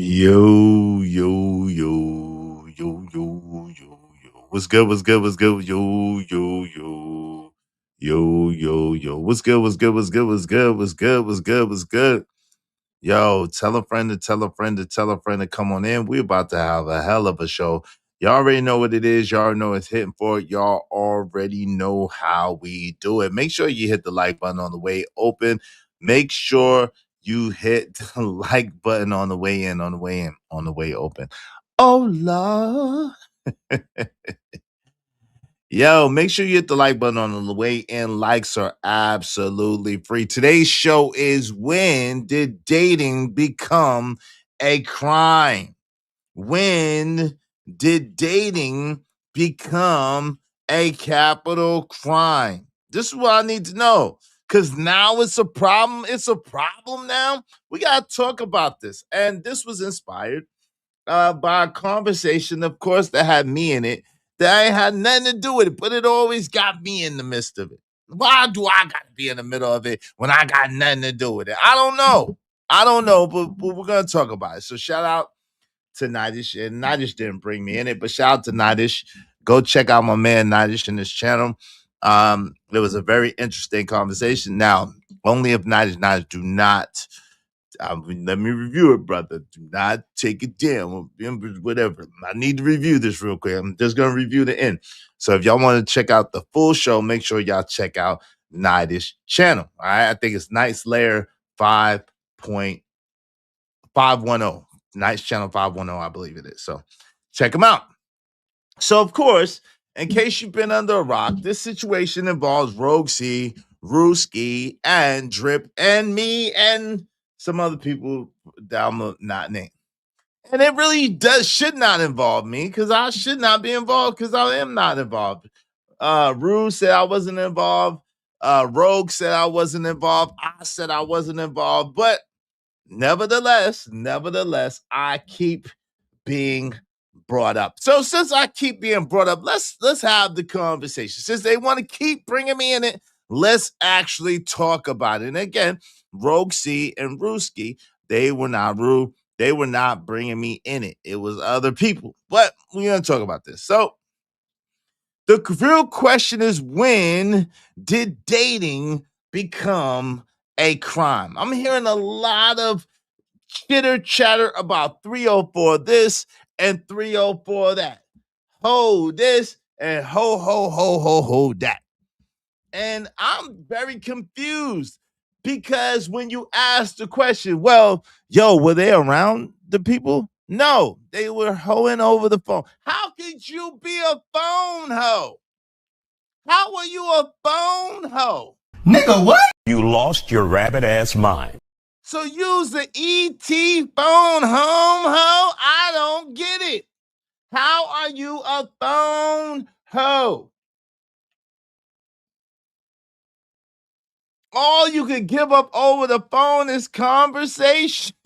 Yo, yo, yo, yo, yo, yo, yo. What's good? What's good? What's good? Yo, yo, yo. Yo, yo, yo. What's good? What's good? What's good? What's good? What's good? What's good? What's good? Yo, tell a friend to tell a friend to tell a friend to come on in. We're about to have a hell of a show. Y'all already know what it is. Y'all already know it's hitting for it. Y'all already know how we do it. Make sure you hit the like button on the way open. Make sure you hit the like button on the way in, on the way in, on the way open. Oh, Lord. Yo, make sure you hit the like button on the way in. Likes are absolutely free. Today's show is when did dating become a crime? When did dating become a capital crime? This is what I need to know. Because now it's a problem. It's a problem now. We got to talk about this. And this was inspired by a conversation, of course, that had me in it, that ain't had nothing to do with it, but it always got me in the midst of it. Why do I got to be in the middle of it when I got nothing to do with it? I don't know. I don't know, but we're going to talk about it. So shout out to Nidish. And Nidish didn't bring me in it, but shout out to Nidish. Go check out my man Nidish in his channel. It was a very interesting conversation. Now, only if Nidish do not let me review it, brother. Do not take it down. Whatever. I need to review this real quick. I'm just gonna review the end. So if y'all want to check out the full show, make sure y'all check out Nidish channel. All right. I think it's Nice Layer 5.510. Nice channel 510, I believe it is. So check them out. So of course, in case you've been under a rock, this situation involves Rogue C, Ruski, and Drip, and me, and some other people that I'm not name. And it really should not involve me because I should not be involved because I am not involved. Rue said I wasn't involved. Rogue said I wasn't involved. I said I wasn't involved. But nevertheless, I keep being brought up. So since I keep being brought up, let's have the conversation. Since they want to keep bringing me in it, let's actually talk about it. And again, Rogue C and Ruski, they were not rude. They were not bringing me in it. It was other people. But we're going to talk about this. So the real question is, when did dating become a crime? I'm hearing a lot of chitter chatter about 304 this and 304 that. Ho this and ho that. And I'm very confused because when you ask the question, well, yo, were they around the people? No, they were hoeing over the phone. How could you be a phone hoe? How are you a phone hoe? Nigga, what? You lost your rabbit ass mind. So use the ET phone home hoe? I don't get it. How are you a phone hoe? All you can give up over the phone is conversation.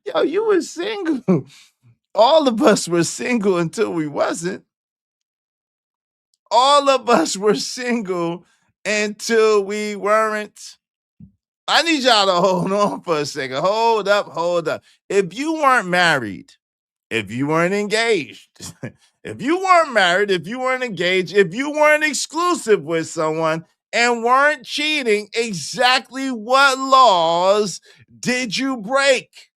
Yo, you were single. All of us were single until we wasn't. All of us were single until we weren't. I need y'all to hold on for a second. Hold up. If you weren't married, if you weren't engaged, if you weren't married, if you weren't engaged, if you weren't exclusive with someone and weren't cheating, exactly what laws did you break?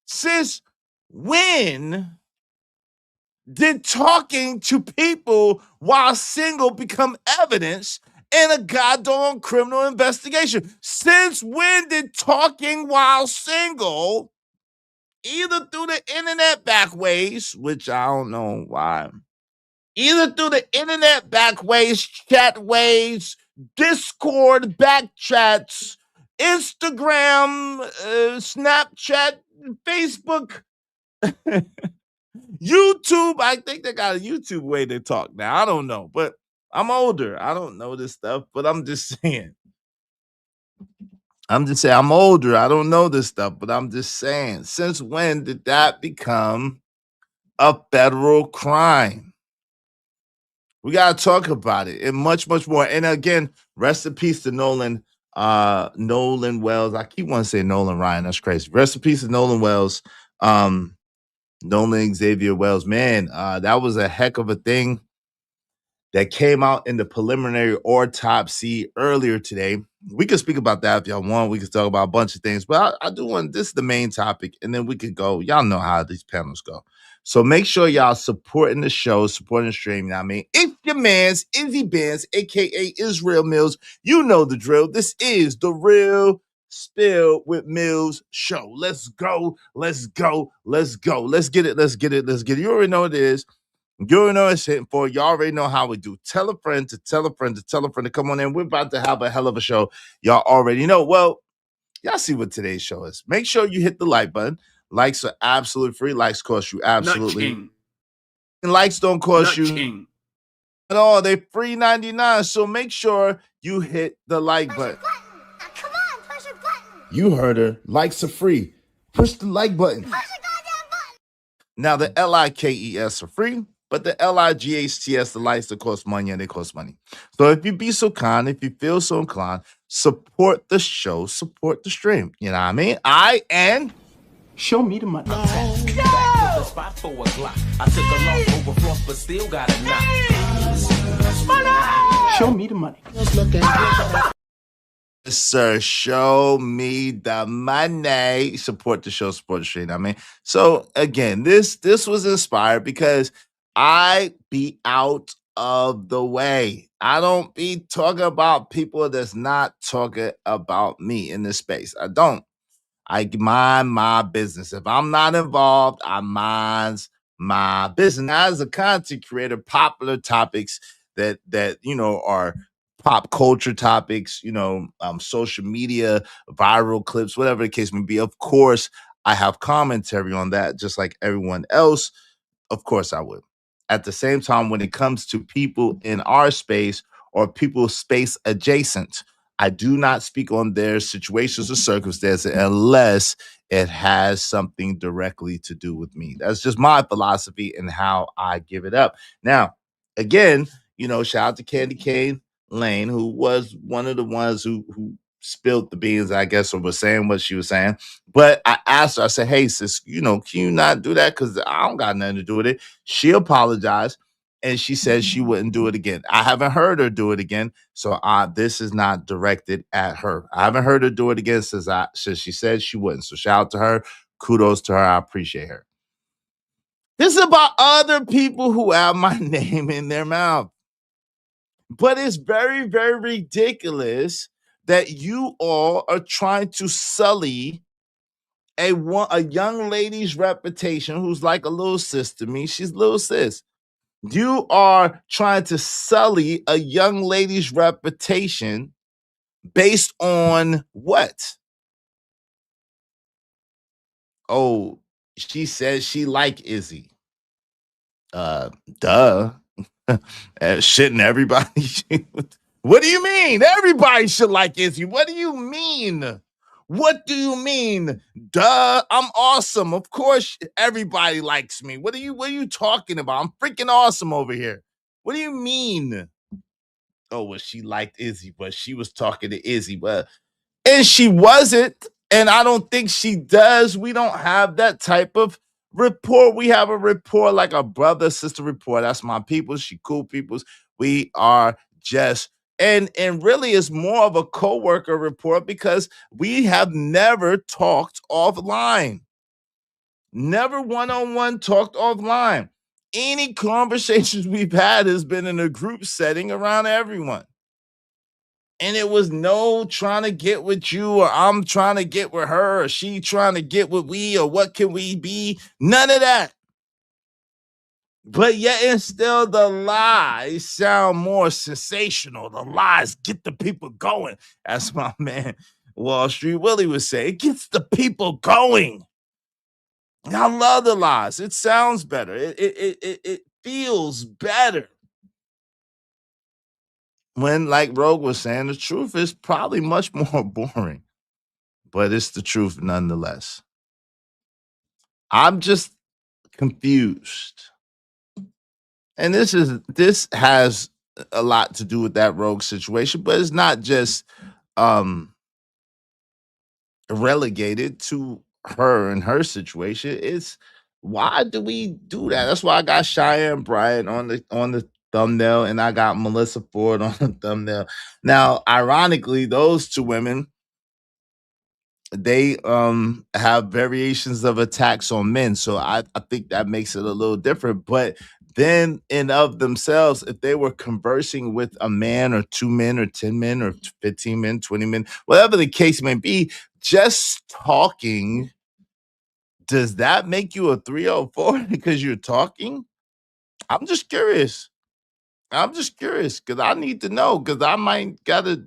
Since when did talking to people while single become evidence in a goddamn criminal investigation? Since when did talking while single, either through the internet backways, which I don't know why, either through the internet backways, chatways, Discord back chats, Instagram, Snapchat, Facebook, YouTube. I think they got a YouTube way to talk now. I don't know, but I'm older. I don't know this stuff, but I'm just saying. I'm older. I don't know this stuff, but I'm just saying. Since when did that become a federal crime? We gotta talk about it and much, much more. And again, rest in peace to Nolan Wells. I keep wanting to say Nolan Ryan. That's crazy. Rest in peace to Nolan Wells. Um, Nolan Xavier Wells. Man, that was a heck of a thing that came out in the preliminary autopsy earlier today. We can speak about that if y'all want. We can talk about a bunch of things, but I do want this is the main topic, and then we could go. Y'all know how these panels go. So make sure y'all supporting the show, supporting the stream. You know what I mean? If your man's Izzy Benz, aka Israel Mills, you know the drill. This is the Real Spill with Mills show. Let's go. Let's go. Let's go. Let's get it. Let's get it. Let's get it. You already know what it is. You already know what it's hitting for. Y'all already know how we do. Tell a friend to tell a friend to tell a friend to come on in. We're about to have a hell of a show. Y'all already know. Well, y'all see what today's show is. Make sure you hit the like button. Likes are absolutely free. Likes cost you absolutely. And likes don't cost you at all. They're free 99. So make sure you hit the like button. Come on, push a button. You heard her. Likes are free. Push the like button. Push a goddamn button. Now, the LIKES are free, but the LIGHTS, the lights, that cost money, and they cost money. So if you be so kind, if you feel so inclined, support the show, support the stream. You know what I mean? And show me the money. No! The spot for a Glock. I took a loss over floss, but still got a knock. Money! Show me the money. sir, show me the money. Support the show, support the stream. I mean, so again, this was inspired because I be out of the way. I don't be talking about people that's not talking about me in this space. I don't. I mind my business. If I'm not involved, I mind my business. Now, as a content creator, popular topics that are pop culture topics, social media, viral clips, whatever the case may be. Of course, I have commentary on that, just like everyone else. Of course, I would. At the same time, when it comes to people in our space or people space adjacent, I do not speak on their situations or circumstances unless it has something directly to do with me. That's just my philosophy and how I give it up. Now, again, shout out to Candy Cane Lane, who was one of the ones who spilled the beans, I guess, or was saying what she was saying. But I asked her, I said, hey, sis, can you not do that? Because I don't got nothing to do with it. She apologized. And she said she wouldn't do it again. I haven't heard her do it again, so this is not directed at her. I haven't heard her do it again since she said she wouldn't. So shout out to her. Kudos to her. I appreciate her. This is about other people who have my name in their mouth. But it's very, very ridiculous that you all are trying to sully a young lady's reputation who's like a little sis to me. She's a little sis. You are trying to sully a young lady's reputation based on what? Oh, she says she like Izzy. Duh. Shouldn't everybody? What do you mean? Everybody should like Izzy. What do you mean? What do you mean? Duh, I'm awesome. Of course, everybody likes me. What are you talking about? I'm freaking awesome over here. What do you mean? Oh, well, she liked Izzy, but she was talking to Izzy, and she wasn't, and I don't think she does. We don't have that type of rapport. We have a rapport like a brother sister rapport. That's my people. She cool peoples. We are just and really it's more of a coworker rapport because we have never talked offline. Never one-on-one talked offline. Any conversations we've had has been in a group setting around everyone. And it was no trying to get with you or I'm trying to get with her or she trying to get with we or what can we be? None of that. But yet and still the lies sound more sensational. The lies get the people going. As my man Wall Street Willie would say, it gets the people going. I love the lies. It sounds better. It feels better. When, like Rogue was saying, the truth is probably much more boring, but it's the truth nonetheless. I'm just confused And this has a lot to do with that rogue situation, but it's not just um relegated to her and her situation. It's why do we do that? That's why I got Cheyenne Bryant on the thumbnail, and I got Melissa Ford on the thumbnail. Now, ironically, those two women, they have variations of attacks on men. So I think that makes it a little different. But then in of themselves, if they were conversing with a man or two men or 10 men or 15 men, 20 men, whatever the case may be, just talking, does that make you a 304 because you're talking? I'm just curious. I'm just curious because I need to know because I might gotta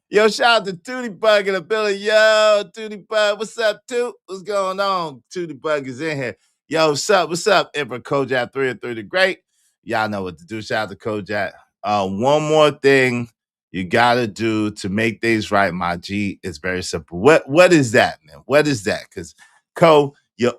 Yo, shout out to Tootie Bug in the building. Yo, Tootie Bug, what's up, Toot? What's going on? Tootie Bug is in here. Yo, what's up? What's up? Emperor Kojak 3 and 3 the Great. Y'all know what to do. Shout out to Kojak. One more thing you gotta do to make things right, my G. It's very simple. What is that, man? What is that? Because you're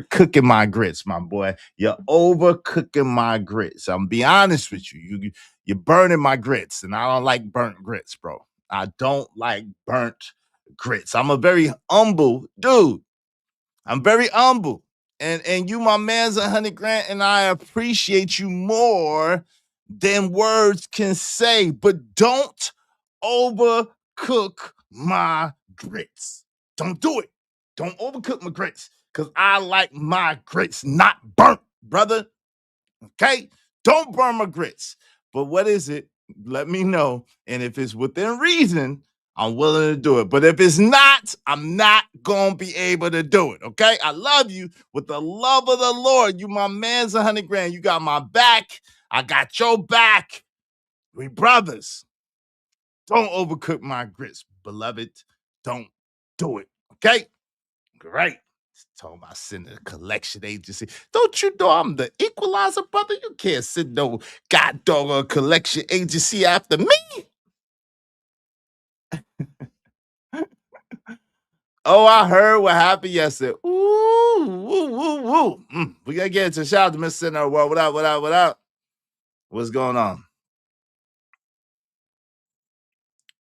cooking my grits, my boy. You're overcooking my grits. I'm be honest with you. You're burning my grits, and I don't like burnt grits, bro. I don't like burnt grits. I'm a very humble dude. I'm very humble. And you, my man's 100 Grant, and I appreciate you more than words can say. But don't overcook my grits. Don't do it. Don't overcook my grits. Because I like my grits not burnt, brother. Okay? Don't burn my grits. But what is it? Let me know. And if it's within reason, I'm willing to do it. But if it's not, I'm not going to be able to do it. Okay? I love you with the love of the Lord. You, my man's 100 Grand. You got my back. I got your back. We brothers. Don't overcook my grits, beloved. Don't do it. Okay? Great. Talking about sending a collection agency. Don't you know I'm the equalizer, brother? You can't send no god dog a collection agency after me. Oh, I heard what happened yesterday. Ooh, woo, woo, woo. We gotta get into shout out to Miss Center World. What up, what up, what up? What's going on?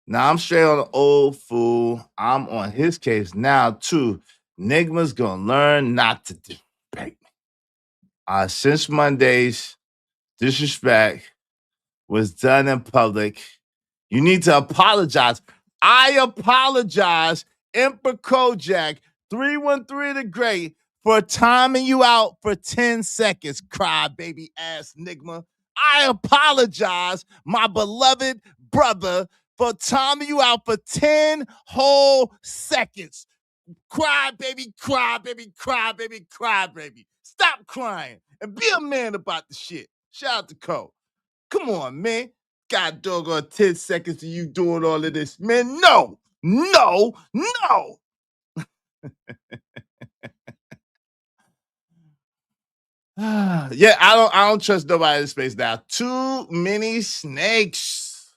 Now I'm straight on the old fool. I'm on his case now, too. Nigma's gonna learn not to disrespect me. Since Monday's disrespect was done in public, you need to apologize. I apologize, Emperor Kojak, 313 the Great, for timing you out for 10 seconds, crybaby ass Nigma. I apologize, my beloved brother, for timing you out for 10 whole seconds. Cry, baby, cry, baby, cry, baby, cry, baby. Stop crying and be a man about the shit. Shout out to Cole. Come on, man. God doggone 10 seconds of you doing all of this, man. No, no, no. Yeah, I don't trust nobody in this space now. Too many snakes.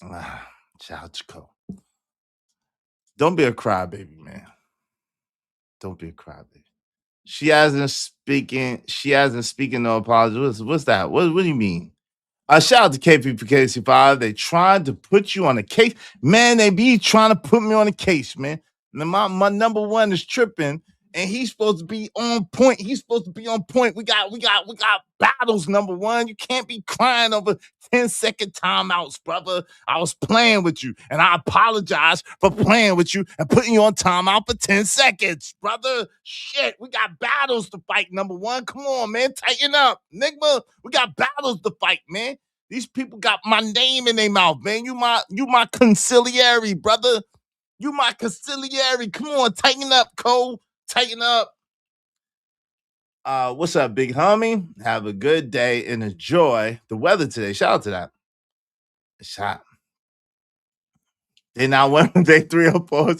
Shout out to Cole. Don't be a crybaby, man. Don't be a crybaby. She hasn't speaking no apology. What's that? What do you mean? Shout out to KPKC5. They tried to put you on a case. Man, they be trying to put me on a case, man. Now my number one is tripping, and he's supposed to be on point. He's supposed to be on point. We got battles, number one. You can't be crying over 10-second timeouts, brother. I was playing with you, and I apologize for playing with you and putting you on timeout for 10 seconds, brother. Shit, we got battles to fight, number one. Come on, man. Tighten up. Nigma, we got battles to fight, man. These people got my name in their mouth, man. You my conciliary, brother. You my conciliary. Come on, tighten up, Cole. Tighten up. What's up, big homie? Have a good day and enjoy the weather today. Shout out to that. Shot. They now went with day 304.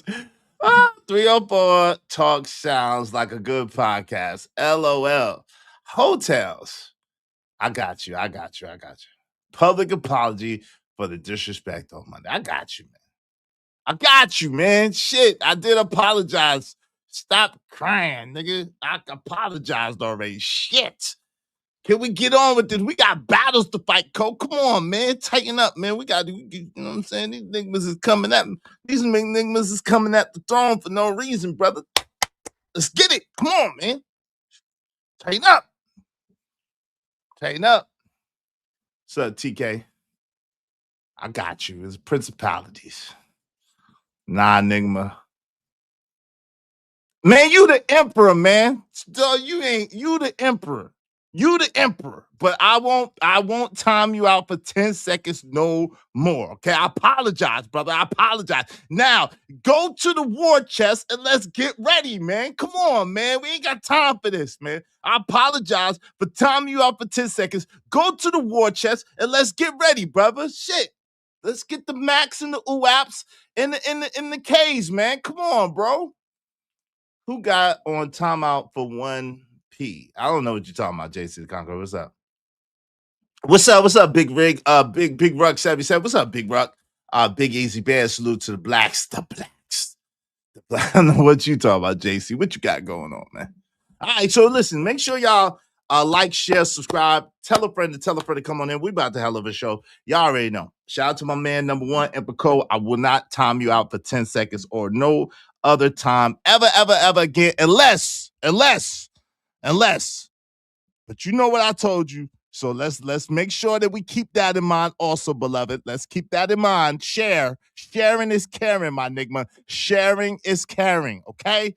304 talk sounds like a good podcast. LOL. Hotels. I got you. Public apology for the disrespect on Monday. I got you, man. Shit, I did apologize Stop crying, nigga. I apologized already. Shit. Can we get on with this? We got battles to fight, Cole. Come on, man. Tighten up, man. You know what I'm saying? These niggas is coming at me. These niggas is coming at the throne for no reason, brother. Let's get it. Come on, man. Tighten up. Tighten up. What's up, TK? I got you. It's principalities. Nah, Enigma. Man, you the emperor, man. Still, you the emperor. You the emperor. But I won't time you out for 10 seconds no more. Okay. I apologize, brother. I apologize. Now go to the war chest and let's get ready, man. Come on, man. We ain't got time for this, man. I apologize for timing you out for 10 seconds. Go to the war chest and let's get ready, brother. Shit. Let's get the max and the UAPs in the K's, man. Come on, bro. Who got on timeout for 1P? I don't know what you're talking about, JC the Conqueror. What's up? What's up? What's up, Big Rig? Big Ruck 77. What's up, Big Ruck? Big Easy Bear. Salute to the blacks. The blacks. I don't know what you talking about, JC. What you got going on, man? All right, so listen, make sure y'all like, share, subscribe, tell a friend to come on in. We about to hell of a show. Y'all already know. Shout out to my man, number one, Emperor Cole. I will not time you out for 10 seconds or no other time ever again, unless. But you know what I told you. So let's make sure that we keep that in mind also, beloved. Let's keep that in mind. Sharing is caring, my nigga. Sharing is caring, okay?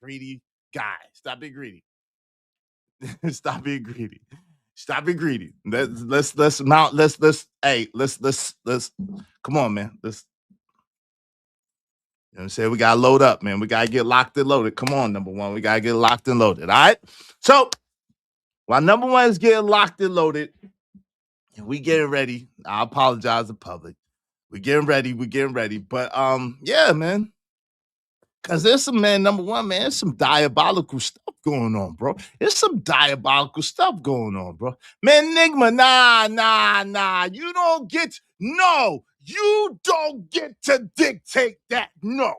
Greedy guy. Stop being greedy. Stop being greedy. Stop being greedy. Let's come on, man. Let's, you know what I'm saying? We gotta load up, man. We gotta get locked and loaded. Come on, number one. We gotta get locked and loaded. All right. So while number one is getting locked and loaded, and we getting ready. I apologize to public. We getting ready. But yeah, man. Cause there's some, man, number one, man, there's some diabolical stuff going on, bro. There's some diabolical stuff going on, bro. Man, Enigma, nah. You don't get to dictate that. No.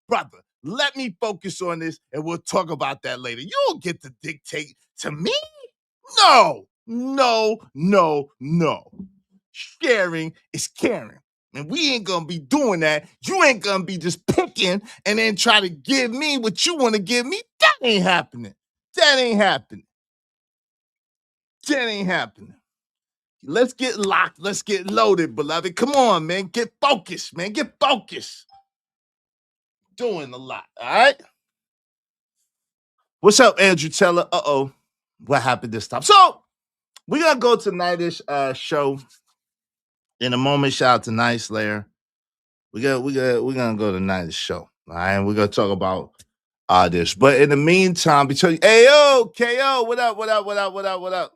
Brother, let me focus on this and we'll talk about that later. You don't get to dictate to me. No. Sharing is caring. And we ain't gonna be doing that. You ain't gonna be just picking and then try to give me what you want to give me. That ain't happening. Let's get locked. Let's get loaded, beloved. Come on, man. Get focused, man. Doing a lot, all right? What's up, Andrew Teller? Uh-oh. What happened this time? So, we're gonna go to Nightish show in a moment. Shout out to Night Slayer. We're gonna go to Nightish show. All right, we're gonna talk about this. But in the meantime, between KO, what up?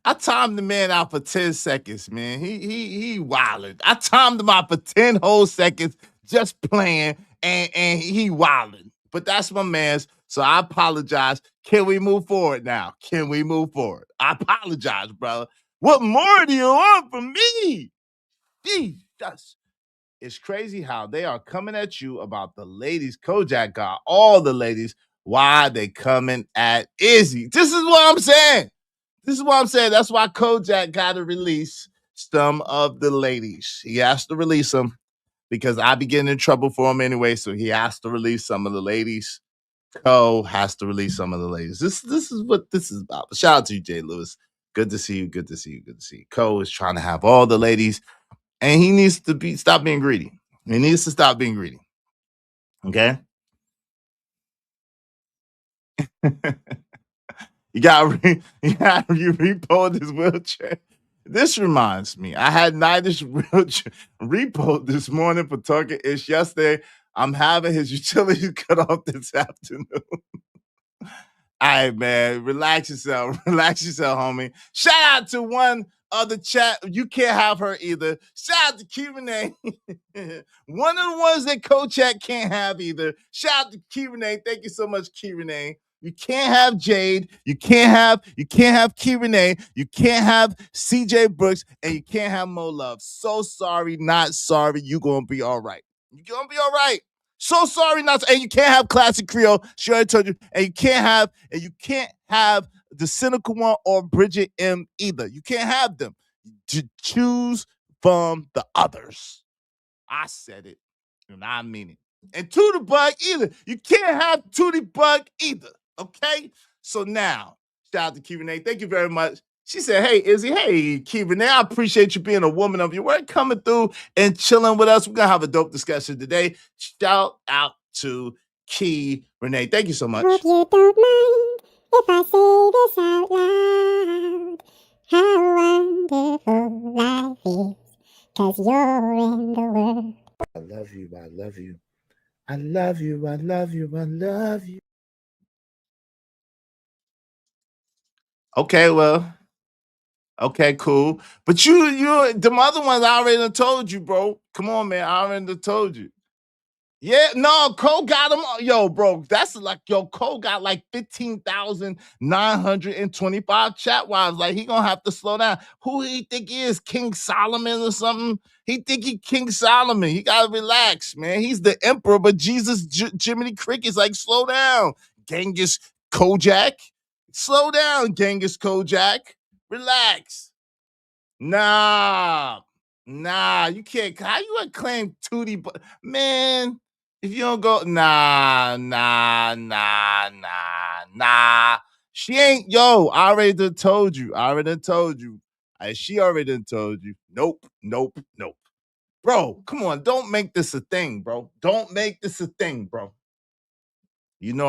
I timed the man out for 10 seconds, man. He wilded. I timed him out for 10 whole seconds just playing, and he wilded. But that's my man's. So I apologize. Can we move forward now? I apologize, brother. What more do you want from me? Jesus. It's crazy how they are coming at you about the ladies. Kojak got all the ladies. Why they coming at Izzy? This is what I'm saying. That's why Kojak got to release some of the ladies. He has to release them because I be getting in trouble for him anyway. So he has to release some of the ladies. Ko has to release some of the ladies. This is what this is about. Shout out to you, Jay Lewis. Good to see you. Ko is trying to have all the ladies, and he needs to stop being greedy. He needs to stop being greedy. Okay. You repoed his wheelchair. This reminds me, I had Nightish wheelchair repoed this morning for talking ish yesterday. I'm having his utilities cut off this afternoon. All right, man. Relax yourself, homie. Shout out to one the chat. You can't have her either. Shout out to Key Renee. One of the ones that Kochat can't have either. Shout out to Key Renee. Thank you so much, Key Renee. You can't have Jade. You can't have Key Renee. You can't have CJ Brooks, and you can't have Mo Love. So sorry, not sorry. You gonna be all right. You gonna be all right. So sorry, not. And you can't have Classic Creole. She already told you. And you can't have the Cynical One or Bridget M either. You can't have them. To choose from the others. I said it, and I mean it. And Tootie Bug either. You can't have Tootie Bug either. Okay? So now, shout out to Key Renee. Thank you very much. She said, hey, Izzy, hey, Key Renee, I appreciate you being a woman of your word, coming through and chilling with us. We're going to have a dope discussion today. Shout out to Key Renee. Thank you so much. Hope you don't mind if I say this out loud. How wonderful life is, 'cause you're in the world. I love you. I love you. I love you. I love you. I love you. Okay, well. Okay, cool. But you, the other ones I already done told you, bro. Come on, man. I already done told you. Yeah, no, Cole got him. Yo, bro, that's like, Cole got like 15,925 chat wives. Like, he gonna have to slow down. Who he think he is? King Solomon or something? He think he King Solomon. He gotta relax, man. He's the emperor, but Jesus, Jiminy Cricket's like, slow down. Genghis Kojak. Slow down, Genghis Kojak. Relax. Nah, you can't. How you gonna claim Tootie? Man, if you don't go, nah. She ain't. Yo, I already done told you. She already done told you. Nope. Bro, come on. Don't make this a thing, bro. You know,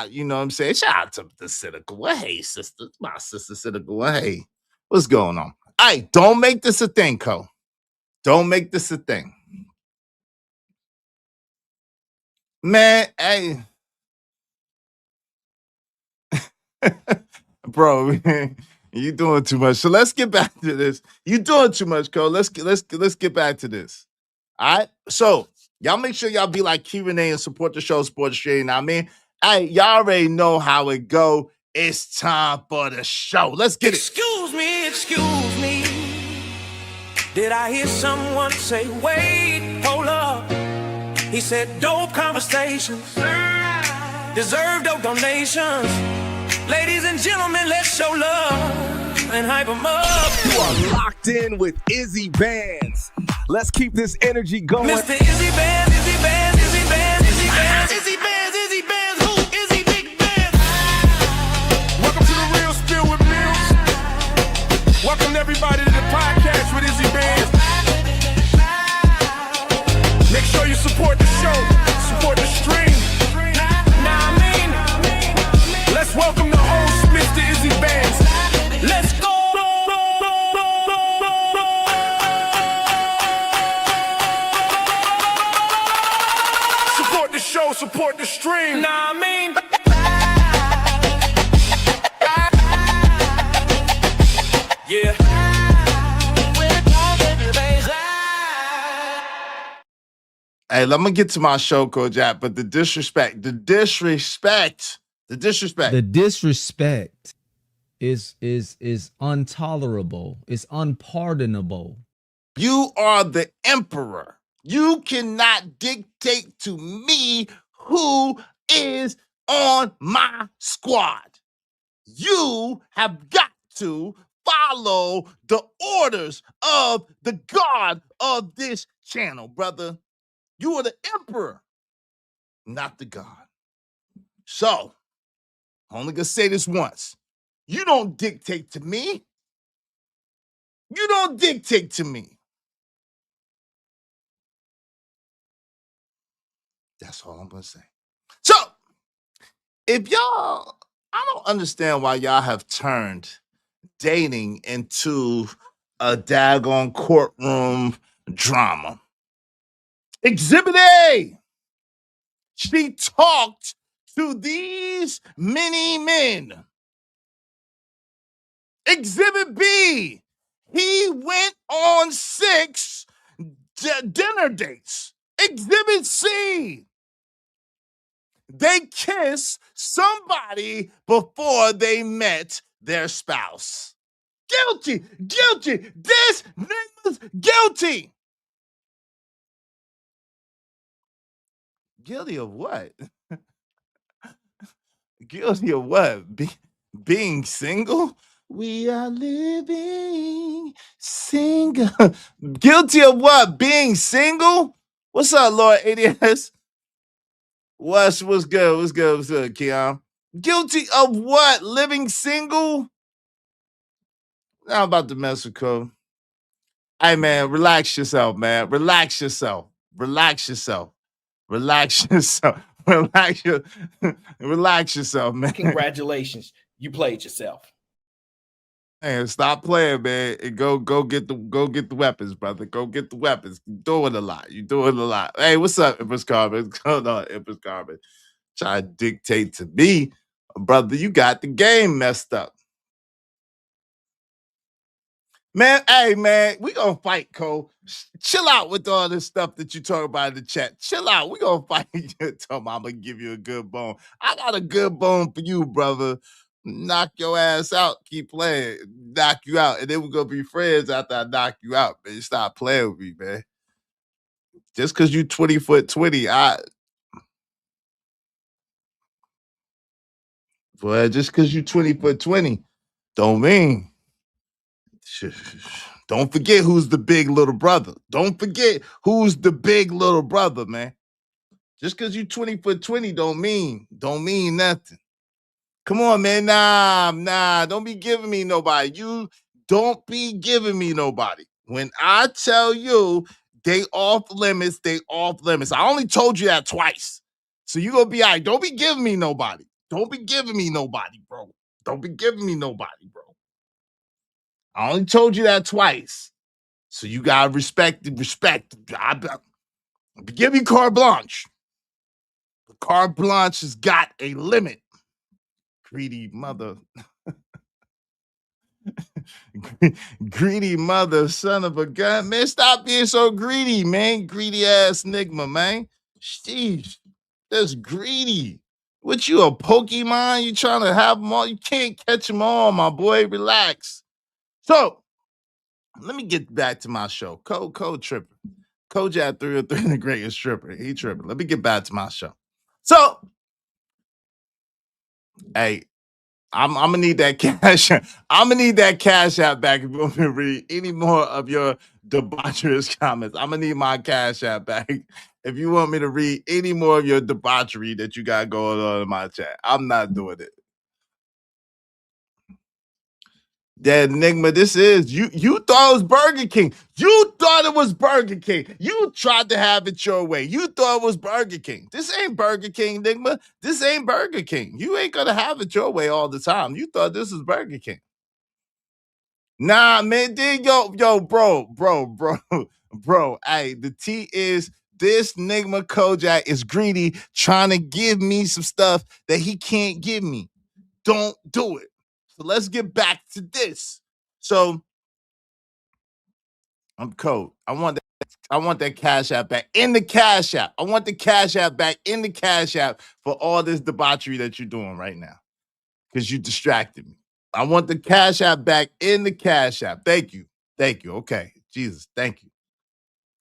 you know what I'm saying? Shout out to the Cynical One. Hey, sister. My sister Cynical One. Hey, what's going on? Hey, don't make this a thing, Co. Don't make this a thing. Man, hey. Bro, you doing too much. So let's get back to this. You doing too much, Co. Let's get back to this. All right. So y'all make sure y'all be like Key Renee and support the show, support the stream. Now, I mean, hey, y'all already know how it go. It's time for the show. Let's get it. Excuse me. Did I hear someone say, wait, hold up? He said, dope conversations deserve dope donations. Ladies and gentlemen, let's show love and hype them up. You are locked in with Izzy Bands. Let's keep this energy going. Mr. Izzy Bands, Izzy Bands, Izzy Bands, Izzy Bands, Izzy Bands, Izzy Bands, who? Izzy Big Bands. Welcome to the Real Spill with Mills. Welcome everybody to the podcast with Izzy Bands. Make sure you support the show, support the stream. Now I mean, Let's welcome the host, Mr. Izzy Bands. let's go. Support the show, support the stream. Now I mean, yeah. Hey, let me get to my show, Kojak, but the disrespect is intolerable. It's unpardonable. You are the emperor. You cannot dictate to me who is on my squad. You have got to follow the orders of the God of this channel, brother. You are the emperor, not the God. So, I'm only gonna say this once. You don't dictate to me. You don't dictate to me. That's all I'm gonna say. So, if y'all, I don't understand why y'all have turned dating into a daggone courtroom drama. Exhibit A. She talked to these many men. Exhibit B, he went on 6 dinner dates. Exhibit C, they kissed somebody before they met their spouse. Guilty, guilty. This nigga's guilty. Guilty of what? Guilty of what? Being single? We are living single. Guilty of what? Being single? What's up, Lord ADS? What's good? What's good, Keon? Guilty of what? Living single? Now I'm about to mess with Cole. Hey man, relax yourself, man. Relax yourself. Relax yourself. Relax yourself. Relax yourself, man. Congratulations, you played yourself. Hey, stop playing, man. And go get the weapons, brother. Go get the weapons. You're doing a lot. You're doing a lot. Hey, what's up, Empress Carmen? Hold on, Empress Carmen. Try to dictate to me, brother. You got the game messed up. Man, hey man, we gonna fight, Cole. Chill out with all this stuff that you talk about in the chat. Chill out. We gonna fight. Tell me I'm gonna give you a good bone. I got a good bone for you, brother. Knock your ass out. Keep playing. Knock you out. And then we're gonna be friends after I knock you out, man. Stop playing with me, man. Just cause you 20'20", boy, just cause you 20'20", don't mean. Don't forget who's the big little brother. Don't forget who's the big little brother, man. Just because you 20'20" don't mean nothing. Come on, man. Nah. Don't be giving me nobody. You don't be giving me nobody. When I tell you they off limits, they off limits. I only told you that twice. So you gonna be all right. Don't be giving me nobody. Don't be giving me nobody, bro. Don't be giving me nobody, bro. I only told you that twice. So you gotta respect. Give me carte blanche. The carte blanche has got a limit. Greedy mother. Greedy mother, son of a gun. Man, stop being so greedy, man. Greedy ass Nigma, man. Sheesh. That's greedy. What you, a Pokemon? You trying to have them all? You can't catch them all, my boy. Relax. So, let me get back to my show. Code tripping. Kojak 303, the greatest stripper. He tripping. Let me get back to my show. So, hey, I'm gonna need that cash. I'm gonna need that cash app back if you want me to read any more of your debaucherous comments. I'm gonna need my cash app back if you want me to read any more of your debauchery that you got going on in my chat. I'm not doing it. Yeah, Enigma, this is you thought it was Burger King. You thought it was Burger King. You tried to have it your way. You thought it was Burger King. This ain't Burger King, Enigma. This ain't Burger King. You ain't gonna have it your way all the time. You thought this was Burger King. Nah, man, bro. Hey, the T is this Enigma Kojak is greedy, trying to give me some stuff that he can't give me. Don't do it. So let's get back to this. So I'm Code. I want that cash app back in the cash app. I want the cash app back in the cash app for all this debauchery that you're doing right now. Because you distracted me. I want the cash app back in the cash app. Thank you. Okay. Jesus, thank you.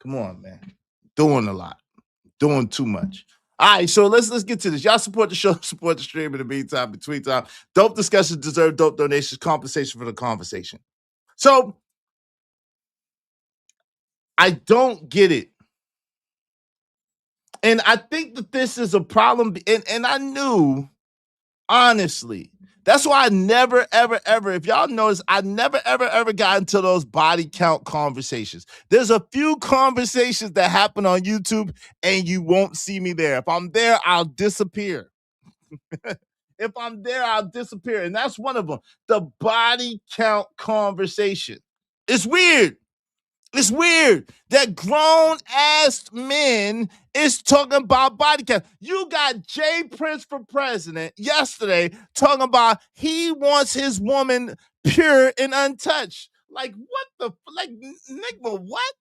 Come on, man. Doing a lot. Doing too much. All right, so let's get to this. Y'all support the show, support the stream in the meantime, between time. Dope discussions deserve dope donations, compensation for the conversation. So, I don't get it. And I think that this is a problem. And I knew, honestly, that's why I never, ever, ever, if y'all notice, I never, ever, ever got into those body count conversations. There's a few conversations that happen on YouTube and you won't see me there. If I'm there, I'll disappear. If I'm there, I'll disappear. And that's one of them. The body count conversation. It's weird. It's weird that grown-ass men is talking about body count. You got Jay Prince for president yesterday talking about he wants his woman pure and untouched. Like what the like Nigma what?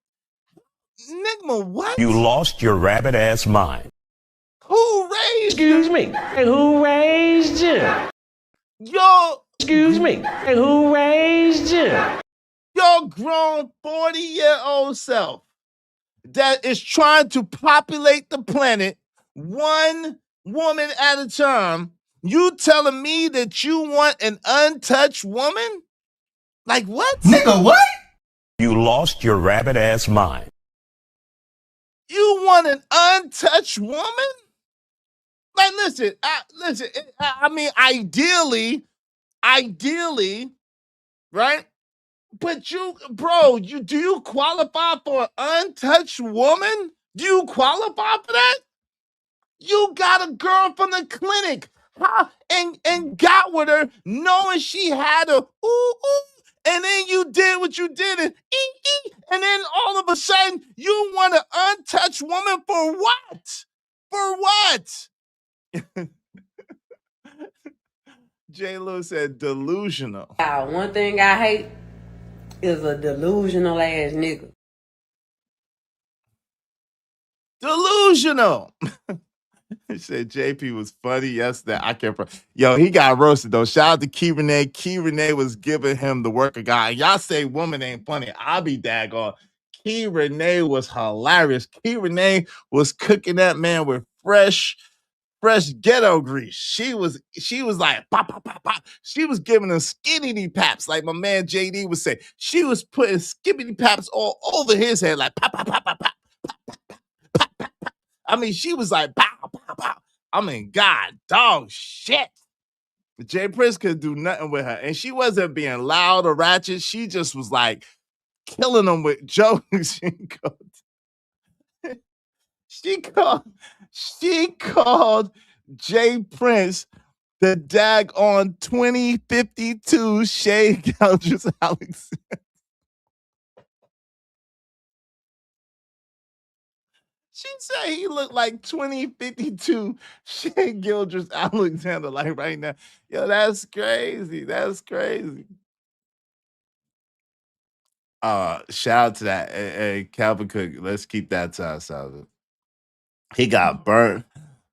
Nigma what? You lost your rabbit ass mind. Who raised Excuse me. Hey, who raised you? your Excuse me. Hey, who raised you? your grown 40-year-old self that is trying to populate the planet one woman at a time? You telling me that you want an untouched woman? Like what? Nigga, what? You lost your rabbit ass mind. You want an untouched woman? Like, listen, I mean, ideally, right? But do you qualify for an untouched woman? Do you qualify for that? You got a girl from the clinic, huh? And got with her knowing she had a ooh, and then you did what you did and and then all of a sudden you want an untouched woman for what? For what? J. Lou said delusional. One thing I hate is a delusional ass nigga. Delusional. He said JP was funny yesterday. I can't. Yo, he got roasted though. Shout out to Key Renee. Key Renee was giving him the work of God. Y'all say woman ain't funny. I'll be daggone. Key Renee was hilarious. Key Renee was cooking that man with fresh ghetto grease. She was like pop, pop, pop, pop. She was giving him skibbity paps, like my man JD would say. She was putting skibbity paps all over his head, like pop, pop, pop, pop, pop. I mean, she was like, pow, pow, pow. I mean, God, dog, shit. Jay Prince could do nothing with her. And she wasn't being loud or ratchet. She just was like killing them with jokes. She called Jay Prince the daggone 2052 Shea Gildress Alexander. She said he looked like 2052 Shea Gildress Alexander, like right now. Yo, that's crazy. That's crazy. Shout out to that. Hey, Calvin Cook, let's keep that to ourselves. He got burnt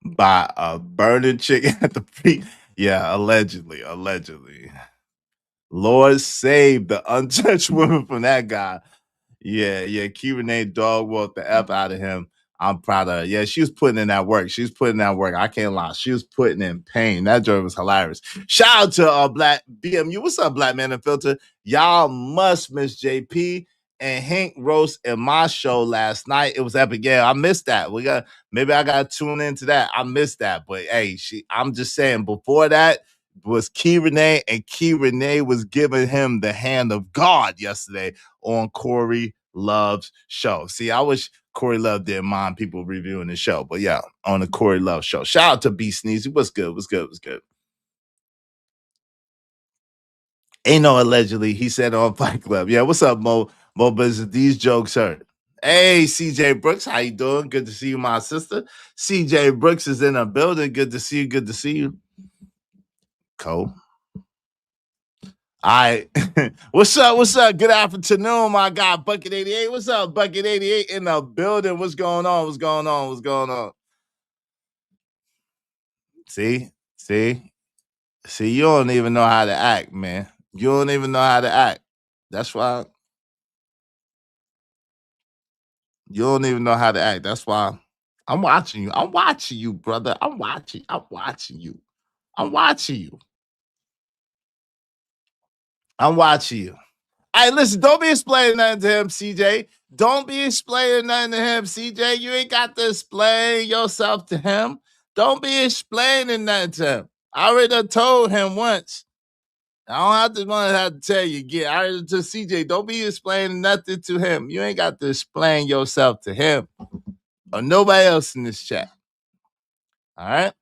by a burning chicken at the pre. Yeah, allegedly. Lord save the untouched woman from that guy. Yeah. Q Renee dog walked the F out of him. I'm proud of her. Yeah, she was putting in that work. I can't lie. She was putting in pain. That joke was hilarious. Shout out to Black BMU. What's up, Black Man and Filter? Y'all must miss JP and Hank roast in my show last night. It was epic. Yeah, I missed that. Maybe I gotta tune into that. I missed that. But hey, I'm just saying, before that was Key Renee, and Key Renee was giving him the hand of God yesterday on Corey Love's show. See, I wish Corey Love didn't mind people reviewing the show, but yeah, on the Corey Love show. Shout out to B Sneezy. What's good? Ain't no allegedly. He said on Fight Club. Yeah, what's up, Mo? Mo Business. These jokes hurt. Hey, CJ Brooks, how you doing? Good to see you, my sister. CJ Brooks is in the building. Good to see you. Cool. All right. What's up? Good afternoon, my guy, Bucket 88. What's up, Bucket 88 in the building? What's going on? See, you don't even know how to act, man. You don't even know how to act. That's why. You don't even know how to act. That's why I'm watching you. I'm watching you, brother. I'm watching you. All right, listen, don't be explaining nothing to him, CJ. Don't be explaining nothing to him, CJ. You ain't got to explain yourself to him. Don't be explaining nothing to him. I already done told him once. I don't have to tell you again. I already to CJ, don't be explaining nothing to him. You ain't got to explain yourself to him or nobody else in this chat. All right?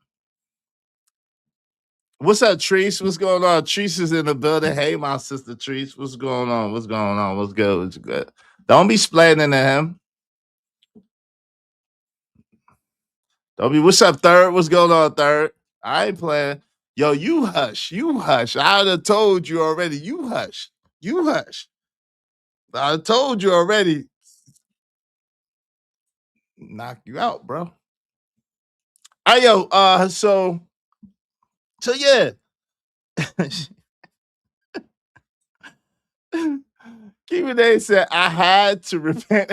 What's up, Treese? What's going on? Treese is in the building. Hey, my sister Treese. What's going on? What's good? Don't be explaining to him. Don't be, what's up, Third? What's going on, Third? I ain't playing. Yo, you hush. You hush. I'd have told you already. You hush. You hush. I told you already. Knock you out, bro. Hey, yo, so yeah. Keeping A said, I had to repent.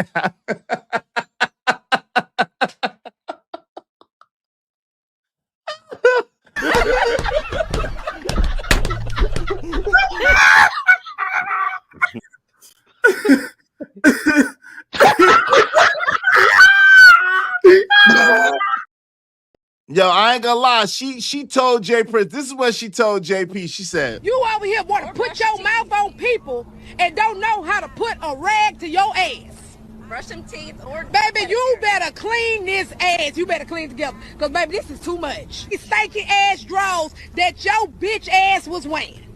Yo, I ain't gonna lie. She told J Prince. This is what she told JP. She said, You over here want to put your mouth on people and don't know how to put a rag to your ass. Brush some teeth or Baby, you better clean this ass. You better clean it together. Because, baby, this is too much. These stinky ass drawers that your bitch ass was wearing.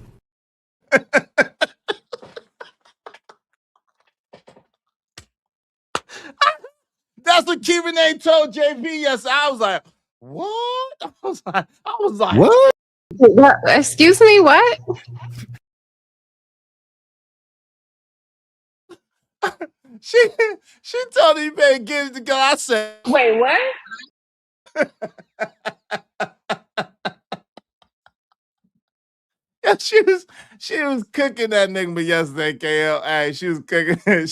that's what Kevin A told JP. Yes, I was like, what? I was like, what? Excuse me, what? she told him you better get it together. I said, Wait, what? yeah, she was cooking that nigga yesterday, KL. Hey, she was cooking him.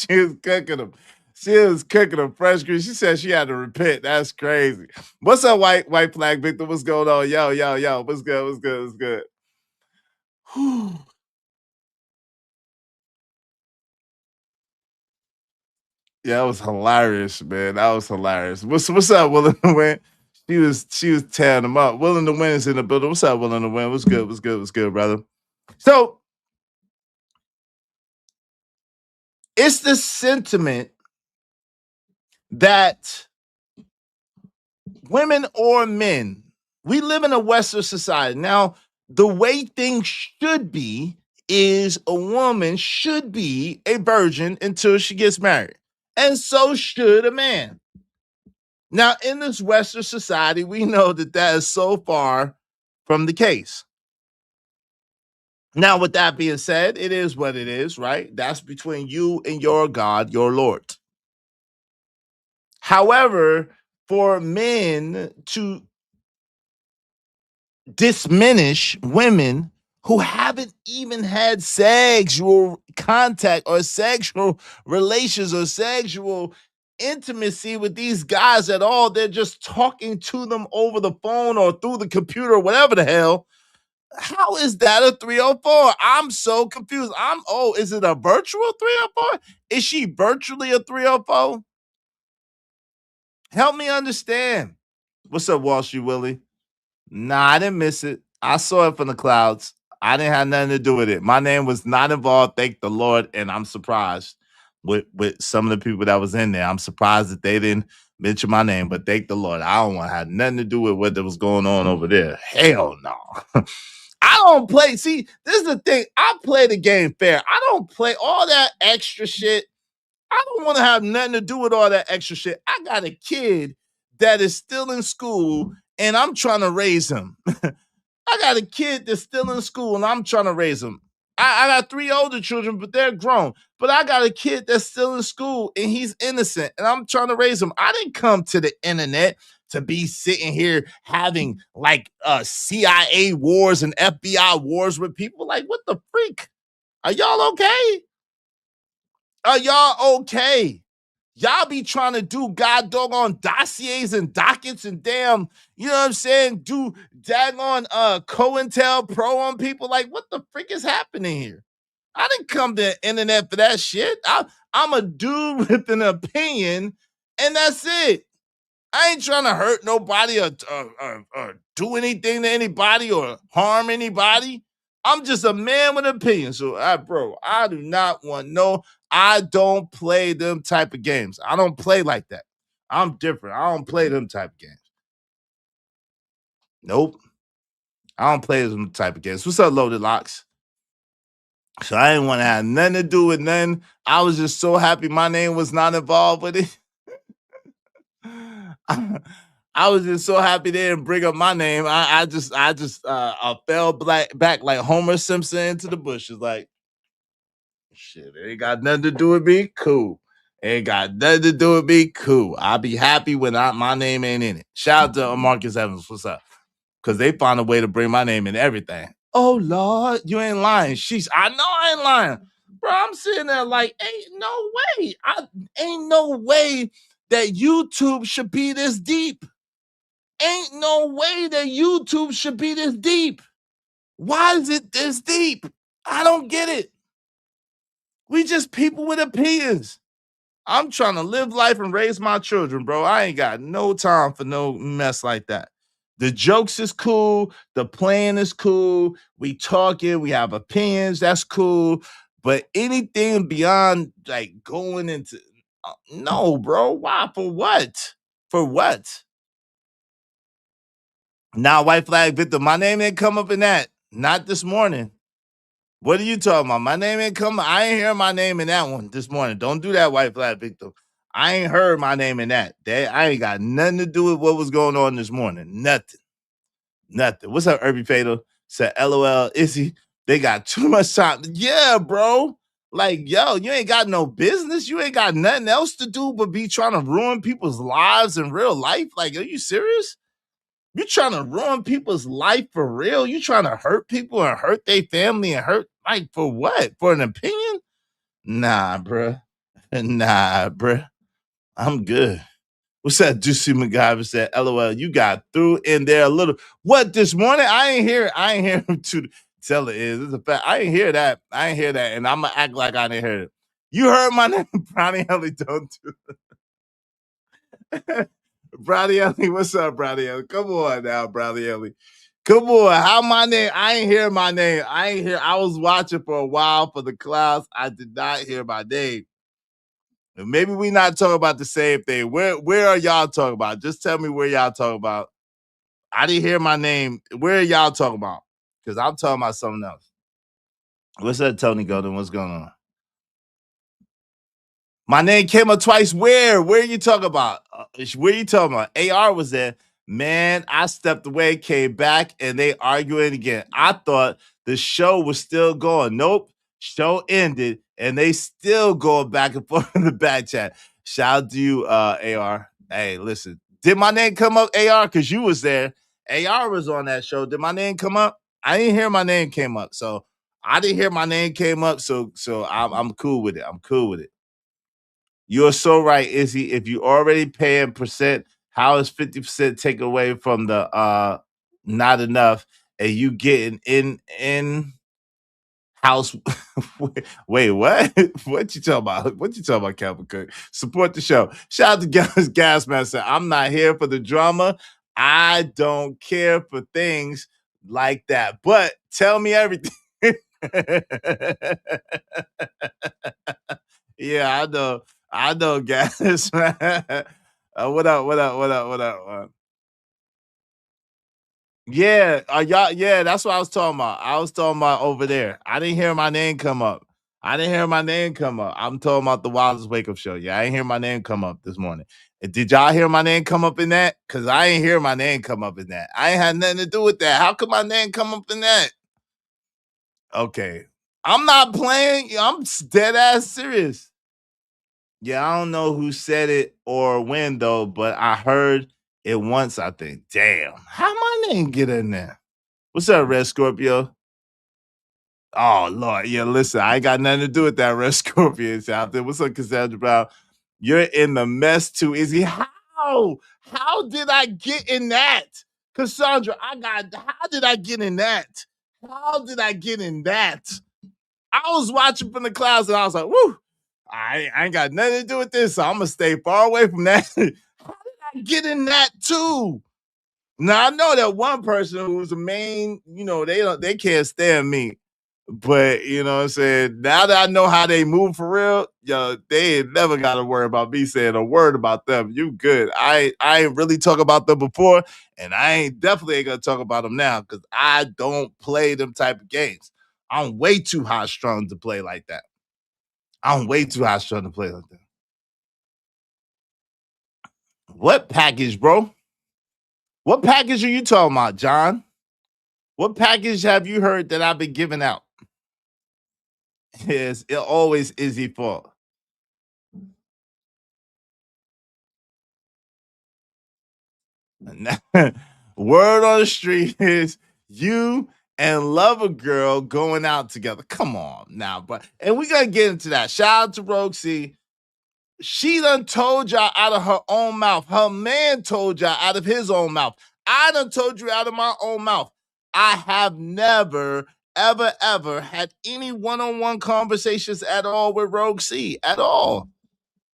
She was cooking him fresh green. She said she had to repent. That's crazy. What's up, white flag Victor? What's going on? Yo. What's good? Whew. Yeah, that was hilarious, man. That was hilarious. What's up, Willing to Win? She was tearing them up. Willing to Win is in the building. What's up, Willing to Win? What's good, brother? So it's the sentiment that women or men, we live in a Western society. Now, the way things should be is a woman should be a virgin until she gets married. And so should a man. Now, in this Western society, we know that is so far from the case. Now, with that being said, it is what it is, right? That's between you and your God, your Lord. However, for men to diminish women who haven't even had sexual contact or sexual relations or sexual intimacy with these guys at all, they're just talking to them over the phone or through the computer or whatever the hell. How is that a 304? I'm so confused. Is it a virtual 304? Is she virtually a 304? Help me understand. What's up, Wall Street Willie? Nah, I didn't miss it. I saw it from the clouds. I didn't have nothing to do with it. My name was not involved, thank the Lord, and I'm surprised with some of the people that was in there. I'm surprised that they didn't mention my name, but thank the Lord. I don't want to have nothing to do with what was going on over there. Hell no. I don't play. See, this is the thing. I play the game fair. I don't play all that extra shit. I don't want to have nothing to do with all that extra shit. I got a kid that is still in school and I'm trying to raise him. I got a kid that's still in school and I'm trying to raise him. I got 3 older children, but they're grown. But I got a kid that's still in school and he's innocent and I'm trying to raise him. I didn't come to the internet to be sitting here having like CIA wars and FBI wars with people. Like, what the freak? Are y'all okay? Are y'all okay? Y'all be trying to do god doggone dossiers and dockets and damn, you know what I'm saying? Do daggone COINTELPRO on people. Like, what the frick is happening here? I didn't come to the internet for that shit. I'm a dude with an opinion, and that's it. I ain't trying to hurt nobody or do anything to anybody or harm anybody. I'm just a man with an opinion. So, bro, I do not want I don't play them type of games. I don't play like that. I'm different. I don't play them type of games. Nope. I don't play them type of games. What's up, Loaded Locks? So I didn't want to have nothing to do with nothing. I was just so happy my name was not involved with it. I was just so happy they didn't bring up my name. I fell back like Homer Simpson into the bushes. Like, shit, it ain't got nothing to do with me. Cool. Ain't got nothing to do with me. Cool. I'll be happy when my name ain't in it. Shout out to Marcus Evans. What's up? Because they found a way to bring my name in everything. Oh, Lord, you ain't lying. Sheesh, I know I ain't lying. Bro, I'm sitting there like, ain't no way that YouTube should be this deep. Ain't no way that YouTube should be this deep. Why is it this deep? I don't get it. We just people with opinions. I'm trying to live life and raise my children, bro. I ain't got no time for no mess like that. The jokes is cool. The plan is cool. We talking. We have opinions. That's cool. But anything beyond like going into no, bro. Why? For what? For what? Now, white flag Victor, my name didn't come up in that. Not this morning. What are you talking about? My name ain't come. I ain't hear my name in that one this morning. Don't do that, white flag Victor. I ain't heard my name in that. I ain't got nothing to do with what was going on this morning. Nothing. What's up, Irby Fatal? Said, LOL, Izzy, they got too much time. Yeah, bro. Like, yo, you ain't got no business. You ain't got nothing else to do but be trying to ruin people's lives in real life. Like, are you serious? You trying to ruin people's life for real? You trying to hurt people and hurt their family and hurt, like, for what? For an opinion? Nah, bruh. Nah, bruh. I'm good. What's that? Juicy MacGyver said, LOL, you got through in there a little. What, this morning? I ain't hear him to tell it is. It's a fact. I ain't hear that. And I'm going to act like I didn't hear it. You heard my name, Brownie Ellie, don't do it. Brownie Ellie, what's up, Brownie Ellie? Come on now, Brownie Ellie. Come on. How my name? I ain't hear my name. I was watching for a while for the clouds. I did not hear my name. Maybe we not talking about the same thing. Where are y'all talking about? Just tell me where y'all talking about. I didn't hear my name. Where are y'all talking about? Because I'm talking about something else. What's that, Tony Golden? What's going on? My name came up twice. Where are you talking about? Where you talking about? AR was there. Man, I stepped away, came back, and they arguing again. I thought the show was still going. Nope. Show ended, and they still going back and forth in the back chat. Shout out to you, AR. Hey, listen. Did my name come up, AR? Because you was there. AR was on that show. Did my name come up? I didn't hear my name came up. So I didn't hear my name came up. So I'm cool with it. I'm cool with it. You're so right, Izzy. If you already paying percent, how is 50% taken away from the not enough and you getting in house? Wait, what? What you talking about? What you talking about, Calvin Cook? Support the show. Shout out to Gasmaster. I'm not here for the drama. I don't care for things like that. But tell me everything. Yeah, I know, guys. What up? Yeah, y'all. Yeah, that's what I was talking about. I was talking about over there. I didn't hear my name come up. I'm talking about the Wildest Wake Up Show. Yeah, I didn't hear my name come up this morning. Did y'all hear my name come up in that? Because I ain't hear my name come up in that. I ain't had nothing to do with that. How could my name come up in that? Okay. I'm not playing. I'm dead ass serious. Yeah, I don't know who said it or when though, but I heard it once, I think. Damn, how my name get in there? What's up, Red Scorpio? Oh, Lord. Yeah, listen, I ain't got nothing to do with that, Red Scorpio out there. What's up, Cassandra Brown? You're in the mess too, Izzy. How? How did I get in that? Cassandra, how did I get in that? How did I get in that? I was watching from the clouds and I was like, woo. I ain't got nothing to do with this, so I'm gonna stay far away from that. How did I get in that too? Now I know that one person who's the main, they can't stand me. But you know what I'm saying? Now that I know how they move for real, they ain't never gotta worry about me saying a word about them. You good. I ain't really talk about them before, and I definitely ain't gonna talk about them now because I don't play them type of games. I'm way too high strung to play like that. I'm way too high strung to play like that. What package, bro? What package are you talking about, John? What package have you heard that I've been giving out? Yes, it always is your fault. Word on the street is you and Lover Girl going out together. Come on now, but and we gotta get into that. Shout out to Rogue C. She done told y'all out of her own mouth. Her man told y'all out of his own mouth. I done told you out of my own mouth. I have never, ever had any one-on-one conversations at all with Rogue C. At all.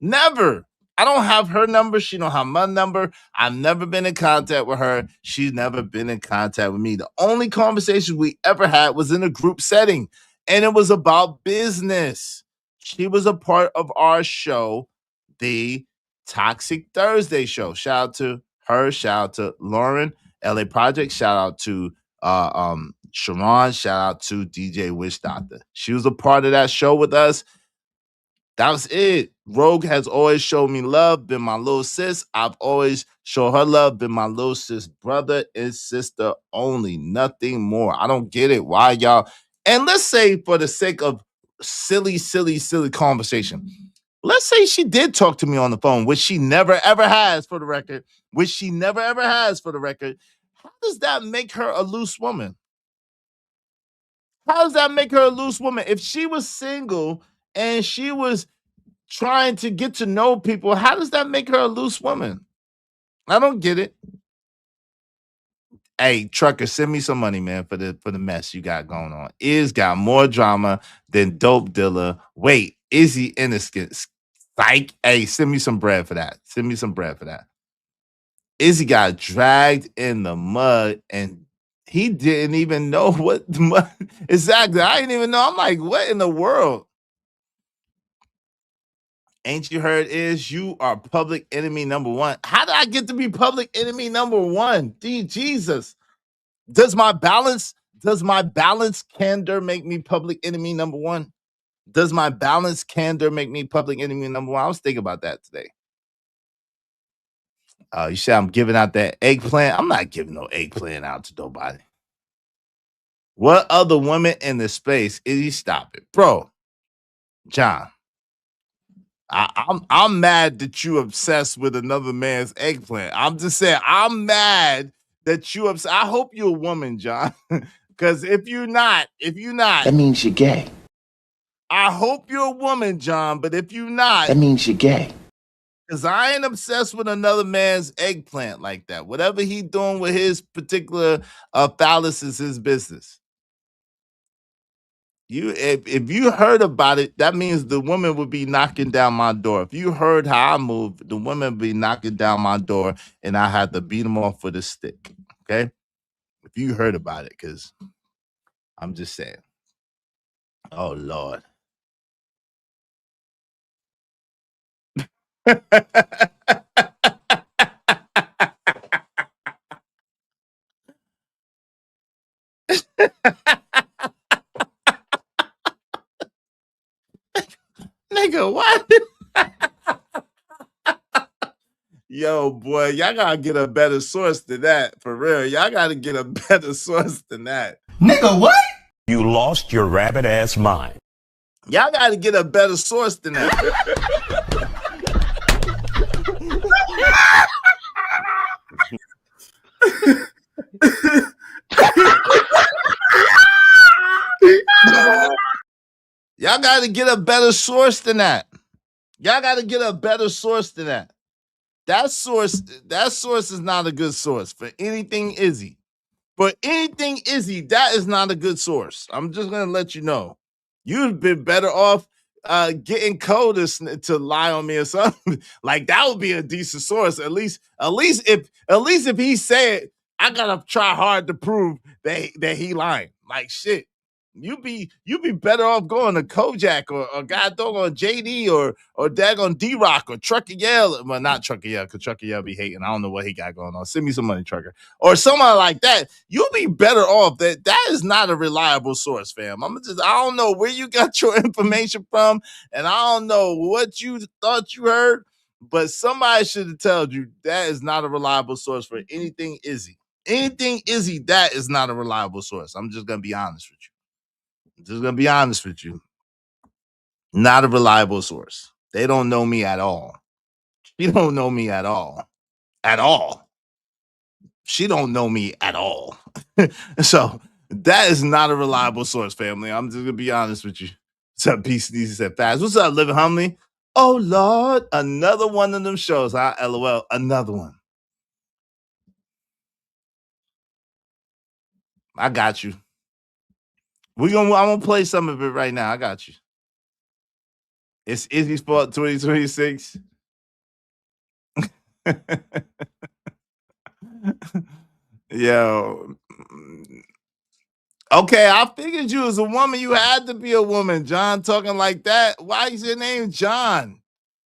Never. I don't have her number. She don't have my number. I've never been in contact with her. She's never been in contact with me. The only conversation we ever had was in a group setting, and it was about business. She was a part of our show, the Toxic Thursday show. Shout out to her. Shout out to Lauren, LA Project. Shout out to Sharon. Shout out to DJ Wish Doctor. She was a part of that show with us. That was it. Rogue has always showed me love, been my little sis. I've always shown her love, been my little sis, brother and sister only, nothing more. I don't get it. Why y'all? And let's say for the sake of silly conversation, let's say she did talk to me on the phone, which she never ever has for the record, How does that make her a loose woman? How does that make her a loose woman? If she was single and she was trying to get to know people, how does that make her a loose woman? I don't get it. Hey, Trucker, send me some money, man, for the mess you got going on. Iz got more drama than Dope Dealer. Wait, Izzy innocent? Psych. Hey, send me some bread for that. Izzy got dragged in the mud and he didn't even know what the mud exactly. I didn't even know. I'm like, what in the world? Ain't you heard is you are public enemy number one. How did I get to be public enemy number one? Jesus. Does my balance candor make me public enemy number one? Does my balance candor make me public enemy number one? I was thinking about that today. You say I'm giving out that eggplant. I'm not giving no eggplant out to nobody. What other women in the space is he stopping? Bro, John. I'm mad that you obsessed with another man's eggplant. I'm just saying, I'm mad that you obsessed. I hope you're a woman, John. Because if you're not, that means you're gay. I hope you're a woman, John. But if you're not, that means you're gay. Because I ain't obsessed with another man's eggplant like that. Whatever he doing with his particular phallus is his business. If you heard about it, that means the woman would be knocking down my door. If you heard how I move, the woman would be knocking down my door and I had to beat them off with a stick. Okay? If you heard about it, because I'm just saying. Oh, Lord. Nigga, what? Yo, boy, y'all gotta get a better source than that. For real. Y'all gotta get a better source than that. Nigga, what? You lost your rabbit ass mind. Y'all gotta get a better source than that. Y'all got to get a better source than that. That source is not a good source for anything Izzy. For anything Izzy, that is not a good source. I'm just gonna let you know. You'd been better off getting Codus to lie on me or something. Like that would be a decent source. At least if he said, I gotta try hard to prove that he lying. Like shit. You be better off going to Kojak or God dog on JD or daggone D-Rock or Trucker Yell. Well, not Trucker Yell, because Trucker Yell be hating. I don't know what he got going on. Send me some money, Trucker. Or someone like that. You'll be better off. That is not a reliable source, fam. I don't know where you got your information from, and I don't know what you thought you heard, But somebody should have told you that is not a reliable source for anything Izzy. Anything Izzy, that is not a reliable source. I'm just gonna be honest with you. Just gonna be honest with you. Not a reliable source. They don't know me at all. She don't know me at all. At all. She don't know me at all. So that is not a reliable source, family. I'm just gonna be honest with you. What's up, PCD said fast? What's up, Living Humley? Oh Lord, another one of them shows. LOL, another one. I got you. I'm gonna play some of it right now. I got you. It's Izzy's Fault 2026. Yo. Okay, I figured you as a woman. You had to be a woman, John, talking like that. Why is your name John?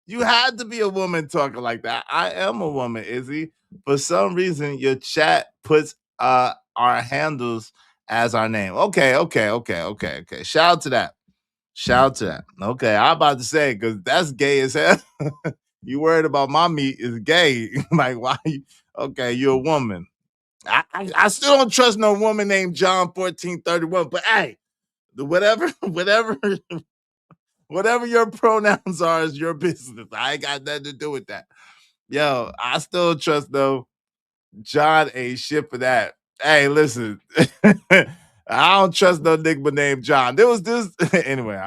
You had to be a woman talking like that. I am a woman, Izzy. For some reason, your chat puts our handles as our name. Okay. Shout out to that. Okay, I'm about to say, because that's gay as hell. You worried about my meat is gay. Like, why? Okay, you're a woman. I still don't trust no woman named John 1431. But hey, whatever your pronouns are is your business. I ain't got nothing to do with that. Yo, I still trust though. John ain't shit for that. Hey, listen, I don't trust no nigga named John. There was this anyway.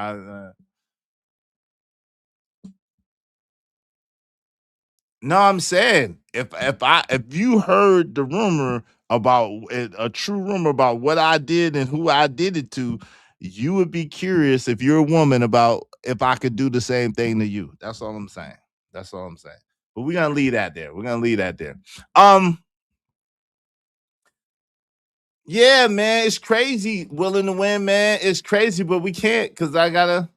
No, I'm saying if you heard the rumor about it, a true rumor about what I did and who I did it to, you would be curious if you're a woman about if I could do the same thing to you. That's all I'm saying. But we're gonna leave that there. Yeah, man, it's crazy. Willing to win, man. It's crazy, but we can't because I gotta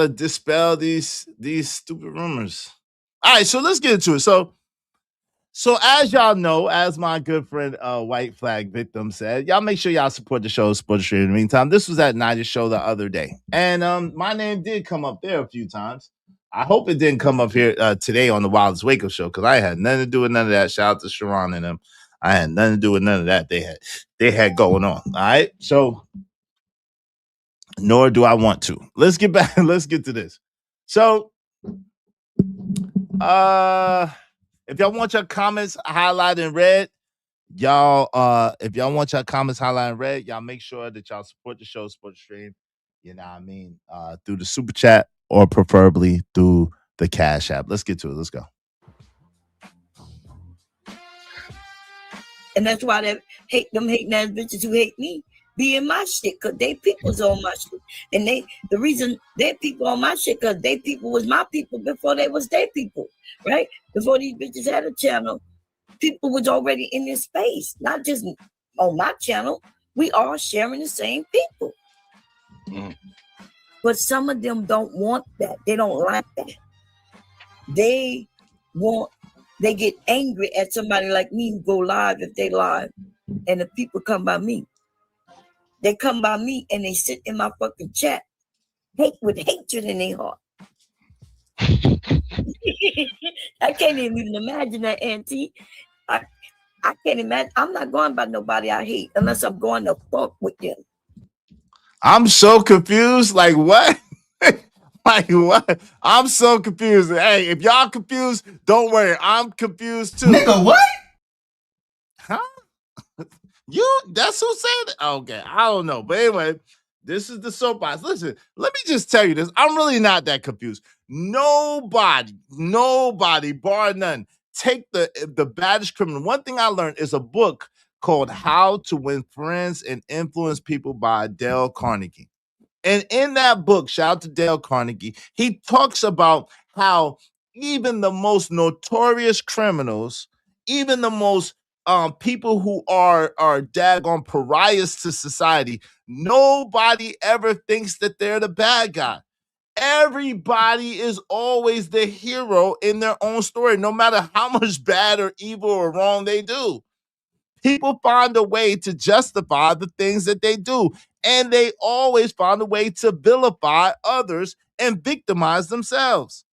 dispel these stupid rumors. All right, so let's get into it. So as y'all know, as my good friend White Flag Victim said, y'all make sure y'all support the show, support the stream. In the meantime, this was at Niger's show the other day, and my name did come up there a few times. I hope it didn't come up here today on the Wildest Wake Up show because I had nothing to do with none of that. Shout out to Sharon and them. I had nothing to do with none of that they had going on. All right, so nor do I want to. Let's get back. Let's get to this. So, if y'all want your comments highlighted in red, y'all, if y'all want your comments highlighted in red, y'all make sure that y'all support the show, support the stream, you know what I mean, through the super chat or preferably through the Cash App. Let's get to it. Let's go. And that's why them hating ass bitches who hate me be in my shit, cause they people's on my shit. And the reason they people on my shit, cause they people was my people before they was their people, right? Before these bitches had a channel, people was already in this space, not just on my channel. We all sharing the same people. But some of them don't want that. They don't like that. They get angry at somebody like me who go live if they live, and the people come by me. They come by me and they sit in my fucking chat, with hatred in their heart. I can't even imagine that, Auntie. I can't imagine. I'm not going by nobody I hate unless I'm going to fuck with them. I'm so confused. Like what? Like what? I'm so confused. Hey, if y'all confused, don't worry. I'm confused too. Nigga, what? Huh? That's who said it? Okay, I don't know. But anyway, this is the soapbox. Listen, let me just tell you this. I'm really not that confused. Nobody, bar none, take the baddest criminal. One thing I learned is a book called How to Win Friends and Influence People by Dale Carnegie. And in that book, shout out to Dale Carnegie, he talks about how even the most notorious criminals, even the most people who are daggone pariahs to society, nobody ever thinks that they're the bad guy. Everybody is always the hero in their own story, no matter how much bad or evil or wrong they do. People find a way to justify the things that they do, and they always find a way to vilify others and victimize themselves.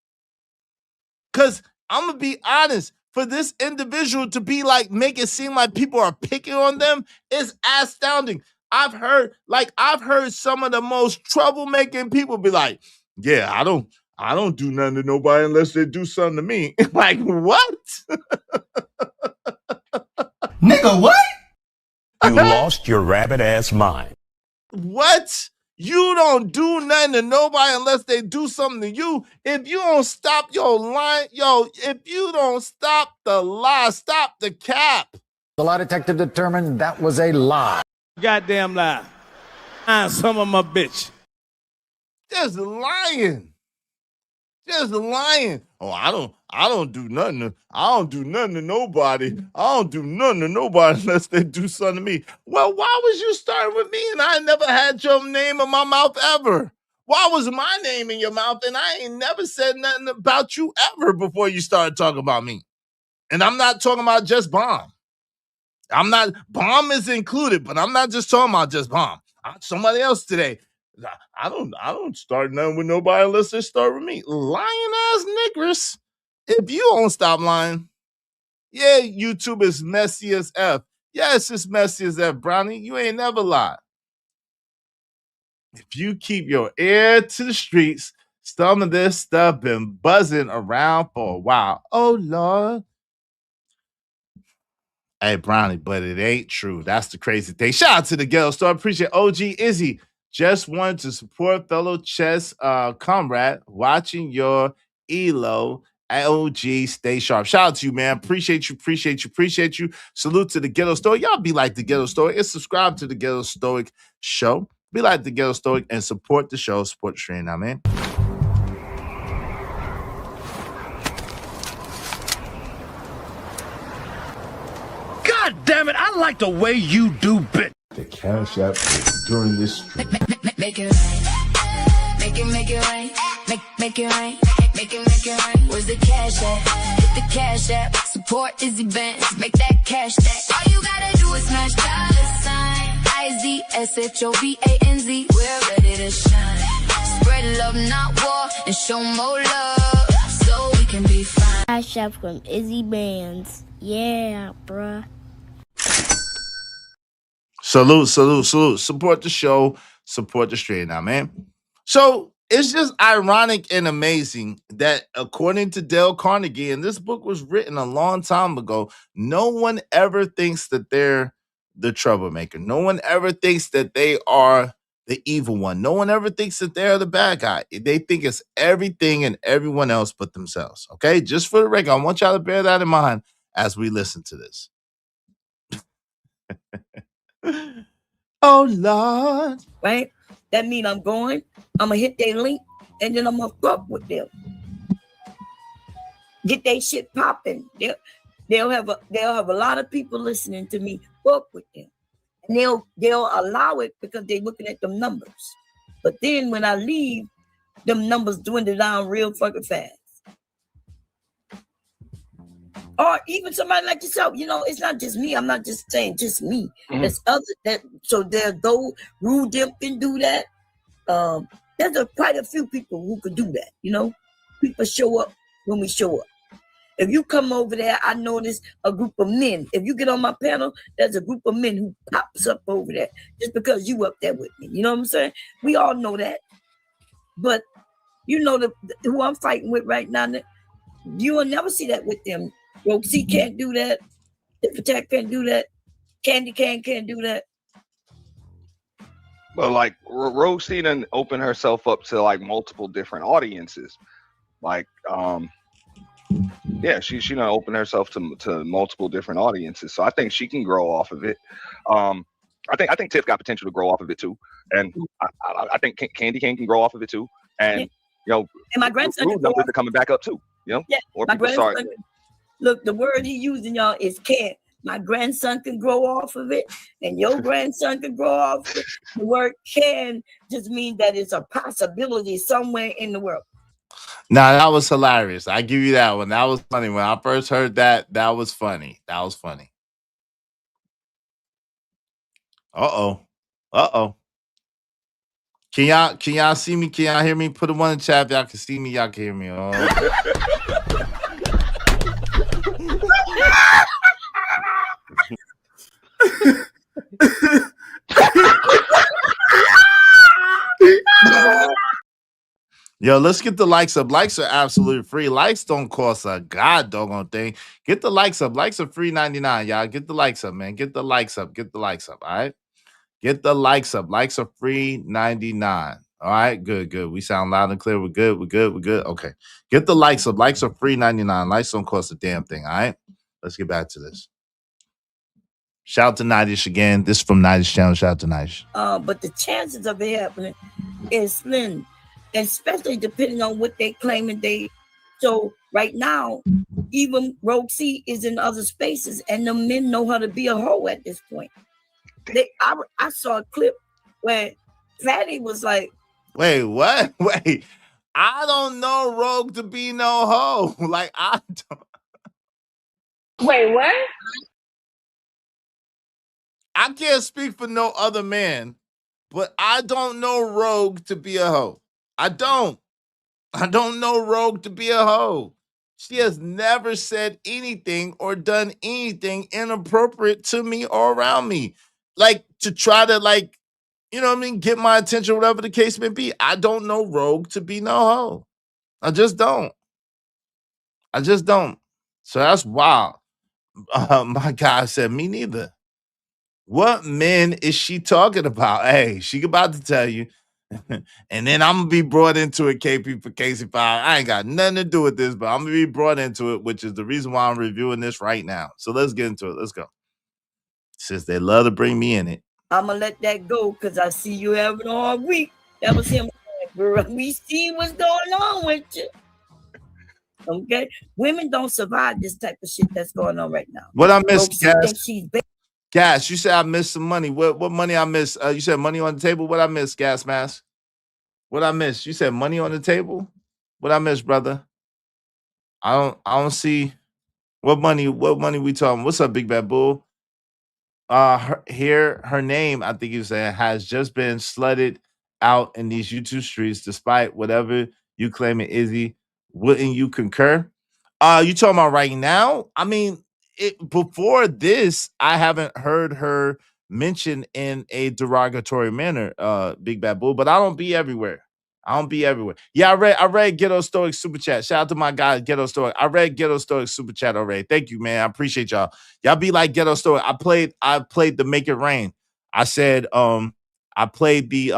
Because I'm going to be honest, for this individual to be like, make it seem like people are picking on them is astounding. I've heard some of the most troublemaking people be like, yeah, I don't do nothing to nobody unless they do something to me. Like, what? Nigga, what? You lost your rabbit ass mind. What? You don't do nothing to nobody unless they do something to you. If you don't stop your line, if you don't stop the lie, stop the cap. The lie detector determined that was a lie. Goddamn lie. Some of my bitch. Just lying. Just lying. Oh, I don't do nothing to nobody. I don't do nothing to nobody unless they do something to me. Well, why was you starting with me and I never had your name in my mouth ever? Why was my name in your mouth and I ain't never said nothing about you ever before you started talking about me? And I'm not talking about just Bomb. Bomb is included, but I'm not just talking about just Bomb. Somebody else today. I don't start nothing with nobody unless they start with me. Lying ass niggers. If you don't stop lying, yeah, YouTube is messy as F. Yes, it's messy as F, Brownie. You ain't never lied. If you keep your ear to the streets, some of this stuff been buzzing around for a while. Oh, Lord. Hey, Brownie, but it ain't true. That's the crazy thing. Shout out to the Ghetto Store. Appreciate OG Izzy. Just wanted to support fellow chess comrade watching your ELO. OG, stay sharp. Shout out to you, man. Appreciate you. Salute to the Ghetto Stoic. Y'all be like the Ghetto Stoic and subscribe to the Ghetto Stoic show. Be like the Ghetto Stoic and support the show. Support the stream now, man. God damn it, I like the way you do bit. The Cash App during this stream. Make it rain. Make it rain. Make it rain. Make it rain. Where's the cash at? Hit the Cash App. Support Izzy Bands. Make that cash stack. All you gotta do is smash $IZSHOVANZ. We're ready to shine. Spread love, not war, and show more love so we can be fine. Cash App from Izzy Bands. Yeah, bruh. Salute. Support the show. Support the stream now, man. So it's just ironic and amazing that according to Dale Carnegie, and this book was written a long time ago, no one ever thinks that they're the troublemaker. No one ever thinks that they are the evil one. No one ever thinks that they're the bad guy. They think it's everything and everyone else but themselves. Okay? Just for the record, I want y'all to bear that in mind as we listen to this. Oh, Lord. Right? That means I'm going to hit their link, and then I'm going to fuck with them. Get their shit popping. They'll have a lot of people listening to me. Fuck with them. And they'll allow it because they're looking at them numbers. But then when I leave, them numbers dwindle down real fucking fast. Or even somebody like yourself, it's not just me. I'm not just saying just me. Mm-hmm. There's others so there's those Rue Dimp can do that. There's quite a few people who could do that. People show up when we show up. If you come over there, I notice a group of men. If you get on my panel, there's a group of men who pops up over there just because you up there with me. You know what I'm saying? We all know that. But who I'm fighting with right now, you will never see that with them. Roxy can't do that. Protect can't do that. Candy Can can't do that. But like Roxy done opened herself up to like multiple different audiences. Like she done opened herself to multiple different audiences. So I think she can grow off of it. I think Tiff got potential to grow off of it too. And I think Candy Cane can grow off of it too. And and my grandson numbers are coming back up too. Yeah, my grandson. Look, the word he using, y'all, is can. My grandson can grow off of it, and your grandson can grow off of it. The word can just means that it's a possibility somewhere in the world. Now, that was hilarious. I give you that one. That was funny. When I first heard that was funny. That was funny. Uh-oh. Can y'all see me? Can y'all hear me? Put a one in the chat if y'all can see me. Y'all can hear me. Oh. Yo, let's get the likes up. Likes are absolutely free. Likes don't cost a god doggone thing. Get the likes up. Likes are free 99, y'all. Get the likes up, man. Get the likes up. Get the likes up. All right. Get the likes up. Likes are free 99. All right. Good. We sound loud and clear. We're good. Okay. Get the likes up. Likes are free 99. Likes don't cost a damn thing. All right. Let's get back to this. Shout out to Nidish again. This is from Nidish channel. Shout out to Nidish. But the chances of it happening is slim, especially depending on what they claim and they. So right now, even Rogue C is in other spaces, and the men know how to be a hoe at this point. I saw a clip where Fatty was like, "Wait, what? Wait, I don't know Rogue to be no hoe. Like I don't." Wait, what? I can't speak for no other man, but I don't know Rogue to be a hoe. I don't know Rogue to be a hoe. She has never said anything or done anything inappropriate to me or around me. Like to try to you know what I mean, get my attention, whatever the case may be. I don't know Rogue to be no hoe. I just don't. So that's wild. My guy said, me neither. What men is she talking about? Hey, she about to tell you. And then I'm going to be brought into it, KP for Casey 5. I ain't got nothing to do with this, but I'm going to be brought into it, which is the reason why I'm reviewing this right now. So let's get into it. Let's go. Since they love to bring me in it. I'm going to let that go because I see you having all week. That was him. We see what's going on with you. Okay? Women don't survive this type of shit that's going on right now. What I missed, Gas, you said I missed some money. What money I missed? You said money on the table. What I missed, Gas Mask? What I missed? You said money on the table? What I missed, brother? I don't see what money we talking. What's up, Big Bad Bull? Her name, I think you said, has just been slutted out in these YouTube streets, despite whatever you claim it, Izzy. Wouldn't you concur? You talking about right now? I mean, before this, I haven't heard her mentioned in a derogatory manner, Big Bad Bull, but I don't be everywhere. Yeah, I read Ghetto Stoic Super Chat. Shout out to my guy, Ghetto Stoic. I read Ghetto Stoic Super Chat already. Thank you, man. I appreciate y'all. Y'all be like Ghetto Stoic. I played the Make It Rain. I said, I played the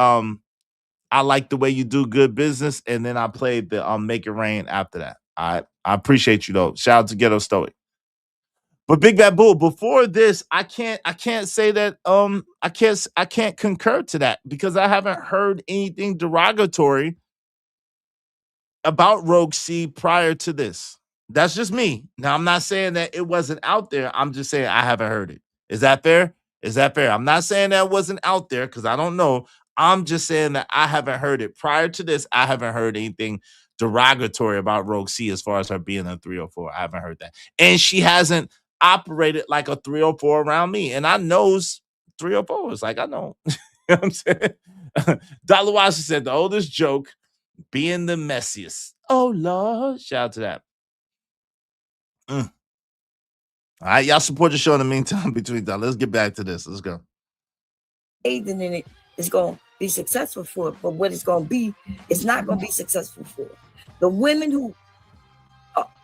I like the way you do good business, and then I played the Make It Rain after that. I appreciate you though. Shout out to Ghetto Stoic. But Big Bad Bull, before this, I can't say that I can't concur to that because I haven't heard anything derogatory about Rogue C prior to this. That's just me. Now I'm not saying that it wasn't out there. I'm just saying I haven't heard it. Is that fair? I'm not saying that it wasn't out there because I don't know. I'm just saying that I haven't heard it. Prior to this, I haven't heard anything derogatory about Rogue C as far as her being a 304. I haven't heard that. And she hasn't operated like a 304 around me. And I knows 304s. Like, I know. You know what I'm saying? Dollar Washington said the oldest joke being the messiest. Oh, Lord. Shout out to that. All right, y'all support the show in the meantime between that. Let's get back to this. Let's go. Aiden in it is going to be successful for it, but what it's going to be, it's not going to be successful for it. The women who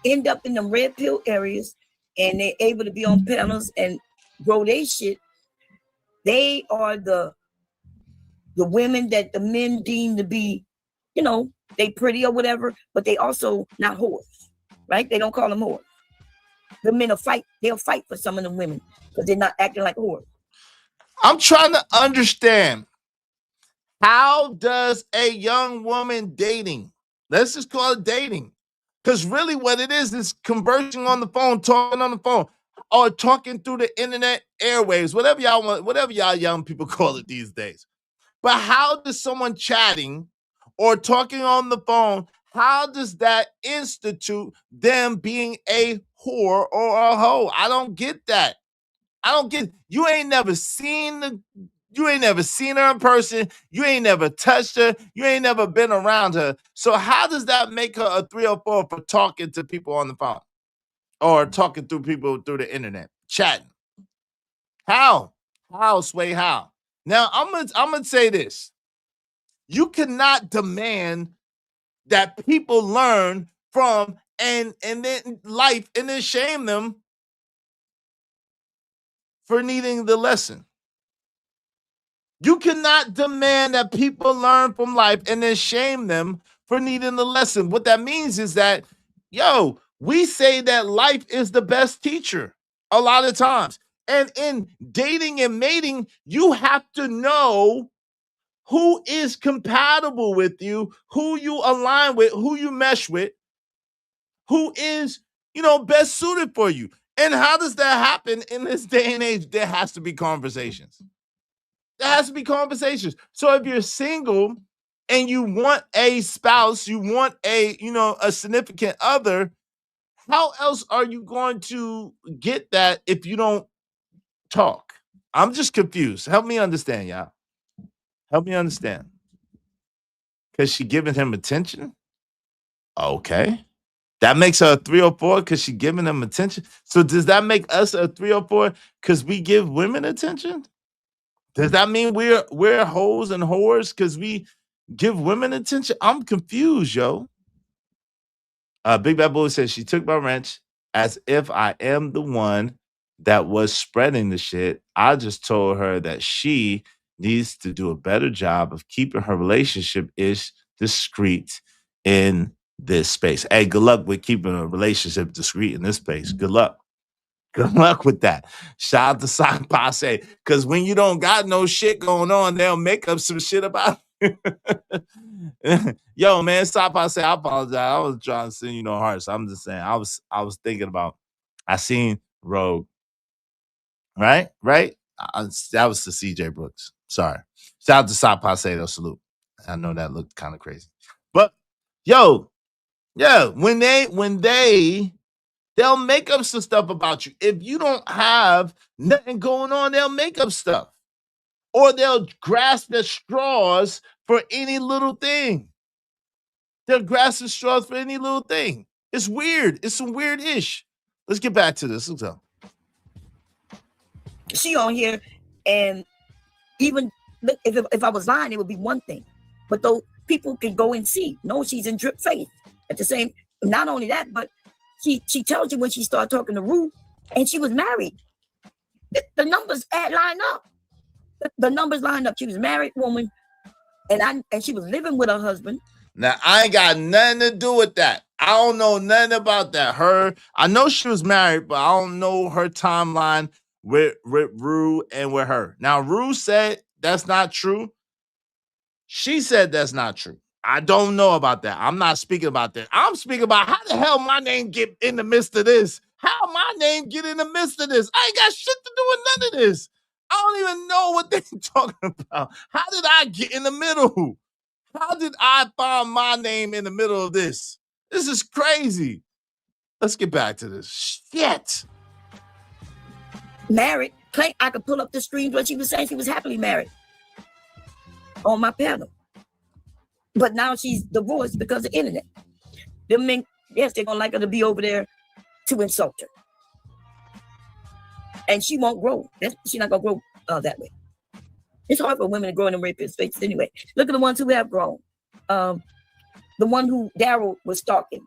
end up in the red pill areas and they're able to be on panels and grow their shit, they are the women that the men deem to be, you know, they pretty or whatever, but they also not whores, right? They don't call them whores. The men they'll fight for some of the women because they're not acting like whores. I'm trying to understand, how does a young woman dating, let's just call it dating, because really what it is conversing on the phone, talking on the phone, or talking through the internet airwaves, whatever y'all want, whatever y'all young people call it these days. But how does someone chatting or talking on the phone, how does that institute them being a whore or a hoe? I don't get that. You ain't never seen You ain't never seen her in person. You ain't never touched her. You ain't never been around her. So how does that make her a 304 for talking to people on the phone or talking through people through the internet, chatting? How? How, Sway? How? Now I'm gonna say this: you cannot demand that people learn from and then life and then shame them for needing the lesson. You cannot demand that people learn from life and then shame them for needing the lesson. What that means is that, yo, we say that life is the best teacher a lot of times. And in dating and mating, you have to know who is compatible with you, who you align with, who you mesh with, who is, best suited for you. And how does that happen in this day and age? There has to be conversations. There has to be conversations. So if you're single and you want a spouse, you want a significant other, how else are you going to get that if you don't talk? I'm just confused. Help me understand, y'all. Help me understand. Because she giving him attention? Okay. That makes her a 304 because she giving him attention. So does that make us a 304 because we give women attention? Does that mean we're hoes and whores because we give women attention? I'm confused, yo. Big Bad Boy says she took my wrench as if I am the one that was spreading the shit. I just told her that she needs to do a better job of keeping her relationship discreet in this space. Hey, good luck with keeping a relationship discreet in this space. Good luck. Good luck with that. Shout out to Sock Passe. Because when you don't got no shit going on, they'll make up some shit about it. Yo, man, Sock Passe, I apologize. I was trying to send you no hearts. I'm just saying. I was thinking about, I seen Rogue. Right? That was the CJ Brooks. Sorry. Shout out to Sock Passe, though. Salute. I know that looked kind of crazy. But, yo, yeah, when they'll make up some stuff about you. If you don't have nothing going on, they'll make up stuff. Or they'll grasp at straws for any little thing. They'll grasp at straws for any little thing. It's weird. It's some weird-ish. Let's get back to this. Let's go. She on here, and even if I was lying, it would be one thing. But though people can go and see, no, she's in Drip Faith. At the same, not only that, but she tells you when she started talking to Rue, and she was married. The numbers line up. The numbers line up. She was a married woman, and she was living with her husband. Now, I ain't got nothing to do with that. I don't know nothing about that. I know she was married, but I don't know her timeline with Rue and with her. Now, Rue said that's not true. She said that's not true. I don't know about that. I'm not speaking about that. I'm speaking about how the hell my name get in the midst of this. How my name get in the midst of this? I ain't got shit to do with none of this. I don't even know what they're talking about. How did I get in the middle? How did I find my name in the middle of this? This is crazy. Let's get back to this. Shit. Married. I could pull up the screens when she was saying she was happily married on my panel. But now she's divorced because of the internet. Them men, yes, they're going to like her to be over there to insult her. And she won't grow. She's not going to grow that way. It's hard for women to grow in the rapist spaces anyway. Look at the ones who have grown. The one who Daryl was stalking.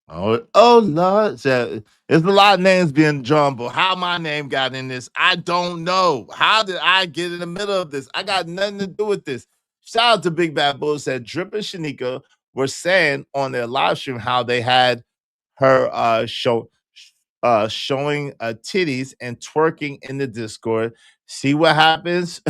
Oh Lord. There's a lot of names being jumbled. How my name got in this, I don't know. How did I get in the middle of this? I got nothing to do with this. Shout out to Big Bad Bull said Drip and Shanika were saying on their live stream how they had her showing titties and twerking in the Discord. See what happens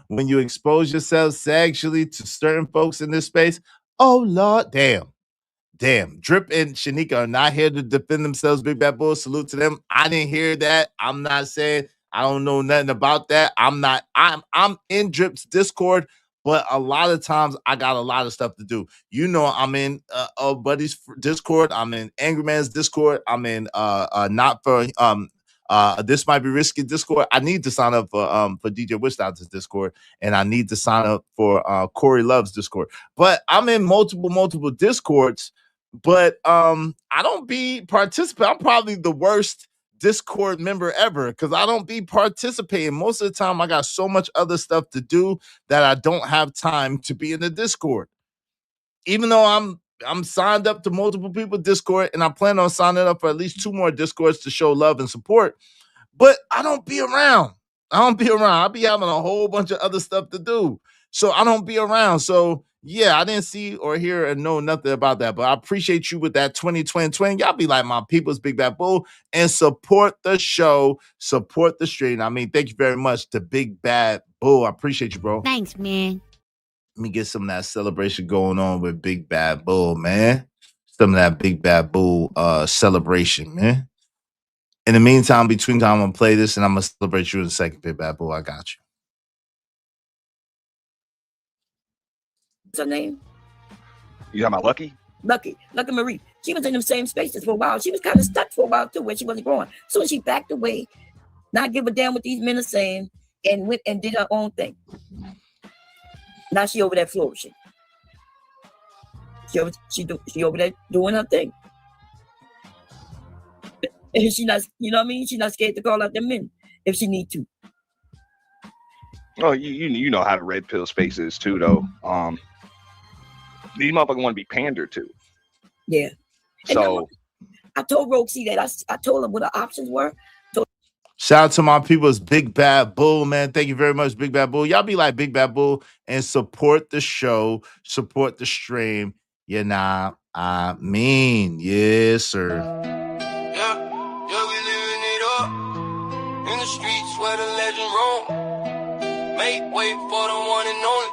when you expose yourself sexually to certain folks in this space? Oh Lord, damn. Drip and Shanika are not here to defend themselves. Big Bad Bull, salute to them. I didn't hear that. I'm not saying I don't know nothing about that. I'm in Drip's Discord, but a lot of times I got a lot of stuff to do. I'm in Buddy's Discord. I'm in Angry Man's Discord. I'm in Not for This Might Be Risky Discord. I need to sign up for DJ Wishdown's Discord, and I need to sign up for Corey Love's Discord. But I'm in multiple Discords, but I don't be participating. I'm probably the worst Discord member ever because I don't be participating. Most of the time I got so much other stuff to do that I don't have time to be in the Discord. Even though I'm signed up to multiple people Discord, and I plan on signing up for at least 2 more Discords to show love and support, but I don't be around. I'll be having a whole bunch of other stuff to do, so I don't be around. So yeah, I didn't see or hear and know nothing about that, but I appreciate you with that 2020. Y'all be like my people's Big Bad Bull and support the show, support the stream. I mean, thank you very much to Big Bad Bull. I appreciate you, bro. Thanks, man. Let me get some of that celebration going on with Big Bad Bull, man. Some of that Big Bad Bull celebration, man. In the meantime, between time, I'm going to play this and I'm going to celebrate you in a second, Big Bad Bull. I got you. What's her name? You got my Lucky? Lucky Marie. She was in the same spaces for a while. She was kind of stuck for a while too, where she wasn't growing. So she backed away, not give a damn what these men are saying, and went and did her own thing. Now she over there flourishing. She over there doing her thing. And she not, you know what I mean? She's not scared to call out them men if she need to. Oh, you know how the red pill space is too, though. These motherfuckers want to be pandered to. Yeah. So I told Roxy that I told him what the options were. Shout out to my people's Big Bad Bull, man. Thank you very much, Big Bad Bull. Y'all be like Big Bad Bull and support the show, support the stream. You know, I mean, yes, sir. Yeah, we living it up in the streets where the legend roam. Make way for the one and only,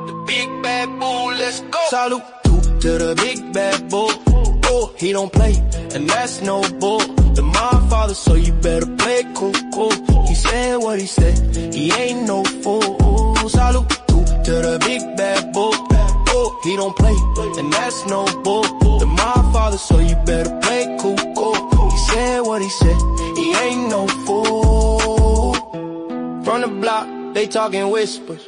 the Big Bad Bull. Let's go. Salute to the Big Bad Bull. Oh, he don't play, and that's no bull. The my father, so you better play cool. He said what he said, he ain't no fool. Salute to the Big Bad Bull. Oh, he don't play, and that's no bull. The my father, so you better play cool. He said what he said, he ain't no fool. From the block, they talking whispers.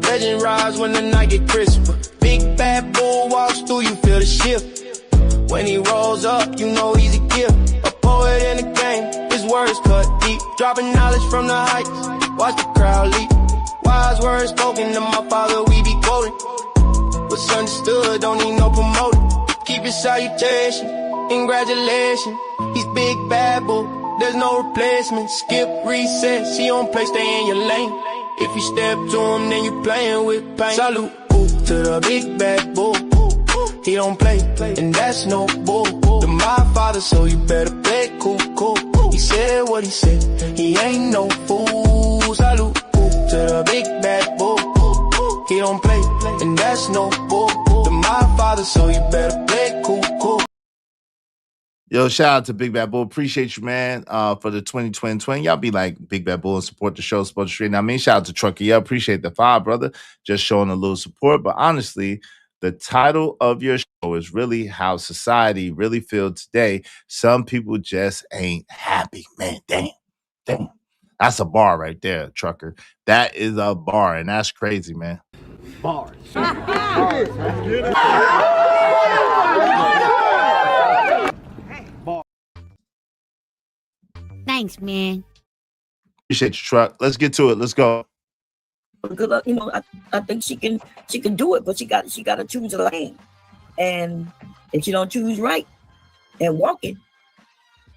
Legend rise when the night get crisper. Big Bad Bull walks through, you feel the shift. When he rolls up, you know he's a gift. A poet in the game, his words cut deep. Dropping knowledge from the heights, watch the crowd leap. Wise words spoken to my father, we be quoting. What's understood, don't need no promoting. Keep your salutation, congratulations. He's Big Bad Bull, there's no replacement. Skip, reset, she on play, stay in your lane. If you step to him, then you playing with pain. Salute to the Big Bad Bull. He don't play, and that's no bull. The my father, so you better play cool. He said what he said, he ain't no fool. Salute to the Big Bad Bull. He don't play, and that's no bull. The my father, so you better play cool. Yo, shout out to Big Bad Bull. Appreciate you, man, for the 2020. Y'all be like Big Bad Bull and support the show, support the stream. I mean, shout out to Truckee. I appreciate the $5, brother. Just showing a little support. But honestly, the title of your show is really how society really feels today. Some people just ain't happy, man. Damn. That's a bar right there, trucker. That is a bar, and that's crazy, man. Bars. Thanks, man. Appreciate you, truck. Let's get to it. Let's go. Because you know, I think she can do it, but she got to choose a lane, and if she don't choose right and walk it,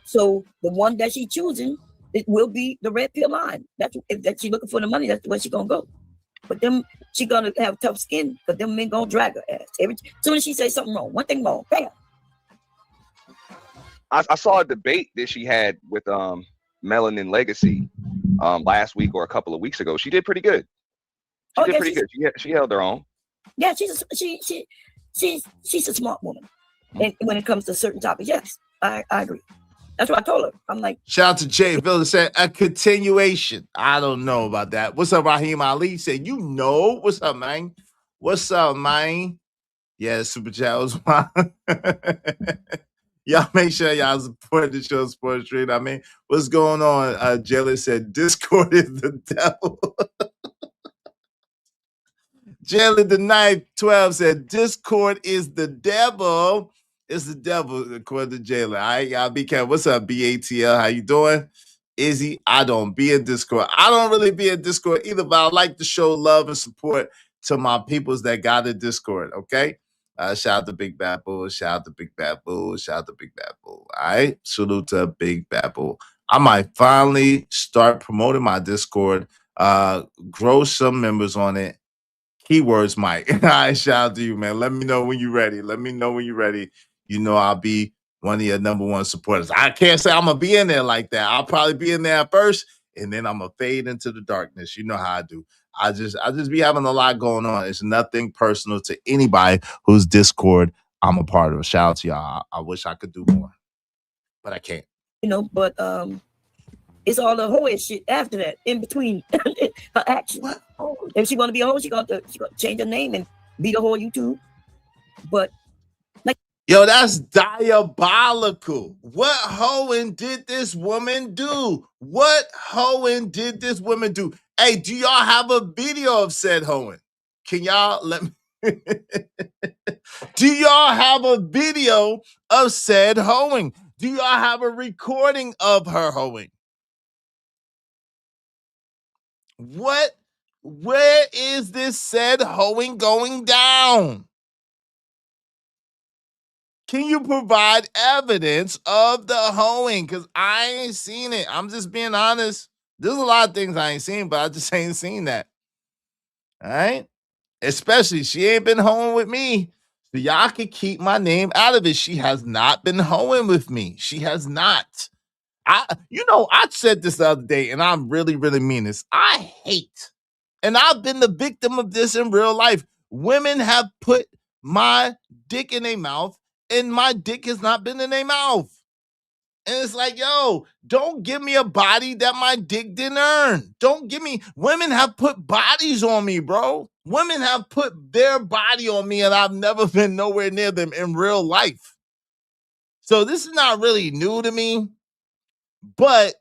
so the one that she choosing, it will be the red pill line. That's if that she looking for the money. That's where she gonna go. But them, she gonna have tough skin. But them men gonna drag her ass. As soon as she say something wrong, one thing wrong, bam. I saw a debate that she had with Melanin Legacy last week or a couple of weeks ago. She did pretty good. She did pretty good. She held her own. Yeah, she's a smart woman. And when it comes to certain topics, yes, I agree. That's what I told her. I'm like, shout out to Jay Villa said a continuation. I don't know about that. What's up, Raheem Ali? Said, you know, what's up, man? What's up, man? Yeah, super chat was mine. Y'all make sure y'all support the show, Sports Street. I mean, what's going on? Jelly said Discord is the devil. Jelly the Knife 12 said Discord is the devil. It's the devil, according to Jalen. All right, y'all be careful. What's up, BATL? How you doing? Izzy, I don't be in Discord. I don't really be in Discord either, but I like to show love and support to my peoples that got a Discord, okay? Shout out to Big Bad Bull. Shout out to Big Bad Bull. Shout out to Big Bad Bull. All right? Salute to Big Bad Bull. I might finally start promoting my Discord, grow some members on it. Keywords, Mike. All right, shout out to you, man. Let me know when you're ready. Let me know when you're ready. You know I'll be one of your #1 supporters. I can't say I'm gonna be in there like that. I'll probably be in there at first, and then I'm gonna fade into the darkness. You know how I do. I just be having a lot going on. It's nothing personal to anybody whose Discord I'm a part of. Shout out to y'all. I wish I could do more, but I can't. You know, but it's all the hoe shit after that, in between her action. If she want to be a hoe, she gonna change her name and be the whole YouTube. But like, yo, that's diabolical. What hoeing did this woman do? What hoeing did this woman do? Hey, do y'all have a video of said hoeing? Can y'all let me? Do y'all have a video of said hoeing? Do y'all have a recording of her hoeing? What? Where is this said hoeing going down? Can you provide evidence of the hoeing? Because I ain't seen it. I'm just being honest. There's a lot of things I ain't seen, but I just ain't seen that. All right? Especially, she ain't been hoeing with me. So y'all can keep my name out of it. She has not been hoeing with me. She has not. I said this the other day, and I'm really, really mean this. I hate, and I've been the victim of this in real life. Women have put my dick in their mouth, and my dick has not been in their mouth. And it's like, yo, don't give me a body that my dick didn't earn. Don't give me, women have put bodies on me, bro. Women have put their body on me, and I've never been nowhere near them in real life. So this is not really new to me, but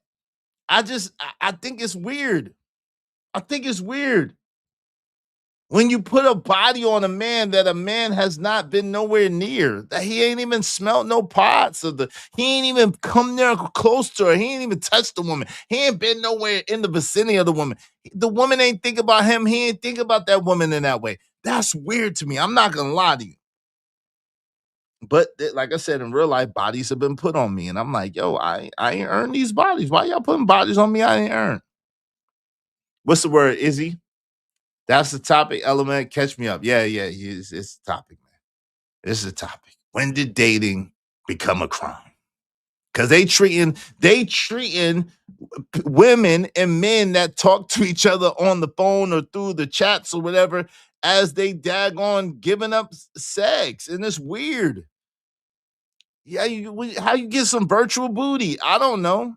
I think it's weird. I think it's weird. When you put a body on a man that a man has not been nowhere near, that he ain't even smelled no parts of he ain't even come near close to her. He ain't even touched the woman. He ain't been nowhere in the vicinity of the woman. The woman ain't think about him. He ain't think about that woman in that way. That's weird to me. I'm not gonna lie to you. But like I said, in real life, bodies have been put on me. And I'm like, yo, I ain't earned these bodies. Why y'all putting bodies on me I ain't earned? What's the word, Izzy? That's the topic, Element. Catch me up. Yeah, it's the topic, man. This is the topic. When did dating become a crime? Because they treating women and men that talk to each other on the phone or through the chats or whatever as they daggone giving up sex. And it's weird. Yeah, how you get some virtual booty? I don't know.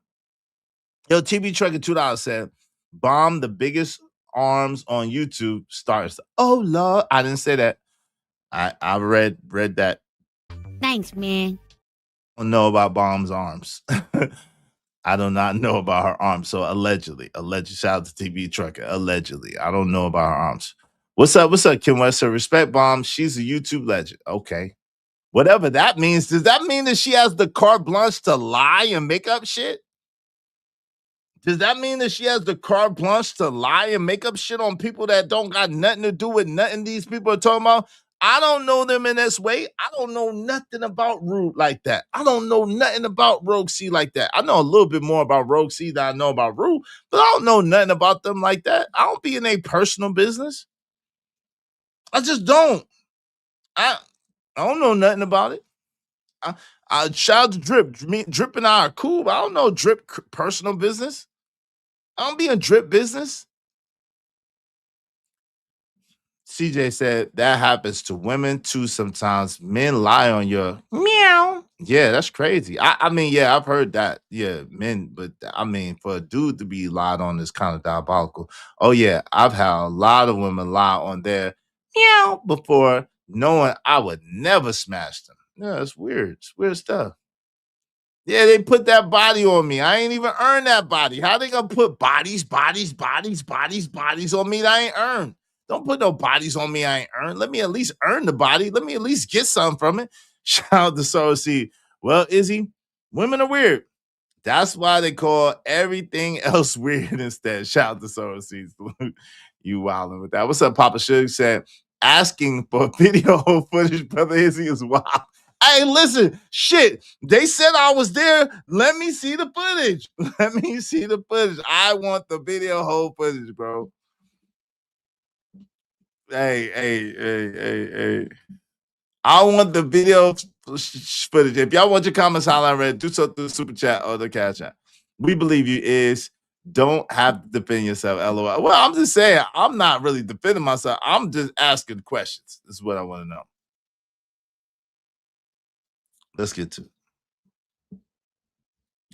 Yo, TV Trucker $2 said, bomb the biggest arms on YouTube starts. Oh Lord, I didn't say that. I read that. Thanks, man. I don't know about Bomb's arms. I do not know about her arms. So allegedly, shout out to TV Trucker. Allegedly, I don't know about her arms. What's up, Kim Wester? Respect Bomb. She's a YouTube legend. Okay. Whatever that means. Does that mean that she has the carte blanche to lie and make up shit? Does that mean that she has the carte blanche to lie and make up shit on people that don't got nothing to do with nothing these people are talking about? I don't know them in this way. I don't know nothing about Rude like that. I don't know nothing about Rogue C like that. I know a little bit more about Rogue C than I know about Rude, but I don't know nothing about them like that. I don't be in a personal business. I just don't. I don't know nothing about it. Shout out to Drip. Drip and I are cool, but I don't know Drip personal business. I don't be in Drip business. CJ said that happens to women too sometimes. Men lie on your meow. Yeah, that's crazy. I mean, yeah, I've heard that. Yeah, men, but I mean, for a dude to be lied on is kind of diabolical. Oh, yeah, I've had a lot of women lie on their meow before, knowing I would never smash them. Yeah, it's weird. It's weird stuff. Yeah, they put that body on me. I ain't even earned that body. How they gonna put bodies on me that I ain't earned? Don't put no bodies on me I ain't earned. Let me at least earn the body. Let me at least get something from it. Shout out to Sorrow C. Well, Izzy, women are weird. That's why they call everything else weird instead. Shout out to Sorrow C. You wilding with that. What's up, Papa Suge? Said asking for video footage, brother Izzy, is wild. Hey, listen, shit. They said I was there. Let me see the footage. Let me see the footage. I want the video whole footage, bro. Hey. I want the video footage. If y'all want your comments highlighted, do so through the super chat or the cash app. We believe you is don't have to defend yourself, LOL. Well, I'm just saying, I'm not really defending myself. I'm just asking questions. This is what I want to know. Let's get to it.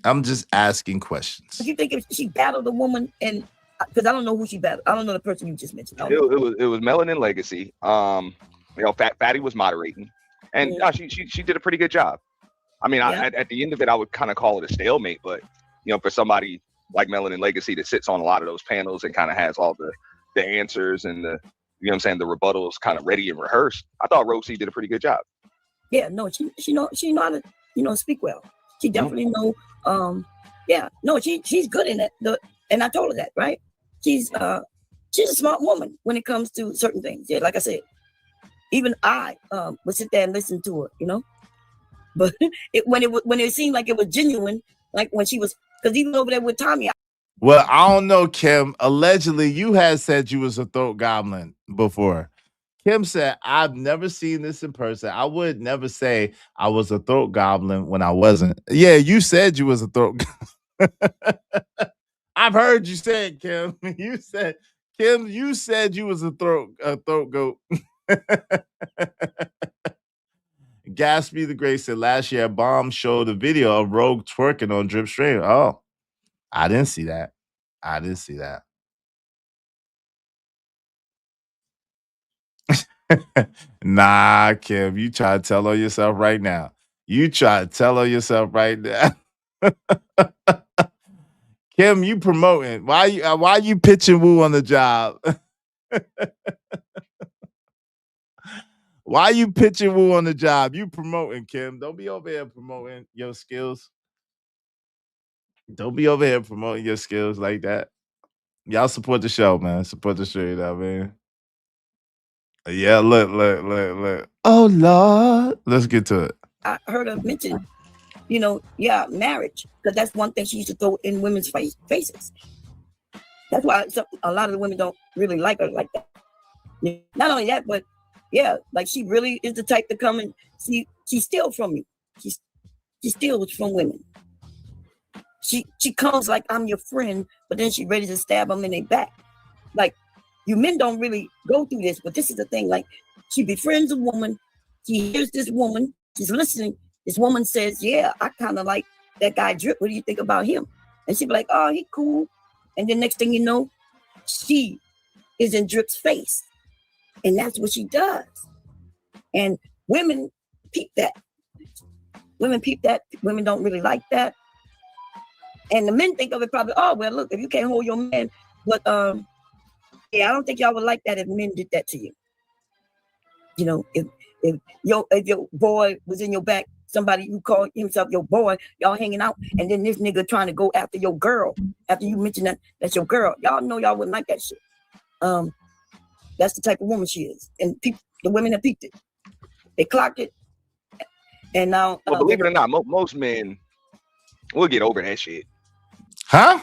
I'm just asking questions. Do you think if she battled a woman, and because I don't know who she battled, I don't know the person you just mentioned. It was Melanin Legacy. Fatty was moderating, and she did a pretty good job. I mean, at the end of it, I would kind of call it a stalemate, but for somebody like Melanin Legacy that sits on a lot of those panels and kind of has all the answers and the the rebuttals kind of ready and rehearsed, I thought Rosie did a pretty good job. Yeah, no, she know how to speak well. She definitely know. She's good in it. And I told her that, right? She's a smart woman when it comes to certain things. Yeah, like I said, even I would sit there and listen to her, But when it seemed like it was genuine, like when she was, because even over there with Tommy. Well, I don't know, Kim. Allegedly, you had said you was a throat goblin before. Kim said, I've never seen this in person. I would never say I was a throat goblin when I wasn't. Yeah, you said you was a throat goblin. I've heard you say it, Kim. You said you was a throat goat. Gatsby the Great said last year Bomb showed a video of Rogue twerking on Drip Stream. Oh, I didn't see that. Nah, Kim, you try to tell on yourself right now. Kim, you promoting. Why you pitching Woo on the job? Why you pitching Woo on the job? You promoting, Kim. Don't be over here promoting your skills. Don't be over here promoting your skills like that. Y'all support the show, man. Support the show, man. Yeah, look. Oh, Lord. Let's get to it. I heard her mention, marriage, because that's one thing she used to throw in women's faces. That's why a lot of the women don't really like her like that. Not only that, but yeah, like she really is the type to come and she steals from you. She steals from women. She comes like I'm your friend, but then she ready to stab them in their back. Like, you men don't really go through this, but this is the thing. Like, she befriends a woman. She hears this woman. She's listening. This woman says, yeah, I kind of like that guy Drip. What do you think about him? And she be like, oh, he cool. And then next thing you know, she is in Drip's face. And that's what she does. And women peep that. Women don't really like that. And the men think of it probably, oh, well, look, if you can't hold your man. But, I don't think y'all would like that if men did that to you. If your boy was in your back, somebody who called himself your boy, y'all hanging out, and then this nigga trying to go after your girl, after you mentioned that's your girl. Y'all know y'all wouldn't like that shit. That's the type of woman she is. And the women have peeped it. They clocked it. And now... Well, believe it or not, most men will get over that shit. Huh?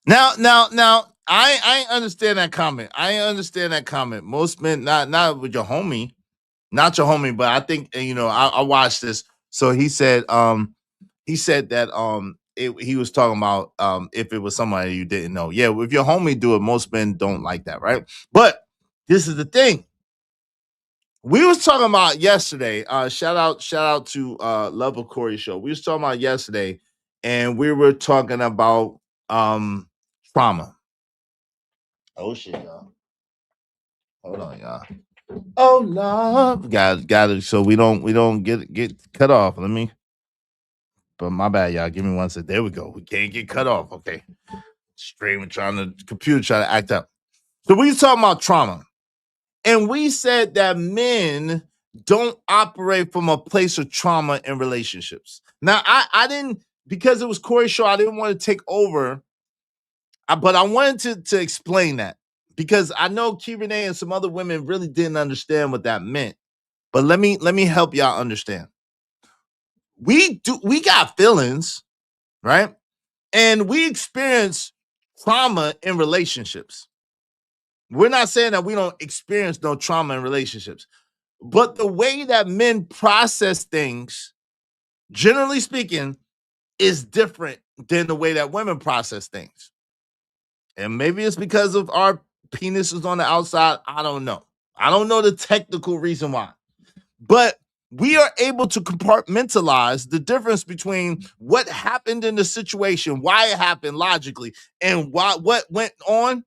Now, I understand that comment. Most men, not with your homie, but I think, I watched this. So he said that he was talking about if it was somebody you didn't know. Yeah, if your homie do it, most men don't like that, right? But this is the thing. We was talking about yesterday. Shout out to Love of Corey show. We was talking about yesterday, and we were talking about trauma. Oh shit, y'all. Hold on, y'all. Oh Lord. Got it. So we don't get cut off. Let me but my bad, y'all. Give me 1 second. There we go. We can't get cut off. Okay. Stream computer trying to act up. So we talking about trauma. And we said that men don't operate from a place of trauma in relationships. Now, I didn't, because it was Corey Show, I didn't want to take over, but I wanted to explain that because I know Key Renee and some other women really didn't understand what that meant. But let me help y'all understand. We got feelings, right? And we experience trauma in relationships. We're not saying that we don't experience no trauma in relationships, but the way that men process things, generally speaking, is different than the way that women process things. And maybe it's because of our penises on the outside. I don't know. I don't know the technical reason why. But we are able to compartmentalize the difference between what happened in the situation, why it happened logically, and what went on,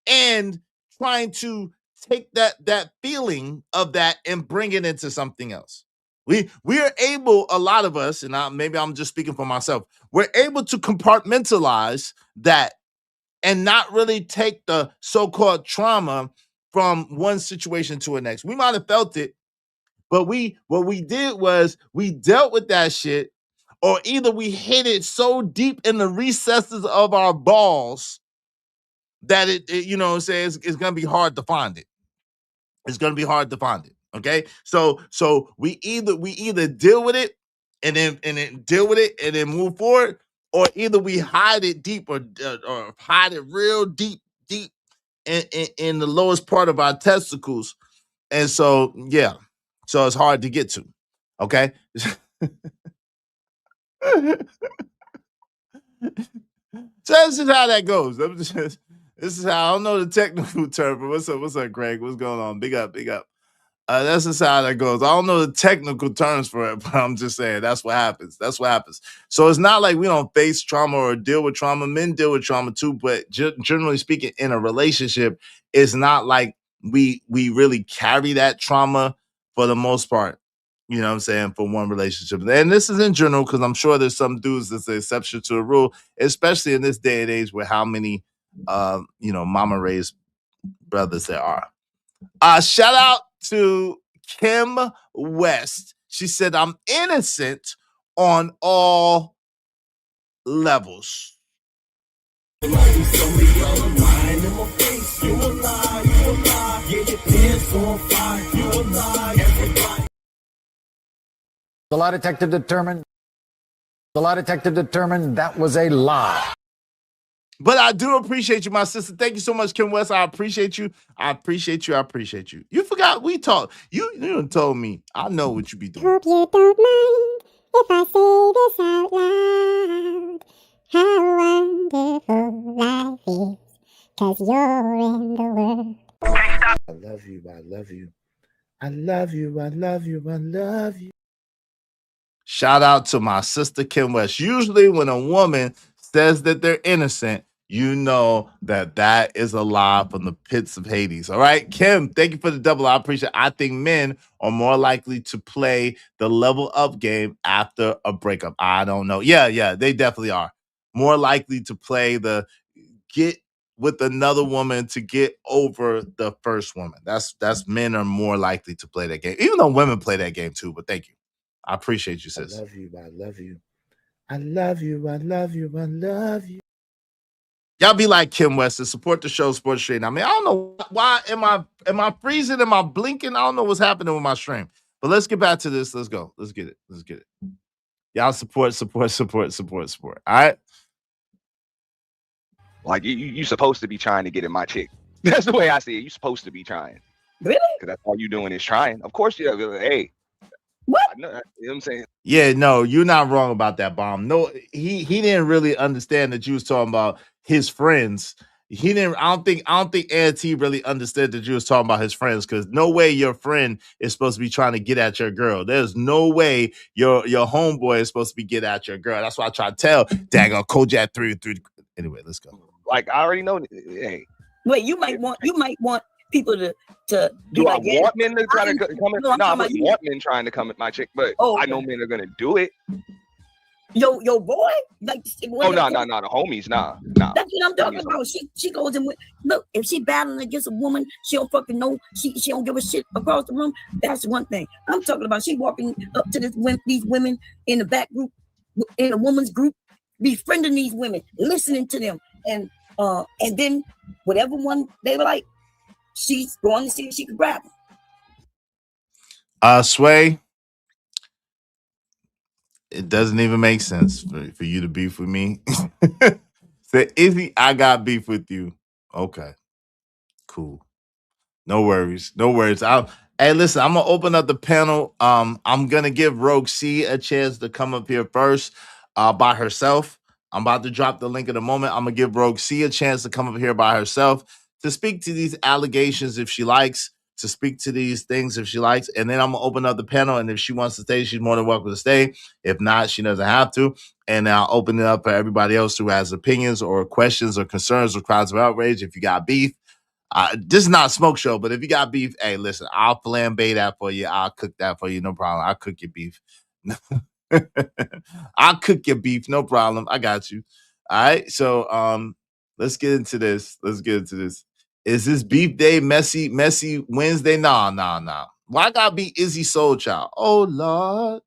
and trying to take that feeling of that and bring it into something else. We are able, a lot of us, and maybe I'm just speaking for myself, we're able to compartmentalize that and not really take the so-called trauma from one situation to the next. We might have felt it, but what we did was we dealt with that shit, or either we hid it so deep in the recesses of our balls that it you know what I'm saying, it's gonna be hard to find it. It's gonna be hard to find it. Okay, so we either deal with it and then deal with it and then move forward, or either we hide it deep or hide it real deep in the lowest part of our testicles, and so yeah, so it's hard to get to. Okay. So this is how that goes. This is how, I don't know the technical term, but what's up, Greg? What's going on? Big up. That's just how that goes. I don't know the technical terms for it, but I'm just saying that's what happens. That's what happens. So it's not like we don't face trauma or deal with trauma. Men deal with trauma too, but generally speaking, in a relationship, it's not like we really carry that trauma for the most part. You know what I'm saying? For one relationship. And this is in general, because I'm sure there's some dudes that's the exception to the rule, especially in this day and age with how many mama raised brothers there are. Shout out to Kim West. She said, I'm innocent on all levels. The lie detector determined that was a lie. But I do appreciate you, my sister. Thank you so much, Kim West. I appreciate you. You forgot we talked. You done told me. I know what you be doing. Hope you don't mind if I say this out loud. How wonderful life is, 'cause you're in the world. I love you. I love you. I love you. I love you. I love you. Shout out to my sister, Kim West. Usually when a woman says that they're innocent, you know that is a lie from the pits of Hades. All right, Kim, thank you for the double. I appreciate it. I think men are more likely to play the level up game after a breakup. I don't know. Yeah, they definitely are. More likely to play the get with another woman to get over the first woman. That's men are more likely to play that game, even though women play that game too. But thank you. I appreciate you, sis. I love you. I love you. I love you. I love you. I love you. Y'all be like Kim West and support the show, Sports Stream. I mean, I don't know why am I freezing? Am I blinking? I don't know what's happening with my stream. But let's get back to this. Let's go. Let's get it. Y'all support. All right. Like you supposed to be trying to get in my chick. That's the way I see it. You supposed to be trying. Really? Because that's all you doing is trying. Of course, hey. What? You know what I'm saying? Yeah, no, you're not wrong about that, Bomb. No, he didn't really understand that you was talking about his friends. He didn't. I don't think Auntie really understood that you was talking about his friends, because no way your friend is supposed to be trying to get at your girl. There's no way your homeboy is supposed to be get at your girl. That's why I try to tell daggone Kojak 3. Anyway, let's go. Like I already know. Hey, wait, you might want people to do like, I want men to try to come at? No, I want you. men trying to come at my chick, but I know men are gonna do it. Your boy? Like, Oh no, the homies, nah. That's what I'm talking about. She goes and look, if she battling against a woman, she don't fucking know. She don't give a shit across the room. That's one thing. I'm talking about. She walking up to these women in the back group, in a woman's group, befriending these women, listening to them, and then whatever one they like, she's going to see if she can grab them. Sway, it doesn't even make sense for you to beef with me. Say, Izzy, I got beef with you. Okay, cool. No worries. Hey, listen, I'm gonna open up the panel. I'm gonna give Rogue C a chance to come up here first, by herself. I'm about to drop the link in a moment. I'm gonna give Rogue C a chance to come up here by herself to speak to these allegations if she likes, to speak to these things if she likes, and then I'm gonna open up the panel. And if she wants to stay, she's more than welcome to stay. If not, she doesn't have to. And I'll open it up for everybody else who has opinions or questions or concerns or cries of outrage. If you got beef. This is not a smoke show, but if you got beef, hey, listen, I'll flambe that for you. I'll cook that for you, no problem. I'll cook your beef. I'll cook your beef, no problem. I got you. All right, so let's get into this. Is this beef day messy Wednesday? Nah. Why I gotta be Izzy Soul Child? Oh Lord.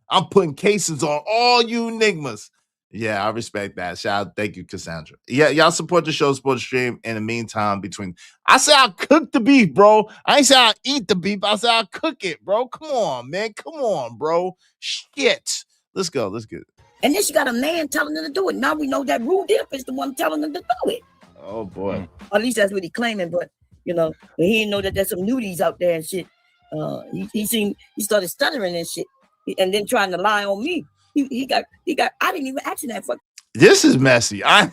I'm putting cases on all you enigmas. Yeah, I respect that. Shout out, thank you, Cassandra. Yeah, y'all support the show, support the stream. In the meantime, I say I'll cook the beef, bro. I ain't say I'll eat the beef. I say I'll cook it, bro. Come on, man. Come on, bro. Shit. Let's go. Let's get it. And then she got a man telling her to do it. Now we know that Rue Dip is the one telling her to do it. Oh boy. At least that's what he claiming, but he didn't know that there's some nudies out there and shit. He started stuttering and shit, and then trying to lie on me. He got. I didn't even ask him that. This is messy. Can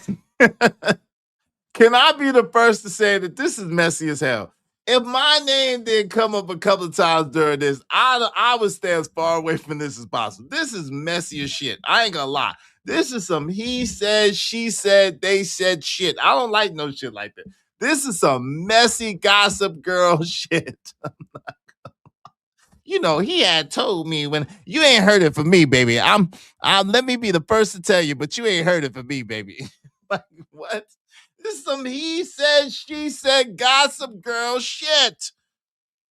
I be the first to say that this is messy as hell? If my name didn't come up a couple of times during this, I would stay as far away from this as possible. This is messy as shit. I ain't gonna lie. This is some he said, she said, they said shit. I don't like no shit like that. This is some messy gossip girl shit. He had told me when you ain't heard it from me, baby. I'm let me be the first to tell you, but you ain't heard it from me, baby. Like, what? This is some he said, she said, gossip girl shit.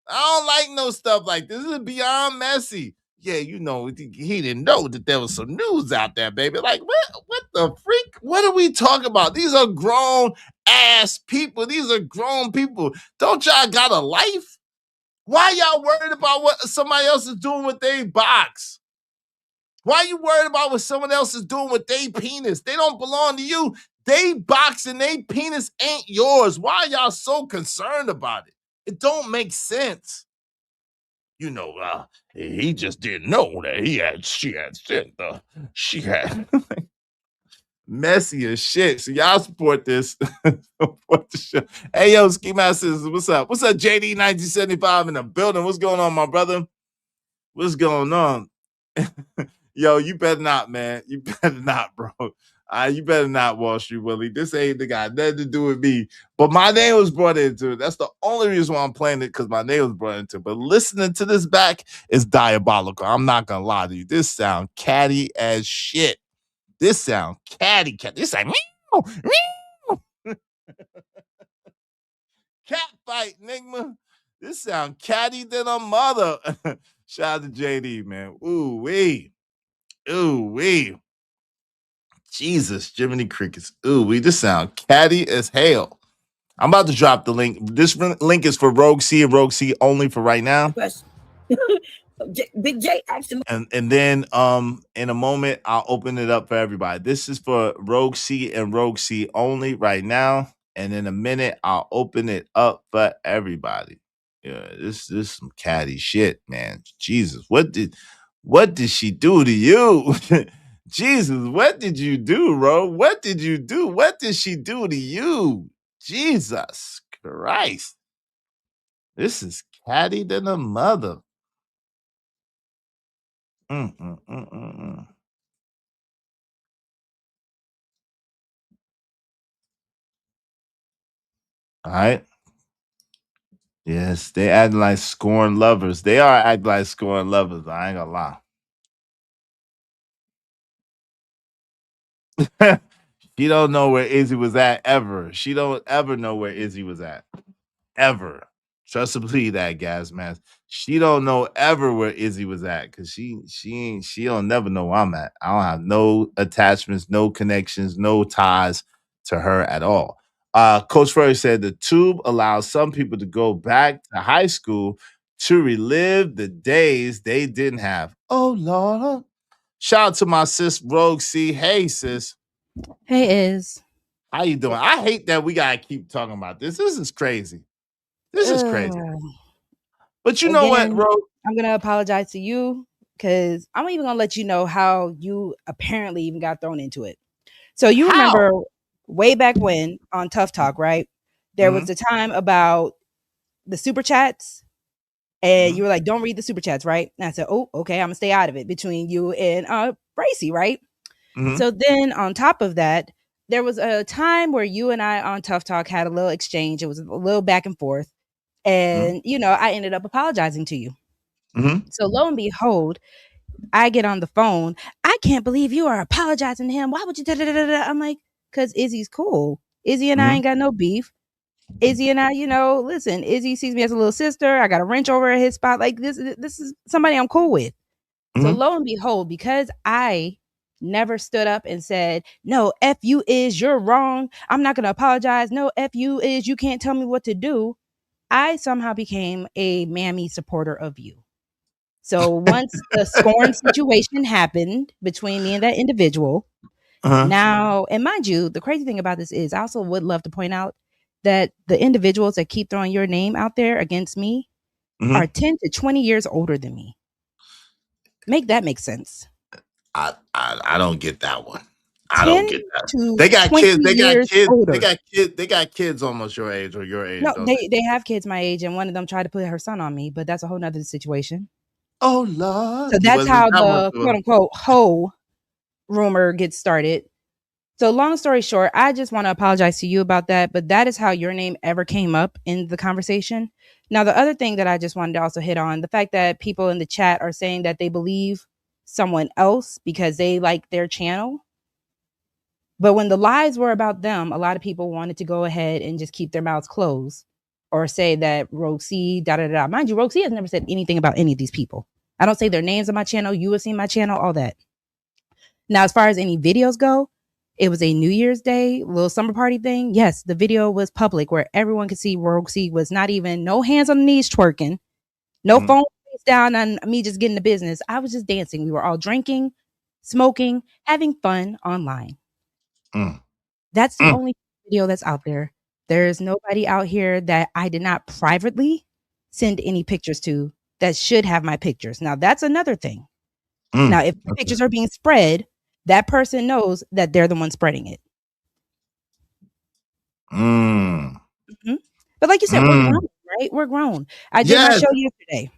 I don't like no stuff like this. This is beyond messy. Yeah, he didn't know that there was some news out there, baby. Like, what the freak? What are we talking about? These are grown ass people. These are grown people. Don't y'all got a life? Why y'all worried about what somebody else is doing with their box? Why you worried about what someone else is doing with their penis? They don't belong to you. They box and they penis ain't yours. Why are y'all so concerned about it? It don't make sense. He just didn't know that she had messy as shit. So y'all support this. Support the show. Hey, yo, Ski Masters, what's up? What's up, JD 1975 in the building? What's going on, my brother? What's going on? Yo, you better not, man. You better not, bro. You better not, Wall Street Willie. This ain't got nothing to do with me. But my name was brought into it. That's the only reason why I'm playing it, because my name was brought into it. But listening to this back is diabolical. I'm not gonna lie to you. This sound catty as shit. This sound catty. This like meow, meow. Cat fight, Enigma. This sound catty than a mother. Shout out to JD, man. Ooh wee. Jesus, Jiminy Crickets. Ooh wee. This sound catty as hell. I'm about to drop the link. This link is for Rogue C and Rogue C only for right now. Big J asked him. And then in a moment I'll open it up for everybody. This is for Rogue C and Rogue C only right now. And in a minute I'll open it up for everybody. Yeah, this is some catty shit, man. Jesus, what did she do to you? Jesus, what did you do, bro? What did you do? What did she do to you? Jesus Christ. This is catty than a mother. All right. Yes, they act like scorned lovers. They are act like scorned lovers. I ain't gonna lie. She don't know where Izzy was at ever. She don't ever know where Izzy was at. Ever. Trust and believe that, gas mask. She don't know ever where Izzy was at because she don't never know where I'm at. I don't have no attachments, no connections, no ties to her at all. Coach Furry said the tube allows some people to go back to high school to relive the days they didn't have. Oh Lord. Shout out to my sis Rogue C. Hey sis. Hey Iz. How you doing? I hate that we gotta keep talking about this. This is crazy. This is crazy. But you know what, Rogue? I'm gonna apologize to you because I'm even gonna let you know how you apparently even got thrown into it. So you remember way back when on Tough Talk, right? There was the time about the super chats, and you were like, "Don't read the super chats," right? And I said, "Oh, okay, I'm gonna stay out of it between you and Bracy, right?" So then on top of that, there was a time where you and I on Tough Talk had a little exchange. It was a little back and forth. And, you know, I ended up apologizing to you. So lo and behold, I get on the phone. I can't believe you are apologizing to him. Why would you? I'm like, because Izzy's cool. Izzy and I ain't got no beef. Izzy and I, you know, listen, Izzy sees me as a little sister. I got a wrench over his spot. Like this is somebody I'm cool with. So lo and behold, because I never stood up and said, no, F you is, you're wrong. I'm not going to apologize. No, F you is, you can't tell me what to do. I somehow became a mammy supporter of you. So once the scorn situation happened between me and that individual, now, and mind you, the crazy thing about this is I also would love to point out that the individuals that keep throwing your name out there against me are 10 to 20 years older than me. Make that make sense. I don't get that one. I don't get that. They got kids. They got kids. Older. They got kids almost your age or your age. No, they have kids my age, and one of them tried to put her son on me, but that's a whole nother situation. Oh Lord! So that's how the quote unquote hoe rumor gets started. So long story short, I just want to apologize to you about that, but that is how your name ever came up in the conversation. Now, the other thing that I just wanted to also hit on, the fact that people in the chat are saying that they believe someone else because they like their channel. But when the lies were about them, a lot of people wanted to go ahead and just keep their mouths closed or say that Rogue C, da-da-da. Mind you, Rogue C has never said anything about any of these people. I don't say their names on my channel. You have seen my channel, all that. Now, as far as any videos go, it was a New Year's Day little summer party thing. Yes, the video was public where everyone could see Rogue C was not even no hands on the knees twerking, no phone face down on me just getting the business. I was just dancing. We were all drinking, smoking, having fun online. That's the only video that's out there. There's nobody out here that I did not privately send any pictures to that should have my pictures. Now, that's another thing. Now, if the pictures are being spread, that person knows that they're the one spreading it. But like you said, we're grown, right? We're grown. I did my show yesterday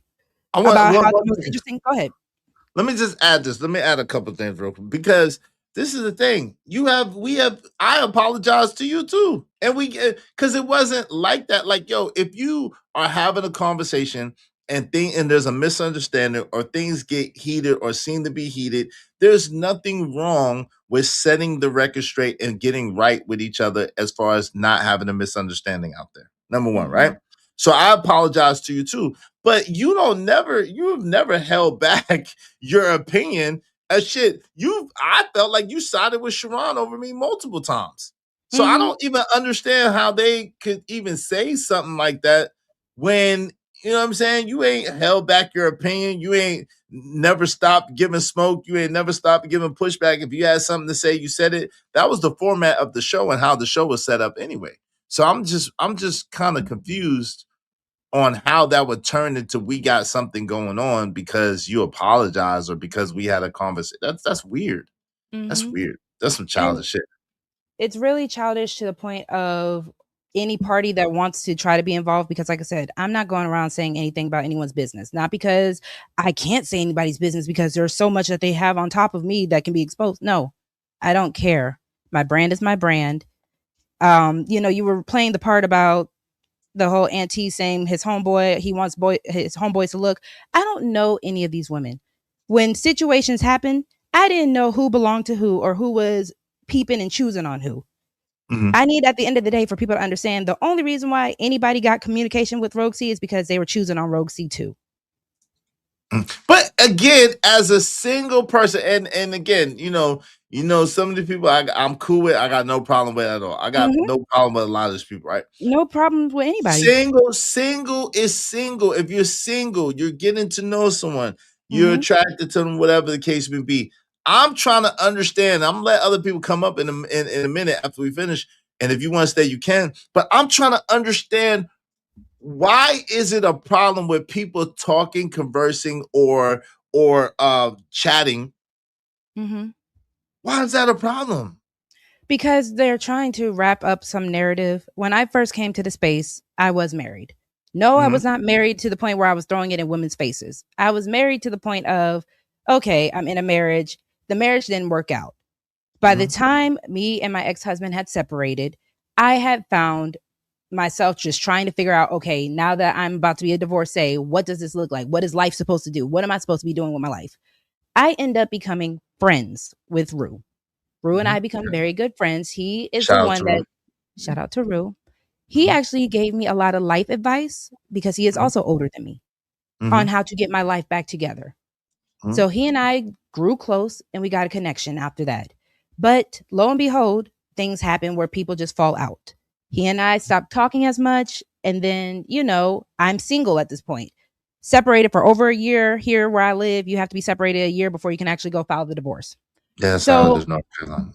about how the most interesting. Go ahead. Let me just add this. Let me add a couple of things real quick because this is the thing. I apologize to you too. And because it wasn't like that. Like, yo, if you are having a conversation and there's a misunderstanding or things get heated or seem to be heated, there's nothing wrong with setting the record straight and getting right with each other as far as not having a misunderstanding out there. Number one, right? So I apologize to you too. But you've never held back your opinion as shit. I felt like you sided with Sharon over me multiple times. So I don't even understand how they could even say something like that when, you know what I'm saying? You ain't held back your opinion. You ain't never stopped giving smoke. You ain't never stopped giving pushback. If you had something to say, you said it. That was the format of the show and how the show was set up anyway. So I'm just kind of confused on how that would turn into we got something going on because you apologize or because we had a conversation. That's weird. That's weird. That's some childish shit. It's really childish to the point of any party that wants to try to be involved, because like I said, I'm not going around saying anything about anyone's business. Not because I can't say anybody's business because there's so much that they have on top of me that can be exposed. No, I don't care. My brand is my brand. You know, you were playing the part about the whole auntie saying his homeboy, he wants his homeboys to look. I don't know any of these women. When situations happen, I didn't know who belonged to who or who was peeping and choosing on who. Mhm. I need at the end of the day for people to understand the only reason why anybody got communication with Rogue C is because they were choosing on Rogue C too. But again, as a single person, and again, some of the people I'm cool with, I got no problem with at all. I got no problem with a lot of these people, right? No problems with anybody. Single is single. If you're single, you're getting to know someone, you're attracted to them, whatever the case may be. I'm trying to understand. I'm gonna let other people come up in a minute after we finish. And if you want to stay, you can. But I'm trying to understand, why is it a problem with people talking, conversing, or chatting? Why is that a problem? Because they're trying to wrap up some narrative. When I first came to the space, I was married. No, I was not married to the point where I was throwing it in women's faces. I was married to the point of, okay, I'm in a marriage. The marriage didn't work out. By the time me and my ex-husband had separated, I had found myself just trying to figure out, okay, now that I'm about to be a divorcee, what does this look like? What is life supposed to do? What am I supposed to be doing with my life? I end up becoming friends with Rue. Rue and I become very good friends. He is the one that, shout out to Rue. He actually gave me a lot of life advice because he is also older than me on how to get my life back together. So he and I grew close and we got a connection after that. But lo and behold, things happen where people just fall out. He and I stopped talking as much. And then, I'm single at this point. Separated for over a year here where I live. You have to be separated a year before you can actually go file the divorce. Yeah, so there's North Carolina.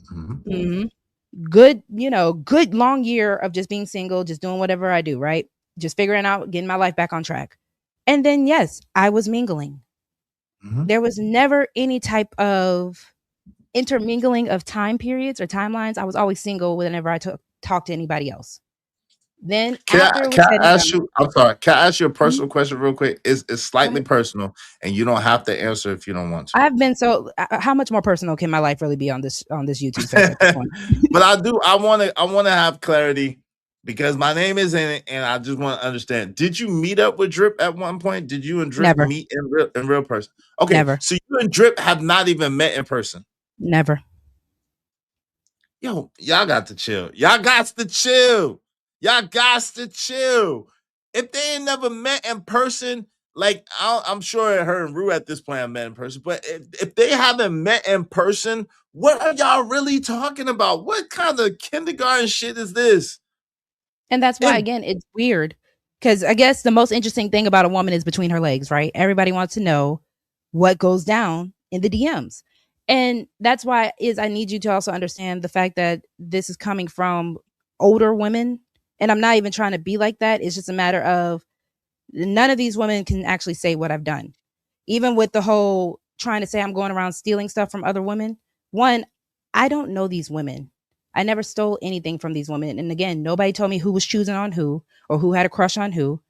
Good, good long year of just being single, just doing whatever I do, right? Just figuring out, getting my life back on track. And then, yes, I was mingling. There was never any type of intermingling of time periods or timelines. I was always single whenever I talked to anybody else. Then Can I ask you? I'm sorry. Can I ask you a personal question real quick? It's slightly personal, and you don't have to answer if you don't want to. I've been how much more personal can my life really be on this YouTube space at this point? But I want to have clarity because my name is in it, and I just want to understand. Did you meet up with Drip at one point? Did you and Drip meet in real person? Okay, never. So you and Drip have not even met in person. Never. Yo, y'all got to chill. Y'all got to chill. Y'all got to chill. If they ain't never met in person, like I'm sure her and Rue at this point have met in person, but if they haven't met in person, what are y'all really talking about? What kind of kindergarten shit is this? And that's why, again, it's weird. Because I guess the most interesting thing about a woman is between her legs, right? Everybody wants to know what goes down in the DMs. And that's why I need you to also understand the fact that this is coming from older women. And I'm not even trying to be like that. It's just a matter of none of these women can actually say what I've done. Even with the whole trying to say I'm going around stealing stuff from other women. One, I don't know these women. I never stole anything from these women. And again, nobody told me who was choosing on who or who had a crush on who.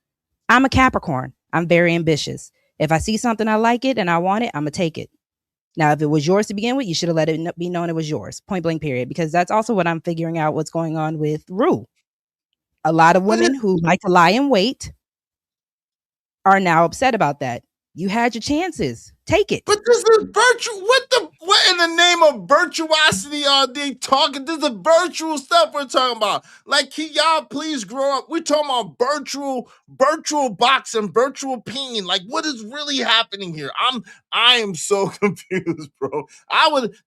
I'm a Capricorn. I'm very ambitious. If I see something I like it and I want it, I'm going to take it. Now, if it was yours to begin with, you should have let it be known it was yours. Point blank, period. Because that's also what I'm figuring out what's going on with Rue. A lot of women who like to lie in wait are now upset about that. You had your chances. Take it. But this is virtual. What in the name of virtuosity are they talking? This is virtual stuff we're talking about. Like, can y'all please grow up? We're talking about virtual boxing, virtual peen. Like, what is really happening here? I am so confused, bro.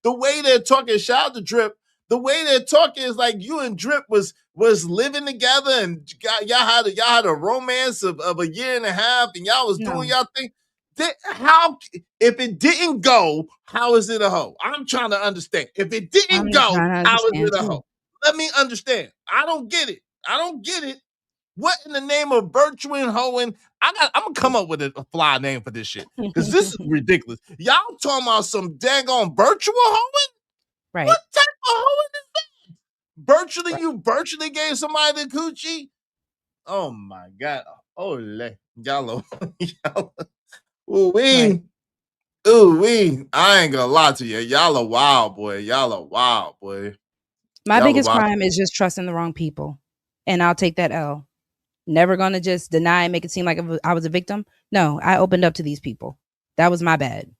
The way they're talking, shout out to Drip. The way they're talking is like you and Drip was living together and y'all had a romance of a year and a half and y'all was doing y'all thing. How, if it didn't go, how is it a hoe? I'm trying to understand. If it didn't go, how is it a hoe? Let me understand. I don't get it. What in the name of virtue and hoeing? I'm gonna come up with a fly name for this shit because this is ridiculous. Y'all talking about some daggone virtual hoeing? Right. What type of hoeing is that? You virtually gave somebody the coochie? Oh my God. Y'all. Ooh wee. I ain't gonna lie to you. Y'all are wild, boy. My biggest crime is just trusting the wrong people. And I'll take that L. Never gonna just deny and make it seem like I was a victim. No, I opened up to these people. That was my bad.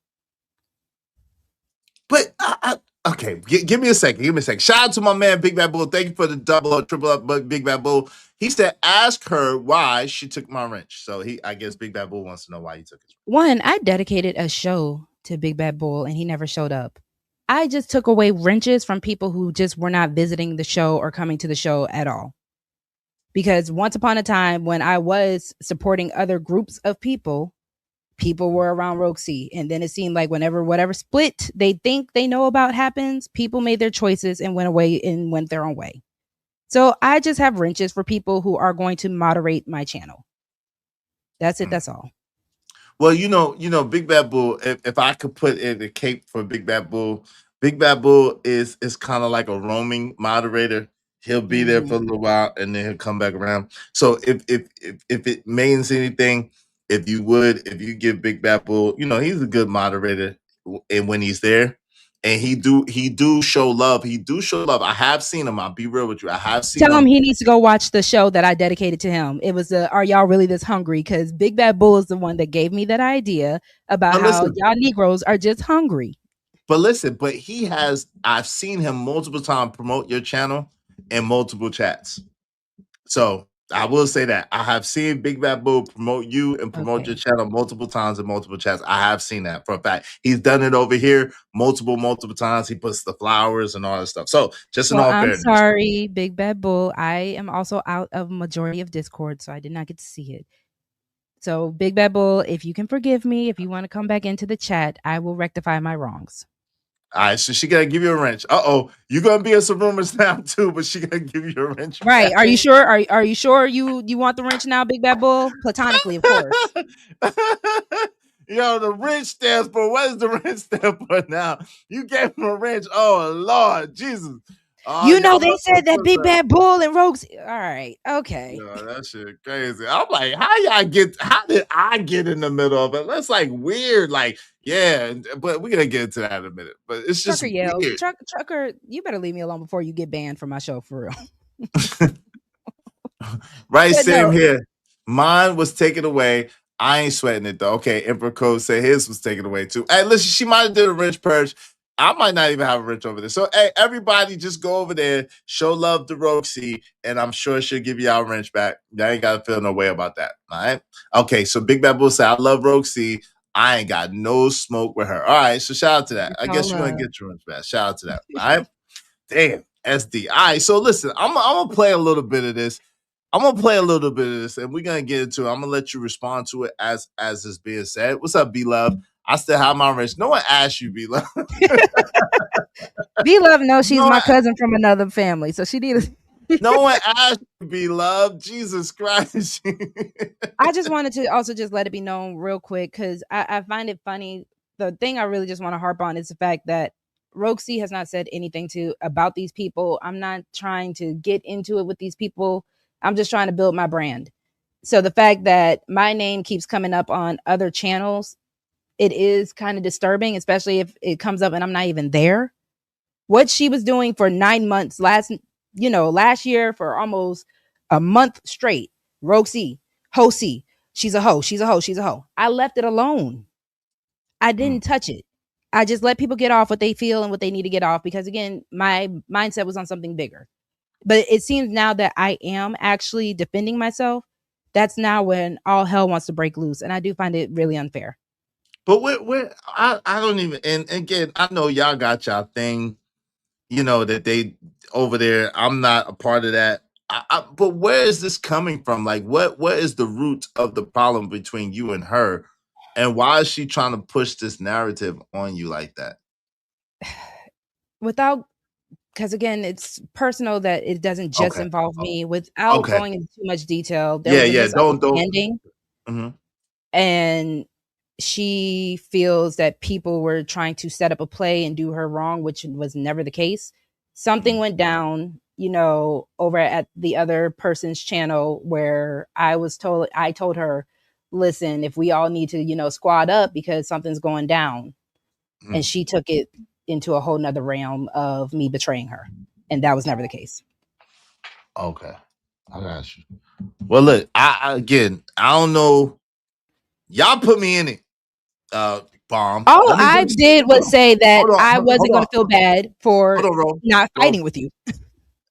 But Okay, give me a second. Give me a second. Shout out to my man, Big Bad Bull. Thank you for the double up, triple up, but Big Bad Bull. He said, ask her why she took my wrench. So I guess Big Bad Bull wants to know why he took it. One, I dedicated a show to Big Bad Bull and he never showed up. I just took away wrenches from people who just were not visiting the show or coming to the show at all. Because once upon a time when I was supporting other groups of people were around Roxy. And then it seemed like whatever split they think they know about happens, people made their choices and went away and went their own way. So I just have wrenches for people who are going to moderate my channel. That's it. That's all. Well, you know, Big Bad Bull, if I could put in a cape for Big Bad Bull is kind of like a roaming moderator. He'll be there for a little while and then he'll come back around. So if it means anything, if you give Big Bad Bull, you know, he's a good moderator and when he's there. And he do show love. He do show love. I have seen him. I'll be real with you. I have seen Tell him he needs to go watch the show that I dedicated to him. It was Are Y'all Really This Hungry? Because Big Bad Bull is the one that gave me that idea about how y'all Negroes are just hungry. But listen, I've seen him multiple times promote your channel in multiple chats. So I will say that I have seen Big Bad Bull promote you and promote your channel multiple times in multiple chats. I have seen that for a fact. He's done it over here multiple times. He puts the flowers and all that stuff. So just in all fairness. I'm sorry, Big Bad Bull. I am also out of majority of Discord, so I did not get to see it. So Big Bad Bull, if you can forgive me, if you want to come back into the chat, I will rectify my wrongs. All right, so she gotta give you a wrench. You're gonna be in some rumors now too, but she gonna give you a wrench. Right? Are you sure? Are you sure you want the wrench now, Big Bad Bull? Platonically, of course. Yo, the wrench stands for what is the wrench stand for now? You gave him a wrench. Oh Lord, Jesus. You know they said that Big Bad Bull and Rogues. All right, okay. Yo, that shit crazy. I'm like, how did I get in the middle of it? That's like weird. Like, yeah, but we're gonna get into that in a minute. But it's just weird. Trucker, you better leave me alone before you get banned from my show for real. Right, same here. Mine was taken away. I ain't sweating it though. Okay, Emperor Code said his was taken away too. Hey, listen, she might have did a wrench purge. I might not even have a wrench over there. So, hey, everybody just go over there, show love to Roxy, and I'm sure she'll give y'all a wrench back. Y'all ain't got to feel no way about that, all right? Okay, so Big Bad Bull said, I love Roxy. I ain't got no smoke with her. All right, so shout out to that. I guess you're going to get your wrench back. Shout out to that, all right? Damn, SD. All right, so listen, I'm going to play a little bit of this. And we're going to get into it. I'm going to let you respond to it as is being said. What's up, B-Love? I still have my wrench. No one asked you, B-Love. B-Love knows she's my cousin from another family, so she needed. No one asked you, B-Love. Jesus Christ. I just wanted to also just let it be known real quick because I find it funny. The thing I really just want to harp on is the fact that Roxy has not said anything about these people. I'm not trying to get into it with these people. I'm just trying to build my brand. So the fact that my name keeps coming up on other channels, it is kind of disturbing, especially if it comes up and I'm not even there. What she was doing for 9 months last year for almost a month straight. Roxy, Hosie, she's a hoe. I left it alone. I didn't touch it. I just let people get off what they feel and what they need to get off because, again, my mindset was on something bigger. But it seems now that I am actually defending myself, that's now when all hell wants to break loose. And I do find it really unfair. But I don't even, and again, I know y'all got y'all thing, that they over there. I'm not a part of that. But where is this coming from? Like, what is the root of the problem between you and her? And why is she trying to push this narrative on you like that? Because again, it's personal that it doesn't just involve me. Without going into too much detail, there was a misunderstanding. And she feels that people were trying to set up a play and do her wrong, which was never the case. Something went down, over at the other person's channel where I told her, listen, if we all need to, squad up because something's going down. And she took it into a whole nother realm of me betraying her. And that was never the case. Okay. I got you. Well, look, I don't know. Y'all put me in it. Bomb. All Let me I finish. did was say that Hold on, I hold wasn't going on. to feel bad for Hold on, Ro. not Ro. fighting with you.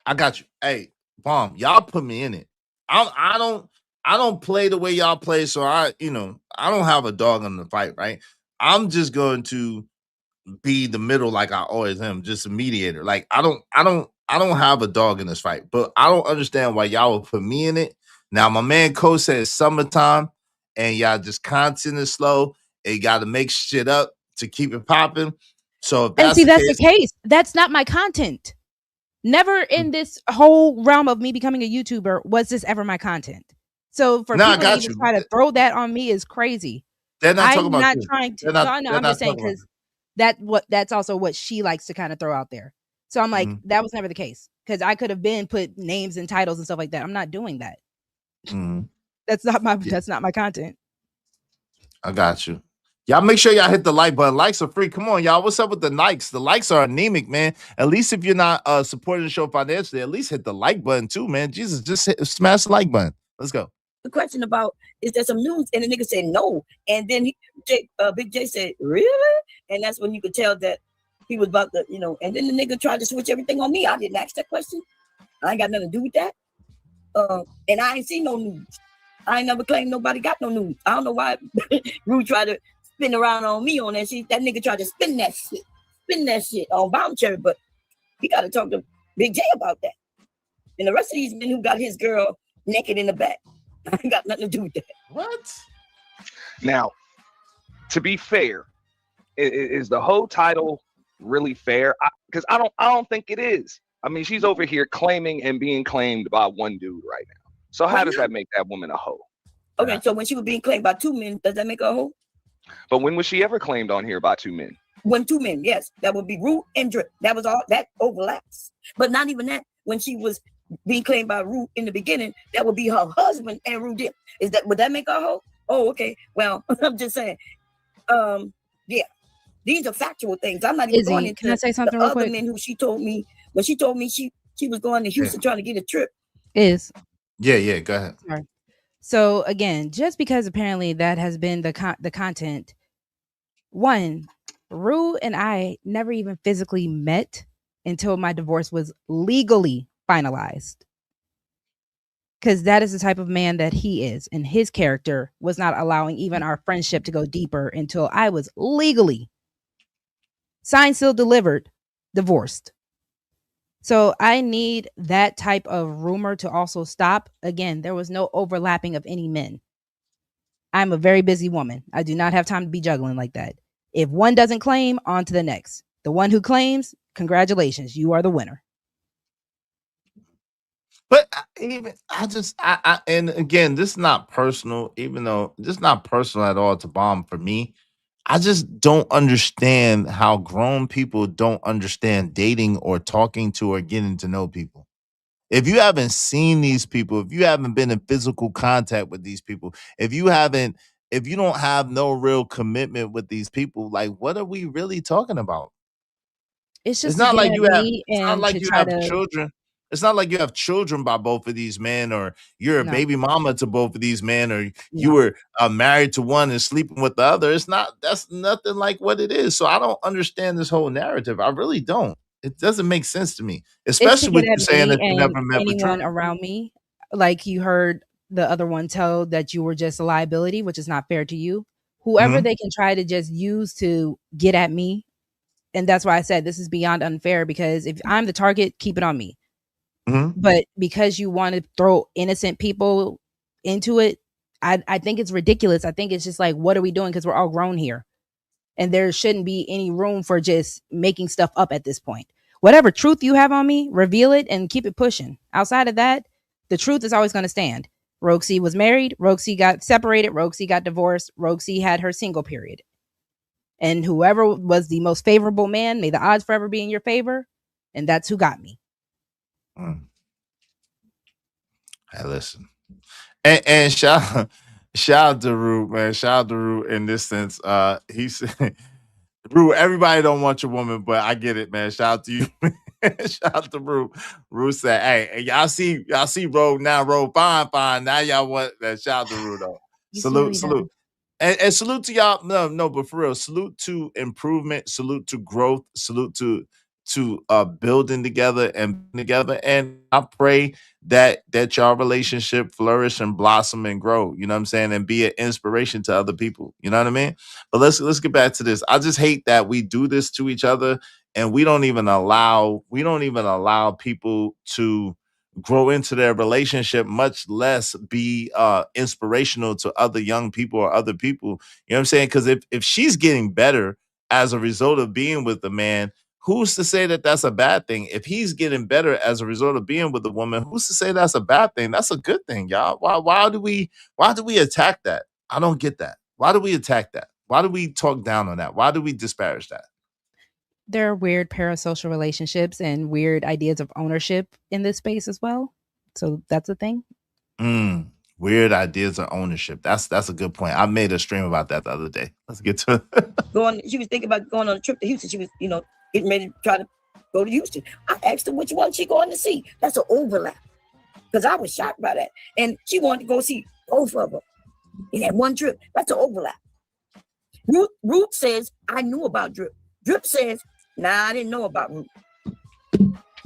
I got you. Hey, Bomb, y'all put me in it. I don't play the way y'all play, so I don't have a dog in the fight, right? I'm just going to be the middle like I always am, just a mediator. Like I don't have a dog in this fight, but I don't understand why y'all would put me in it. Now my man Cole says summertime, and y'all just content is slow, and you got to make shit up to keep it popping. So if And see, that's the case, case. That's not my content. Never in this whole realm of me becoming a YouTuber was this ever my content. So for I people to got even you. try to throw that on me is crazy. They're not talking I'm about not you. trying to. They're not, No, I know. they're I'm not just saying talking about because that's also what she likes to kind of throw out there. So I'm like, that was never the case because I could have been put names and titles and stuff like that. I'm not doing that. That's not my content. I got you. Y'all make sure y'all hit the like button. Likes are free. Come on, y'all. What's up with the likes? The likes are anemic, man. At least if you're not supporting the show financially, at least hit the like button too, man. Jesus, just smash the like button. Let's go. The question about, is there some news? And the nigga said no. And then Big J said, really? And that's when you could tell that he was about to, and then the nigga tried to switch everything on me. I didn't ask that question. I ain't got nothing to do with that. And I ain't seen no news. I ain't never claimed nobody got no news. I don't know why Rue tried to spin around on me on that shit. That nigga tried to spin that shit on Bomb Cherry, but he got to talk to Big J about that. And the rest of these men who got his girl naked in the back, I ain't got nothing to do with that. What? Now, to be fair, is the whole title really fair? Because I don't think it is. I mean, she's over here claiming and being claimed by one dude right now. So how does that make that woman a hoe? Okay, so when she was being claimed by two men, does that make her a hoe? But when was she ever claimed on here by two men? When two men, yes. That would be Rue and Drip. That was all, that overlaps. But not even that. When she was being claimed by Rue in the beginning, that would be her husband and Rue Dip. Would that make her a hoe? Oh, okay. Well, I'm just saying. Yeah. These are factual things. I'm not even going into can I say something the real other quick? men who she told me, when she told me she was going to Houston trying to get a trip. Yeah, go ahead. Sorry. So again, just because apparently that has been the content, one, Rue and I never even physically met until my divorce was legally finalized. Because that is the type of man that he is, and his character was not allowing even our friendship to go deeper until I was legally signed, sealed, delivered, divorced. So I need that type of rumor to also stop. Again, there was no overlapping of any men. I'm a very busy woman. I do not have time to be juggling like that. If one doesn't claim, on to the next. The one who claims, congratulations, you are the winner. But and again, this is not personal, even though this is not personal at all to Bomb for me. I just don't understand how grown people don't understand dating or talking to or getting to know people. If you haven't seen these people, if you haven't been in physical contact with these people, if you don't have no real commitment with these people, like what are we really talking about? It's not like you have children. It's not like you have children by both of these men, or you're a baby mama to both of these men, or you were married to one and sleeping with the other. That's nothing like what it is. So I don't understand this whole narrative. I really don't. It doesn't make sense to me, especially with you saying that you never met anyone around me. Like you heard the other one tell that you were just a liability, which is not fair to you. Whoever they can try to just use to get at me. And that's why I said this is beyond unfair, because if I'm the target, keep it on me. But because you want to throw innocent people into it, I think it's ridiculous. I think it's just like, what are we doing? Because we're all grown here. And there shouldn't be any room for just making stuff up at this point. Whatever truth you have on me, reveal it and keep it pushing. Outside of that, the truth is always going to stand. Roxy was married. Roxy got separated. Roxy got divorced. Roxy had her single period. And whoever was the most favorable man, may the odds forever be in your favor. And that's who got me. Hey, listen. And shout out to Rue, man. Shout out to Rue in this sense. He said, Rue, everybody don't want your woman, but I get it, man. Shout out to you. Shout out to Rue. Rue said, hey, y'all see Rogue now, Rogue fine. Now y'all want that. Shout out to Rue, though. Salute. And salute to y'all. No, but for real, salute to improvement, salute to growth, salute to building together and together. And I pray that y'all relationship flourish and blossom and grow. You know what I'm saying? And be an inspiration to other people. You know what I mean? But let's get back to this. I just hate that we do this to each other and we don't even allow people to grow into their relationship, much less be inspirational to other young people or other people. You know what I'm saying? Because if she's getting better as a result of being with the man, who's to say that that's a bad thing? If he's getting better as a result of being with a woman, who's to say that's a bad thing? That's a good thing, y'all. Why do we attack that? I don't get that. Why do we attack that? Why do we talk down on that? Why do we disparage that? There are weird parasocial relationships and weird ideas of ownership in this space as well. So that's a thing. Weird ideas of ownership. That's a good point. I made a stream about that the other day. Let's get to She was thinking about going on a trip to Houston. She was, getting ready to try to go to Houston. I asked her which one she going to see. That's an overlap. Because I was shocked by that. And she wanted to go see both of them in that one trip. That's an overlap. Ruth says, I knew about Drip. Drip says, nah, I didn't know about Ruth.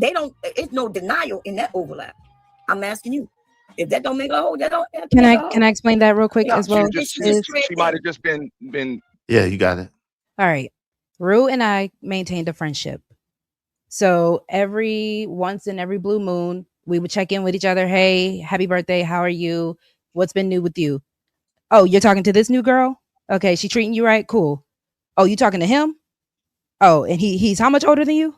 It's no denial in that overlap. I'm asking you. If that don't make a whole, that don't. Can I explain that real quick as well? She might have just been. Yeah, you got it. All right. Rue and I maintained a friendship. So once in every blue moon, we would check in with each other. Hey, happy birthday. How are you? What's been new with you? Oh, you're talking to this new girl? Okay, she treating you right? Cool. Oh, you talking to him? Oh, and he's how much older than you?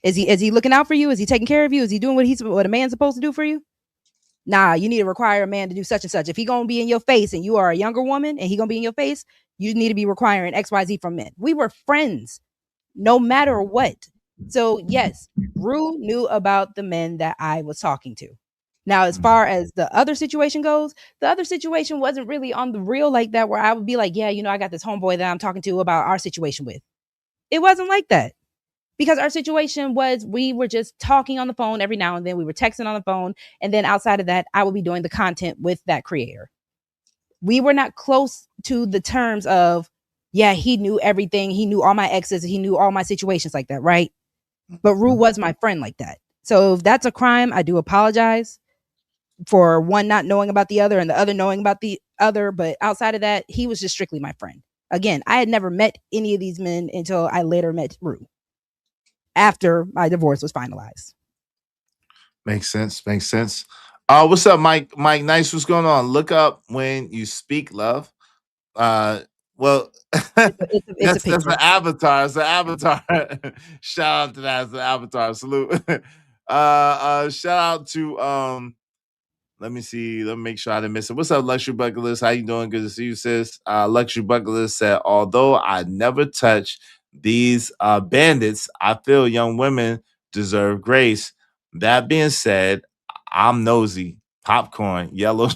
Is he looking out for you? Is he taking care of you? Is he doing what a man's supposed to do for you? Nah, you need to require a man to do such and such. If he gonna be in your face and you are a younger woman and he gonna be in your face, you need to be requiring XYZ from men. We were friends no matter what. So yes, Rue knew about the men that I was talking to. Now, as far as the other situation goes, the other situation wasn't really on the real like that, where I would be like, yeah, I got this homeboy that I'm talking to about our situation with. It wasn't like that. Because our situation was we were just talking on the phone every now and then. We were texting on the phone. And then outside of that, I would be doing the content with that creator. We were not close to the terms of, yeah, he knew everything. He knew all my exes. He knew all my situations like that, right? But Rue was my friend like that. So if that's a crime, I do apologize for one not knowing about the other and the other knowing about the other. But outside of that, he was just strictly my friend. Again, I had never met any of these men until I later met Rue, after my divorce was finalized. Makes sense. What's up, Mike? Mike Nice, what's going on? Look up when you speak, love. Well, that's an avatar. It's an avatar. Shout out to that. It's an avatar. Salute. Shout out to let me see. Let me make sure I didn't miss it. What's up, Luxury Bucket List? How you doing? Good to see you, sis. Luxury Bucket List said, although I never touch these bandits, I feel young women deserve grace. That being said, I'm nosy. Popcorn, yellow.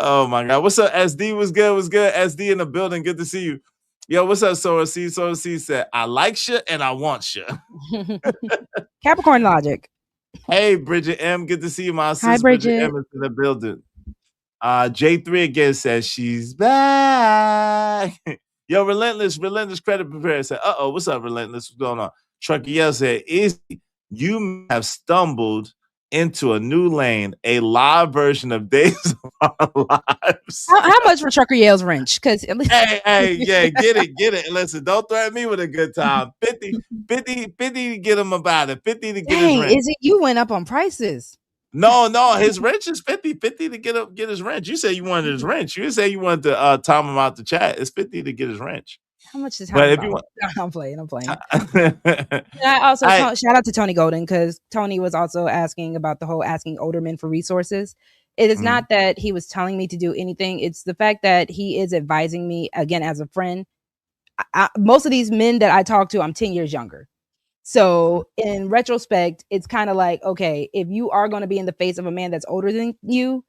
Oh my God. What's up, SD? What's good? What's good? SD in the building. Good to see you. Yo, what's up, Sora C? Sora C said, I like you and I want you. Capricorn logic. Hey, Bridget M. Good to see you, my sister. Hi, Bridget. M is in the building. J3 again says she's back. Yo, Relentless Credit Preparer said, what's up, Relentless? What's going on? Trucky Yell said, you have stumbled into a new lane, a live version of Days of Our Lives. How much for Trucker Yale's wrench? Because hey, yeah, get it. Listen, don't threaten me with a good time. 50 to get him about it. 50 to get his wrench. Is it you went up on prices? No, his wrench is 50 to get his wrench. You said you wanted his wrench. You didn't say you wanted to time him out the chat. It's 50 to get his wrench. How much is But if you want, I'm playing. And I also shout out to Tony Golden, because Tony was also asking about the whole asking older men for resources. It is not that he was telling me to do anything. It's the fact that he is advising me, again, as a friend. Most of these men that I talk to, I'm 10 years younger. So in retrospect, it's kind of like, okay, if you are going to be in the face of a man that's older than you,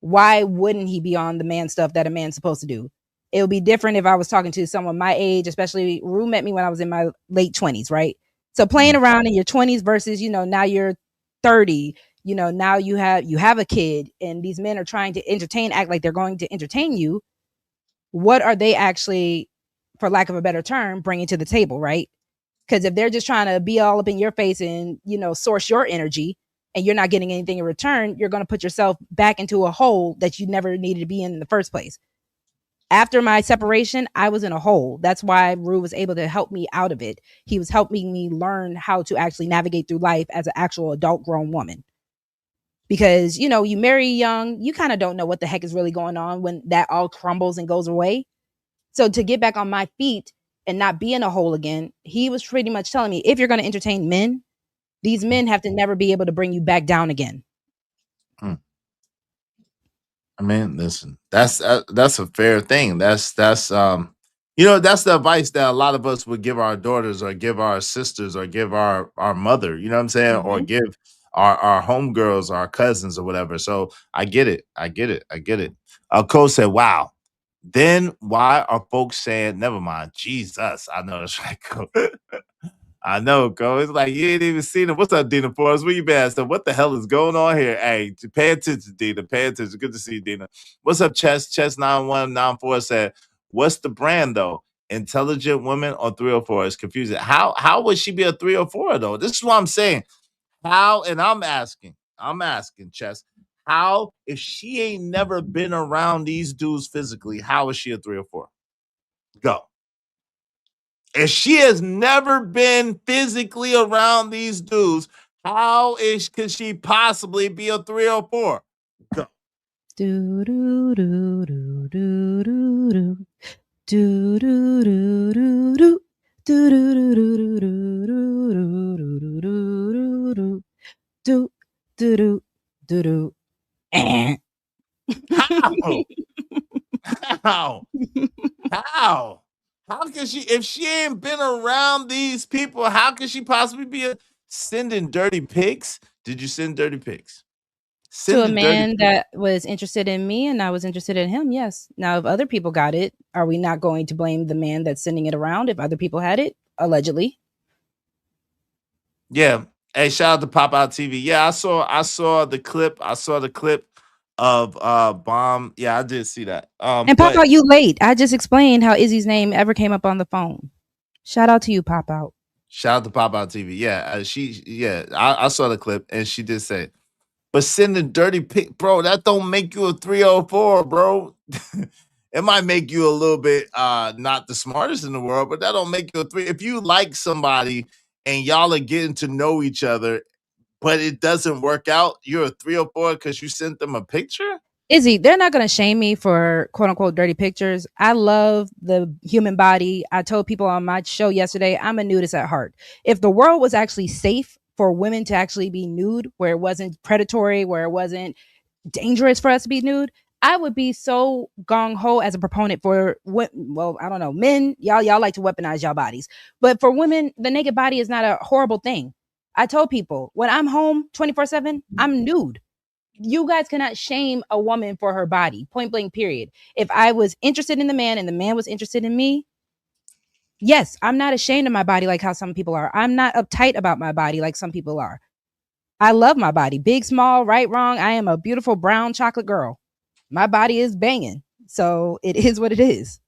why wouldn't he be on the man stuff that a man's supposed to do? It would be different if I was talking to someone my age, especially Rue met me when I was in my late 20s, right? So playing around in your 20s versus, now you're 30, you know, now you have a kid and these men are trying to act like they're going to entertain you. What are they actually, for lack of a better term, bringing to the table, right? Because if they're just trying to be all up in your face and, you know, source your energy and you're not getting anything in return, you're going to put yourself back into a hole that you never needed to be in the first place. After my separation, I was in a hole. That's why Rue was able to help me out of it. He was helping me learn how to actually navigate through life as an actual adult grown woman. Because, you know, you marry young, you kind of don't know what the heck is really going on when that all crumbles and goes away. So to get back on my feet and not be in a hole again, he was pretty much telling me, if you're going to entertain men, these men have to never be able to bring you back down again. I mean, listen, that's a fair thing. That's you know, that's the advice that a lot of us would give our daughters or give our sisters or give our mother, you know what I'm saying? Or give our homegirls, our cousins or whatever. So I get it. Cole said, wow. Then why are folks saying, never mind, Jesus, I know that's right, Cole. I know, Cole. It's like you ain't even seen it. What's up, Dina Forrest? Where you been? So what the hell is going on here? Hey, pay attention, Dina. Pay attention. Good to see you, Dina. What's up, Chess? Chess9194 said, what's the brand though? Intelligent woman or 304? It's confusing. How would she be a 304 though? This is what I'm saying. How, and I'm asking, Chess, how, if she ain't never been around these dudes physically, how is she a 304? Go. If she has never been physically around these dudes, could she possibly be a 304? Go. Do do do do do do do do do do do. Do do do do do do do do do do do. How can she, if she ain't been around these people, how can she possibly be sending dirty pics? Did you send dirty pics? To a man that was interested in me and I was interested in him, yes. Now, if other people got it, are we not going to blame the man that's sending it around if other people had it? Allegedly. Yeah. Hey, shout out to Pop Out TV. Yeah, I saw the clip. I saw the clip of Bomb. Yeah, I did see that. And Pop Out, you late. I just explained how Izzy's name ever came up on the phone. Shout out to you, Pop Out. Shout out to Pop Out TV. Yeah, I saw the clip and she did say, but sending dirty pic, bro, that don't make you a 304, bro. It might make you a little bit not the smartest in the world, but that don't make you a 3. If you like somebody and y'all are getting to know each other, but it doesn't work out, you're a 304 because you sent them a picture? Izzy, they're not going to shame me for quote unquote dirty pictures. I love the human body. I told people on my show yesterday, I'm a nudist at heart. If the world was actually safe for women to actually be nude, where it wasn't predatory, where it wasn't dangerous for us to be nude, I would be so gung-ho as a proponent for, well, I don't know, men, y'all like to weaponize y'all bodies. But for women, the naked body is not a horrible thing. I told people, when I'm home 24/7, I'm nude. You guys cannot shame a woman for her body, point blank, period. If I was interested in the man and the man was interested in me, yes, I'm not ashamed of my body like how some people are. I'm not uptight about my body like some people are. I love my body. Big, small, right, wrong. I am a beautiful brown chocolate girl. My body is banging. So it is what it is.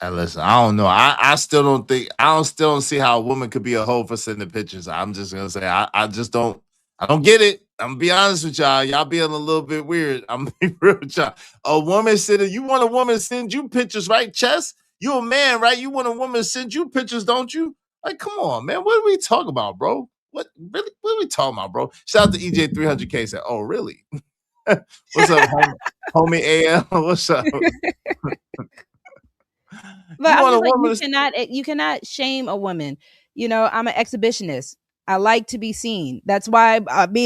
And listen, I don't know. I still don't see how a woman could be a hoe for sending pictures. I'm just gonna say I don't get it. I'm gonna be honest with y'all. Y'all being a little bit weird. I'm gonna be real with y'all. A woman sending, you want a woman to send you pictures, right, Chess? You a man, right? You want a woman to send you pictures, don't you? Like, come on, man. What are we talking about, bro? What are we talking about, bro? Shout out to EJ 300K said, oh, really? What's up, homie AM? What's up? But I'm just like, you cannot shame a woman. You know, I'm an exhibitionist. I like to be seen. That's why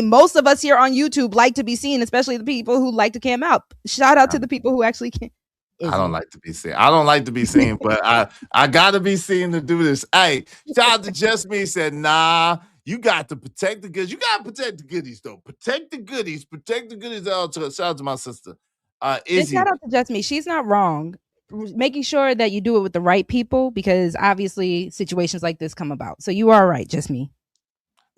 most of us here on YouTube like to be seen, especially the people who like to cam out. Shout out to the people who actually can. I don't like to be seen. I don't like to be seen, but I gotta be seen to do this. Hey, shout out to Just Me said, nah, you got to protect the goods. You gotta protect the goodies, though. Protect the goodies. Protect the goodies. Shout out to my sister. Izzy. Shout out to Just Me. She's not wrong. Making sure that you do it with the right people, because obviously situations like this come about. So you are right, Just Me.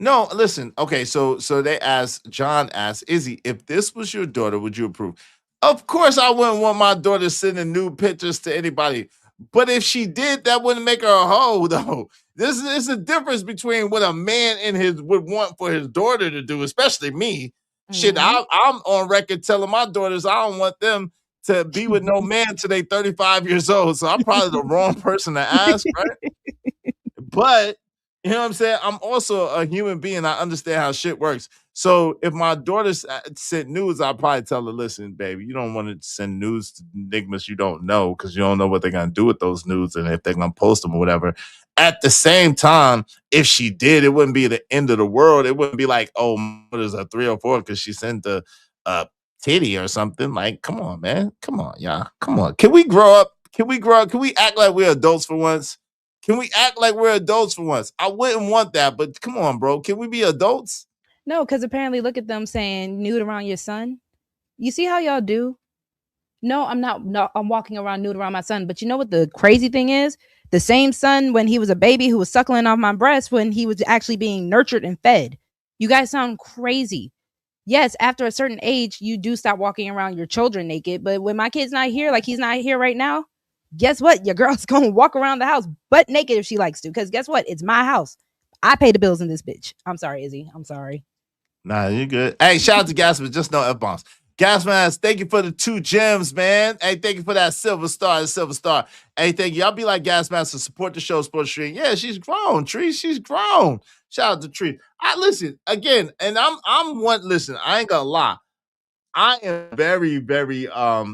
No, listen. Okay, so they asked, John asked, Izzy, if this was your daughter, would you approve? Of course, I wouldn't want my daughter sending nude pictures to anybody. But if she did, that wouldn't make her a hoe, though. This is a difference between what a man in his would want for his daughter to do, especially me. Shit, I'm on record telling my daughters I don't want them to be with no man till they 35 years old. So I'm probably the wrong person to ask, right? But you know what I'm saying? I'm also a human being. I understand how shit works. So if my daughter sent news, I'll probably tell her, listen, baby, you don't want to send news to enigmas you don't know because you don't know what they're going to do with those news and if they're going to post them or whatever. At the same time, if she did, it wouldn't be the end of the world. It wouldn't be like, oh, there's a 304 because she sent a titty or something. Like, come on, man. Come on, y'all. Come on. Can we grow up? Can we grow up? Can we act like we're adults for once? Can we act like we're adults for once? I wouldn't want that, but come on, bro. Can we be adults? No, because apparently look at them saying nude around your son. You see how y'all do? No, I'm not. No, I'm walking around nude around my son. But you know what the crazy thing is? The same son when he was a baby who was suckling off my breast when he was actually being nurtured and fed. You guys sound crazy. Yes, after a certain age, you do stop walking around your children naked. But when my kid's not here, like he's not here right now, guess what? Your girl's going to walk around the house butt naked if she likes to. Because guess what? It's my house. I pay the bills in this bitch. I'm sorry, Izzy. I'm sorry. Nah, you're good. Hey, shout out to Gasman. Just no F-bombs. Gasman, thank you for the 2 gems, man. Hey, thank you for that silver star. Hey, thank you. Y'all be like Gasman to support the show, support the stream. Yeah, she's grown, Tree. She's grown. Shout out to Tree. I listen again, and I'm one. Listen, I ain't gonna lie. I am very, very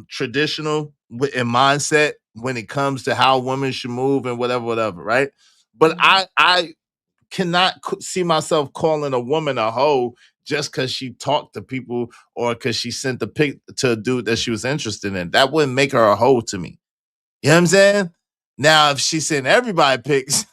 traditional in mindset when it comes to how women should move and whatever, right? But I cannot see myself calling a woman a hoe just because she talked to people or because she sent a pic to a dude that she was interested in. That wouldn't make her a hoe to me. You know what I'm saying? Now, if she sent everybody pics,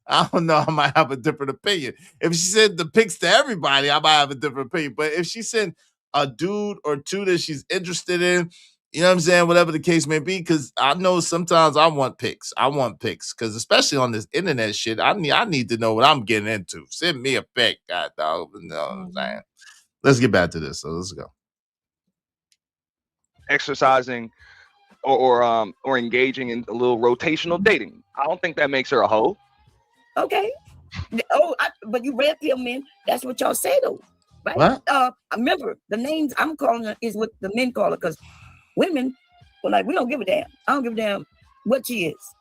I don't know, I might have a different opinion. If she sent the pics to everybody, I might have a different opinion. But if she sent a dude or two that she's interested in, you know what I'm saying? Whatever the case may be, because I know sometimes I want pics. Because especially on this internet shit, I need to know what I'm getting into. Send me a pic, god dog. You know what I'm saying? Let's get back to this. So let's go. Exercising or engaging in a little rotational dating. I don't think that makes her a hoe. Okay. But you red pill men, that's what y'all say though. Right? What? Remember, the names I'm calling her is what the men call her because women were like, we don't give a damn. I don't give a damn what she is.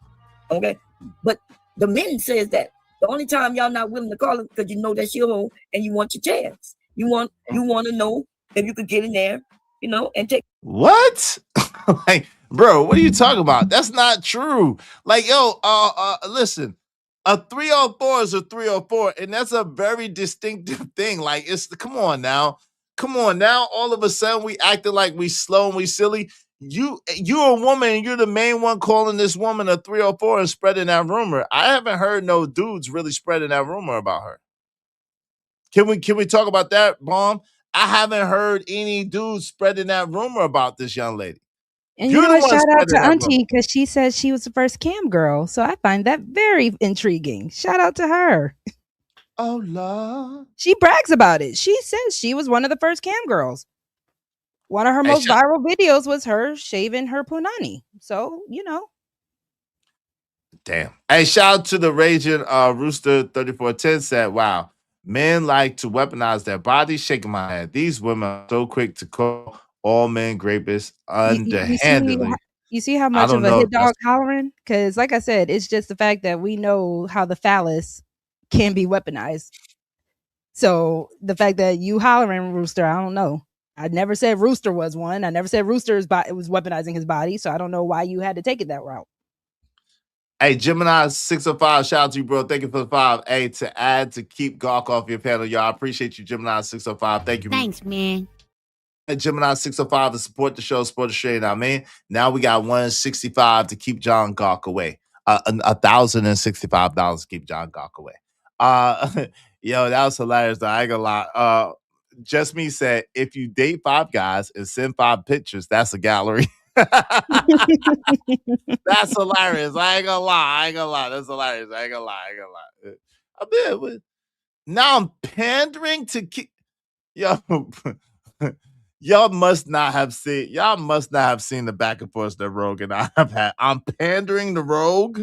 Okay. But the men says that the only time y'all not willing to call her because you know that she a hoe and you want your chance. You want to know if you could get in there, you know, and take what? Like, bro, what are you talking about? That's not true. Like, yo, listen. A 304 is a 304, and that's a very distinctive thing. Like, come on now. All of a sudden, we acting like we slow and we silly. You're a woman, and you're the main one calling this woman a 304 and spreading that rumor. I haven't heard no dudes really spreading that rumor about her. Can we talk about that, Bomb? I haven't heard any dudes spreading that rumor about this young lady. And you know what? Shout out to Auntie because she says she was the first cam girl. So I find that very intriguing. Shout out to her. Oh, Lord. She brags about it. She says she was one of the first cam girls. One of her most viral videos was her shaving her punani. So, you know. Damn. Hey, shout out to the Raging Rooster 3410 said, wow, men like to weaponize their bodies. Shaking my head. These women are so quick to call all men rapists underhandedly. You see how much of a hit dog hollering? Because like I said, it's just the fact that we know how the phallus can be weaponized. So the fact that you hollering Rooster, I don't know. I never said Rooster was one. I never said Rooster was weaponizing his body. So I don't know why you had to take it that route. Hey, Gemini 605, shout out to you, bro. Thank you for the 5. Hey, to add to keep Gawk off your panel, y'all. I appreciate you, Gemini 605. Thank you. Thanks, man. Gemini 605 to support the show, support the stream. I mean, now we got 165 to keep John Gawk away. $1,065 to keep John Gawk away. Yo, that was hilarious. Though. I ain't gonna lie. Just Me said, if you date 5 guys and send 5 pictures, that's a gallery. That's hilarious. I ain't gonna lie. That's hilarious. I ain't gonna lie. I mean, Now I'm pandering to keep. Yo, y'all must not have seen. Y'all must not have seen the back and forth that Rogue and I have had. I'm pandering to Rogue.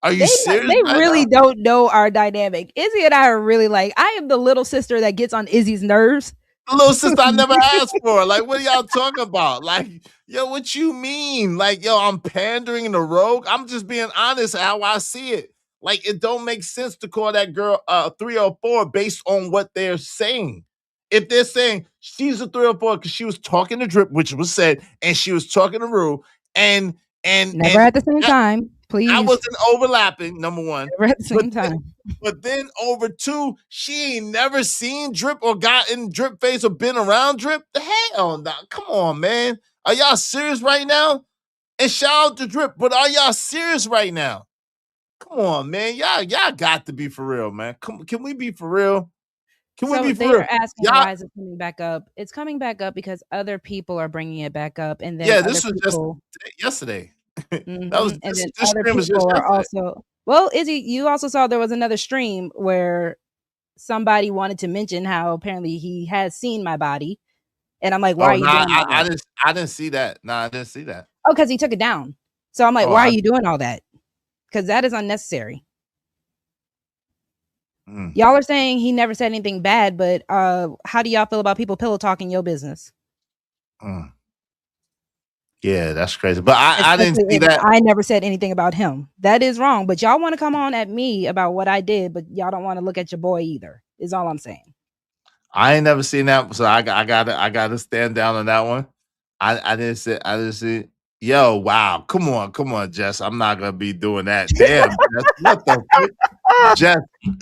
Are you serious? They right really now? don't know our dynamic. Izzy and I are really like, I am the little sister that gets on Izzy's nerves. Little sister, I never asked for. Like, what are y'all talking about? Like, yo, what you mean? Like, yo, I'm pandering to Rogue. I'm just being honest how I see it. Like, it don't make sense to call that girl 304 based on what they're saying. If they're saying she's a 304 because she was talking to Drip, which was said, and she was talking to Rue, and Never at the same time, please. I wasn't overlapping, number one. Never at the same time. But then over two, she ain't never seen Drip or gotten Drip face or been around Drip. The hell no. Come on, man. Are y'all serious right now? And shout out to Drip, but are y'all serious right now? Come on, man. Y'all got to be for real, man. Can we be for real? Can we be for they real? are asking Y'all, why is it coming back up? It's coming back up because other people are bringing it back up, and then yeah, other this was people, just yesterday. That was and this then this other stream was just people are yesterday. also. Well, Izzy, you also saw there was another stream where somebody wanted to mention how apparently he has seen my body, and I'm like, why Oh are you no, doing all I that? didn't see that. No, I didn't see that. Oh, because he took it down. So I'm like, Oh, why are you doing all that? Because that is unnecessary. Y'all are saying he never said anything bad, but how do y'all feel about people pillow talking your business? Yeah, that's crazy. But I didn't Especially see if that. I never said anything about him. That is wrong. But y'all want to come on at me about what I did, but y'all don't want to look at your boy either. Is all I'm saying. I ain't never seen that, so I gotta stand down on that one. I didn't see. Yo, wow, come on, Jess. I'm not gonna be doing that. Damn, Jess, what the fuck?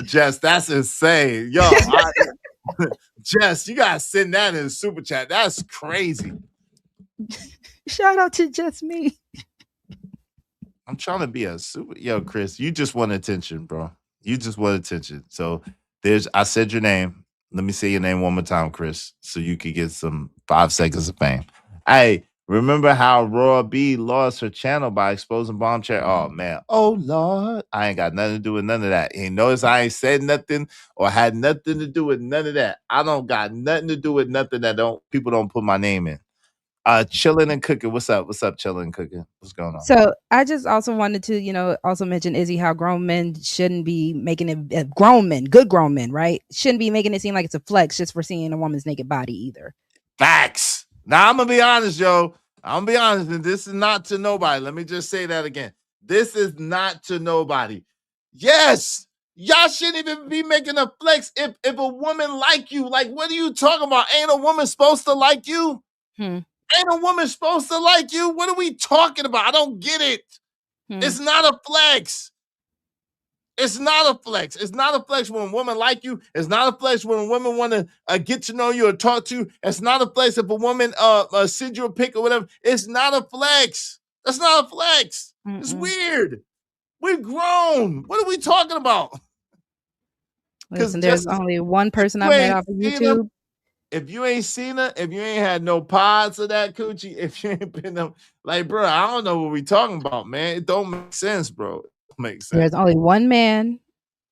Jess, that's insane. Yo, Jess, you gotta send that in the super chat. That's crazy. Shout out to just me. I'm trying to be a super. Yo, Chris, you just want attention, bro. You just want attention. So I said your name. Let me say your name one more time, Chris, so you could get some 5 seconds of fame. Hey, remember how Roy B lost her channel by exposing Bomb Chair? Oh man. Oh Lord. I ain't got nothing to do with none of that. You notice I ain't said nothing or had nothing to do with none of that. I don't got nothing to do with nothing that people don't put my name in. Chilling and cooking. What's up? What's up, chilling and cooking? What's going on? So I just also wanted to, also mention, Izzy, how grown men shouldn't be making it good grown men, right? Shouldn't be making it seem like it's a flex just for seeing a woman's naked body either. Facts. Now I'm gonna be honest, yo. I'm gonna be honest, and this is not to nobody. Let me just say that again. This is not to nobody. Yes, y'all shouldn't even be making a flex if a woman like you. Like, what are you talking about? Ain't a woman supposed to like you? Ain't a woman supposed to like you? What are we talking about? I don't get it. It's not a flex. It's not a flex. It's not a flex when a woman like you. It's not a flex when a woman want to get to know you or talk to you. It's not a flex if a woman send you a pic or whatever. It's not a flex. That's not a flex. It's weird. We're grown. What are we talking about? Listen, there's only one person I've met off of YouTube. If you ain't seen her, if you ain't had no pods of that coochie, if you ain't been like, bro, I don't know what we talking about, man. It don't make sense, bro. It don't make sense. There's only one man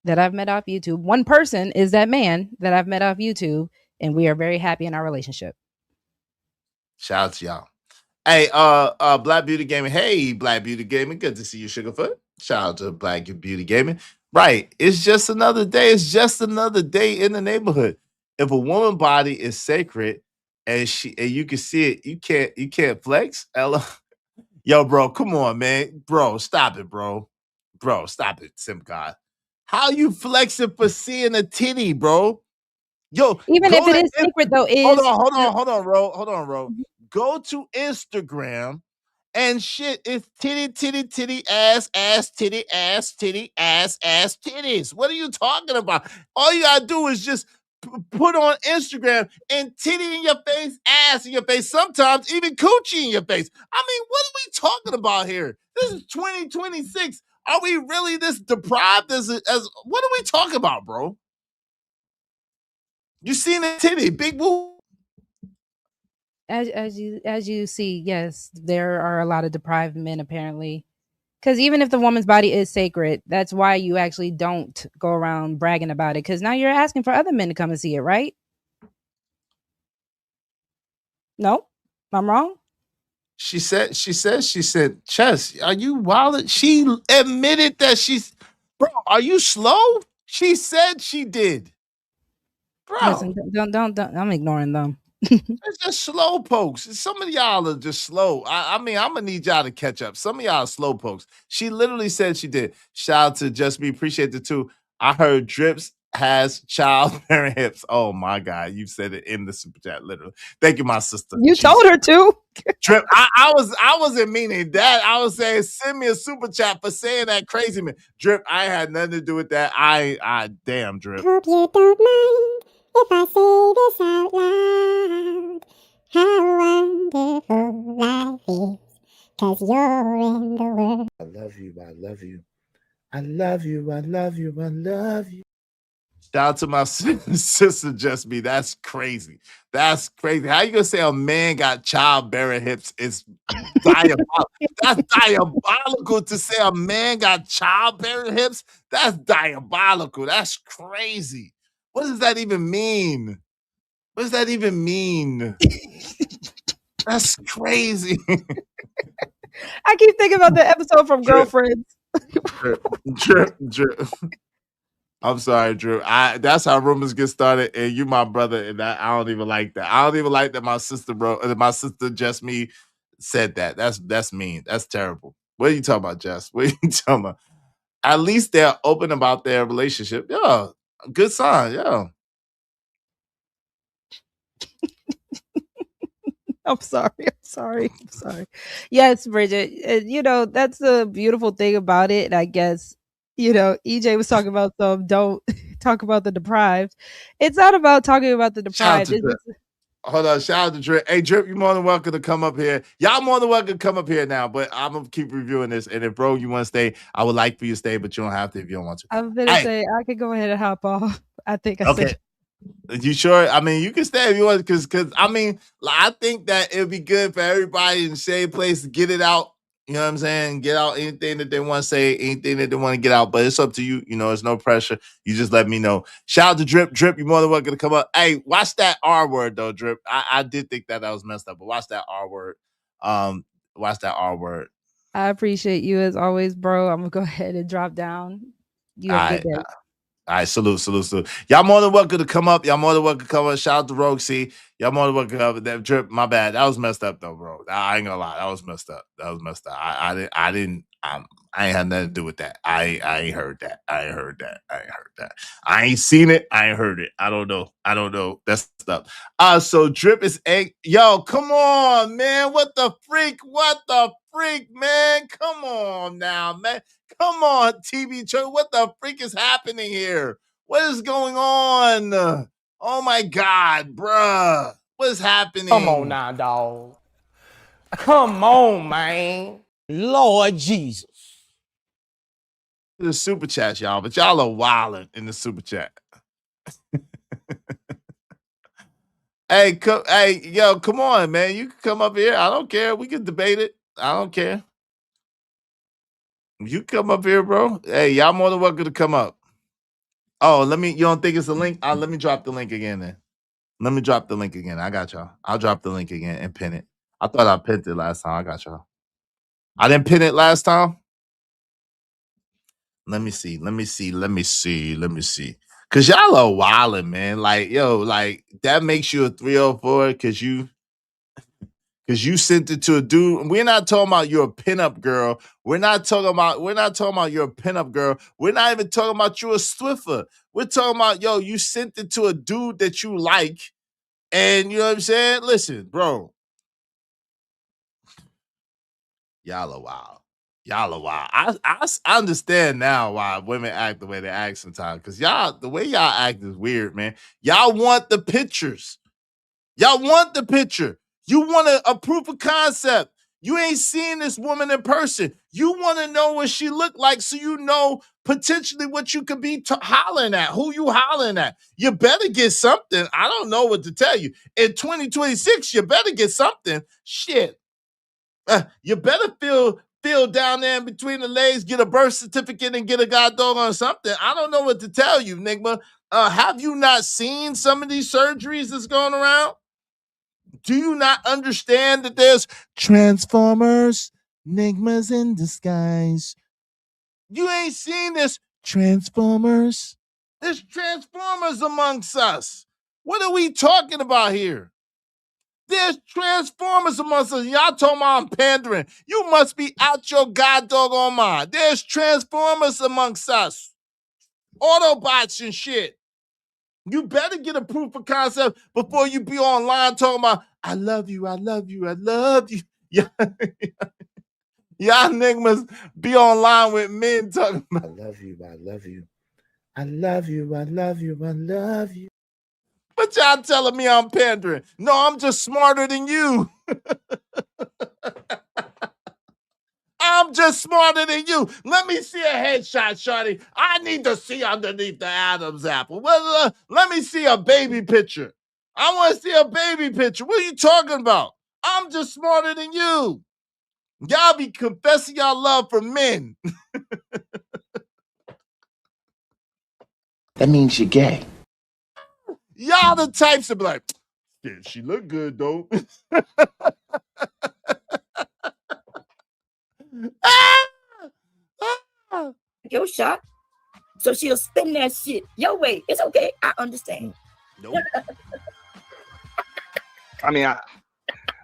that I've met off YouTube. One person is that man that I've met off YouTube, and we are very happy in our relationship. Shout out to y'all. Hey, Black Beauty Gaming. Hey, Black Beauty Gaming. Good to see you, Sugarfoot. Shout out to Black Beauty Gaming. Right. It's just another day. It's just another day in the neighborhood. If a woman body is sacred and you can see it, you can't flex. Ella. Yo, bro, come on, man. Bro, stop it, bro. Bro, stop it, Sim God. How you flexing for seeing a titty, bro? Yo, even if it is secret, though, hold on, Ro. Go to Instagram and shit. It's titty, ass, titty, ass, titties. What are you talking about? All you gotta do is just put on Instagram and titty in your face, ass in your face, sometimes even coochie in your face. I mean, what are we talking about here? This is 2026. Are we really this deprived as what are we talking about, bro? You seen a titty, big woo. As you see, yes, there are a lot of deprived men apparently, Because even if the woman's body is sacred, that's why you actually don't go around bragging about it. Because now you're asking for other men to come and see it, right? No, I'm wrong. She said, Chess, are you wild? She admitted that she's, bro, are you slow? She said she did. Bro. Listen, don't I'm ignoring them. It's just slow pokes. Some of y'all are just slow. I mean, I'm gonna need y'all to catch up. Some of y'all are slow pokes. She literally said she did. Shout out to Just Me, appreciate it too. I heard Drips has childbearing hips. Oh my God, you said it in the super chat, literally. Thank you, my sister. You told her to. Drip, I wasn't meaning that. I was saying send me a super chat for saying that crazy man. Drip, I had nothing to do with that. I damn Drip. Hope you don't mind if I say this out loud. How wonderful life is, 'cause you're in the world. I love you. I love you. I love you. I love you. I love you. Shout out to my sister Just Me. That's crazy. That's crazy. How you gonna say a man got childbearing hips? Is diabolical. That's diabolical to say a man got childbearing hips. That's diabolical. That's crazy. What does that even mean? What does that even mean? That's crazy. I keep thinking about the episode from Girlfriends. Drip. I'm sorry, Drew. That's how rumors get started, and you my brother, and I don't even like that. I don't even like that my sister, my sister Just Me said that. That's mean. That's terrible. What are you talking about, Jess? What are you talking about? At least they're open about their relationship. Yeah, good sign. Yeah. I'm sorry. Yes, Bridget. You know, that's the beautiful thing about it. And I guess, you know, EJ was talking about don't talk about the deprived. It's not about talking about the deprived. Hold on, shout out to Drip. Hey, Drip, you're more than welcome to come up here. Y'all more than welcome to come up here now, but I'm going to keep reviewing this. And if, bro, you want to stay, I would like for you to stay, but you don't have to if you don't want to. I'm going to say I could go ahead and hop off. I think I said. You sure? I mean, you can stay if you want, because I mean, I think that it'd be good for everybody in the same place to get it out. You know what I'm saying? Get out anything that they want to say, anything that they want to get out. But it's up to you. You know, there's no pressure. You just let me know. Shout out to Drip. Drip, you're more than welcome to come up. Hey, watch that R word though, Drip. I did think that was messed up, but watch that R word. Watch that R word. I appreciate you as always, bro. I'm gonna go ahead and drop down. You have a good day. All right, salute. Y'all more than welcome to come up. Y'all more than welcome to come up. Shout out to Rogue C. Y'all more than welcome to come up. That Drip, my bad. That was messed up though, bro. I ain't gonna lie. That was messed up. I ain't had nothing to do with that. I ain't heard that. I ain't seen it. I ain't heard it. I don't know. That's stuff. So Drip is yo, come on, man. What the freak, man? Come on now, man. Come on, TV Church. What the freak is happening here? What is going on? Oh my God, bruh. What is happening? Come on now, dog. Come on, man. Lord Jesus. The super chat, y'all, but y'all are wilding in the super chat. Hey, yo, come on, man. You can come up here. I don't care. We can debate it. I don't care. You come up here, bro. Hey, y'all more than welcome to come up. Oh, you don't think it's a link? Let me drop the link again then. Let me drop the link again. I got y'all. I'll drop the link again and pin it. I thought I pinned it last time. I got y'all. I didn't pin it last time. Let me see. Cause y'all are wilding, man. Like, yo, like that makes you a 304 because you sent it to a dude. We're not talking about you're a pinup girl. We're not talking about you're a pinup girl. We're not even talking about you a Swiffer. We're talking about, yo, you sent it to a dude that you like. And you know what I'm saying? Listen, bro. Y'all are wild. I understand now why women act the way they act sometimes. Because the way y'all act is weird, man. Y'all want the pictures. Y'all want the picture. You want a proof of concept. You ain't seen this woman in person. You want to know what she looked like so you know potentially what you could be hollering at, who you hollering at. You better get something. I don't know what to tell you. In 2026, you better get something. Shit. You better feel feel down there in between the legs, get a birth certificate, and get a goddamn on something. I don't know what to tell you, Nigma. Have you not seen some of these surgeries that's going around? Do you not understand that there's Transformers, Nigmas in disguise? You ain't seen this Transformers? There's Transformers amongst us. What are we talking about here? There's Transformers amongst us. Y'all told me I'm pandering. You must be out your goddamn mind. There's Transformers amongst us. Autobots and shit. You better get a proof of concept before you be online talking about, I love you, I love you, I love you. Y'all niggas be online with men talking about, I love you, I love you. I love you, I love you, I love you. But y'all telling me I'm pandering. No, I'm just smarter than you. I'm just smarter than you. Let me see a headshot, shorty. I need to see underneath the Adam's apple. Well, let me see a baby picture. I want to see a baby picture. What are you talking about? I'm just smarter than you. Y'all be confessing y'all love for men. That means you're gay. Y'all the types to be like, yeah, she look good though. Your shot. So she'll spin that shit your way. It's okay. I understand. Nope. I mean,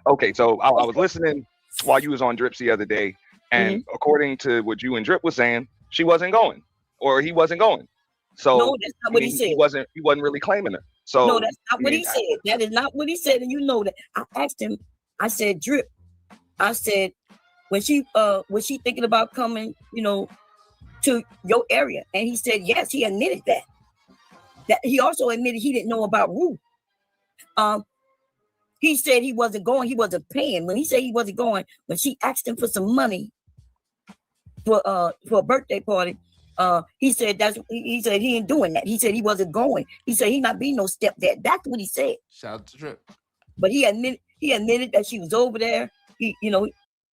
okay, so I was listening while you was on Drips the other day, and according to what you and Drip was saying, she wasn't going, or he wasn't going. So no, that's not what he said. He wasn't really claiming her. So no, that's not what he said. That is not what he said, and you know that. I asked him. I said, Drip. I said, was she thinking about coming, to your area? And he said yes. He admitted that. That he also admitted he didn't know about Ruth. He said he wasn't going. He wasn't paying. When he said he wasn't going, when she asked him for some money for a birthday party, he said he ain't doing that. He said he wasn't going. He said he not being no stepdad. That's what he said. Shout out to Drip. But he admitted that she was over there.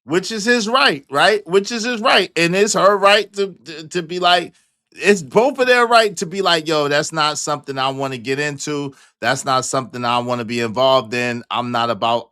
Which is his right, right? Which is his right. And it's her right to be like, it's both of their right to be like, yo, that's not something I want to get into. That's not something I want to be involved in. I'm not about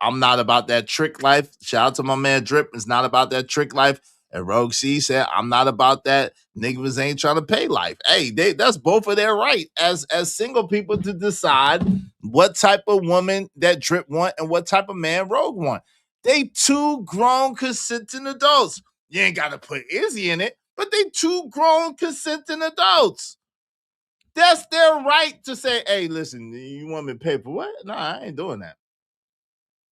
that trick life. Shout out to my man Drip. It's not about that trick life. And Rogue C said, I'm not about that. Niggas ain't trying to pay life. Hey, that's both of their right as single people to decide what type of woman that Drip want and what type of man Rogue want. They two grown consenting adults. You ain't got to put Izzy in it, but they two grown consenting adults. That's their right to say, hey, listen, you want me to pay for what? No, I ain't doing that.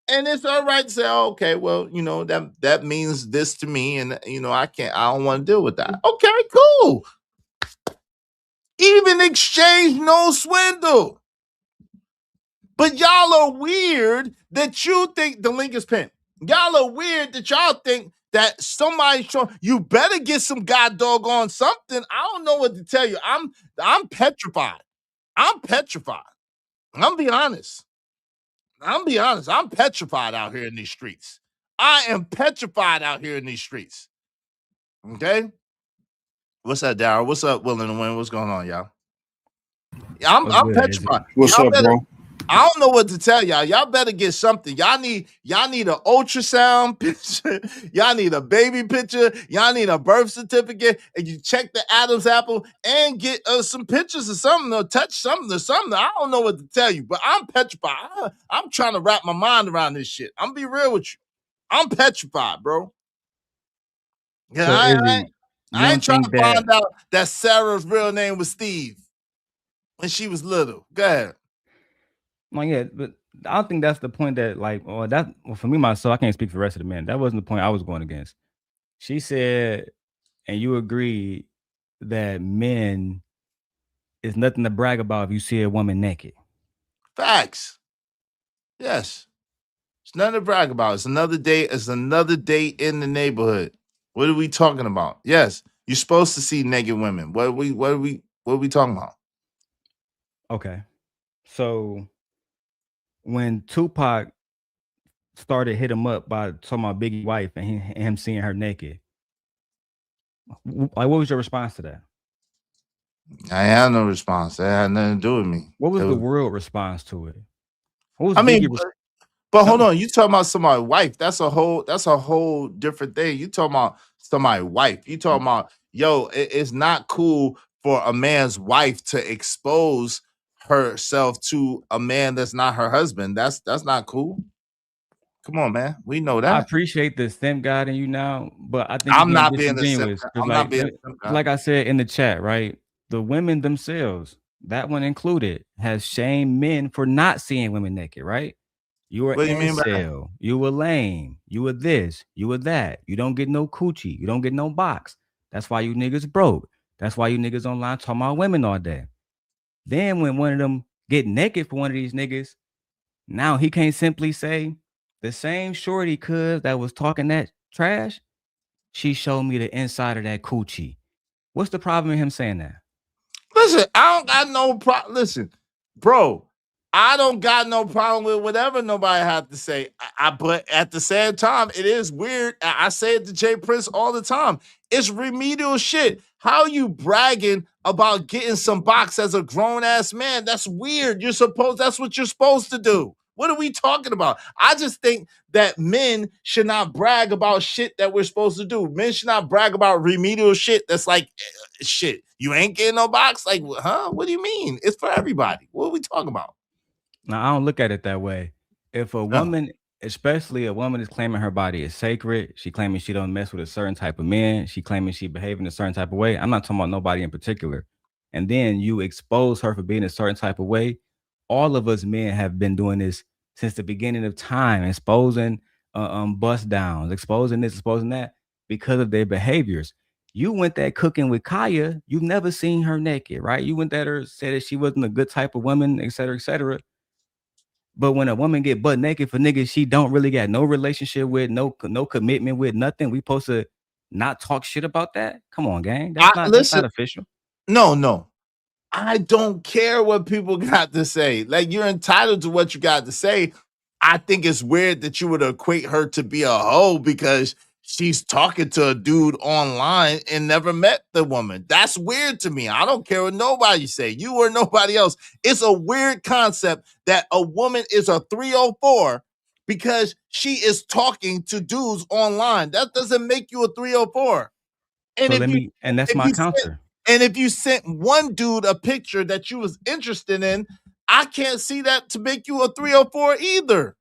And it's all right to say, oh, okay, well, that means this to me, and I don't want to deal with that. Okay, cool. Even exchange, no swindle. But y'all are weird that you think the link is pinned. Y'all are weird that y'all think that somebody's showing you better get some god dog on something. I don't know what to tell you. I'm petrified. I'm petrified. I'm be honest. I'm petrified out here in these streets. I am petrified out here in these streets. Okay? What's up, Darryl? What's up, Willing to Win? What's going on, y'all? I'm petrified. What's up, bro? I don't know what to tell y'all. Y'all better get something. Y'all need an ultrasound picture. Y'all need a baby picture. Y'all need a birth certificate. And you check the Adam's apple and get some pictures of something or touch something or something. I don't know what to tell you, but I'm petrified. I'm trying to wrap my mind around this shit. I'm be real with you. I'm petrified, bro. Yeah, So I ain't trying to find out that Sarah's real name was Steve when she was little. Go ahead. Well, yeah, but I don't think that's the point that, for me, myself, I can't speak for the rest of the men. That wasn't the point I was going against. She said, and you agreed, that men is nothing to brag about if you see a woman naked. Facts. Yes. It's nothing to brag about. It's another day. It's another day in the neighborhood. What are we talking about? Yes, you're supposed to see naked women. What are we talking about? Okay. So when Tupac started hit him up by talking about Biggie's wife and him seeing her naked, Like, what was your response to that? I had no response. That had nothing to do with me. What was It the was- world response to it? What was I mean, Biggie but hold on. You talking about somebody's wife? That's a whole different thing. You talking about somebody's wife? You talking about it's not cool for a man's wife to expose herself to a man that's not her husband. That's not cool. Come on, man. We know I that. appreciate the simp God in you now, but I think I'm you're not being a simp disingenuous. God. 'Cause I'm like, not being a simp God. like I said in the chat, right? The women themselves, that one included, has shamed men for not seeing women naked, right? You were What do you mean by that? incel, you were lame, you were this, you were that. You don't get no coochie, you don't get no box. That's why you niggas broke. That's why you niggas online talking about women all day. Then when one of them get naked for one of these niggas, now he can't simply say the same shorty cuz that was talking that trash, she showed me the inside of that coochie. What's the problem in him saying that? Listen, I don't got no problem. Listen, bro, I don't got no problem with whatever nobody have to say. But at the same time, it is weird. I say it to Jay Prince all the time. It's remedial shit. How you bragging about getting some box as a grown ass man? That's weird. That's what you're supposed to do. What are we talking about? I just think that men should not brag about shit that we're supposed to do. Men should not brag about remedial shit that's like shit. You ain't getting no box? Like, huh? What do you mean? It's for everybody. What are we talking about? Now, I don't look at it that way. If a woman, especially a woman, is claiming her body is sacred, she claiming she don't mess with a certain type of man, she claiming she behave in a certain type of way. I'm not talking about nobody in particular. And then you expose her for being a certain type of way. All of us men have been doing this since the beginning of time, exposing bust downs, exposing this, exposing that because of their behaviors. You went that cooking with Kaya, you've never seen her naked, right? You went that her said that she wasn't a good type of woman, et cetera, et cetera. But when a woman get butt naked for niggas she don't really got no relationship with, no commitment with, nothing, we supposed to not talk shit about that? Come on, gang. That's not official. No. I don't care what people got to say. Like, you're entitled to what you got to say. I think it's weird that you would equate her to be a hoe because she's talking to a dude online and never met the woman. That's weird to me. I don't care what nobody say. You or nobody else. It's a weird concept that a woman is a 304 because she is talking to dudes online. That doesn't make you a 304. And that's my counter. And if you sent one dude a picture that you was interested in, I can't see that to make you a 304 either.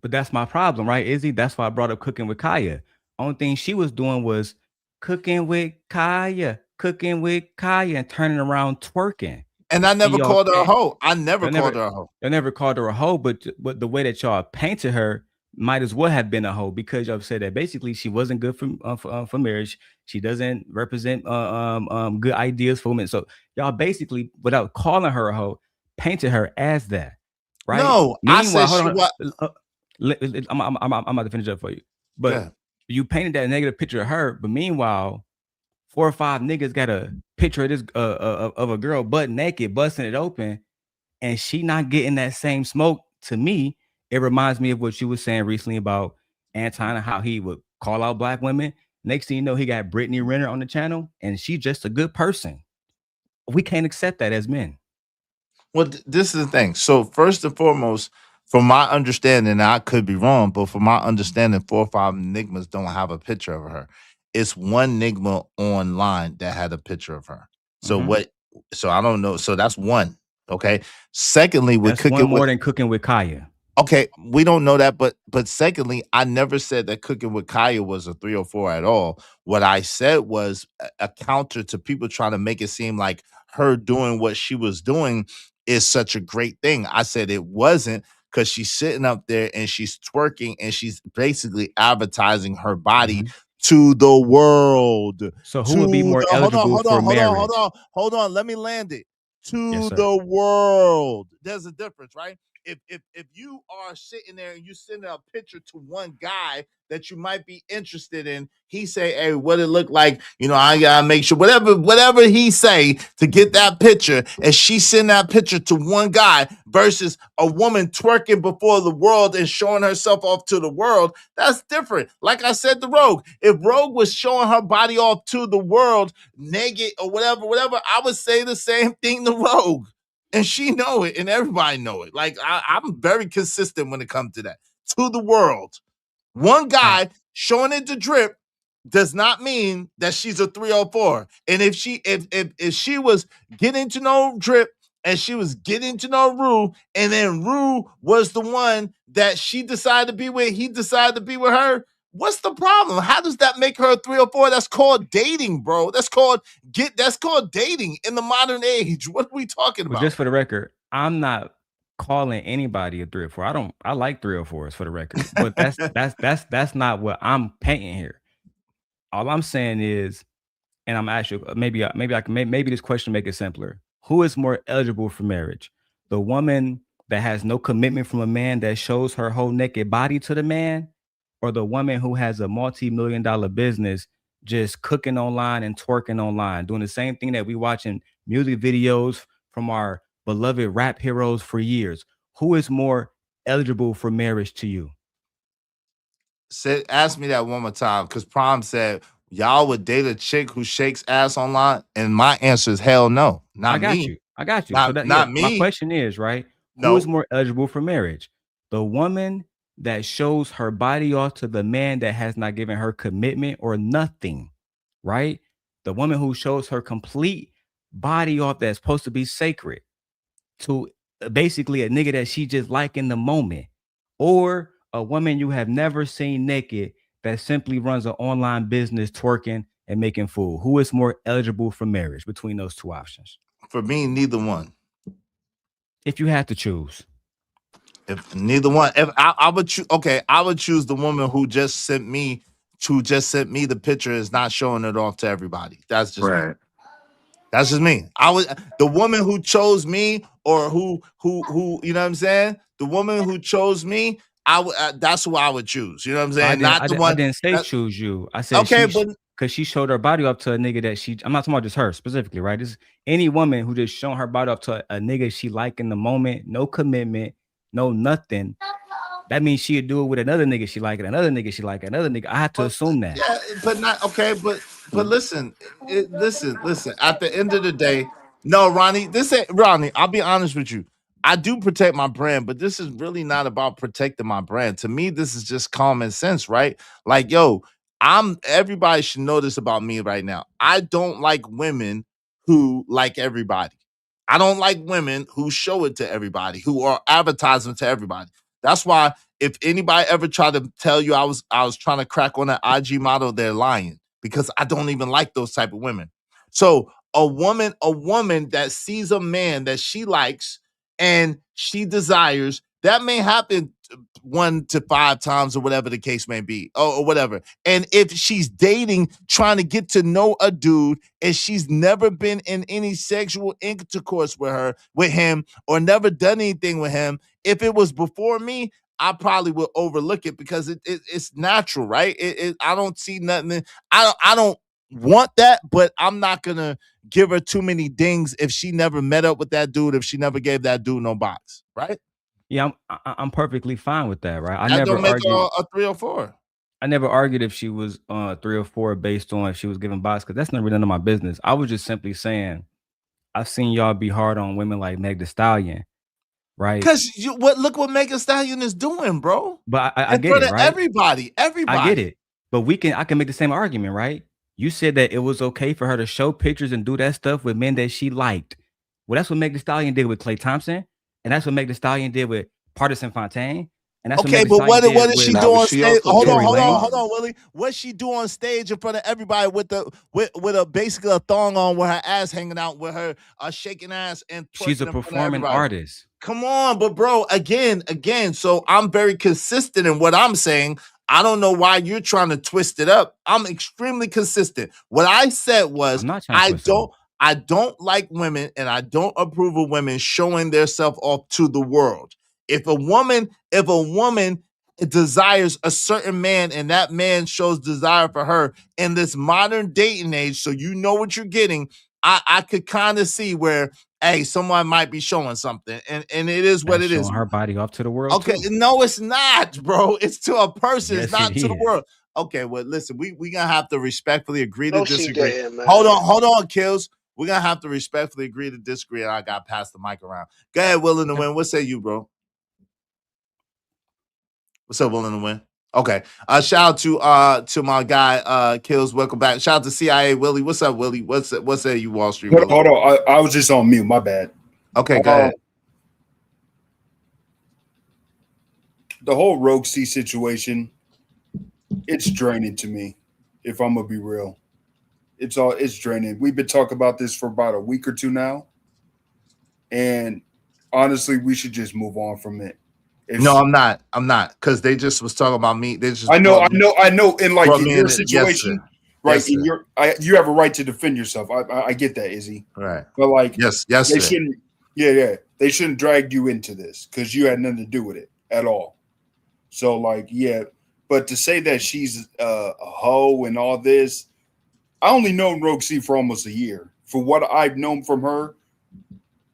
But that's my problem, right, Izzy? That's why I brought up cooking with Kaya. Only thing she was doing was cooking with Kaya, and turning around twerking. And I never called her a hoe. I never called her a hoe. I never called her a hoe, but the way that y'all painted her might as well have been a hoe because y'all said that basically she wasn't good for marriage. She doesn't represent good ideas for women. So y'all basically, without calling her a hoe, painted her as that, right? No, meanwhile, I said hold on. I'm about to finish up for you, but you painted that negative picture of her. But meanwhile, 4 or 5 niggas got a picture of this of a girl butt naked, busting it open, and she not getting that same smoke. To me, it reminds me of what you were saying recently about Anton and how he would call out black women. Next thing you know, he got Brittany Renner on the channel, and she's just a good person. We can't accept that as men. Well, this is the thing. So first and foremost, from my understanding, I could be wrong, but from my understanding, 4 or 5 Nigmas don't have a picture of her. It's one Nigma online that had a picture of her. So So I don't know. So that's one. Okay. Secondly, with that's one more than cooking with Kaya. Okay, we don't know that, but secondly, I never said that cooking with Kaya was a 304 at all. What I said was a counter to people trying to make it seem like her doing what she was doing is such a great thing. I said it wasn't because she's sitting up there and she's twerking and she's basically advertising her body to the world. So who would be more eligible for marriage? Hold on. Let me land it. To the world. There's a difference, right? if you are sitting there and you send a picture to one guy that you might be interested in, he say, hey, what it look like, you know, I gotta make sure whatever he say to get that picture, and she send that picture to one guy versus a woman twerking before the world and showing herself off to the world, that's different. Like I said to Rogue, if Rogue was showing her body off to the world naked or whatever, I would say the same thing to Rogue. And she know it, and everybody know it. Like I'm very consistent when it comes to that. To the world. One guy showing it to drip does not mean that she's a 304. And if she was getting to know Drip and she was getting to know Rue, and then Rue was the one that she decided to be with, he decided to be with her, what's the problem? How does that make her a 304? That's called dating, bro. That's called dating in the modern age. What are we talking about? But just for the record, I'm not calling anybody a 304. I like 304s for the record, but that's not what I'm painting here. All I'm saying is, and I'm asking, maybe this question make it simpler. Who is more eligible for marriage? The woman that has no commitment from a man that shows her whole naked body to the man, or the woman who has a multi-million-dollar business just cooking online and twerking online, doing the same thing that we watch in music videos from our beloved rap heroes for years? Who is more eligible for marriage to you? Ask me that one more time, because Prom said y'all would date a chick who shakes ass online, and my answer is hell no. Not me. I got you. Not me. My question is, right? Who is more eligible for marriage? The woman that shows her body off to the man that has not given her commitment or nothing, right? The woman who shows her complete body off that's supposed to be sacred to basically a nigga that she just like in the moment, or a woman you have never seen naked that simply runs an online business twerking and making food. Who is more eligible for marriage between those two options? For me, neither one. If you had to choose. If neither one, if I would choose, okay, I would choose the woman who just sent me the picture, is not showing it off to everybody. That's just right. That's just me. The woman who chose me, or who you know what I'm saying? The woman who chose me, that's who I would choose. You know what I'm saying? I didn't say choose you. I said because she showed her body up to a nigga that I'm not talking about just her specifically, right? This is any woman who just showing her body up to a nigga she like in the moment, no commitment, no nothing. That means she'd do it with another nigga she like, and another nigga she like, another nigga. I have to assume that. Yeah, but not okay. But listen. At the end of the day, no, Ronnie. Ronnie. I'll be honest with you. I do protect my brand, but this is really not about protecting my brand. To me, this is just common sense, right? Like, yo, everybody should know this about me right now. I don't like women who like everybody. I don't like women who show it to everybody, who are advertising to everybody. That's why if anybody ever tried to tell you I was trying to crack on an IG model, they're lying, because I don't even like those type of women. So a woman that sees a man that she likes and she desires, that may happen 1 to 5 times or whatever the case may be, or whatever. And if she's dating, trying to get to know a dude, and she's never been in any sexual intercourse with him, or never done anything with him, if it was before me, I probably would overlook it, because it's natural, right? I don't see nothing. I don't want that, but I'm not gonna give her too many dings if she never met up with that dude, if she never gave that dude no box, right? Yeah, I'm perfectly fine with that, right? I never argued a 304. I never argued if she was 3 or 4 based on if she was giving box, because that's never none of my business. I was just simply saying, I've seen y'all be hard on women like Meg Thee Stallion, right? Because look what Meg Thee Stallion is doing, bro. But I get it, right? Everybody. I get it. But I can make the same argument, right? You said that it was okay for her to show pictures and do that stuff with men that she liked. Well, that's what Meg Thee Stallion did with Klay Thompson, and that's what Meg Thee Stallion did with Partisan Fontaine. And that's okay, but what did she do on stage? Hold on, Willie. What she do on stage in front of everybody with a basically a thong on, with her ass hanging out, with her shaking ass and she's a performing artist. Come on, but bro, again. So I'm very consistent in what I'm saying. I don't know why you're trying to twist it up. I'm extremely consistent. What I said was I don't like women, and I don't approve of women showing themselves off to the world. If a woman desires a certain man and that man shows desire for her in this modern dating age, so you know what you're getting, I could kind of see where, hey, someone might be showing something, and it is what That's it is. showing her body off to the world. Okay, too. no, it's not, bro. It's to a person. Yes, It's not it to the is. world. Okay, well, listen, we gonna have to respectfully agree to No, she disagree. didn't, man. Hold on, Kills. We're gonna have to respectfully agree to disagree, and I got passed the mic around. Go ahead, Willing to Win. What say you, bro? What's up, Willing to Win? Okay. Shout out to my guy, Kills. Welcome back. Shout out to CIA Willie. What's up, Willie? What's say you, Wall Street? Willie? Hold on. I was just on mute. My bad. Okay, go ahead. The whole Rogue C situation, it's draining to me, if I'm gonna be real. It's draining. We've been talking about this for about a week or two now. And honestly, we should just move on from it. No, I'm not. Because they just was talking about me. They just I know. In like in your situation, right? Yesterday. You have a right to defend yourself. I get that, Izzy. Right. But like, yes, they shouldn't. Yeah. They shouldn't drag you into this because you had nothing to do with it at all. So like, yeah. But to say that she's a hoe and all this, I only known Rogue C for almost a year. For what I've known from her,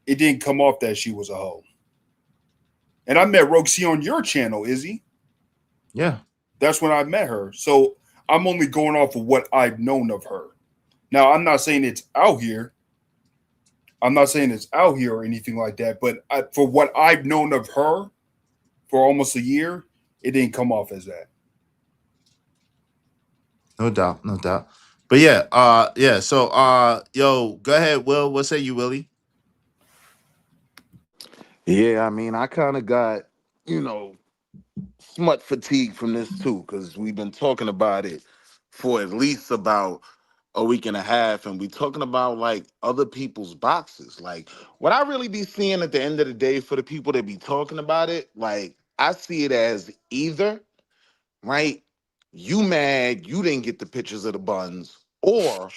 it didn't come off that she was a hoe. And I met Rogue C on your channel, Izzy. Yeah. That's when I met her. So I'm only going off of what I've known of her. Now, I'm not saying it's out here. Or anything like that. But for what I've known of her for almost a year, it didn't come off as that. No doubt. But yeah. So, yo, go ahead, Will. What say you, Willie? Yeah, I mean, I kind of got, smut fatigue from this too, because we've been talking about it for at least about a week and a half, and we talking about like other people's boxes. Like what I really be seeing at the end of the day for the people that be talking about it, like I see it as either, right, you mad you didn't get the pictures of the buns, or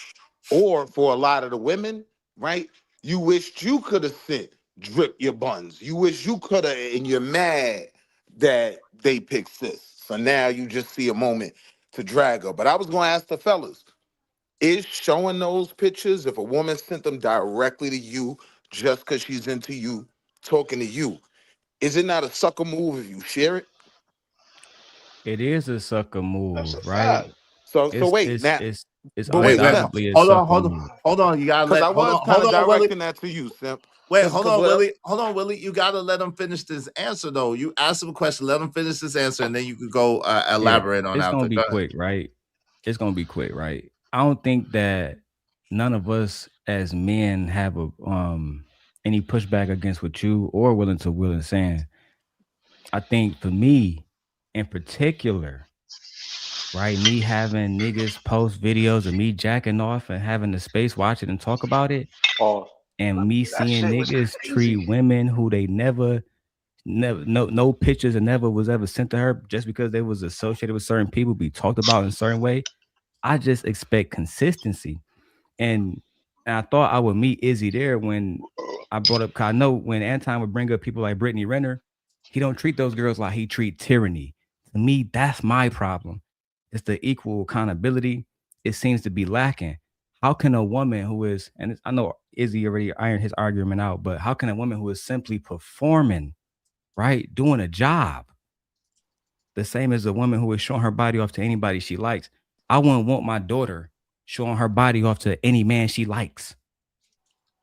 for a lot of the women, right, you wished you could have sent drip your buns. You wish you could have, and you're mad that they picked sis. So now you just see a moment to drag her. But I was going to ask the fellas, is showing those pictures, if a woman sent them directly to you just because she's into you, talking to you, is it not a sucker move if you share it? It is a sucker move, right? So wait, it's now it's Wait, undoubtedly a hold sucker move. on. You gotta because let. I was kind of directing that to you, Simp. Wait, hold on, Willie. You gotta let him finish this answer though. You asked him a question, let him finish this answer, and then you could go elaborate on that. It's gonna be quick, right? It's gonna be quick, right? I don't think that none of us as men have any pushback against what you or Willing to Will saying. I think for me in particular, right, me having niggas post videos of me jacking off and having the space watch it and talk about it, and me seeing niggas treat women who they never no pictures and never was ever sent to her just because they was associated with certain people, be talked about in a certain way. I just expect consistency. And I thought I would meet Izzy there when I brought up, cause I know when Anton would bring up people like Brittany Renner, he don't treat those girls like he treat tyranny. To me, that's my problem. It's the equal accountability. It seems to be lacking. How can a woman who is, and I know Izzy already ironed his argument out, but how can a woman who is simply performing, right, doing a job, the same as a woman who is showing her body off to anybody she likes? I wouldn't want my daughter showing her body off to any man she likes.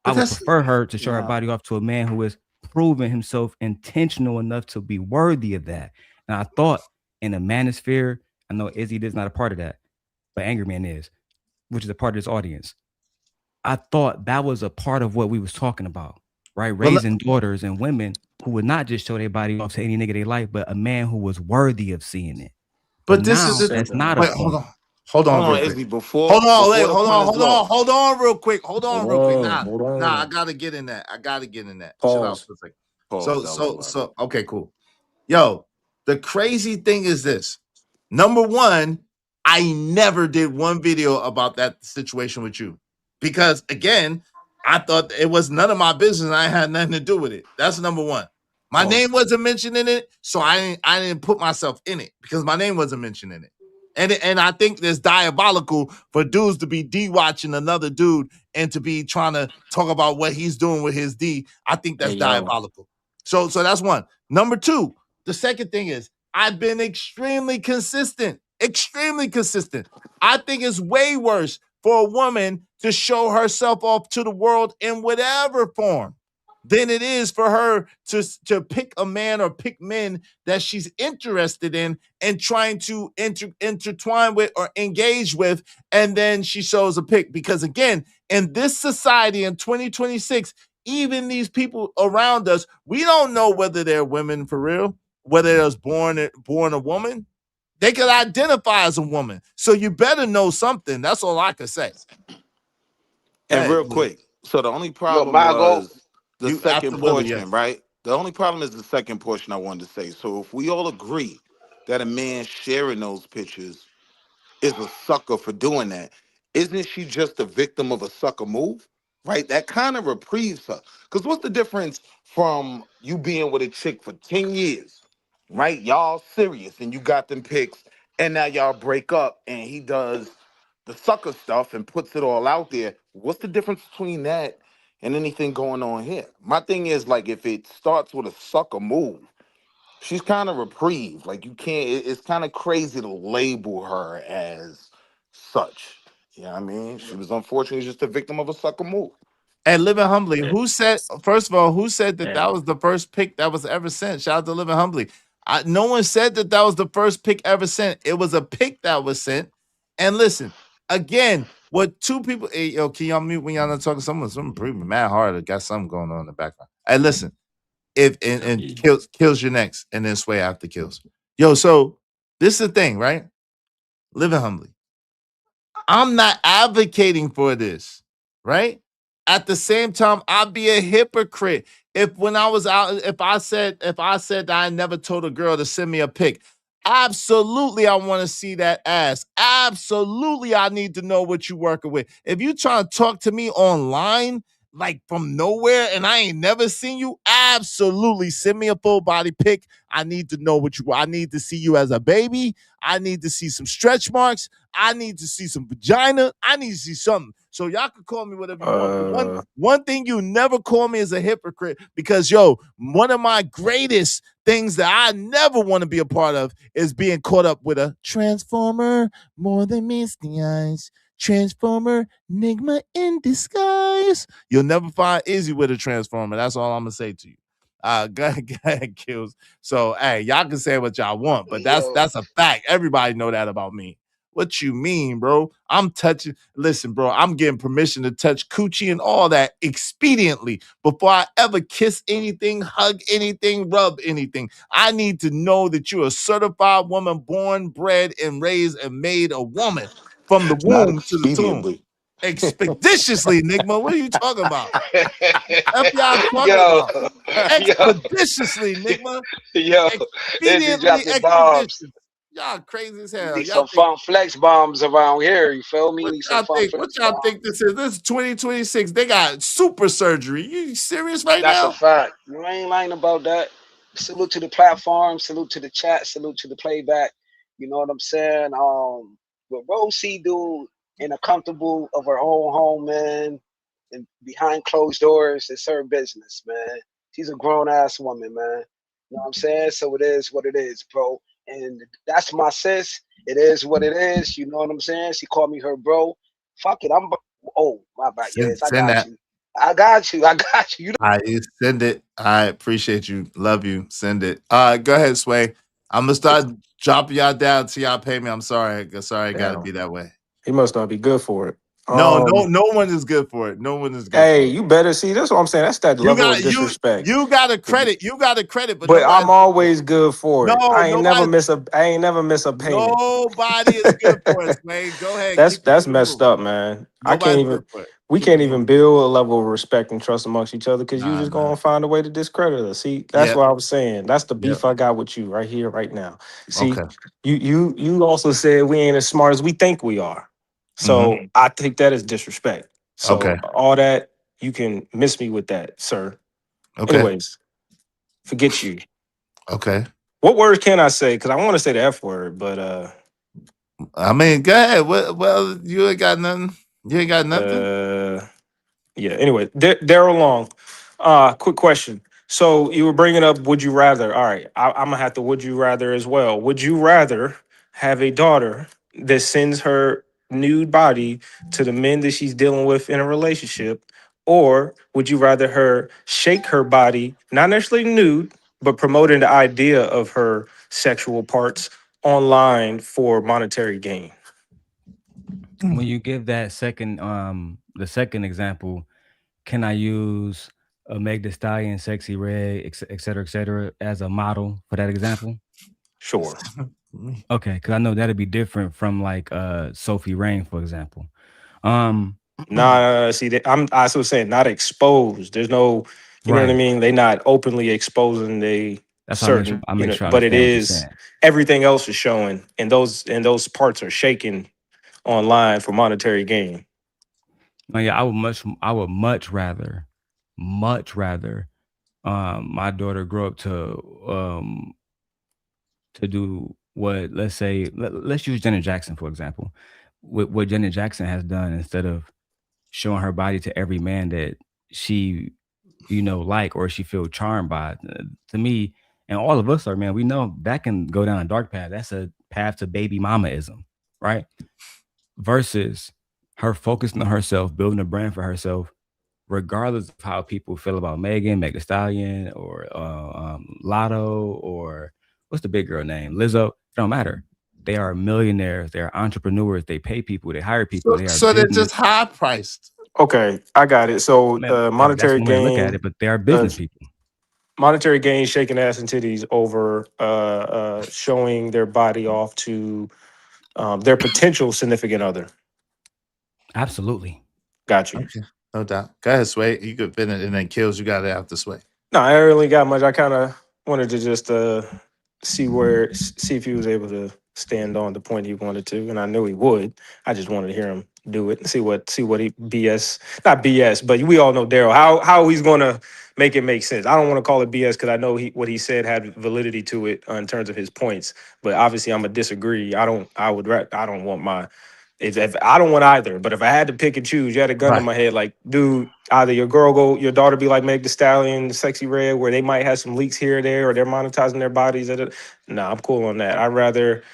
I would prefer her to show her body off to a man who is proven himself intentional enough to be worthy of that. And I thought in the manosphere, I know Izzy is not a part of that, but Angry Man is, which is a part of this audience. I thought that was a part of what we was talking about, right? Raising daughters and women who would not just show their body off to any nigga they like, but a man who was worthy of seeing it. But this is that's not wait, a hold point. on. Hold on, Izzy, hold on real quick. Nah, I gotta get in that. Pause. Chill out. So okay, cool. Yo, the crazy thing is this. Number one, I never did one video about that situation with you. Because again, I thought it was none of my business. I had nothing to do with it. That's number one. My name wasn't mentioned in it, so I didn't put myself in it because my name wasn't mentioned in it. And I think it's diabolical for dudes to be D-watching another dude and to be trying to talk about what he's doing with his D. I think that's diabolical. So that's one. Number two, the second thing is I've been extremely consistent. Extremely consistent. I think it's way worse for a woman to show herself off to the world in whatever form than it is for her to pick a man or pick men that she's interested in and trying to intertwine with or engage with, and then she shows a pick. Because again, in this society in 2026, even these people around us, we don't know whether they're women for real, whether they're born a woman. They could identify as a woman. So you better know something. That's all I could say. And real quick, so the only problem was the second portion, yes. right? The only problem is the second portion I wanted to say. So if we all agree that a man sharing those pictures is a sucker for doing that, isn't she just a victim of a sucker move? Right? That kind of reprieves her. Because what's the difference from you being with a chick for 10 years, right? Y'all serious and you got them pics, and now y'all break up and he does the sucker stuff and puts it all out there. What's the difference between that and anything going on here? My thing is, like, if it starts with a sucker move, she's kind of reprieved. Like, you can't, it's kind of crazy to label her as such. You know what I mean? She was unfortunately just a victim of a sucker move. And Living Humbly, who said, first of all, who said that that was the first pick that was ever sent? Shout out to Living Humbly. No one said that that was the first pick ever sent. It was a pick that was sent. And listen, again, what two people, hey, yo, can y'all mute when y'all not talking? Someone breathing mad hard. I got something going on in the background. Hey, listen, if and kills your next, and then Sway after kills. Yo, so this is the thing, right? Living Humbly. I'm not advocating for this, right? At the same time, I'd be a hypocrite if when I was out, if I said that I never told a girl to send me a pic. Absolutely, I want to see that ass. Absolutely, I need to know what you're working with. If you trying to talk to me online, like from nowhere, and I ain't never seen you, absolutely send me a full body pic. I need to know what you. I need to see you as a baby. I need to see some stretch marks. I need to see some vagina. I need to see something. So y'all can call me whatever you want. One thing you never call me is a hypocrite, because yo, one of my greatest things that I never want to be a part of is being caught up with a transformer more than meets the eyes. Transformer, Enigma in disguise. You'll never find Izzy with a transformer. That's all I'm gonna say to you. Go ahead, Kills. So hey, y'all can say what y'all want, but that's a fact. Everybody know that about me. What you mean, bro? I'm touching. Listen, bro, I'm getting permission to touch coochie and all that expediently before I ever kiss anything, hug anything, rub anything. I need to know that you're a certified woman, born, bred, and raised and made a woman from the womb to the tomb. Expeditiously, Enigma. What are you talking about? F y'all talking about? Expeditiously, Enigma. Expediently, expeditious. Y'all crazy as hell. Need some fun flex bombs around here. You feel me? What y'all think this is? This is 2026. They got super surgery. You serious right now? That's a fact. You ain't lying about that. Salute to the platform. Salute to the chat. Salute to the playback. You know what I'm saying? What Rosie do in a comfortable of her own home, man, and behind closed doors, it's her business, man. She's a grown ass woman, man. You know what I'm saying? So it is what it is, bro. And that's my sis. It is what it is. You know what I'm saying? She called me her bro. Fuck it. My bad. Yes, I got you. I got you. You send it. I appreciate you. Love you. Send it. Go ahead, Sway. I'm gonna start dropping y'all down till y'all pay me. I'm sorry. Sorry, it gotta be that way. He must not be good for it. No one is good for it. No one is good. Hey, you better see. That's what I'm saying. That's that level of disrespect. You got a credit. You got a credit, but I'm always good for it. I ain't never miss a payment. Nobody is good for it, man. Go ahead. That's messed up, man. We can't even build a level of respect and trust amongst each other because you just gonna find a way to discredit us. See, that's what I was saying. That's the beef I got with you right here, right now. See, you also said we ain't as smart as we think we are. So I take that as disrespect. So all that, you can miss me with that, sir. Okay. Anyways, Forget you. Okay. What words can I say? Because I want to say the F word, but I mean, go ahead. Well, you ain't got nothing. You ain't got nothing. yeah. Anyway, Daryl Long. Quick question. So you were bringing up would you rather? All right, I'm gonna have to would you rather as well. Would you rather have a daughter that sends her nude body to the men that she's dealing with in a relationship, or would you rather her shake her body, not necessarily nude, but promoting the idea of her sexual parts online for monetary gain? When you give that second, the second example, can I use a Meg Thee Stallion, Sexy Red, et cetera, as a model for that example? Sure. Okay, because I know that'd be different from like Sophie Rain, for example. See, I was saying not exposed. There's no, you know what I Right. mean? They not openly exposing they That's why I make sure certain, I make sure I but it understand what you're is saying. everything else is showing, and those parts are shaken online for monetary gain. Oh, yeah, I would much rather my daughter grow up to do what, let's say, let's use Janet Jackson, for example. What Janet Jackson has done, instead of showing her body to every man that she, like, or she feel charmed by. To me, and all of us are, man, we know that can go down a dark path. That's a path to baby mamaism, right? Versus her focusing on herself, building a brand for herself, regardless of how people feel about Megan Thee Stallion, or Lotto, or what's the big girl name? Lizzo. It don't matter. They are millionaires. They are entrepreneurs. They pay people. They hire people. They are So they're business. just high priced. Okay, I got it. So That's monetary one way to look at gain, it, but they are business people. monetary gain, shaking ass and titties over showing their body off to their potential significant other. Absolutely. Got you. Okay, no doubt. Go ahead, Sway. You could finish, and then Kills. You got it after Sway. No, I don't really got much. I kind of wanted to just see if he was able to stand on the point he wanted to, and I knew he would. I just wanted to hear him do it and see what he not BS, but we all know Daryl how he's going to make it make sense. I don't want to call it BS because I know what he said had validity to it in terms of his points, but obviously I'm gonna disagree. I don't want my. If I don't want either, but if I had to pick and choose, you had a gun to my head, like, dude, either your daughter be like Meg Thee Stallion, Sexy Red, where they might have some leaks here or there, or they're monetizing their bodies. Nah, I'm cool on that. I'd rather,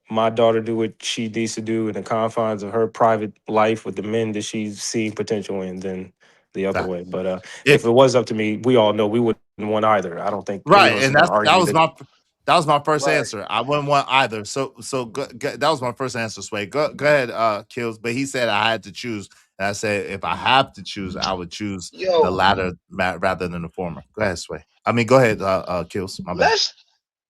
my daughter do what she needs to do in the confines of her private life with the men that she's seeing potential in than the other way. But if it was up to me, we all know we wouldn't want either. I don't think any of us And are gonna argue that was my first answer. I wouldn't want either. So that was my first answer, Sway. Go ahead, Kills. But he said I had to choose, and I said if I have to choose, I would choose the latter rather than the former. Go ahead, Sway. I mean, go ahead, Kills. My bad.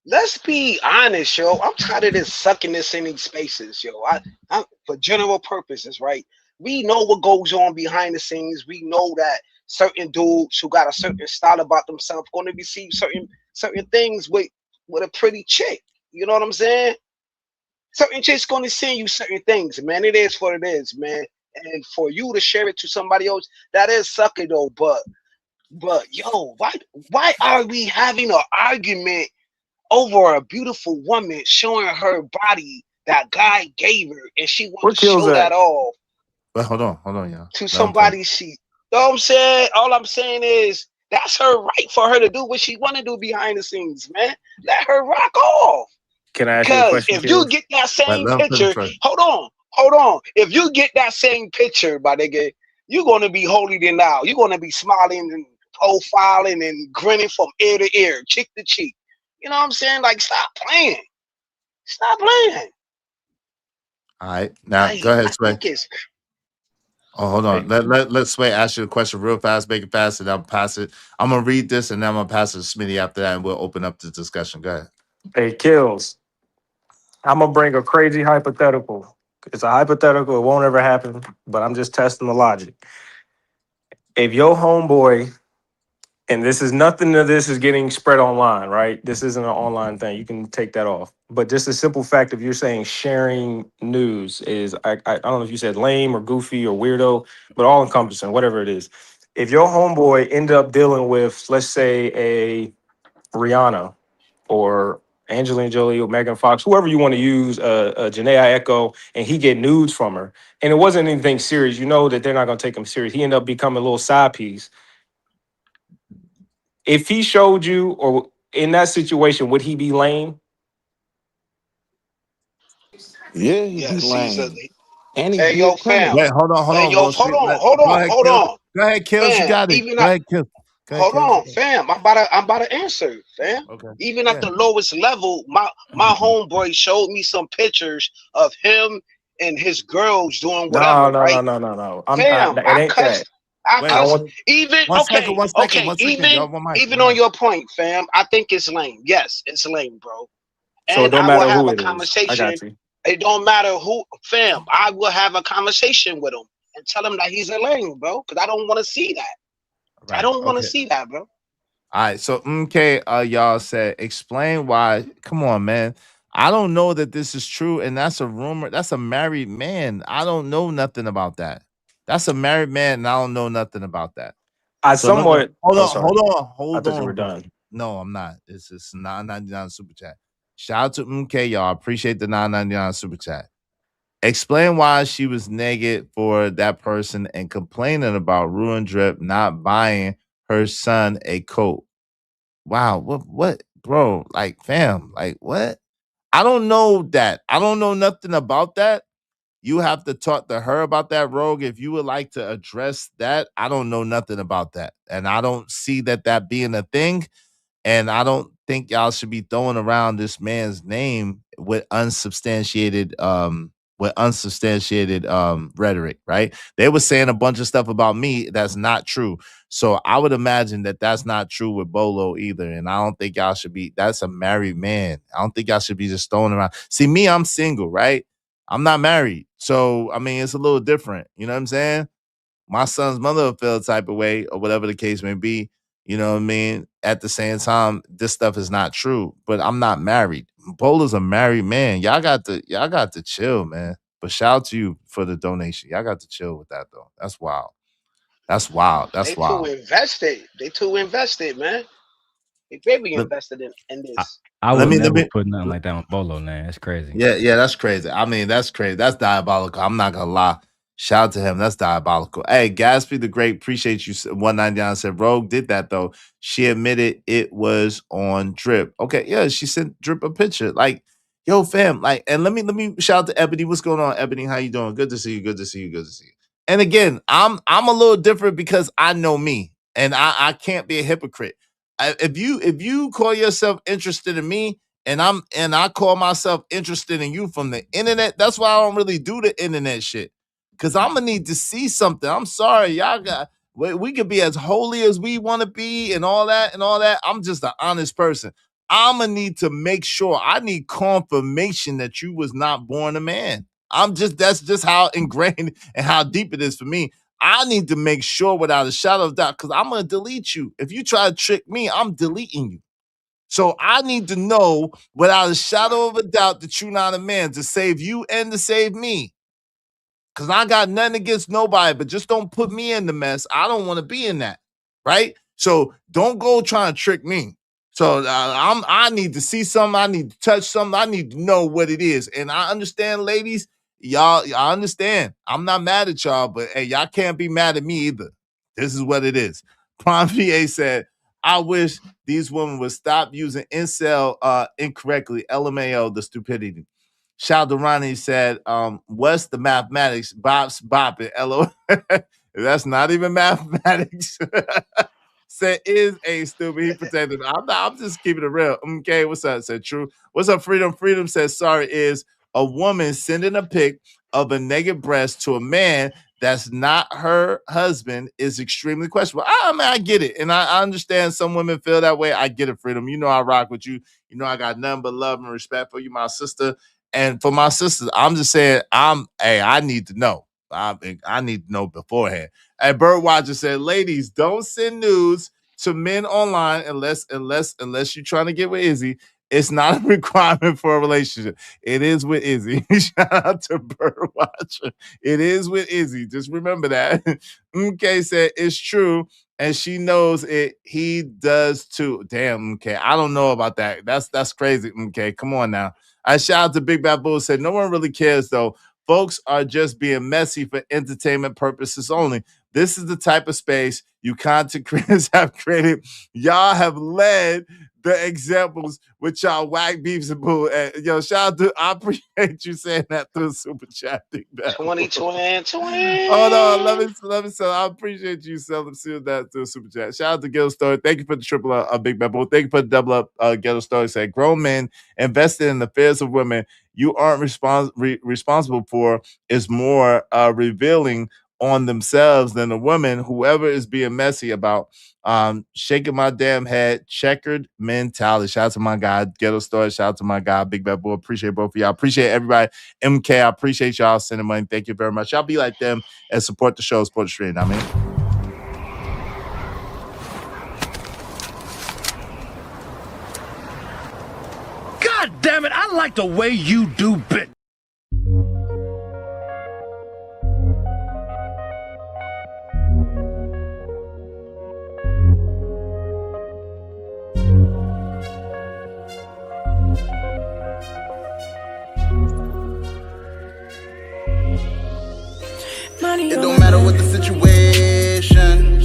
Let's be honest, yo. I'm tired of this sucking this in these spaces, yo. I'm for general purposes, right? We know what goes on behind the scenes. We know that certain dudes who got a certain style about themselves going to receive certain things with a pretty chick. You know what I'm saying? Certain chicks going to send you certain things, man. It is what it is, man. And for you to share it to somebody else, that is sucky though. But yo, why are we having an argument over a beautiful woman showing her body that guy gave her, and she wants to show that off? But hold on, y'all. To somebody she, you know what I'm saying? All I'm saying is that's her right for her to do what she want to do behind the scenes, man. Let her rock off. Can I ask you a question? Because if you get that same picture, hold on. If you get that same picture, my nigga, you're gonna be holier than thou. You're gonna be smiling and profiling and grinning from ear to ear, cheek to cheek. You know what I'm saying? Like, stop playing. Stop playing. All right, now go ahead, Sway. Oh, hold on. Let Sway ask you a question real fast, make it fast, and I'll pass it. I'm gonna read this, and then I'm gonna pass it to Smitty after that, and we'll open up the discussion. Go ahead. Hey, Kills. I'm gonna bring a crazy hypothetical. It's a hypothetical. It won't ever happen, but I'm just testing the logic. If your homeboy, and nothing of this is getting spread online, right? This isn't an online thing. You can take that off. But just a simple fact of you're saying sharing news is, I don't know if you said lame or goofy or weirdo, but all encompassing, whatever it is. If your homeboy end up dealing with, let's say, Rihanna or Angelina Jolie or Megan Fox, whoever you want to use, Janae Echo, and he get nudes from her, and it wasn't anything serious, you know that they're not going to take him serious. He ended up becoming a little side piece. If he showed you, or in that situation, would he be lame? Yeah, he'd be Yes, lame. And he'd hey, be a yo, predator. fam. Wait, hold on, Hey, yo, Rose. hold on, Go ahead, Kills. You fam. got it. Even Go at, ahead, Kills. Go ahead, hold Kills. on, fam. I'm about to answer, fam. Okay. Even at the lowest level, my homeboy showed me some pictures of him and his girls doing whatever, No. right? Fam, It ain't that. I I don't cuss. want. Even One okay, second. Y'all, even one mic. even on your point, fam. I think it's lame. Yes, it's lame, bro. So it And don't I will matter have who a it is. I conversation. got you. It don't matter who, fam. I will have a conversation with him and tell him that he's a lame, bro. Because I don't want to see that. Right. I don't want to Okay. see that, bro. All right. So y'all said explain why. Come on, man. I don't know that this is true, and that's a rumor. That's a married man. I don't know nothing about that. That's a married man, and I don't know nothing about that. I So somewhat. hold Oh, sorry. on. I thought you were done. No, I'm not. It's just $9.99 super chat. Shout out to MK, y'all. Appreciate the $9.99 super chat. Explain why she was negative for that person and complaining about Ruin Drip not buying her son a coat. Wow, what, bro? Like, fam, like what? I don't know that. I don't know nothing about that. You have to talk to her about that, Rogue. If you would like to address that, I don't know nothing about that, and I don't see that being a thing. And I don't think y'all should be throwing around this man's name with unsubstantiated rhetoric, right? They were saying a bunch of stuff about me that's not true. So I would imagine that that's not true with Bolo either. And I don't think y'all should be, that's a married man. I don't think y'all should be just throwing around. See, me, I'm single, right? I'm not married. So, I mean, it's a little different. You know what I'm saying? My son's mother will feel a type of way or whatever the case may be. You know what I mean? At the same time, this stuff is not true, but I'm not married. Bola's a married man. Y'all got to chill, man. But shout out to you for the donation. Y'all got to chill with that though. That's wild. That's wild. They too invested. They too invested, man. They very invested in this. I would never put nothing like that on Bolo, man. That's crazy. Yeah, that's crazy. I mean, that's crazy. That's diabolical. I'm not gonna lie. Shout out to him. That's diabolical. Hey, Gatsby the Great, appreciate you. 199 said Rogue did that though. She admitted it was on Drip. Okay, yeah, she sent Drip a picture. Like, yo, fam. Like, and let me shout out to Ebony. What's going on, Ebony? How you doing? Good to see you. Good to see you. Good to see you. And again, I'm a little different because I know me, and I can't be a hypocrite. If you call yourself interested in me, and I call myself interested in you from the internet, that's why I don't really do the internet shit. Cause I'm gonna need to see something. I'm sorry, y'all got we could be as holy as we want to be and all that. I'm just an honest person. I'm gonna need to make sure. I need confirmation that you was not born a man. That's just how ingrained and how deep it is for me. I need to make sure without a shadow of doubt, because I'm gonna delete you. If you try to trick me, I'm deleting you. So I need to know without a shadow of a doubt that you're not a man to save you and to save me. Because I got nothing against nobody, but just don't put me in the mess. I don't want to be in that, right? So don't go trying to trick me. So I need to see something. I need to touch something. I need to know what it is. And I understand, ladies, y'all understand. I'm not mad at y'all, but hey, y'all can't be mad at me either. This is what it is. Prime VA said, I wish these women would stop using incel incorrectly. LMAO, the stupidity. Shout to Ronnie said, what's the mathematics? Bob's bopping. LO. That's not even mathematics. Said is a stupid. He pretended. I'm just keeping it real. Okay, what's up? Said true. What's up, Freedom? Freedom says sorry is a woman sending a pic of a naked breast to a man that's not her husband is extremely questionable. I mean, I get it. And I understand some women feel that way. I get it, Freedom. You know I rock with you. You know I got nothing but love and respect for you, my sister. And for my sisters, I'm just saying, I need to know. I need to know beforehand. And Birdwatcher said, ladies, don't send nudes to men online unless you're trying to get with Izzy. It's not a requirement for a relationship. It is with Izzy. Shout out to Birdwatcher. It is with Izzy. Just remember that. MK said, it's true. and she knows it. He does too. Damn, okay. I don't know about that. That's crazy. Okay, come on now. I shout out to Big Bad Bull, said no one really cares though. Folks are just being messy for entertainment purposes only. This is the type of space you content creators have created. Y'all have led the examples with y'all whack beefs and bull. And, yo, shout out to, I appreciate you saying that through the super chat. 2020. Hold on, let me sell. I appreciate you selling that through the super chat. Shout out to Ghetto Story. Thank you for the triple Big Bad Bull. Thank you for the double up Ghetto Story. Say grown men invested in the affairs of women you aren't responsible for is more revealing on themselves than the women, whoever is being messy about shaking my damn head, checkered mentality. Shout out to my guy, Ghetto Story. Shout out to my guy, Big Bad Boy. Appreciate both of y'all. Appreciate everybody. MK, I appreciate y'all sending money. Thank you very much. Y'all be like them and support the show, support the stream. I mean, God damn it, I like the way you do bit. It don't matter what the situation,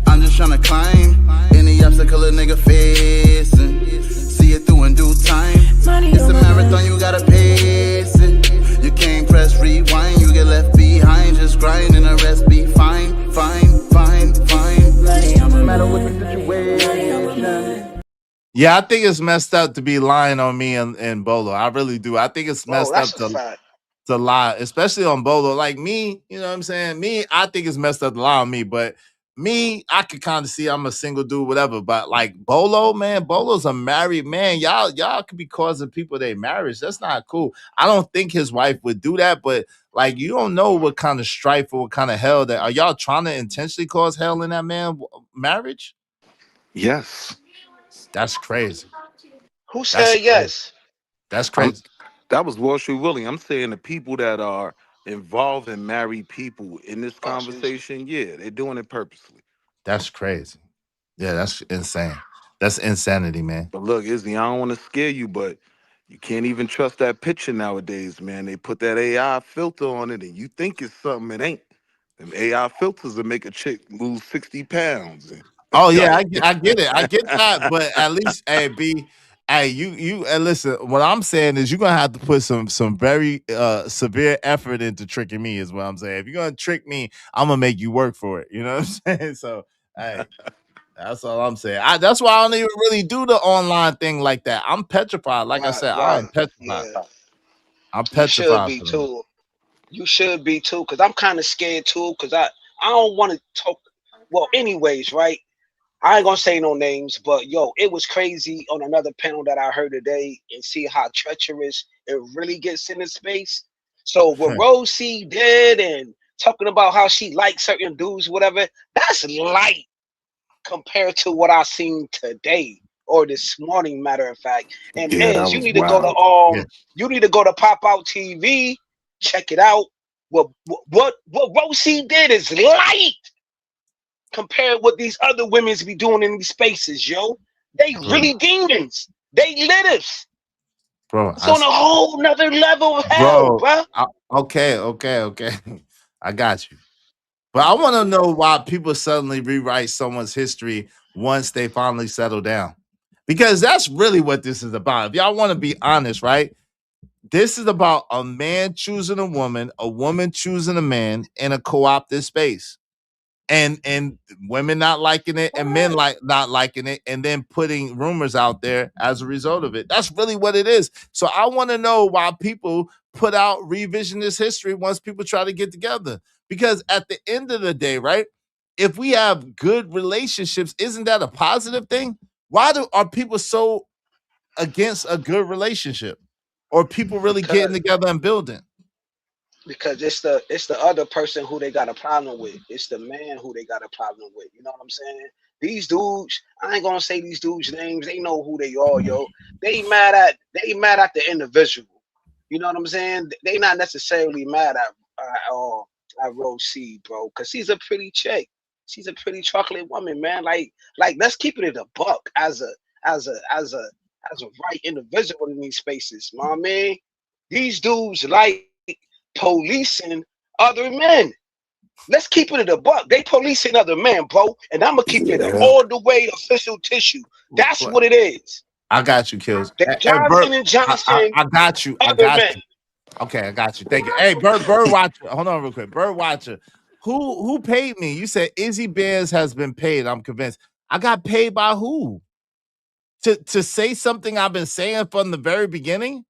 I'm just tryna climb any obstacle a nigga facing. See it through in due time. It's a marathon, you gotta pace it. You can't press rewind, you get left behind. Just grind and the rest be fine, fine, fine, fine. No matter what the situation. yeah, I think it's messed up to be lying on me and Bolo. I really do. I think it's messed up to lie, especially on Bolo. Like me, you know what I'm saying? Me, I think it's messed up to lie on me, but me, I could kind of see I'm a single dude, whatever. But like Bolo, man, Bolo's a married man. Y'all could be causing people their marriage. That's not cool. I don't think his wife would do that, but like you don't know what kind of strife or what kind of hell that are y'all trying to intentionally cause hell in that man marriage? Yes. That's crazy. Who said yes? That's crazy. That was Wall Street Willie. I'm saying the people that are involved in married people in this conversation, yeah, they're doing it purposely. That's crazy. Yeah, that's insane. That's insanity, man. But look, Izzy, I don't want to scare you, but you can't even trust that picture nowadays, man. They put that AI filter on it, and you think it's something it ain't. Them AI filters will make a chick lose 60 pounds. Oh yeah, I get it. I get that, but at least, hey, B, hey, you and listen. What I'm saying is, you're gonna have to put some very severe effort into tricking me. Is what I'm saying. If you're gonna trick me, I'm gonna make you work for it. You know what I'm saying? So, hey, that's all I'm saying. That's why I don't even really do the online thing like that. I'm petrified. Like I said, I'm petrified. Yeah. I'm petrified. You should be too. You should be too, because I'm kind of scared too, because I don't want to talk. Well, anyways, right? I ain't gonna say no names, but yo, it was crazy on another panel that I heard today, and see how treacherous it really gets in the space. So what Rose C did and talking about how she likes certain dudes, whatever, that's light compared to what I seen today or this morning, matter of fact. And yeah, you need to go to you need to go to Pop Out TV, check it out. What Rose C did is light compared what these other women's be doing in these spaces, yo. They really demons. They litters. Bro, it's on a whole nother level of hell, bro. Okay. I got you. But I want to know why people suddenly rewrite someone's history once they finally settle down. Because that's really what this is about. If y'all want to be honest, right? This is about a man choosing a woman choosing a man in a co-opted space. And women not liking it and men not liking it, and then putting rumors out there as a result of it. That's really what it is. So I want to know why people put out revisionist history once people try to get together. Because at the end of the day, right, if we have good relationships, isn't that a positive thing? Why are people so against a good relationship, or people really getting together and building? Because it's the other person who they got a problem with. It's the man who they got a problem with. You know what I'm saying? These dudes, I ain't gonna say these dudes' names. They know who they are, yo. They mad at the individual. You know what I'm saying? They not necessarily mad at Rose C, bro, because she's a pretty chick. She's a pretty chocolate woman, man. Like let's keep it in a buck as a right individual in these spaces, my man. These dudes like policing other men. Let's keep it in a buck. They policing other men, bro. And I'm gonna keep it all the way official tissue. That's what it is. I got you, Kills. Johnson and Johnson. I got you. I got you. Okay, I got you. Thank you. Hey, Bird Watcher. Hold on real quick. Bird Watcher. Who paid me? You said Izzy Bears has been paid. I'm convinced. I got paid by who? To say something I've been saying from the very beginning?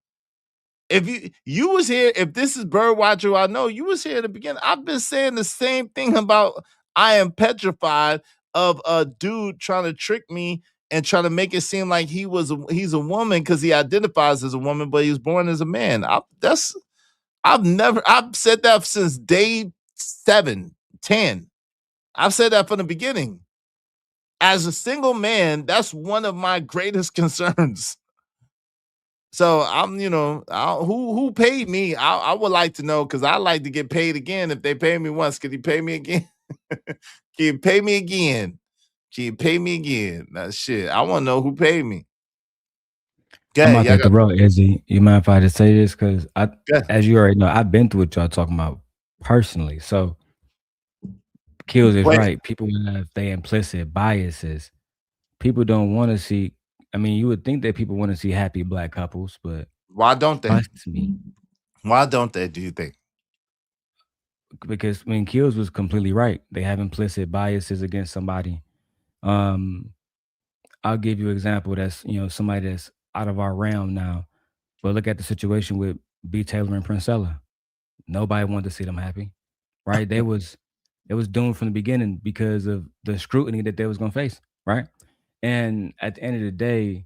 If you was here, if this is Bird Watcher, I know you was here at the beginning. I've been saying the same thing about I am petrified of a dude trying to trick me and trying to make it seem like he's a woman because he identifies as a woman, but he was born as a man. I've said that since day 7, 10. I've said that from the beginning. As a single man, that's one of my greatest concerns. So I'm, who paid me? I would like to know because I like to get paid again. If they pay me once, can you pay me again? Can you pay me again? Can you pay me again? That shit. I want to know who paid me. I'm about to throw Izzy. You mind if I just say this? Because as you already know, I've been through what y'all talking about personally. So Kills is right. People have their implicit biases. People don't want to see. I mean, you would think that people want to see happy black couples, but why don't they? Why don't they? Do you think? Because Kills was completely right. They have implicit biases against somebody. I'll give you an example. That's somebody that's out of our realm now. But look at the situation with B. Taylor and Princella. Nobody wanted to see them happy, right? It was doomed from the beginning because of the scrutiny that they was gonna face, right? And at the end of the day,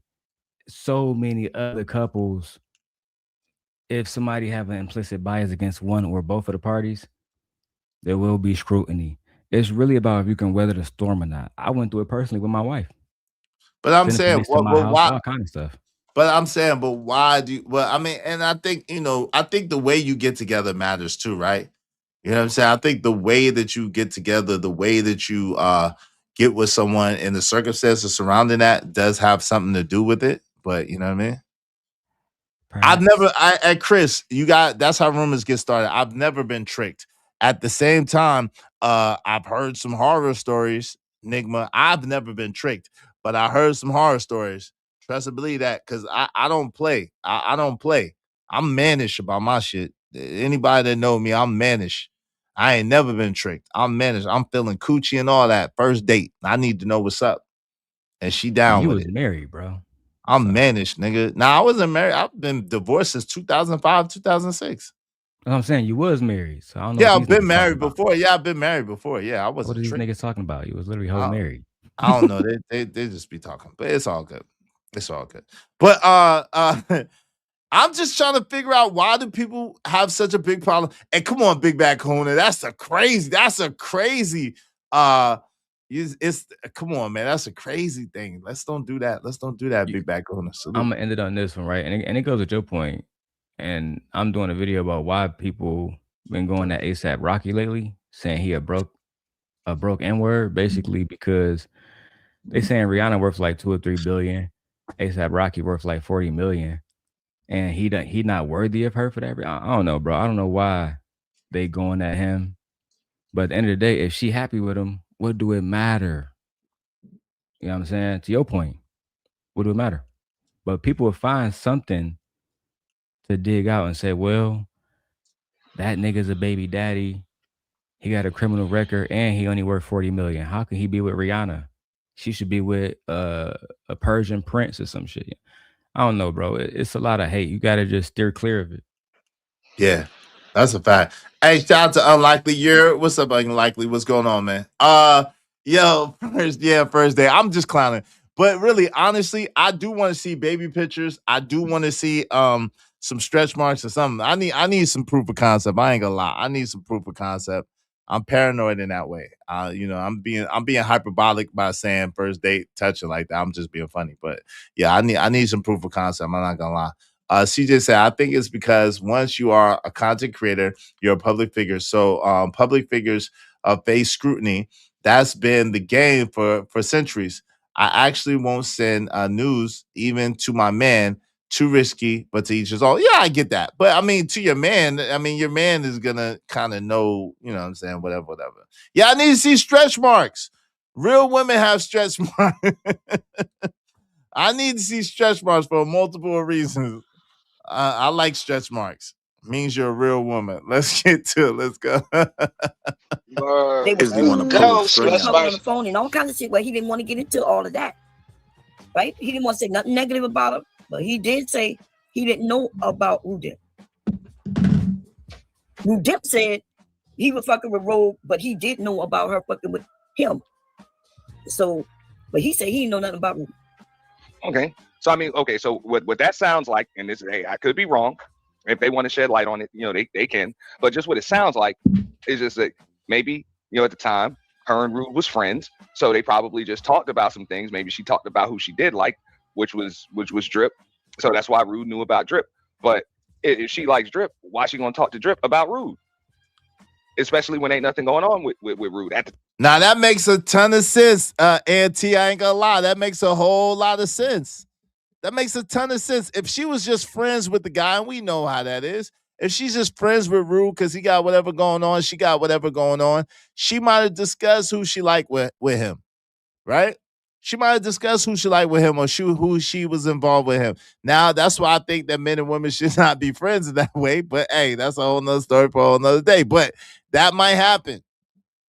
so many other couples, if somebody have an implicit bias against one or both of the parties, there will be scrutiny. It's really about if you can weather the storm or not. I went through it personally with my wife. But I'm saying, why? All kind of stuff. But I'm saying, but why do you? Well, I mean, and I think I think the way you get together matters too, right? You know what I'm saying? I think the way that you get together, the way that you get with someone and the circumstances surrounding that does have something to do with it. But you know what I mean? Perhaps. Chris, that's how rumors get started. I've never been tricked. At the same time, I've heard some horror stories, Nigma. I've never been tricked, but I heard some horror stories. Trust and believe that, because I don't play. I don't play. I'm mannish about my shit. Anybody that know me, I'm mannish. I ain't never been tricked. I'm mannish. I'm feeling coochie and all that. First date. I need to know what's up. And she down with it. You was married, bro. I'm mannish, nigga. Nah, I wasn't married. I've been divorced since 2005, 2006. I'm saying you was married. So I don't know. Yeah, I've been married before. Yeah, I've been married before. Yeah, I wasn't. What are these niggas talking about? You was literally whole married. I don't know. They just be talking, but it's all good. It's all good. But I'm just trying to figure out why do people have such a big problem? And come on, Big Bad Kahuna. That's a crazy. It's come on, man. That's a crazy thing. Let's don't do that. Big Bad Kahuna. I'm gonna end it on this one, right? And it goes with your point. And I'm doing a video about why people been going at ASAP Rocky lately, saying he a broke N-word, basically because they saying Rihanna worth like 2 or 3 billion, ASAP Rocky worth like 40 million, and he not worthy of her for that. I don't know, bro. I don't know why they going at him. But at the end of the day, if she happy with him, what do it matter? You know what I'm saying? To your point, what do it matter? But people will find something to dig out and say, well, that nigga's a baby daddy. He got a criminal record and he only worth 40 million. How can he be with Rihanna? She should be with a Persian prince or some shit. I don't know, bro. It's a lot of hate. You got to just steer clear of it. Yeah, that's a fact. Hey, shout out to Unlikely. What's up, Unlikely? What's going on, man? First day. I'm just clowning. But really, honestly, I do want to see baby pictures. I do want to see some stretch marks or something. I need some proof of concept. I ain't gonna lie. I need some proof of concept. I'm paranoid in that way. I'm being hyperbolic by saying first date touching like that. I'm just being funny. But yeah, I need some proof of concept. I'm not gonna lie. CJ said, I think it's because once you are a content creator, you're a public figure. So public figures face scrutiny That's been the game for centuries. I actually won't send news even to my man. Too risky, but to each his own. Yeah, I get that. But I mean, to your man, I mean, your man is gonna kind of know, you know what I'm saying, whatever. Yeah, I need to see stretch marks. Real women have stretch marks. I need to see stretch marks for multiple reasons. I like stretch marks. Means you're a real woman. Let's get to it. Let's go. They was cool. Talking on the phone and all kinds of shit. Well, he didn't want to get into all of that, right? He didn't want to say nothing negative about her, but he did say he didn't know about Udip. Udip said he was fucking with Rogue, but he did know about her fucking with him. So, but he said he didn't know nothing about Rudy. Okay. So I mean, okay. So what that sounds like, and this, hey, I could be wrong. If they want to shed light on it, you know, they can. But just what it sounds like is just that maybe, you know, at the time, her and Rude was friends, so they probably just talked about some things. Maybe she talked about who she did like, which was Drip. So that's why Rude knew about Drip. But if she likes Drip, why she gonna talk to Drip about Rude? Especially when ain't nothing going on with Rude. Now that makes a ton of sense, Auntie. I ain't gonna lie. That makes a whole lot of sense. That makes a ton of sense. If she was just friends with the guy, and we know how that is. If she's just friends with Rude because he got whatever going on, she got whatever going on, she might have discussed who she liked with him, right? She might have discussed who she liked with him or who she was involved with him. Now, that's why I think that men and women should not be friends in that way. But, hey, that's a whole nother story for a whole nother day. But that might happen.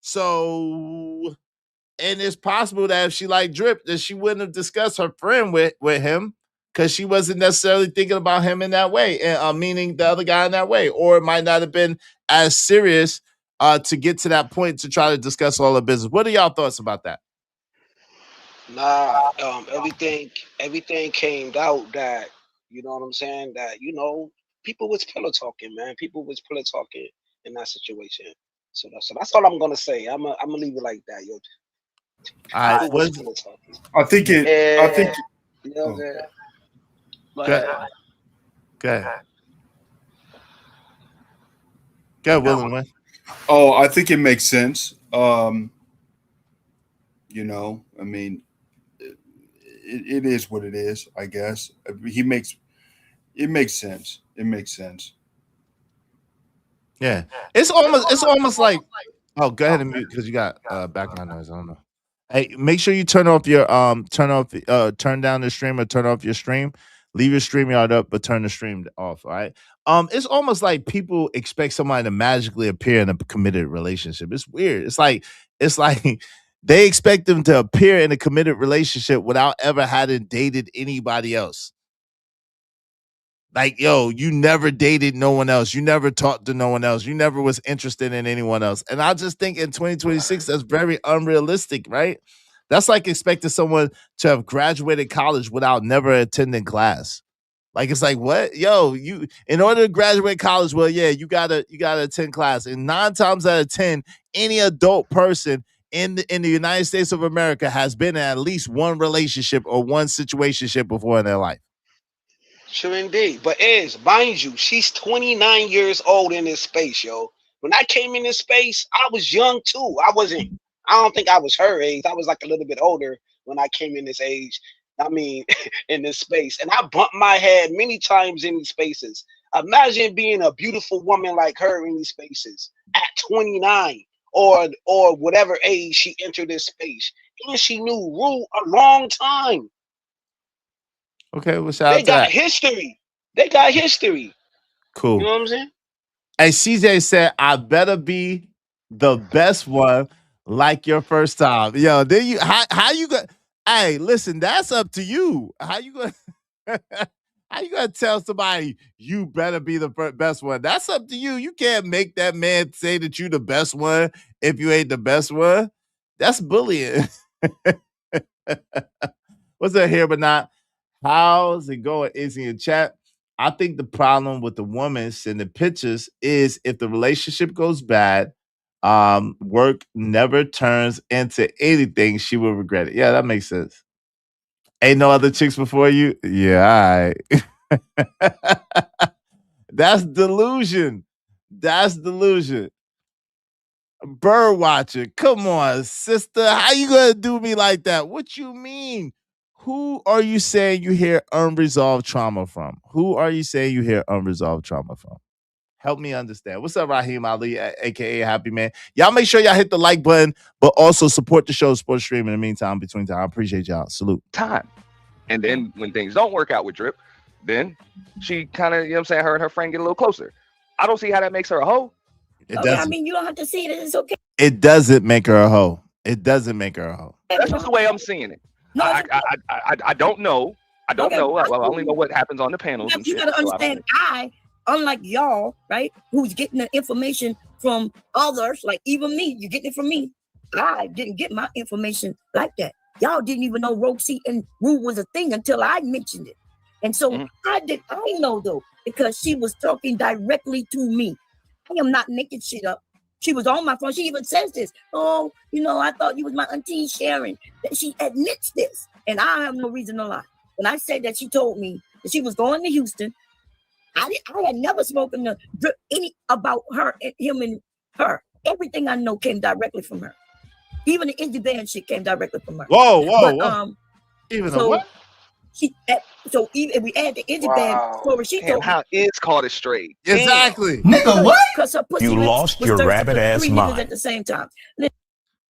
So, and it's possible that if she liked Drip, that she wouldn't have discussed her friend with him because she wasn't necessarily thinking about him in that way, meaning the other guy in that way. Or it might not have been as serious to get to that point to try to discuss all the business. What are y'all thoughts about that? Nah, everything came out that, you know what I'm saying, that, you know, people was pillow talking, man. People was pillow talking in that situation. So that's all I'm gonna say. I'm gonna leave it like that, yo. I think you know what I'm saying? Go ahead, Willem. Oh, I think it makes sense. You know, I mean, it is what it is, I guess. It makes sense. It makes sense. Yeah. It's almost like, oh, go ahead and mute because you got background noise. I don't know. Hey, make sure you turn down the stream or turn off your stream. Leave your StreamYard up, but turn the stream off. All right. It's almost like people expect somebody to magically appear in a committed relationship. It's weird. It's like they expect them to appear in a committed relationship without ever having dated anybody else. Like, yo, you never dated no one else. You never talked to no one else. You never was interested in anyone else. And I just think in 2026, that's very unrealistic, right? That's like expecting someone to have graduated college without never attending class. Like, it's like, what? Yo, you, in order to graduate college, well, yeah, you gotta attend class. And 9 times out of 10, any adult person in the United States of America has been in at least one relationship or one situationship before in their life. Sure indeed. But mind you, she's 29 years old in this space, yo. When I came in this space, I was young too. I don't think I was her age. I was like a little bit older when I came in this age. I mean, in this space. And I bumped my head many times in these spaces. Imagine being a beautiful woman like her in these spaces at 29 or whatever age she entered this space. And she knew Rue a long time. Okay, well, shout out to that. They got history. Cool. You know what I'm saying? And CJ said, I better be the best one like your first time. Yo, then you how you got, hey, listen, that's up to you. How you gonna tell somebody you better be the best one? That's up to you. You can't make that man say that you the best one if you ain't the best one. That's bullying. What's up here but not? How's it going? Is in chat? I think the problem with the woman sending pictures is if the relationship goes bad, work never turns into anything, she will regret it. Yeah, that makes sense. Ain't no other chicks before you? Yeah, all right. That's delusion. That's delusion. Bird watching. Come on, sister. How you gonna do me like that? What you mean? Who are you saying you hear unresolved trauma from? Who are you saying you hear unresolved trauma from? Help me understand. What's up, Raheem Ali, aka Happy Man? Y'all make sure y'all hit the like button, but also support the show, Sports Stream. In the meantime, between time, I appreciate y'all. Salute. Time. And then when things don't work out with Drip, then she kind of, you know what I'm saying, her and her friend get a little closer. I don't see how that makes her a hoe. I mean, you don't have to see it. It's okay. It doesn't make her a hoe. It doesn't make her a hoe. That's just the way I'm seeing it. No, I don't know. I don't know. I only know what happens on the panels. You got to understand, unlike y'all, right, who's getting the information from others, like even me, you getting it from me. I didn't get my information like that. Y'all didn't even know Rosie and Rue was a thing until I mentioned it. And so I know though, because she was talking directly to me. I am not making shit up. She was on my phone. She even says this. Oh, I thought you was my auntie Sharon. That she admits this. And I have no reason to lie. When I said that she told me that she was going to Houston, I had never spoken to any about her, him and her. Everything I know came directly from her. Even the indie band shit came directly from her. Whoa. Even so, what? So even if we add the indie band story, she told how is caught it straight. Exactly. Nigga, what? Because her pussy You lost your rabbit ass mind. At the same time.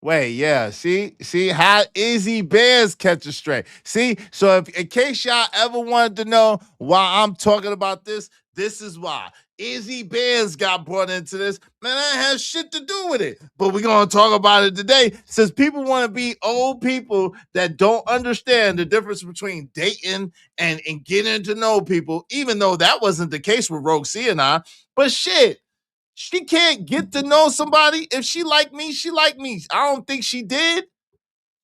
Wait, yeah. See how Izzy Bears catch a stray. See, so if in case y'all ever wanted to know why I'm talking about this is why. Izzy Bears got brought into this. Man, that has shit to do with it. But we're gonna talk about it today. Since people want to be old people that don't understand the difference between dating and getting to know people, even though that wasn't the case with Roxy and I. But shit. She can't get to know somebody. If she like me, she like me. I don't think she did.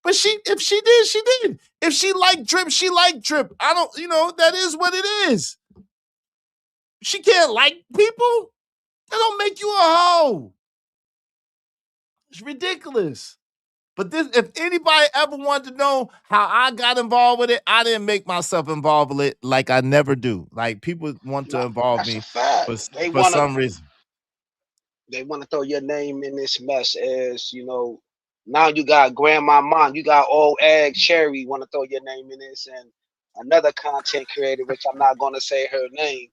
But if she did, she did. If she liked Drip, she liked Drip. I don't, that is what it is. She can't like people. That don't make you a hoe. It's ridiculous. But if anybody ever wanted to know how I got involved with it, I didn't make myself involved with it like I never do. Like people want to involve me for some reason. They want to throw your name in this mess as, now you got Grandma Mom, you got Old Egg Cherry want to throw your name in this, and another content creator, which I'm not going to say her name.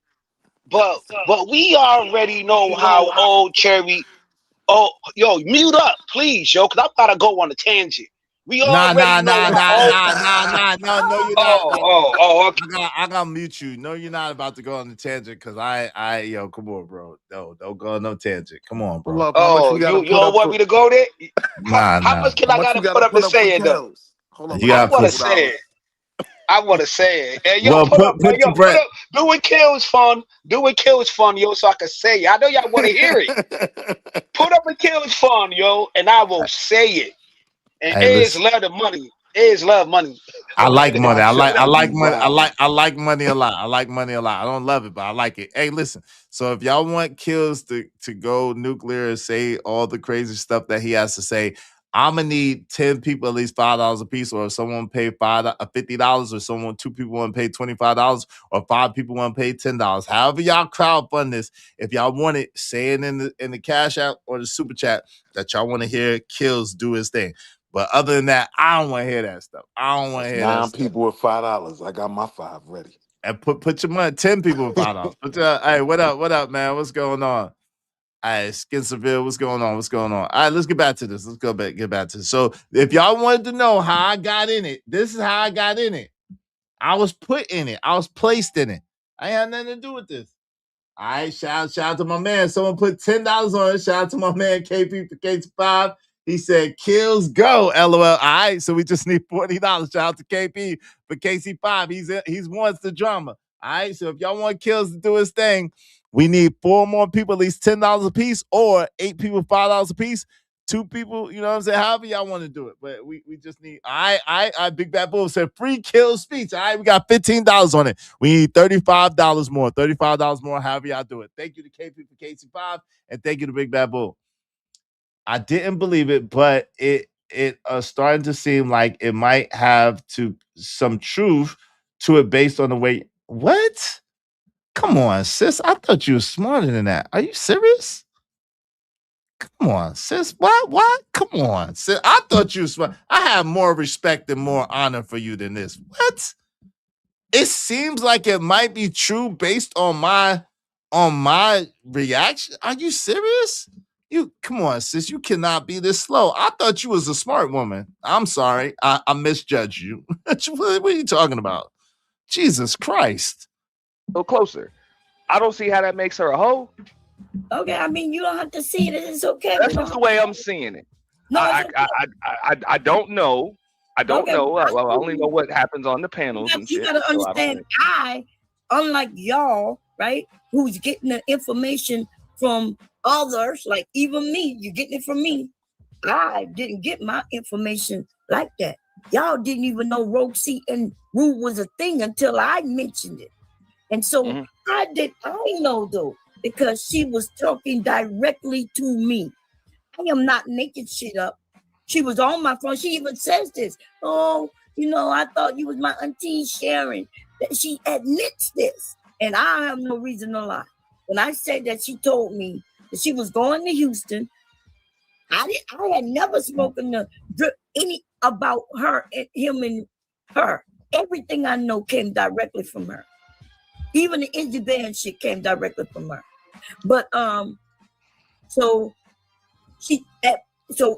But we already know how Old Cherry, mute up, please, yo, because I'm about to go on a tangent. We already know. No, you're not. Okay. I gotta mute you. No, you're not about to go on the tangent because come on, bro. No, don't go on no tangent. Come on, bro. You don't want me to go there? How much can I gotta put up to say it though? I want to say it. And yo, put up. Doing kills fun. Doing kills fun, yo, so I can say it. I know y'all want to hear it. Put up a kills fun, yo, and I will say it. And is love the money. Is love money. I like money. I like money. I like money a lot. I like money a lot. I don't love it, but I like it. Hey, listen. So if y'all want Kills to go nuclear and say all the crazy stuff that he has to say, I'm gonna need 10 people at least $5 a piece, or if someone pay $50, or 2 people want to pay $25, or 5 people want to pay $10. However y'all crowdfund this, if y'all want it, say it in the Cash App or the Super Chat that y'all want to hear Kills do his thing. But other than that, I don't want to hear that stuff. I don't want to hear 9 people with $5. I got my 5 ready. And put your money. 10 people with $5. Hey, what up, man? What's going on? All right, Skin Seville, what's going on? All right, let's get back to this. Let's get back to this. So if y'all wanted to know how I got in it, this is how I got in it. I was put in it. I was placed in it. I ain't had nothing to do with this. All right, shout out to my man. Someone put $10 on it. Shout out to my man KP for KC5. He said, Kills go, LOL. All right, so we just need $40. Shout out to KP for KC5. He's wants the drama. All right, so if y'all want Kills to do his thing, we need 4 more people, at least $10 a piece, or 8 people, $5 a piece. 2 people, you know what I'm saying? However y'all want to do it. But we just need, I Big Bad Bull said free Kills speech. All right, we got $15 on it. We need $35 more. $35 more, however y'all do it. Thank you to KP for KC5, and thank you to Big Bad Bull. I didn't believe it, but it starting to seem like it might have some truth to it based on the way. What? Come on, sis. I thought you were smarter than that. Are you serious? Come on, sis. What? Come on, sis. I thought you was smart. I have more respect and more honor for you than this. What? It seems like it might be true based on my reaction. Are you serious? You come on, sis. You cannot be this slow. I thought you was a smart woman. I'm sorry. I misjudged you. What are you talking about? Jesus Christ. Go closer. I don't see how that makes her a hoe. Okay, I mean, you don't have to see it. It's okay. That's just the way I'm seeing it. No, I don't know. I don't know. I only know what happens on the panels and you shit. gotta understand, unlike y'all, right, who's getting the information from others, like even me, you're getting it from me. I didn't get my information like that. Y'all didn't even know Rogue C and Rue was a thing until I mentioned it. And so I know though, because she was talking directly to me. I am not making shit up. She was on my phone. She even says this. Oh, I thought you was my auntie Sharon. That she admits this. And I have no reason to lie. When I said that she told me that she was going to Houston, I had never spoken to any about her and him and her. Everything I know came directly from her. Even the Izzy Band shit came directly from her. But so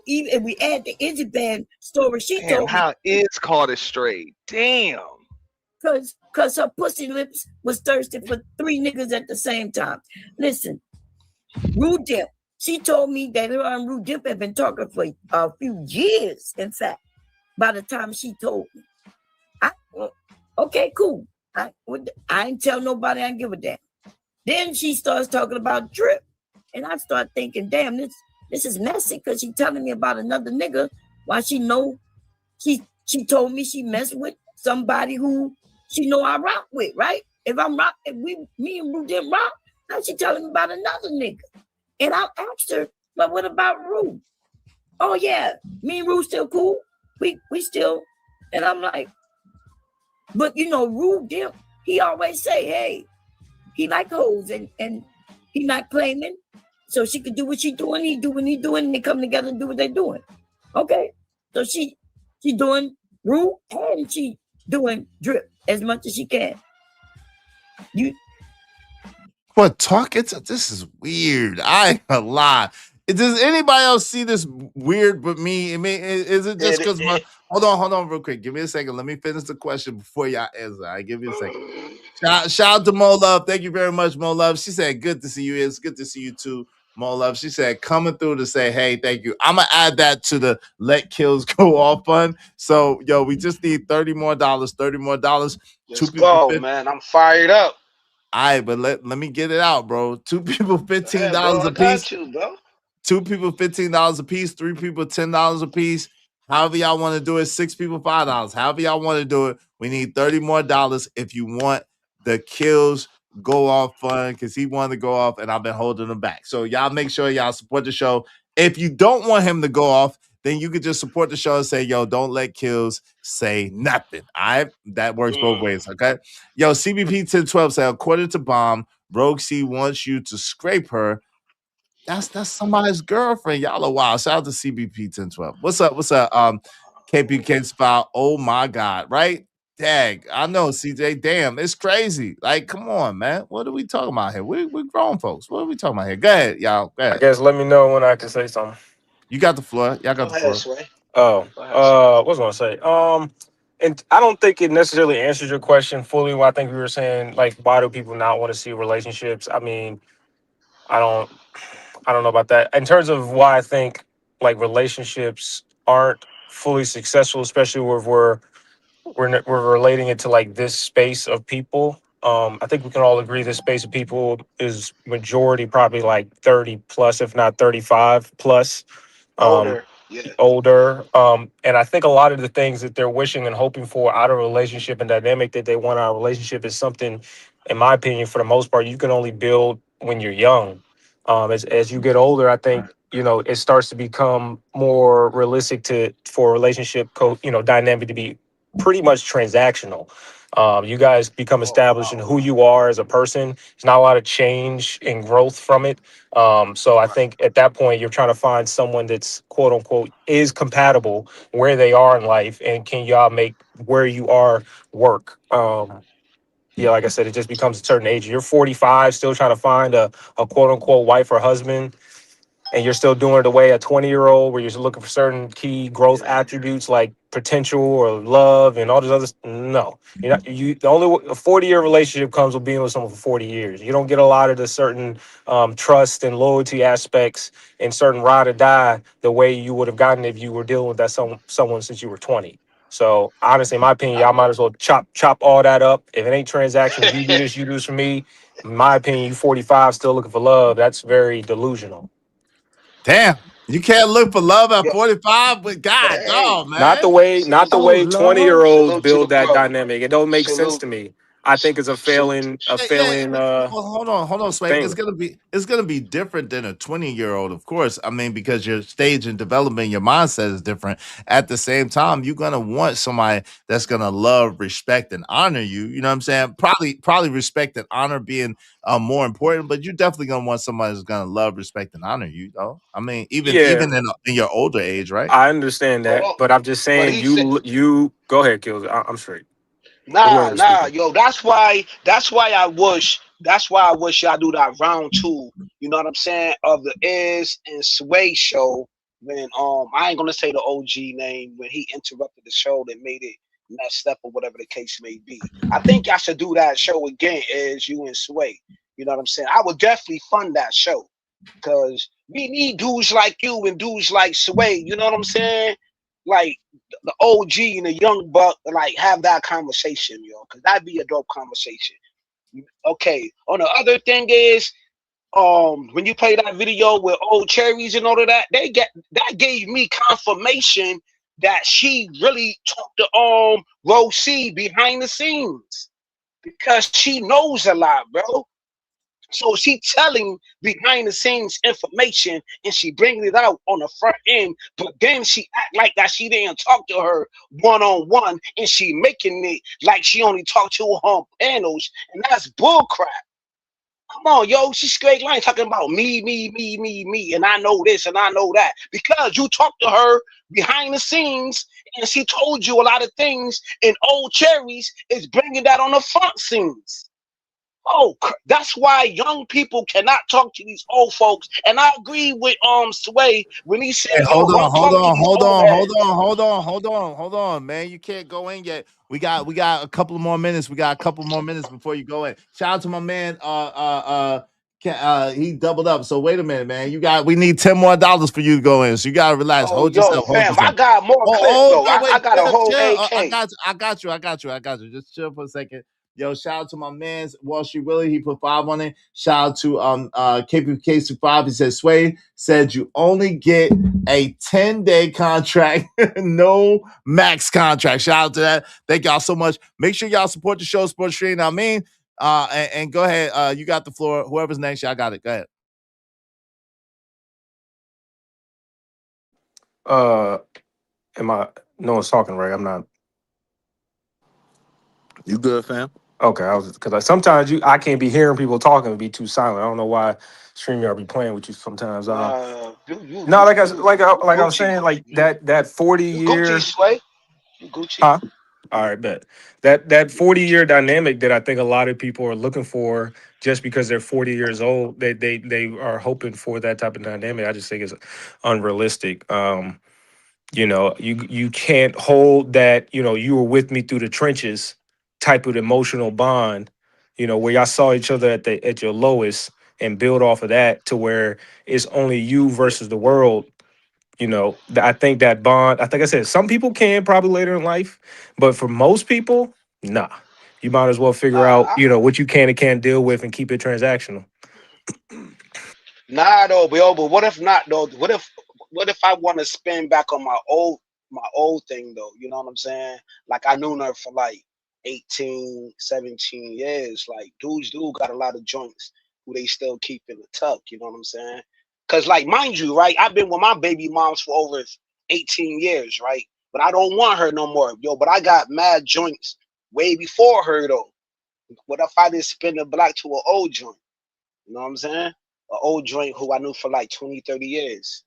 even if we add the Izzy Band story, she told me how is Carter straight? Damn. Cause her pussy lips was thirsty for 3 niggas at the same time. Listen, Rue Dip, she told me that her and Rue Dip had been talking for a few years, in fact, by the time she told me. Okay, cool. I ain't tell nobody, I give a damn. Then she starts talking about Drip. And I start thinking, damn, this is messy because she telling me about another nigga while she know she told me she messed with somebody who she know I rock with, right? If me and Rue didn't rock, now she telling me about another nigga. And I asked her, but what about Rue? Oh yeah, me and Rue still cool. We still, and I'm like, but Rue Dip, he always say, hey, he like hoes and he not claiming. So she could do what she doing, he do what he doing, and they come together and do what they doing. Okay. So she doing Rue and she doing Drip as much as she can. What talk? This is weird. I ain't gonna lie. Does anybody else see this weird but me? I mean, is it just because my hold on real quick. Give me a second. Let me finish the question before y'all answer. I give you a second. Shout out to Mo Love. Thank you very much, Mo Love. She said, good to see you. It's good to see you too, Mo Love. She said, coming through to say, hey, thank you. I'm gonna add that to the Let Kills Go Off fund. So we just need $30 more. Let's go, man. I'm fired up. All right, but let me get it out, bro. 2 people, $15 a piece. Got you, bro. 2 people, $15 a piece. 3 people, $10 a piece. However y'all want to do it. 6 people, $5. However y'all want to do it. We need $30 more if you want the Kills Go Off fund, because he wanted to go off and I've been holding him back. So y'all make sure y'all support the show. If you don't want him to go off, then you could just support the show and say, yo, don't let Kills say nothing. All right? That works both ways, okay? Yo, CBP 1012 said, according to Bomb, Rogue C wants you to scrape her. That's somebody's girlfriend. Y'all are wild. Shout out to CBP 1012. What's up? KPK Spot. Oh my God, right? Dag. I know, CJ. Damn, it's crazy. Like, come on, man. What are we talking about here? We're grown folks. What are we talking about here? Go ahead, y'all. Go ahead. I guess let me know when I can say something. You got the floor. Y'all got the floor. Sway. What was I gonna say? And I don't think it necessarily answers your question fully. I think we were saying, like, why do people not want to see relationships? I mean, I don't know about that. In terms of why I think like relationships aren't fully successful, especially if we're relating it to like this space of people. I think we can all agree this space of people is majority probably like 30 plus, if not 35 plus. Older. And I think a lot of the things that they're wishing and hoping for out of a relationship and dynamic that they want out of a relationship is something, in my opinion, for the most part, you can only build when you're young. As you get older, I think, it starts to become more realistic for a relationship dynamic to be pretty much transactional. You guys become established in who you are as a person. There's not a lot of change and growth from it. So I think at that point, you're trying to find someone that's quote unquote is compatible where they are in life, and can y'all make where you are work. Yeah, like I said, it just becomes a certain age. You're 45, still trying to find a quote unquote wife or husband, and you're still doing it the way a 20-year-old, where you're looking for certain key growth attributes like potential or love and all this other. No, you're not. The only a 40-year relationship comes with being with someone for 40 years. You don't get a lot of the certain trust and loyalty aspects and certain ride or die the way you would have gotten if you were dealing with that someone since you were 20. So honestly, in my opinion, y'all might as well chop all that up. If it ain't transactional, you do this, you do this for me. In my opinion, you 45 still looking for love. That's very delusional. Damn, you can't look for love at 45, but God, dog, man. Not the way 20-year-olds build that bro. dynamic. It don't make sense Salute. to me. I think it's a failing. Hold on, Sway. It's gonna be different than a 20-year-old, of course. I mean, because your stage and development, your mindset is different. At the same time, you're gonna want somebody that's gonna love, respect, and honor you. You know what I'm saying? Probably respect and honor being more important, but you're definitely gonna want somebody that's gonna love, respect, and honor you, though. I mean, even in your older age, right? I understand that, but I'm just saying you go ahead, Kills. I'm straight. Nah, yo. That's why I wish y'all do that round 2. You know what I'm saying? Of the Iz and Sway show when I ain't gonna say the OG name when he interrupted the show that made it messed up or whatever the case may be. I think y'all should do that show again, Iz, you and Sway. You know what I'm saying? I would definitely fund that show because we need dudes like you and dudes like Sway. You know what I'm saying? Like the OG and the young buck, like have that conversation, yo, because that'd be a dope conversation. Okay. On the other thing is, when you play that video with Old Cherries and all of that, that gave me confirmation that she really talked to Rose C behind the scenes because she knows a lot, bro. So she telling behind the scenes information and she bringing it out on the front end, but then she act like that she didn't talk to her one-on-one and she making it like she only talked to her on panels, and that's bullcrap. Come on, yo, she's straight line talking about me, and I know this and I know that because you talked to her behind the scenes and she told you a lot of things, and Old Cherries is bringing that on the front scenes. Oh, that's why young people cannot talk to these old folks. And I agree with Sway when he said, hey, hold on, man. You can't go in yet. We got a couple more minutes. We got a couple more minutes before you go in. Shout out to my man. He doubled up. So wait a minute, man. We need $10 more for you to go in. So you gotta relax. Hold yourself. I got more clips, though. I got a whole AK. I got you. Just chill for a second. Yo, shout out to my man Wall Street Willie. He put 5 on it. Shout out to KPK5. He said, Sway said you only get a 10-day contract, no max contract. Shout out to that. Thank y'all so much. Make sure y'all support the show, Sports Stream. I mean, and go ahead. You got the floor. Whoever's next, y'all got it. Go ahead. No one's talking, right? I'm not. You good, fam? Okay, I was because sometimes I can't be hearing people talking and be too silent. I don't know why StreamYard be playing with you sometimes. No, like I was saying, like that 40 year. Gucci, Sway. Gucci. Huh? All right, bet that 40-year dynamic that I think a lot of people are looking for just because they're 40 years old. They are hoping for that type of dynamic. I just think it's unrealistic. You know, you can't hold that. You know, you were with me through the trenches type of emotional bond, you know, where y'all saw each other at your lowest and build off of that to where it's only you versus the world. You know, I think that bond, I think I said some people can probably later in life, but for most people, nah. You might as well figure out, you know, what you can and can't deal with and keep it transactional. Nah, though, but what if not, though? What if I want to spin back on my old thing, though? You know what I'm saying? Like I knew her for like 18, 17 years. Like dudes got a lot of joints who they still keep in the tuck. You know what I'm saying? Because like, mind you, right? I've been with my baby moms for over 18 years, right? But I don't want her no more, yo. But I got mad joints way before her though. What if I just spin the block to an old joint? You know what I'm saying? An old joint who I knew for like 20, 30 years.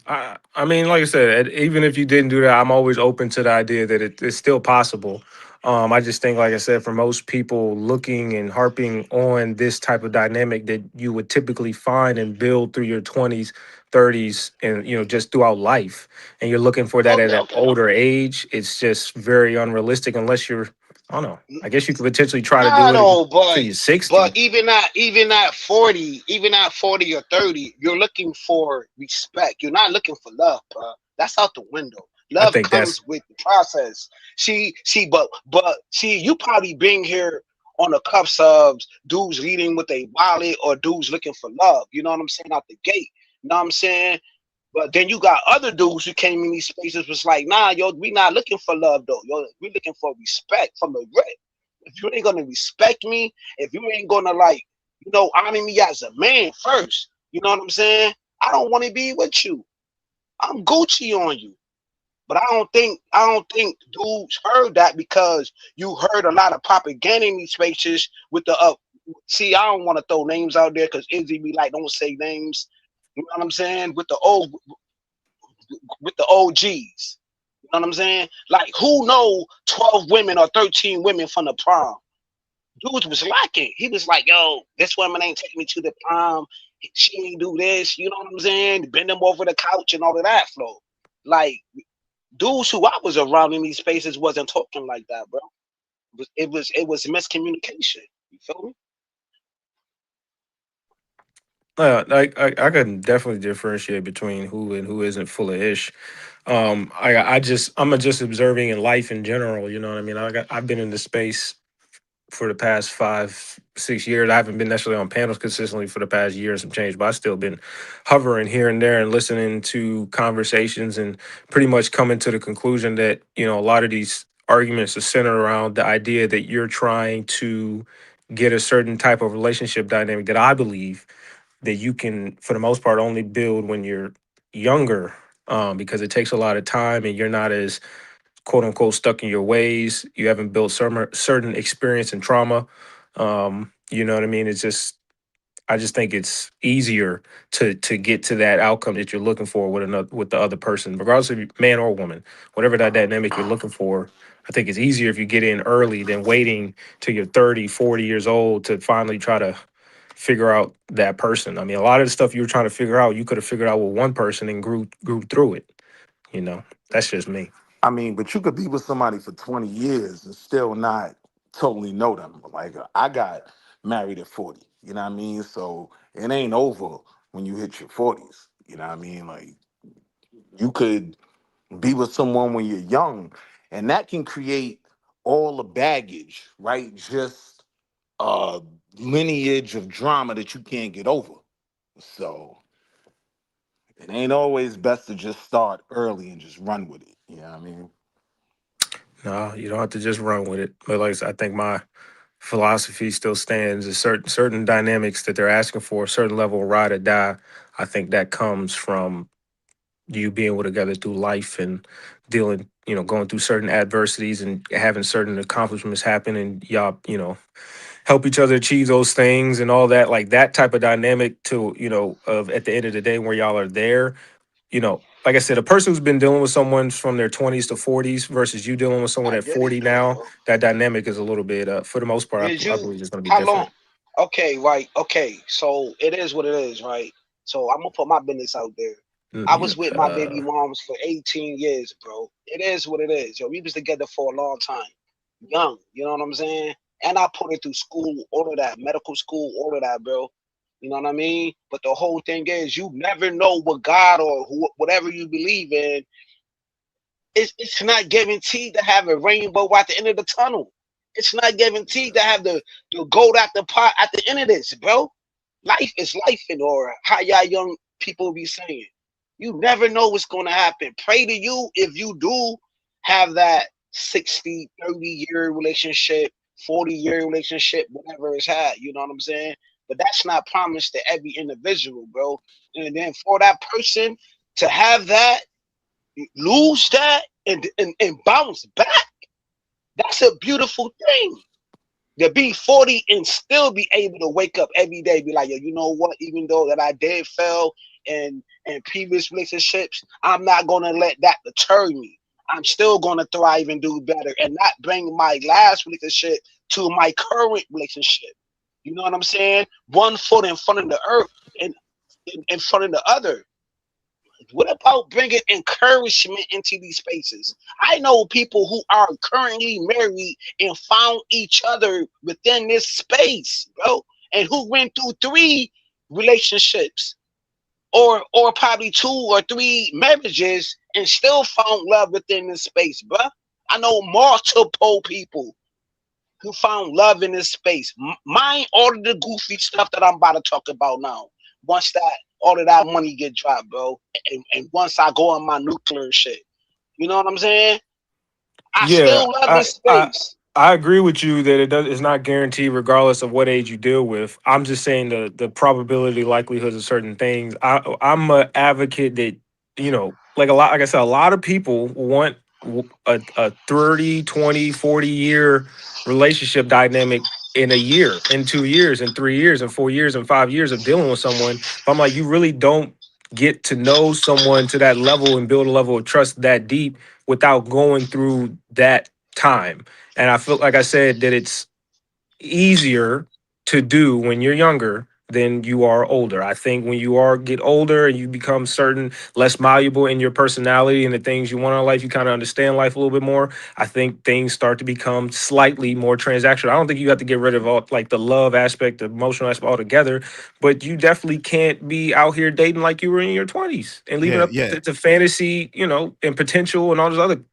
I mean, like I said, even if you didn't do that, I'm always open to the idea that it's still possible. I just think, like I said, for most people looking and harping on this type of dynamic that you would typically find and build through your 20s, 30s, and just throughout life, and you're looking for that at an older age, it's just very unrealistic unless you're, I don't know. I guess you could potentially try to do it till you're 60. But even at 40, or 30, you're looking for respect. You're not looking for love, bro. That's out the window. Love comes with the process. But you probably been here on the cuffs of dudes leading with a wallet or dudes looking for love. You know what I'm saying? Out the gate. You know what I'm saying? But then you got other dudes who came in these spaces was like, nah, yo, we not looking for love though. Yo, we looking for respect from the rip. If you ain't gonna respect me, if you ain't gonna honor me as a man first, you know what I'm saying? I don't want to be with you. I'm Gucci on you. But I don't think dudes heard that because you heard a lot of propaganda in these spaces with the see, I don't want to throw names out there because Izzy be like, don't say names. You know what I'm saying? With the OGs. You know what I'm saying? Like, who know 12 women or 13 women from the prom? Dude was lacking. He was like, yo, this woman ain't taking me to the prom. She ain't do this. You know what I'm saying? Bend them over the couch and all of that flow. Like, dudes who I was around in these spaces wasn't talking like that, bro. It was miscommunication. You feel me? I can definitely differentiate between who and who isn't full of ish. I'm just observing in life in general. You know what I mean? I've been in the space for the past 5-6 years. I haven't been necessarily on panels consistently for the past year and some change, but I've still been hovering here and there and listening to conversations and pretty much coming to the conclusion that, a lot of these arguments are centered around the idea that you're trying to get a certain type of relationship dynamic that I believe that you can, for the most part, only build when you're younger, because it takes a lot of time and you're not as quote unquote stuck in your ways. You haven't built certain experience and trauma. You know what I mean? I just think it's easier to get to that outcome that you're looking for with the other person, regardless of man or woman, whatever that dynamic you're looking for. I think it's easier if you get in early than waiting till you're 30, 40 years old to finally try to figure out that person. I mean, a lot of the stuff you were trying to figure out, you could have figured out with one person and grew through it. That's just me. I mean, but you could be with somebody for 20 years and still not totally know them. Like, I got married at 40, you know what I mean? So it ain't over when you hit your 40s, you know what I mean? Like, you could be with someone when you're young, and that can create all the baggage, right? Just a lineage of drama that you can't get over. So it ain't always best to just start early and just run with it, you know what I mean? No, you don't have to just run with it. But like I said, I think my philosophy still stands. Is certain dynamics that they're asking for, a certain level of ride or die. I think that comes from you being able to gather through life and dealing, going through certain adversities and having certain accomplishments happen, and y'all, help each other achieve those things and all that. Like that type of dynamic to, of at the end of the day where y'all are there. Like I said, a person who's been dealing with someone from their 20s to 40s versus you dealing with someone at 40 now, that dynamic is a little bit, for the most part, I believe it's going to be different. Long? Okay, right. Okay, so it is what it is, right? So I'm going to put my business out there. I was with my baby moms for 18 years, bro. It is what it is. Yo, we was together for a long time. Young, you know what I'm saying? And I put it through school, all of that, medical school, all of that, bro. You know what I mean? But the whole thing is, you never know what God or whatever you believe in. It's not guaranteed to have a rainbow at the end of the tunnel. It's not guaranteed to have the gold at the pot at the end of this, bro. Life is life, or how y'all young people be saying. You never know what's going to happen. Pray to you if you do have that 60, 30-year relationship, 40-year relationship, whatever it's had. You know what I'm saying? But that's not promised to every individual, bro. And then for that person to have that, lose that, and bounce back, That's a beautiful thing. To be 40 and still be able to wake up every day, be like, yo, you know what? Even though that I did fail in previous relationships, I'm not gonna let that deter me. I'm still gonna thrive and do better, and not bring my last relationship to my current relationship. You know what I'm saying? One foot in front of the earth and in front of the other. What about bringing encouragement into these spaces? I know people who are currently married and found each other within this space, bro, and who went through 3 relationships or probably 2 or 3 marriages and still found love within this space, bro. I know multiple people who found love in this space. Mind all of the goofy stuff that I'm about to talk about now. Once that all of that money get dropped, bro, and once I go on my nuclear shit, you know what I'm saying? I still love this space. I agree with you that it's not guaranteed regardless of what age you deal with. I'm just saying the probability, likelihoods of certain things. I'm an advocate that, you know, like I said, a lot of people want a 30, 20, 40 year relationship dynamic in a year, in 2 years, in 3 years, in 4 years, and 5 years of dealing with someone. But I'm like, you really don't get to know someone to that level and build a level of trust that deep without going through that time. And I feel like I said that it's easier to do when you're younger than you are older. I think when you get older and you become less malleable in your personality and the things you want in life, you kind of understand life a little bit more. I think things start to become slightly more transactional. I don't think you have to get rid of all like the love aspect, the emotional aspect altogether, but you definitely can't be out here dating like you were in your 20s and leaving up to fantasy, you know, and potential and all this other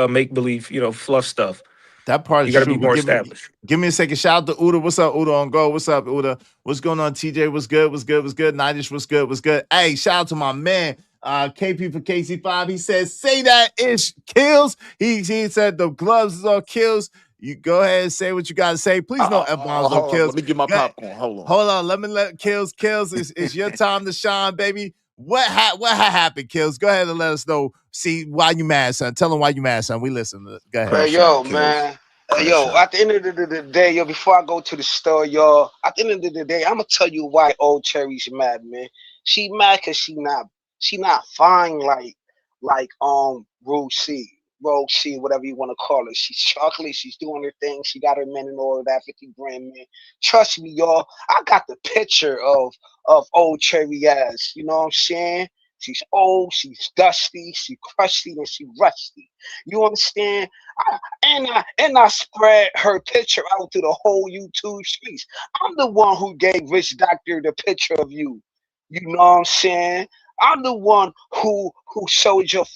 make believe, you know, fluff stuff. That part You is got to true. be more Give established. me a second. Shout out to Uda. What's up, Uda on Go? What's up, Uda? What's going on, TJ? What's good? What's good? What's good? Nidish, what's good? What's good? Hey, shout out to my man, KP for KC5. He says, say that ish kills. He said the gloves is all kills. You go ahead and say what you got to say. Please no F-bombs, no Hold on, kills. let me get my popcorn. Hold on. Hold on. Let me let kills. It's your time to shine, baby. What happened, Kills? Go ahead and let us know. See why you mad, son. Tell them why you mad, son. We listen. Go ahead. Hey, yo, man. Yo, at the end of the day, yo, before I go to the store, y'all, at the end of the day, I'm gonna tell you why old Cherry's mad, man. She mad because she not fine like Rose C, whatever you want to call her. She's chocolate. She's doing her thing. She got her men and all of that 50 grand, man. Trust me, y'all. I got the picture of old Cherry ass. You know what I'm saying? She's old, she's dusty, she's crusty, and she's rusty. You understand? I spread her picture out to the whole YouTube streets. I'm the one who gave Rich Doctor the picture of you. You know what I'm saying? I'm the one who showed your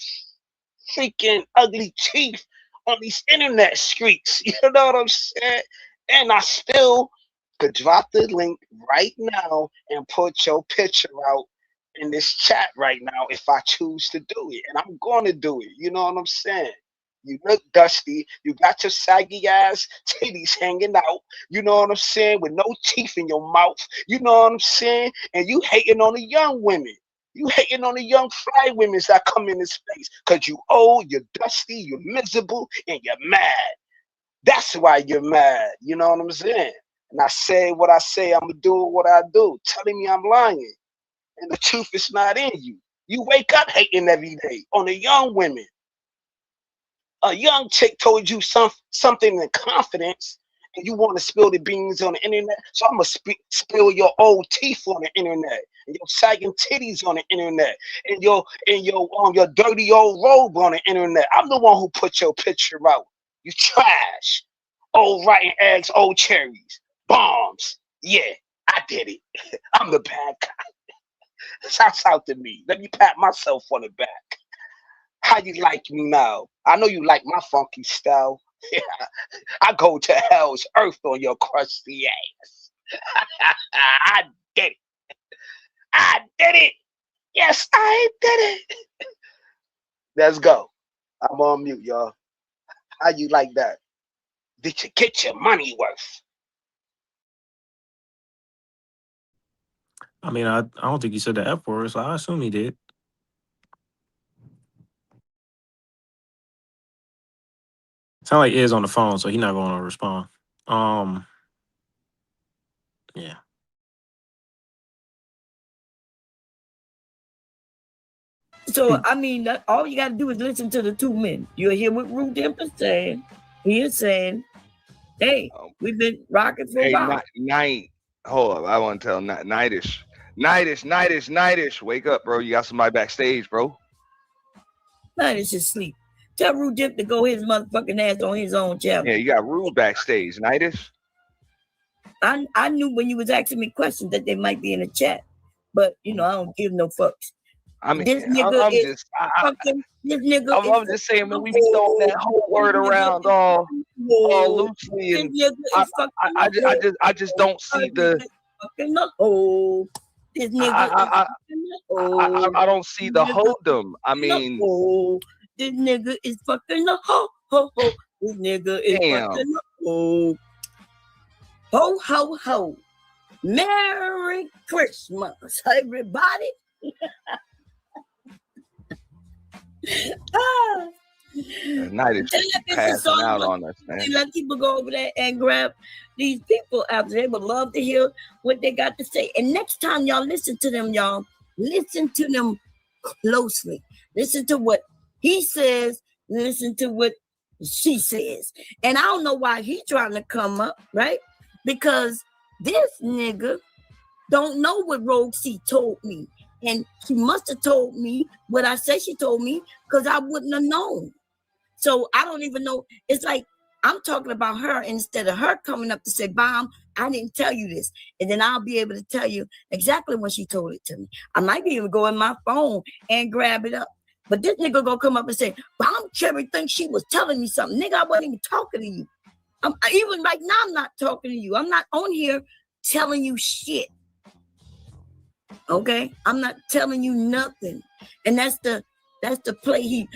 freaking ugly teeth on these internet streets. You know what I'm saying? And I still could drop the link right now and put your picture out in this chat right now if I choose to do it. And I'm going to do it. You know what I'm saying? You look dusty. You got your saggy ass titties hanging out. You know what I'm saying? With no teeth in your mouth. You know what I'm saying? And you hating on the young women. You hating on the young fly women that come in this space because you old, you're dusty, you're miserable, and you're mad. That's why you're mad. You know what I'm saying? And I say what I say. I'm going to do what I do. Telling me I'm lying. And the truth is not in you. You wake up hating every day on the young women. A young chick told you something in confidence, and you want to spill the beans on the internet. So I'm gonna spill your old teeth on the internet, and your sagging titties on the internet, and your dirty old robe on the internet. I'm the one who put your picture out. You trash. Old rotten eggs, old cherries, bombs. Yeah, I did it. I'm the bad guy. Shouts out to me. Let me pat myself on the back. How you like me now? I know you like my funky style. Yeah. I go to hell's earth on your crusty ass. I did it. I did it. Yes, I did it. Let's go. I'm on mute, y'all. How you like that? Did you get your money worth? I mean, I don't think he said the F word, so I assume he did. Sound like Iz on the phone, so he's not going to respond. Yeah. So I mean, all you got to do is listen to the two men. You'll hear what Ruth Demp is saying. He is saying, "Hey, we've been rocking for a while." Night. Hold up, I want to tell Nightish. Wake up, bro. You got somebody backstage, bro. Nightish is asleep. Tell Ruth Demp to go his motherfucking ass on his own channel. Yeah, you got Rude backstage, Nightish. I knew when you was asking me questions that they might be in the chat, but you know I don't give no fucks. I mean, this nigga I'm just saying when we be throwing that whole word around all loosely, and I just don't see the. I don't see the hold'em. I mean, this nigga is fucking the ho. This nigga is fucking the ho. Ho ho ho. Merry Christmas, everybody. Night is passing out on us, man. Let people go over there and grab these people out there. They would love to hear what they got to say. And next time y'all listen to them, y'all listen to them closely. Listen to what he says. Listen to what she says. And I don't know why he trying to come up, right? Because this nigga don't know what Rogue C told me. And she must have told me what I said she told me because I wouldn't have known. So I don't even know. It's like I'm talking about her instead of her coming up to say, Bomb, I didn't tell you this. And then I'll be able to tell you exactly when she told it to me. I might be able to go in my phone and grab it up. But this nigga gonna come up and say, Bomb Cherry thinks she was telling me something. Nigga, I wasn't even talking to you. Even right now, I'm not talking to you. I'm not on here telling you shit. Okay, I'm not telling you nothing, and that's the play.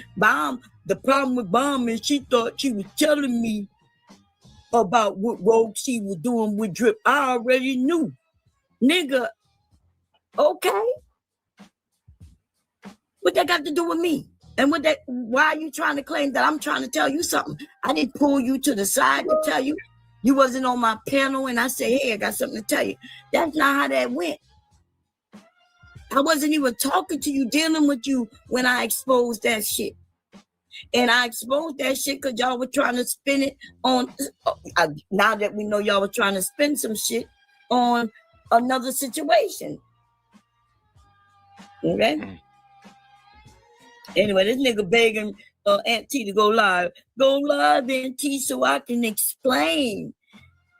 The problem with Bomb is she thought she was telling me about what Rogue C was doing with Drip. I already knew, nigga. Okay, what that got to do with me? And what that? Why are you trying to claim that I'm trying to tell you something? I didn't pull you to the side to tell you. You wasn't on my panel, and I say, hey, I got something to tell you. That's not how that went. I wasn't even talking to you, dealing with you when I exposed that shit. And I exposed that shit because y'all were trying to spin it on, now that we know y'all were trying to spin some shit on another situation. Okay? Anyway, this nigga begging Aunt T to go live. Go live, Aunt T, so I can explain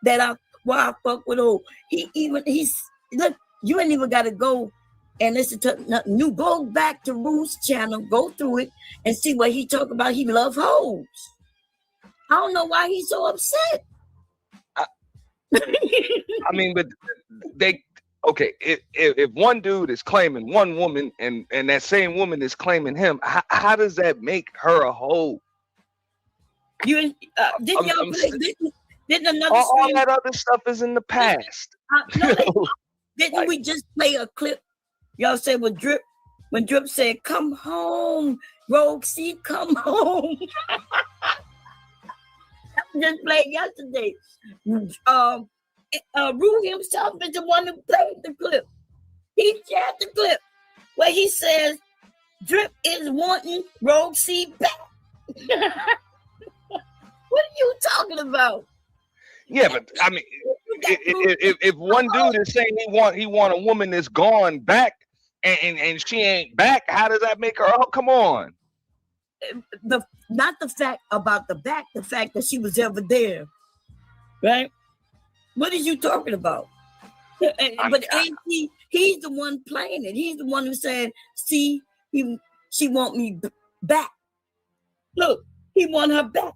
that why I fuck with old. Look, you ain't even got to go and listen to nothing new. Go back to Ruth's channel, go through it, and see what he talk about. He love hoes. I don't know why he's so upset. I mean, but if one dude is claiming one woman and that same woman is claiming him, how does that make her a hoe? Didn't another all that other stuff is in the past. Didn't we just play a clip? Y'all said when Drip said, come home, Rogue C, come home. Just played yesterday. Rue himself is the one who played the clip. He shared the clip where he says Drip is wanting Rogue C back. What are you talking about? Yeah, but I mean, if one dude is saying he want a woman that's gone back and she ain't back, how does that make her? Oh, come on. Not the fact about the back, the fact that she was ever there, right? What are you talking about? But he's the one playing it. He's the one who said, "See, she want me back. Look, he want her back.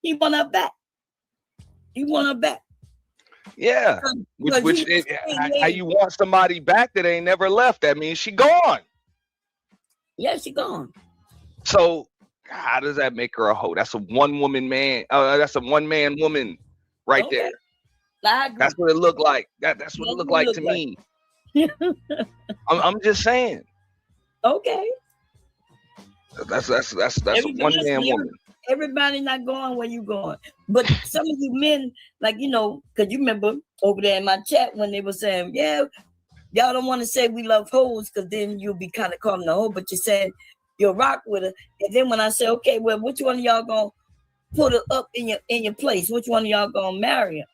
He want her back. He want her back." Yeah, how you want somebody back that ain't never left? That means she gone. Yeah, she gone. So how does that make her a hoe? That's a one-woman man. That's a one-man woman right there. That's what it looked like. That's what it looked like to me. I'm just saying. Okay. That's a one-man woman. Everybody not going where you going. But some of you men, like, you know, because you remember over there in my chat when they were saying, yeah, y'all don't want to say we love hoes because then you'll be kind of calling the hoe, but you said you'll rock with her. And then when I say, okay, well, which one of y'all gonna put her up in your place? Which one of y'all gonna marry her?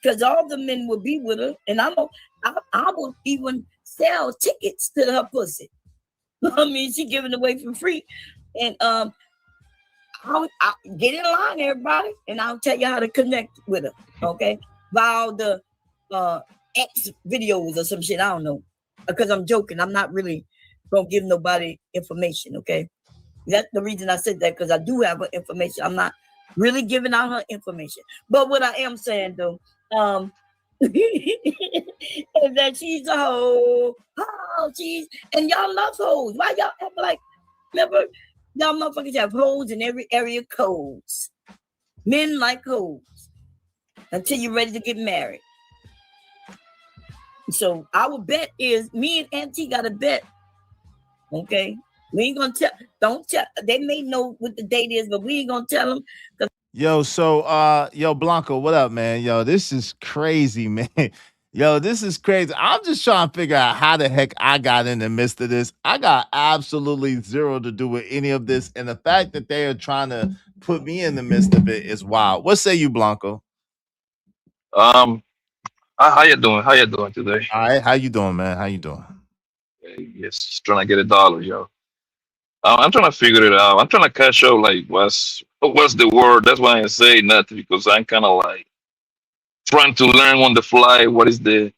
Because all the men will be with her, and I will even sell tickets to her pussy. I mean, she giving away for free. And I'll get in line, everybody, and I'll tell you how to connect with her, okay? Via the X videos or some shit, I don't know. Because I'm joking. I'm not really gonna give nobody information, okay? That's the reason I said that, because I do have her information. I'm not really giving out her information. But what I am saying, though, is that she's a hoe. Oh, and y'all love hoes. Why y'all act like, remember, y'all motherfuckers have hoes in every area codes. Men like hoes until you're ready to get married. So our bet is, me and Auntie got a bet. Okay? We ain't gonna tell, don't tell, they may know what the date is, but we ain't gonna tell them. Yo, so yo, Blanco, what up, man? Yo, this is crazy, man. Yo, this is crazy. I'm just trying to figure out how the heck I got in the midst of this. I got absolutely zero to do with any of this. And the fact that they are trying to put me in the midst of it is wild. What say you, Blanco? How you doing? How you doing today? All right, how you doing, man? How you doing? Yes, just trying to get $1, yo. I'm trying to figure it out. I'm trying to catch up. Like, what's the word? That's why I ain't say nothing, because I'm kind of like trying to learn on the fly. What's the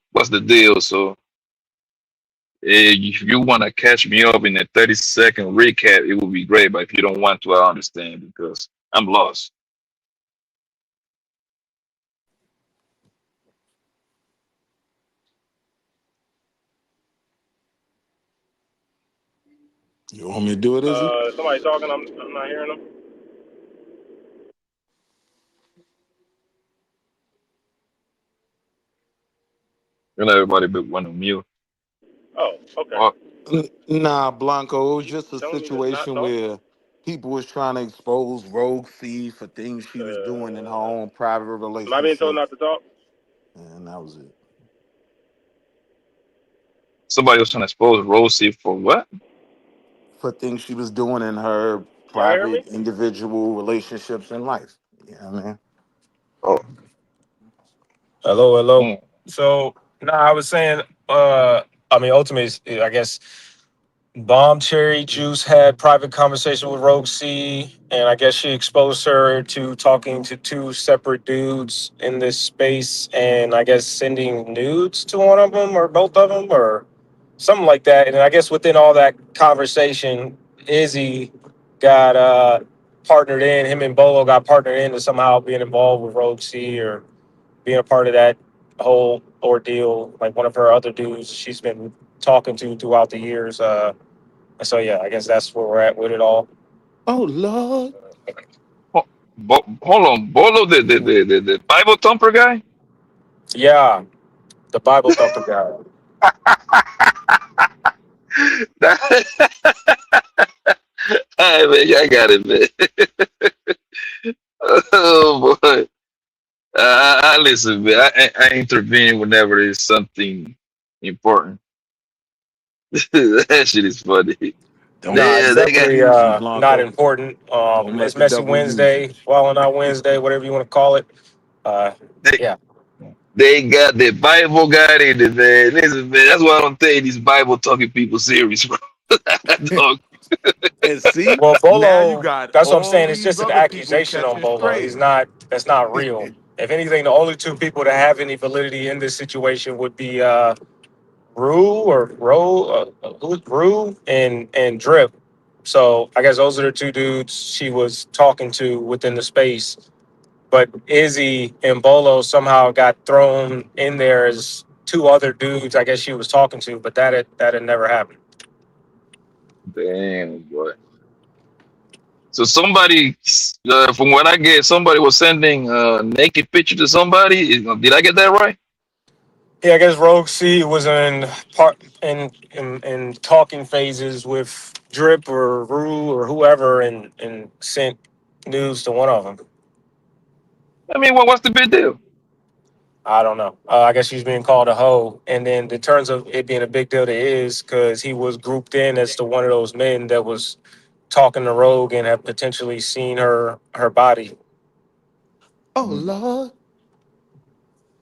deal? So, if you want to catch me up in a 30-second recap, it would be great. But if you don't want to, I understand, because I'm lost. You want me to do it, Izzy? Somebody talking, I'm not hearing them. You know, everybody but went on mute. Oh, okay. Nah, Blanco, it was just a Tell me to not situation talk. where people was trying to expose Rogue C for things she was doing in her own private Am I being told relationship. not to talk? And that was it. Somebody was trying to expose Rosie for what? For things she was doing in her Y'all hear me? private, individual relationships in life. Yeah, man. Oh. Hello. So, I was saying, I mean, ultimately, I guess Bomb Cherry Juice had private conversation with Rogue C, and I guess she exposed her to talking to two separate dudes in this space, and I guess sending nudes to one of them or both of them or something like that. And I guess within all that conversation, Izzy got partnered in. Him and Bolo got partnered into somehow being involved with Rogue C or being a part of that whole ordeal, like one of her other dudes she's been talking to throughout the years. So yeah, I guess that's where we're at with it all. Oh Lord. Hold on, Bolo, the Bible thumper guy? Yeah, the Bible thumper guy. All right, man, I got it, man. Oh boy. I listen, man. I intervene whenever there's something important. That shit is funny. It's definitely not important. It's Messy Wednesday, Wildin' Out Wednesday, whatever you want to call it. Yeah. They got the Bible guy in it, man. Listen, man, that's why I don't take these Bible talking people serious, bro. Dog. And see, well, Bolo, now you got that's what I'm all saying. It's these just an other people accusation on catching Bolo. strays. That's not real. If anything, the only two people that have any validity in this situation would be Rue and Drip. So I guess those are the two dudes she was talking to within the space. But Izzy and Bolo somehow got thrown in there as two other dudes I guess she was talking to, but that had never happened. Damn, boy. So somebody, from what I get, somebody was sending a naked picture to somebody. Did I get that right? Yeah, I guess Rogue C was in talking phases with Drip or Rue or whoever, and sent nudes to one of them. I mean, what's the big deal? I don't know. I guess she's being called a hoe. And then in terms of it being a big deal, it is because he was grouped in as to one of those men that was talking to Rogue and have potentially seen her body. Oh Lord.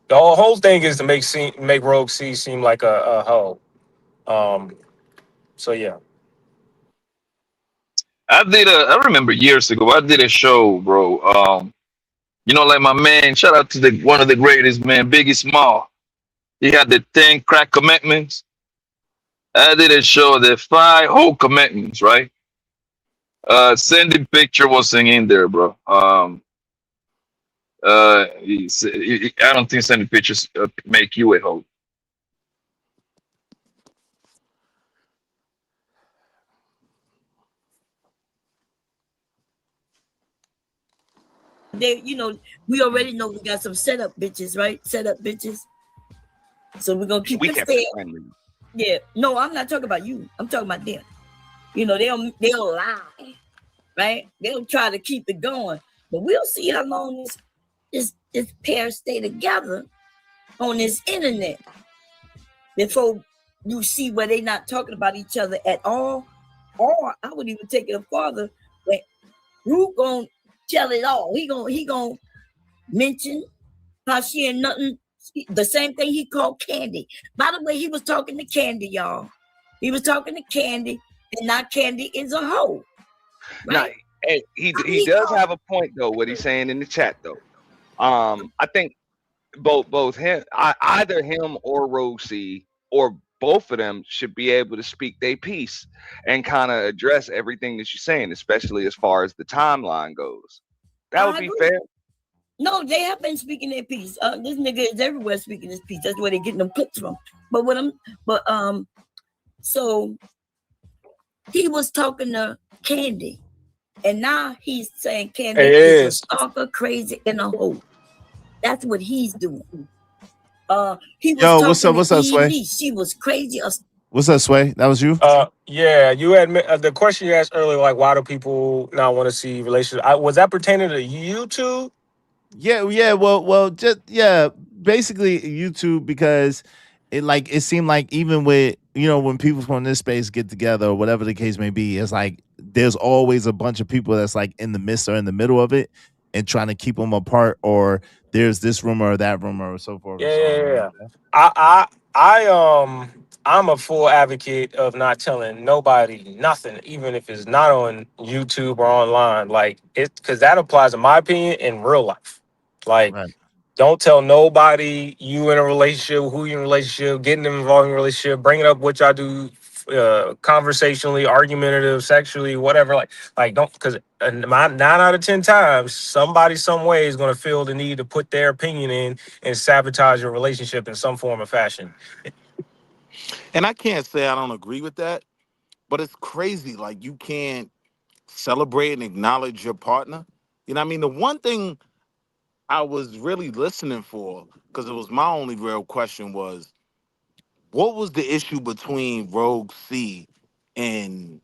The whole thing is to make Rogue C seem like a hoe. So yeah. I remember years ago, I did a show, bro. You know, like my man, shout out to one of the greatest, man, Biggie Small. He had the 10 crack commitments. I did a show, the 5 whole commitments, right? Sandy Picture wasn't in there, bro. I don't think Sandy Pictures make you a hoe. They, we already know we got some setup bitches, right? Setup bitches. So we're gonna keep it fair. Yeah. No, I'm not talking about you. I'm talking about them. They'll lie, right? They'll try to keep it going, but we'll see how long this pair stay together on this internet before you see where they not talking about each other at all. Or I would even take it farther, where Root gonna tell it all. He gonna mention how she ain't nothing. The same thing he called Candy. By the way, he was talking to Candy, y'all. He was talking to Candy, and now Candy is a hoe. Right? Now, hey, he does have a point though. What he's saying in the chat though. I think both him, either him or Rosie, or both of them should be able to speak their piece and kind of address everything that you're saying, especially as far as the timeline goes. That would be fair. No, they have been speaking their piece. This nigga is everywhere speaking his piece. That's where they're getting them clips from. So he was talking to Candy, and now he's saying Candy is a stalker, crazy, and a hoe. That's what he's doing. He was what's up, Sway? She was crazy. What's up, Sway? That was you? Yeah, you admit the question you asked earlier, like why do people not want to see relationships? Was that pertaining to YouTube? Yeah. Well, basically YouTube, because it seemed like even with when people from this space get together or whatever the case may be, it's like there's always a bunch of people that's like in the midst or in the middle of it and trying to keep them apart, or there's this rumor or that rumor or so forth. Yeah. I'm a full advocate of not telling nobody nothing, even if it's not on YouTube or online. Like because that applies, in my opinion, in real life. Like, don't tell nobody you in a relationship, who you in a relationship, getting them involved in a relationship, bringing up what y'all do, conversationally, argumentative, sexually, whatever. Like don't, because 9 out of 10 times, somebody, some way is going to feel the need to put their opinion in and sabotage your relationship in some form or fashion. And I can't say I don't agree with that, but it's crazy. Like, you can't celebrate and acknowledge your partner. You know what I mean? The one thing I was really listening for, because it was my only real question, was what was the issue between Rogue C and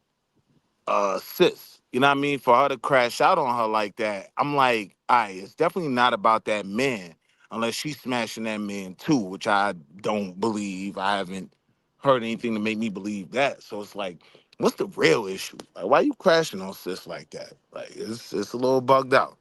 Sis? You know what I mean? For her to crash out on her like that, I'm like, all right, it's definitely not about that man, unless she's smashing that man too, which I don't believe. I haven't heard anything to make me believe that. So it's like, what's the real issue? Like, why are you crashing on Sis like that? Like, it's a little bugged out.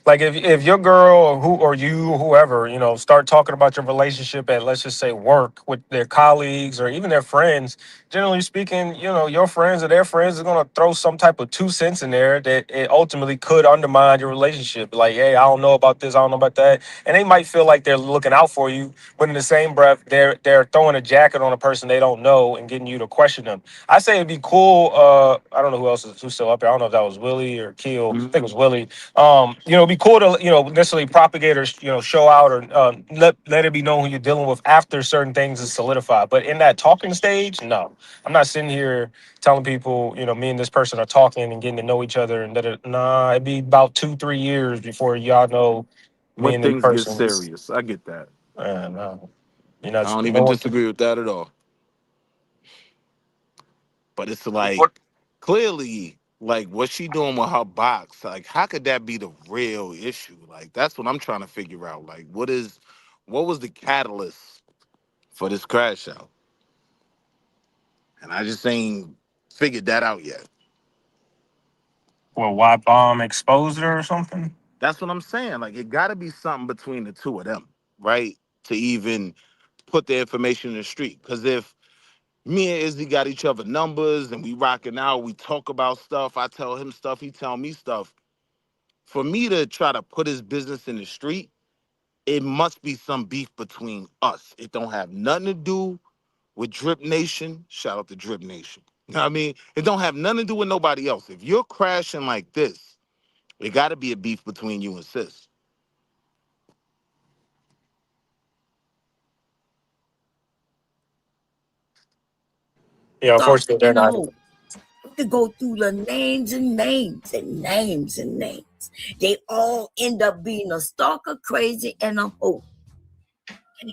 Like if your girl or you or whoever, start talking about your relationship at, let's just say, work with their colleagues or even their friends, generally speaking, your friends or their friends are going to throw some type of 2 cents in there that it ultimately could undermine your relationship. Like, hey, I don't know about this, I don't know about that. And they might feel like they're looking out for you, but in the same breath, they're throwing a jacket on a person they don't know and getting you to question them. I say it'd be cool. I don't know who's still up here. I don't know if that was Willie or Keel. I think it was Willie. It'd be cool to necessarily propagate or show out or let it be known who you're dealing with after certain things is solidified. But in that talking stage, no, I'm not sitting here telling people me and this person are talking and getting to know each other and nah. It'd be about 2-3 years before y'all know me When and this things get person. serious, I get that. No, I don't even disagree with that at all. But it's like, clearly like what she doing with her box, like how could that be the real issue? Like that's what I'm trying to figure out. Like what was the catalyst for this crash out? And I just ain't figured that out yet. Well, why Bomb exposed her or something? That's what I'm saying. Like it got to be something between the two of them, right? To even put the information in the street. Because if me and Izzy got each other numbers and we rocking out, we talk about stuff, I tell him stuff, he tell me stuff. For me to try to put his business in the street, it must be some beef between us. It don't have nothing to do with Drip Nation. Shout out to Drip Nation. You know what I mean? It don't have nothing to do with nobody else. If you're crashing like this, it got to be a beef between you and sis. Yeah, unfortunately, they're not. To go through the names and names and names and names. They all end up being a stalker, crazy, and a hoe.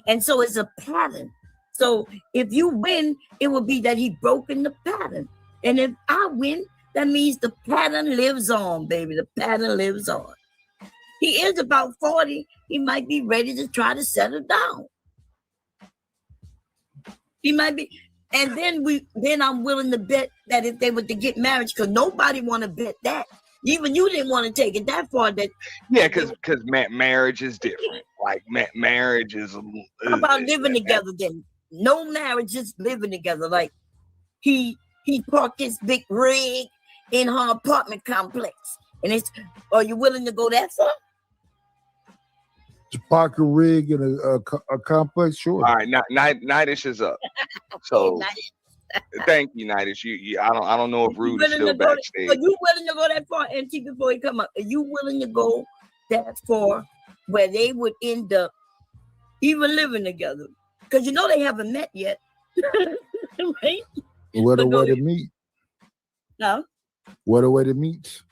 And so it's a pattern. So if you win, it will be that he broken the pattern. And if I win, that means the pattern lives on, baby. The pattern lives on. He is about 40. He might be ready to try to settle down. He might be. And then I'm willing to bet that if they were to get married, because nobody want to bet that. Even you didn't want to take it that far. That because marriage is different. Like marriage is. How about living together then? No marriage, just living together. Like he parked his big rig in her apartment complex, and it's. Are you willing to go that far? To park a rig in a complex, sure. All right, Nightish is up. So thank you, Nightish. You I don't know if Rude is still backstage. Are you willing to go that far, NT, before he come up? Are you willing to go that far where they would end up even living together? Because you know they haven't met yet. Right? What a way to meet. No. What a way to meet.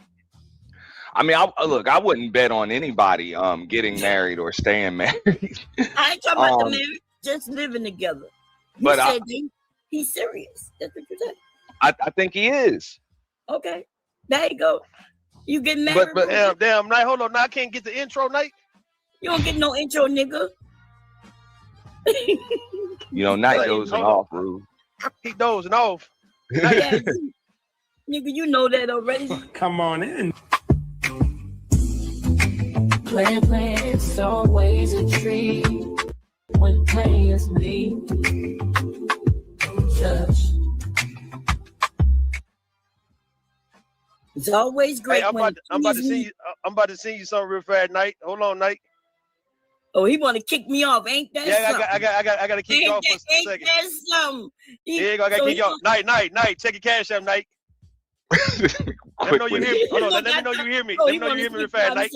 I mean, I wouldn't bet on anybody getting married or staying married. I ain't talking about the marriage, just living together. You But said he's serious. That's what you said. I think he is. Okay. There you go. You get married. But damn, Night, hold on. Now I can't get the intro, Night. You don't get no intro, nigga. You know, Night dozing off, Rude. He dozing off. Yeah, nigga, you know that already. Come on in. Plan, it's always a treat when players meet. It's always great. Hey, I'm about to see you. I'm about to send you something real fast, Night. Hold on, Night. Oh, he want to kick me off, ain't that? Yeah, something? I got to kick you off for a second. Ain't that something? Here you go. I got to kick you off. Night. Check your cash up, Night. Let me know you hear me. Hold on. Let me know you hear me. Let me know you hear me real fast, Night.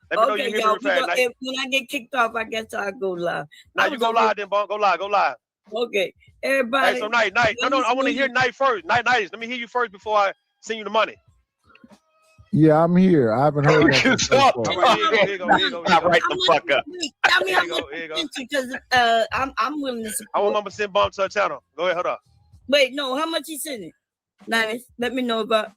Let me know you hear me real fast, Night. When I get kicked off, I guess I'll go live. Now you go live, then, Bon. Go live. Okay, everybody. Hey, so Night. No, I want to hear Night first. Night. Let me hear you first before I send you the money. Yeah, I'm here. I haven't heard that. Stop. Here you go. Right the fuck up. Tell me how much because I'm willing to support. I want Mama send Bomb to her channel. Go ahead, hold up. Wait, no, how much he sending? Nice. Let me know about.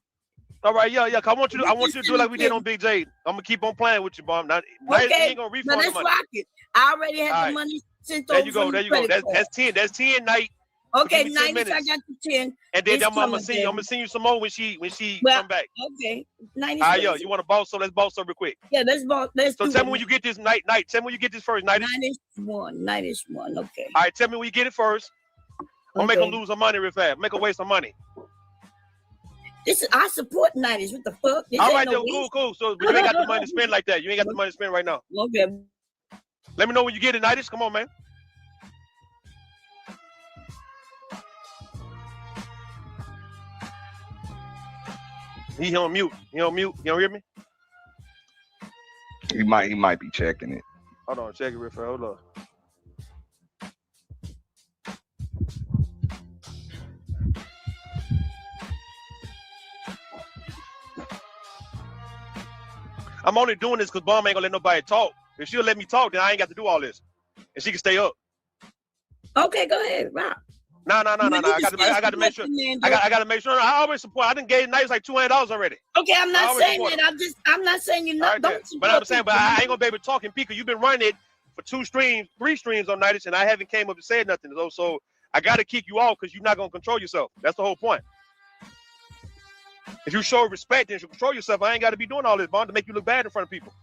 All right, yeah. I want you to do like we did on Big J. I'm gonna keep on playing with you, Bomb. Now, okay, ain't gonna refund the money. Rock it. I already have the money sent over. There you go. That's 10. That's 10, Night. Okay, 90. I got the 10. And then I'm gonna send you some more when she come back. Okay, 90. All right, yo, you want to boss? So let's boss up real quick. Yeah, let's boss. So tell me when you get this, Night. Tell me when you get this first, Night. 91. Okay. All right, tell me when you get it first. I'm gonna make her lose her money real fast. Make her waste her money. I support 90s. What the fuck? All right, then, cool. So you ain't got the money to spend like that. You ain't got the money to spend right now. Okay. Let me know when you get it, 90s. Come on, man. He on mute. You don't hear me? He might be checking it. Hold on, check it real fast. Hold on. I'm only doing this because Bomb ain't gonna let nobody talk. If she'll let me talk, then I ain't got to do all this. And she can stay up. Okay, go ahead, Rob. No. I got to make sure. I got to make sure. I always support. I didn't gave Nice like $200 already. Okay, I'm not saying that. I'm not saying you're not. Don't but I'm saying, but I ain't gonna be able to talk in Pika. You've been running it for 3 streams on Nights, and I haven't came up to say nothing. So I got to kick you off because you're not gonna control yourself. That's the whole point. If you show respect and you control yourself, I ain't got to be doing all this, Bond, to make you look bad in front of people.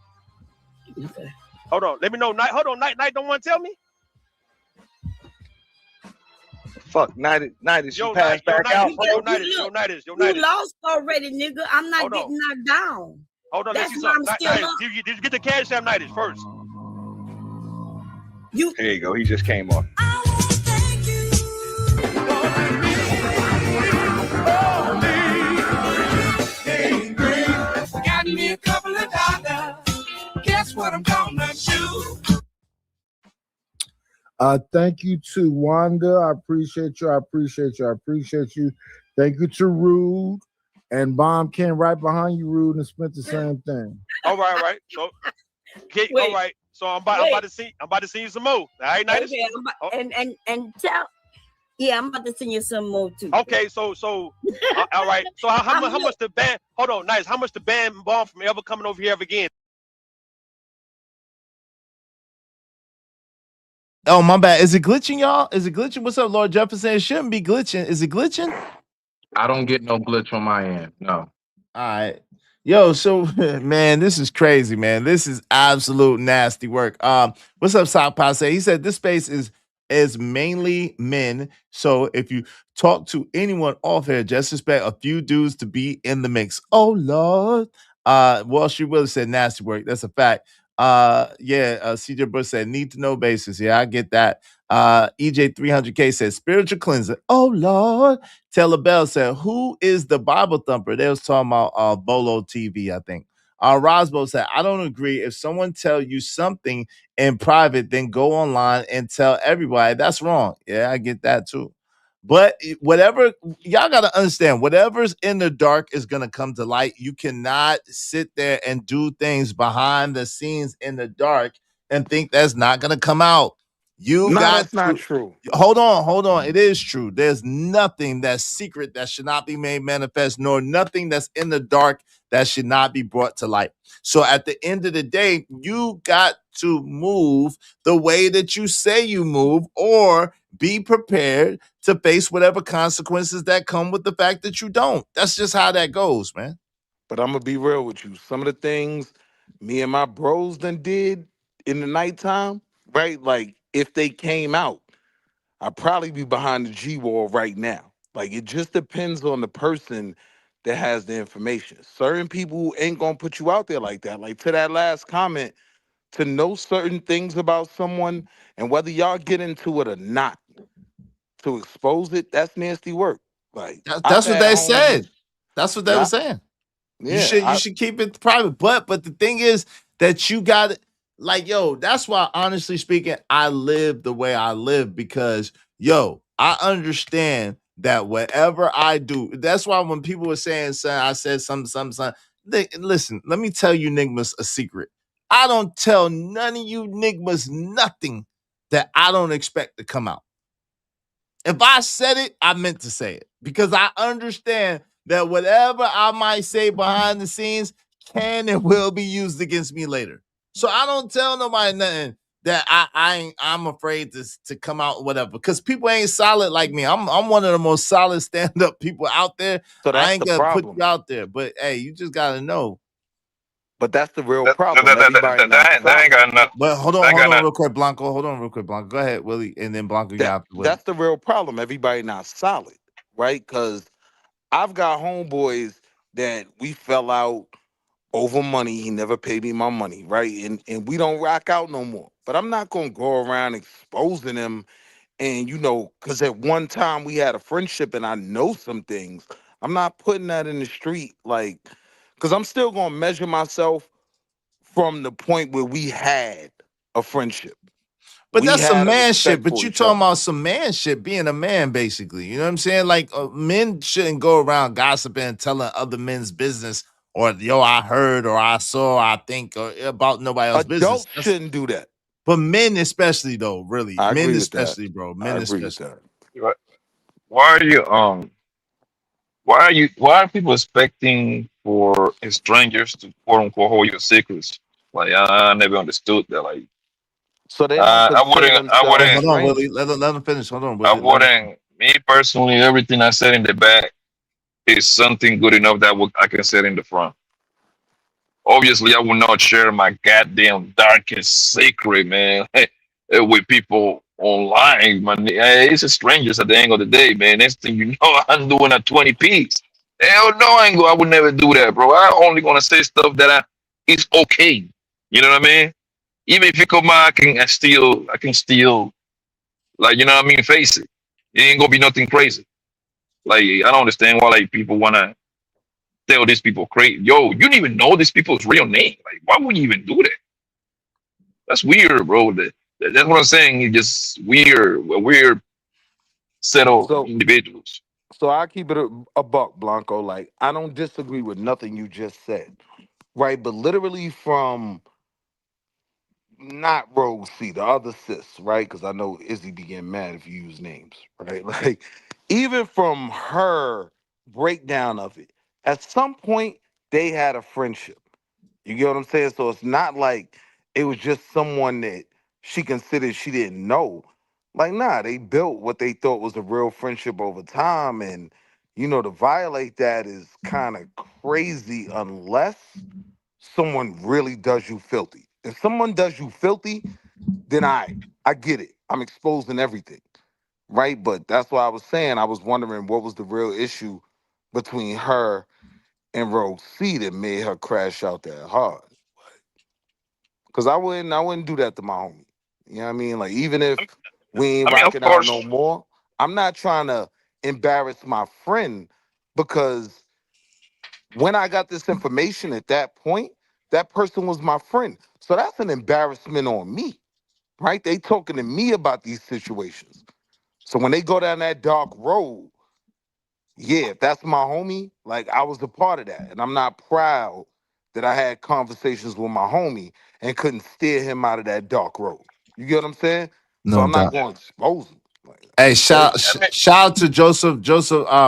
Okay. Hold on. Let me know. Night. Hold on. Night don't want to tell me. Fuck, Night is you passed back out. You lost already, nigga. I'm not getting knocked down. Hold on. That's why I'm still up. Did you get the Cash App Night first? Here you go. He just came on. Got me a couple of dollars. Guess what I'm gonna do? Thank you to Wanda. I appreciate you. Thank you to Rude and Bomb Ken right behind you, Rude, and spent the same thing. All right. So, all right. So I'm about to see you some more. All right, Night. Okay, and tell. Yeah, I'm about to send you some more too. Okay, so all right. So how much the band? Hold on, Nice. How much the band Bomb from ever coming over here ever again? Oh, my bad. Is it glitching, y'all? Is it glitching? What's up, Lord Jefferson? It shouldn't be glitching. Is it glitching? I don't get no glitch on my end. No. All right. Yo, so man, this is crazy, man. This is absolute nasty work. What's up, Sock Passe? He said this space is mainly men. So if you talk to anyone off here, just expect a few dudes to be in the mix. Oh Lord. Wall Street Willie said nasty work. That's a fact. CJ Bush said need to know basis. Yeah, I get that. EJ 300K said spiritual cleanser. Oh Lord. Taylor Bell said, who is the Bible thumper? They was talking about Bolo TV, I think. Rosbo said, I don't agree. If someone tell you something in private, then go online and tell everybody. That's wrong. Yeah, I get that too. But whatever, y'all got to understand, whatever's in the dark is going to come to light. You cannot sit there and do things behind the scenes in the dark and think that's not going to come out. That's not true. Hold on. It is true. There's nothing that's secret that should not be made manifest, nor nothing that's in the dark that should not be brought to light. So at the end of the day, you got to move the way that you say you move, or be prepared to face whatever consequences that come with the fact that you don't. That's just how that goes, man. But I'm going to be real with you. Some of the things me and my bros done did in the nighttime, right? Like, if they came out, I'd probably be behind the G-wall right now. Like, it just depends on the person that has the information. Certain people ain't going to put you out there like that. Like, to that last comment, to know certain things about someone, and whether y'all get into it or not, to expose it, that's nasty work. Like, that's what they said. That's what they were saying. Yeah, you should keep it private. But the thing is that you got it. Like, yo, that's why, honestly speaking, I live the way I live, because, yo, I understand that whatever I do, that's why when people were saying, son, I said something, listen, let me tell you niggas a secret. I don't tell none of you niggas nothing that I don't expect to come out. If I said it, I meant to say it, because I understand that whatever I might say behind the scenes can and will be used against me later. So I don't tell nobody nothing that I'm afraid to come out, whatever, because people ain't solid like me. I'm one of the most solid stand-up people out there. So that's I ain't the gonna problem. put you out there, but hey, you just gotta know. But that's the real problem. That ain't got nothing. But hold on real quick, Blanco. Go ahead, Willie, and then Blanco. That's the real problem. Everybody not solid, right? Because I've got homeboys that we fell out over money. He never paid me my money, right? And we don't rock out no more. But I'm not gonna go around exposing him. And because at one time we had a friendship and I know some things. I'm not putting that in the street, like, because I'm still gonna measure myself from the point where we had a friendship. But that's some man shit. But you talking about some man shit, being a man, basically. You know what I'm saying? Like, men shouldn't go around gossiping and telling other men's business, or yo, I heard, or I saw, I think, or about nobody else's business. Adults shouldn't do that. But men especially, though, really. I Men agree with especially, that. bro. Men I agree especially. with that. Why are you why are people expecting for strangers to quote unquote hold your secrets? Like I never understood that. Like So they don't I consider wouldn't themselves Hold on, Willie. strangers. Let him finish. Hold on, I Willie. wouldn't me personally, everything I said in the back is something good enough that I can say in the front. Obviously, I will not share my goddamn darkest secret, man, with people online. Man, it's a strangers at the end of the day, man. Next thing you know, I'm doing a 20 piece. Hell no, I would never do that, bro. I only gonna say stuff that is okay. You know what I mean? Even if you come back, I can still, like, you know what I mean, face it. It ain't gonna be nothing crazy. Like, I don't understand why like people wanna tell these people crazy. Yo, you don't even know these people's real name. Like, why would you even do that? That's weird, bro. That's what I'm saying. It's just weird. A weird set of So individuals. so I keep it a buck, Blanco. Like I don't disagree with nothing you just said, right? But literally from not Rogue C, the other sis, right? Because I know Izzy be getting mad if you use names, right? Like even from her breakdown of it, at some point they had a friendship. You get what I'm saying? So it's not like it was just someone that she considered she didn't know. Like, nah, they built what they thought was a real friendship over time. And, to violate that is kind of crazy unless someone really does you filthy. If someone does you filthy, then I get it. I'm exposing everything. Right? But that's why I was saying I was wondering what was the real issue between her and Rogue C that made her crash out that hard. Cause I wouldn't do that to my homie. You know what I mean? Like even if we ain't I mean, of rocking out course, no more, I'm not trying to embarrass my friend because when I got this information at that point, that person was my friend. So that's an embarrassment on me, right? They talking to me about these situations. So when they go down that dark road, yeah, if that's my homie, like I was a part of that. And I'm not proud that I had conversations with my homie and couldn't steer him out of that dark road. You get what I'm saying? So No I'm not doubt. going to expose him. Hey, Crazy. shout out to Joseph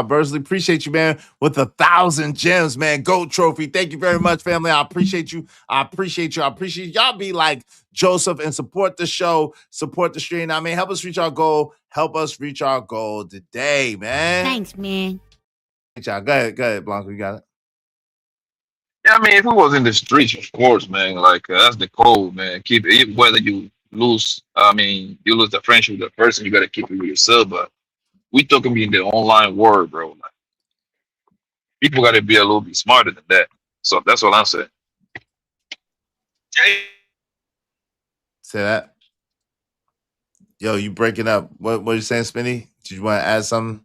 Bursley. Appreciate you, man, with 1,000 gems, man. Gold trophy. Thank you very much, family. I appreciate you. I appreciate y'all. Be like Joseph and support the show, support the stream. I mean, help us reach our goal. Help us reach our goal today, man. Thanks, man. Y'all. Go ahead, Blanco. You got it. yeah, I mean, if we was in the streets, of course, man, like that's the code, man. Keep it, whether you lose, I mean, you lose the friendship with the person, you gotta keep it with yourself. But we talking in the online world, bro. Like, people gotta be a little bit smarter than that. So that's what I'm saying. Say that. Yo, you breaking up. What are you saying, Spinny? Did you want to add something?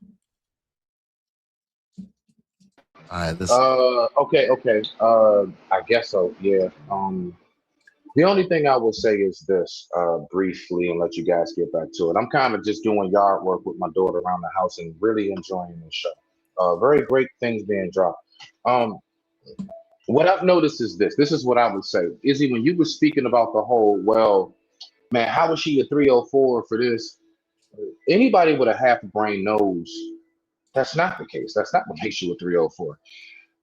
All right, listen. Okay. I guess so. Yeah. The only thing I will say is this, briefly, and let you guys get back to it. I'm kind of just doing yard work with my daughter around the house and really enjoying this show. Very great things being dropped. What I've noticed is this. This is what I would say. Izzy, when you were speaking about the whole, well, man, how was she a 304 for this? Anybody with a half brain knows that's not the case. That's not what makes you a 304.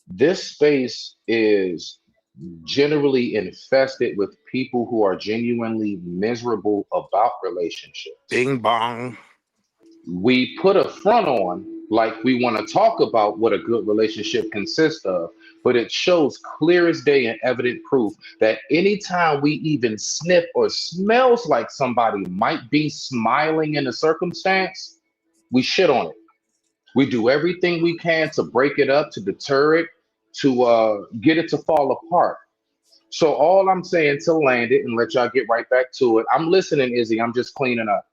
This space is generally infested with people who are genuinely miserable about relationships. Bing bong. We put a front on like we want to talk about what a good relationship consists of, but it shows clear as day and evident proof that anytime we even sniff or smells like somebody might be smiling in a circumstance, we shit on it. We do everything we can to break it up, to deter it, to get it to fall apart. So all I'm saying to land it and let y'all get right back to it. I'm listening, Izzy. I'm just cleaning up.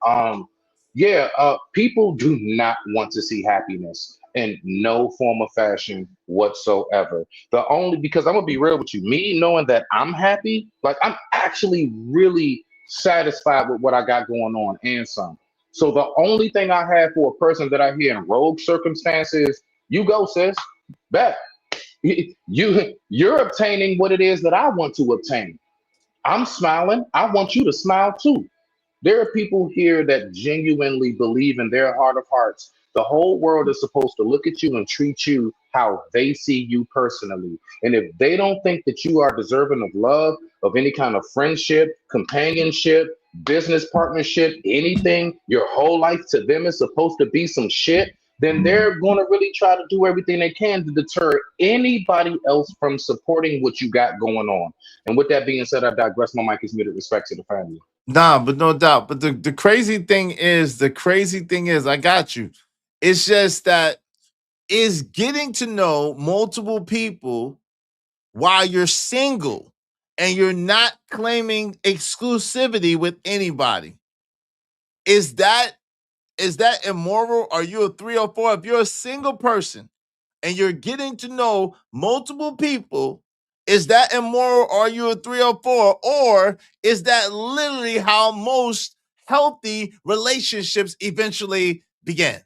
People do not want to see happiness in no form of fashion whatsoever. Because I'm gonna be real with you, me knowing that I'm happy, like I'm actually really satisfied with what I got going on and some. So the only thing I have for a person that I hear in rogue circumstances, you go, sis, back. You're obtaining what it is that I want to obtain. I'm smiling. I want you to smile too. There are people here that genuinely believe in their heart of hearts. The whole world is supposed to look at you and treat you how they see you personally. And if they don't think that you are deserving of love, of any kind of friendship, companionship, business partnership, anything, your whole life to them is supposed to be some shit, then they're going to really try to do everything they can to deter anybody else from supporting what you got going on. And with that being said, I digress. My mic is muted. Respect to the family. Nah, but no doubt. But the crazy thing is, I got you. It's just that is getting to know multiple people while you're single and you're not claiming exclusivity with anybody. Is that immoral? Are you a 304? If you're a single person and you're getting to know multiple people, is that immoral? Or are you a 304? Or is that literally how most healthy relationships eventually begin?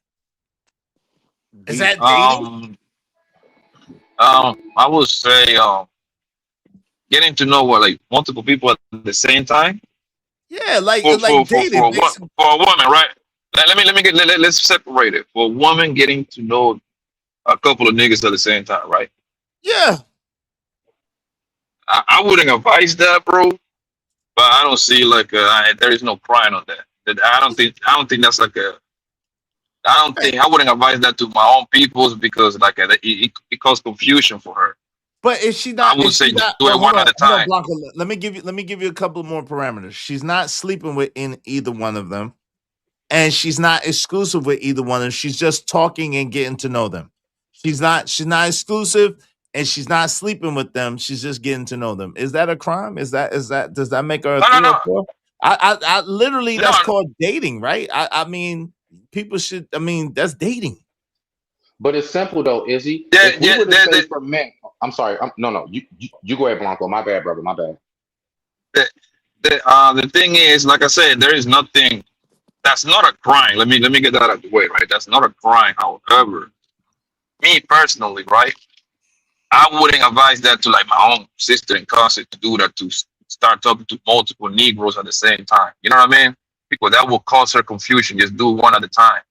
Is that dating? I would say getting to know like multiple people at the same time. Yeah, like for dating. For a woman, right? Let's separate it. For a woman getting to know a couple of niggas at the same time, right? Yeah. I wouldn't advise that, bro. But I don't see like there is no crime on that. I don't think that's like a. I wouldn't advise that to my own peoples because like it caused confusion for her. But if she not, I would say do it one at a time. Blanco, let me give you a couple more parameters. She's not sleeping with either one of them, and she's not exclusive with either one of them. She's just talking and getting to know them. She's not exclusive, and she's not sleeping with them. She's just getting to know them. Is that a crime? Does that make her a 304? I literally that's called dating, right? I mean, people should. I mean, that's dating. But it's simple though, Izzy. If we were to say for men, I'm sorry. No. You go ahead, Blanco. My bad, brother. My bad. The thing is, like I said, there is nothing. That's not a crime. Let me get that out of the way, right? That's not a crime. However, me personally, right? I wouldn't advise that to like my own sister and cousin to do that, to start talking to multiple Negroes at the same time. You know what I mean? Because that will cause her confusion. Just do one at a time.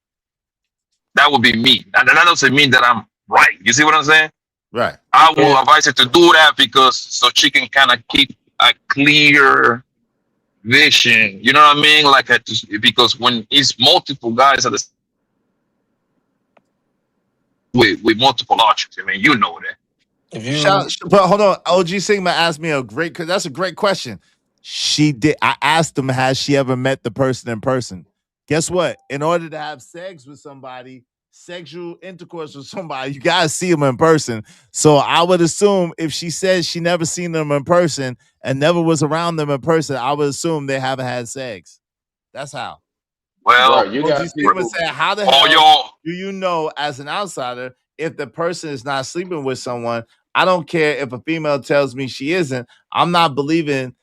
That would be me. And that doesn't mean that I'm right. You see what I'm saying? Right. I will advise her to do that because so she can kind of keep a clear vision. You know what I mean? Like because when it's multiple guys at the with multiple options, I mean, you know that. But hold on, OG Sigma asked me that's a great question. She did. I asked him, has she ever met the person in person? Guess what? In order to have sex with somebody, sexual intercourse with somebody, you gotta see them in person. So I would assume if she says she never seen them in person and never was around them in person, I would assume they haven't had sex. That's how. Well, you got people say, how the hell do you know as an outsider if the person is not sleeping with someone? I don't care if a female tells me she isn't. I'm not believing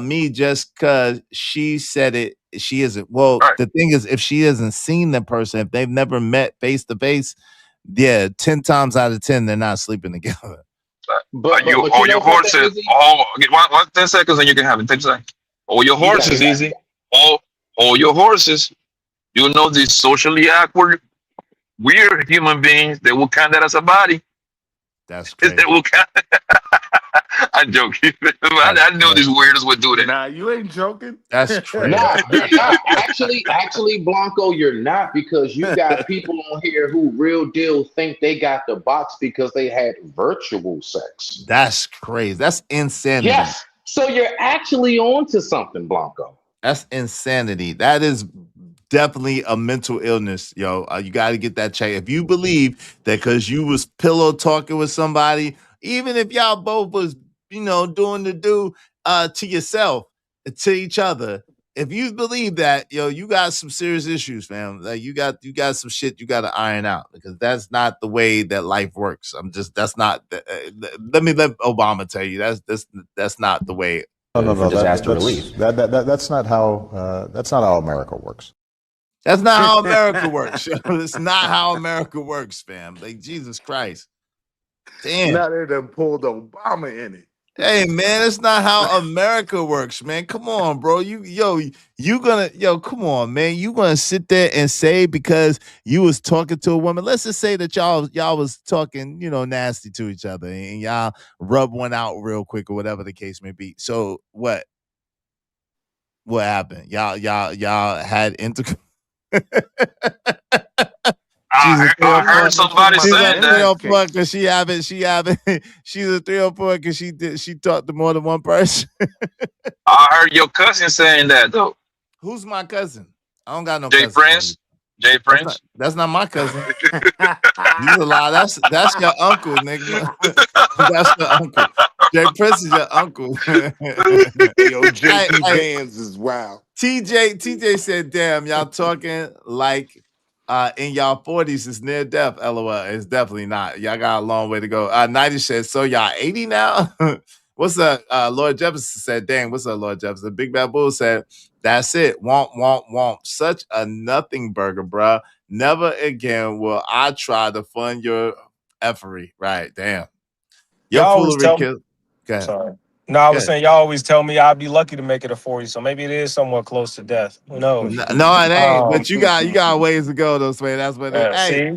me just because she said it. She isn't. Well, the thing is, if she hasn't seen the person, if they've never met face to face, 10 times out of 10, they're not sleeping together. But your horses, 10 seconds and you can have it. 10 seconds. All your horses, easy. All your horses, you know, these socially awkward, weird human beings, they will count that as a body. That's crazy. They will count. I'm joking. I know these weirdos would do that. Nah, you ain't joking. That's crazy. Nah, you're not. Actually, Blanco, you're not, because you got people on here who real deal think they got the box because they had virtual sex. That's crazy. That's insanity. Yes. So you're actually on to something, Blanco. That's insanity. That is definitely a mental illness, yo. You got to get that checked. If you believe that because you was pillow talking with somebody, even if y'all both was, doing the do to yourself, to each other, if you believe that, yo, you got some serious issues, fam. Like you got some shit you got to iron out, because that's not the way that life works. That's not. Let Obama tell you that's not the way. No. Disaster relief. That's not how America works. That's not how America works. It's not how America works, fam. Like, Jesus Christ. Damn. Now they done pulled Obama in it. Hey man, that's not how America works, man. Come on, bro. Come on, man. You gonna sit there and say because you was talking to a woman. Let's just say that y'all was talking, nasty to each other, and y'all rub one out real quick or whatever the case may be. So what? What happened? Y'all had intercourse. I heard somebody saying that. Because she's a 304 because she talked to more than one person. I heard your cousin saying that though. Who's my cousin? I don't got no Jay cousin. Prince. Jay Prince. That's not my cousin. You a lie. That's your uncle, nigga. That's your uncle. Jay Prince is your uncle. Yo, JP Vans is wild. TJ said, "Damn, y'all talking like in y'all 40s is near death." LOL. It's definitely not. Y'all got a long way to go. 90 said, "So y'all 80 now?" What's up? Lord Jefferson said, "Dang, what's up, Lord Jefferson?" Big Bad Bull said, "That's it. Womp, womp, womp. Such a nothing burger, bruh. Never again will I try to fund your effery." Right, damn. Your Y'all always foolery tell kill. Okay. Sorry. No, I was saying y'all always tell me I'd be lucky to make it to 40, so maybe it is somewhat close to death. Who knows? No, it ain't. But you got ways to go, though, Sway. That's what.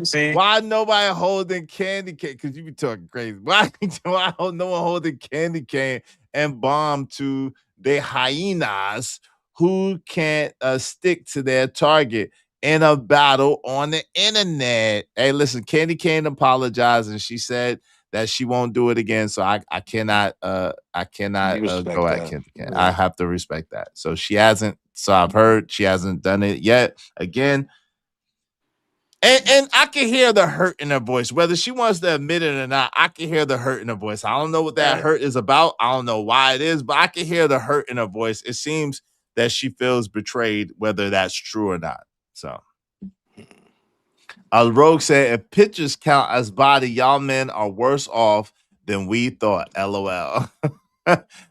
See. Why nobody holding candy cane? Because you be talking crazy. Why no one holding candy cane and bomb to the hyenas who can't stick to their target in a battle on the internet? Hey, listen, Candy Cane apologized, and she said that she won't do it again. So I cannot go at Candy Cane. I have to respect that. So she hasn't. So I've heard she hasn't done it yet. Again. And I can hear the hurt in her voice, whether she wants to admit it or not. I can hear the hurt in her voice. I don't know what that hurt is about. I don't know why it is, but I can hear the hurt in her voice. It seems that she feels betrayed, whether that's true or not. So, Rogue said, "If pictures count as body, y'all men are worse off than we thought." LOL.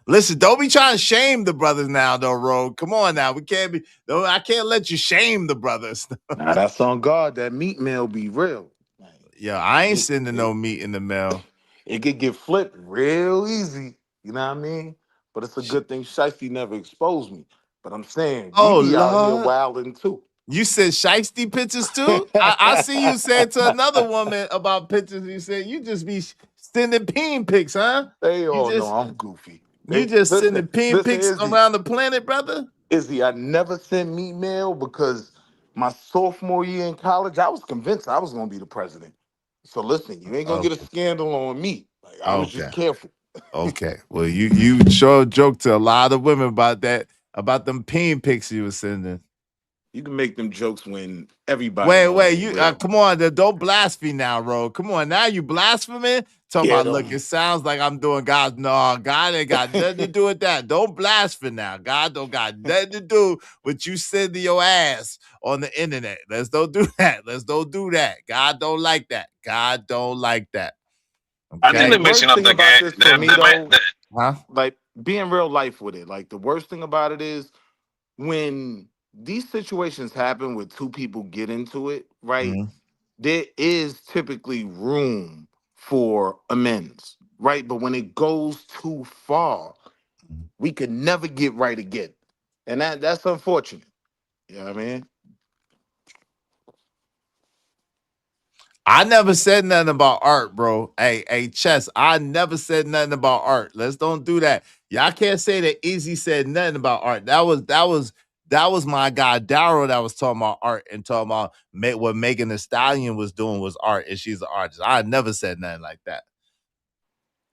Listen, don't be trying to shame the brothers now, though, Rogue. Come on now. We can't be. No, I can't let you shame the brothers. Nah, that's on God. That meat mail be real. Yo, I ain't sending no meat in the mail. It could get flipped real easy. You know what I mean? But it's a good thing Shiesty never exposed me. But I'm saying, we be out here wilding too. You said shiesty pictures too? I see you said to another woman about pictures. You said you just be sending peen pics, huh? They all know I'm goofy. You just sending peen pics around the planet, brother? Izzy, I never sent meat mail because my sophomore year in college, I was convinced I was going to be the president. So listen, you ain't going to get a scandal on me. Like, I was just careful. Okay. Well, you sure joked to a lot of women about that, about them peen pics you were sending. You can make them jokes when everybody. Wait, you come on, don't blaspheme now, Ro. Come on, now you blaspheming. Talking about, look, it sounds like I'm doing God. No, God ain't got nothing to do with that. Don't blaspheme now. God don't got nothing to do with you sending your ass on the internet. Let's don't do that. Let's don't do that. God don't like that. God don't like that. Okay? I think they're mixing up the game. Like, be in real life with it. Like, the worst thing about it is when these situations happen where two people get into it, right? There is typically room for amends, right? But when it goes too far, we could never get right again. And that's unfortunate. You know what I mean? I never said nothing about art, bro. Hey, Chess, I never said nothing about art. Let's don't do that. Y'all can't say that Izzy said nothing about art. That was my guy Daryl that was talking about art and talking about what Megan Thee Stallion was doing was art, and she's an artist. I never said nothing like that.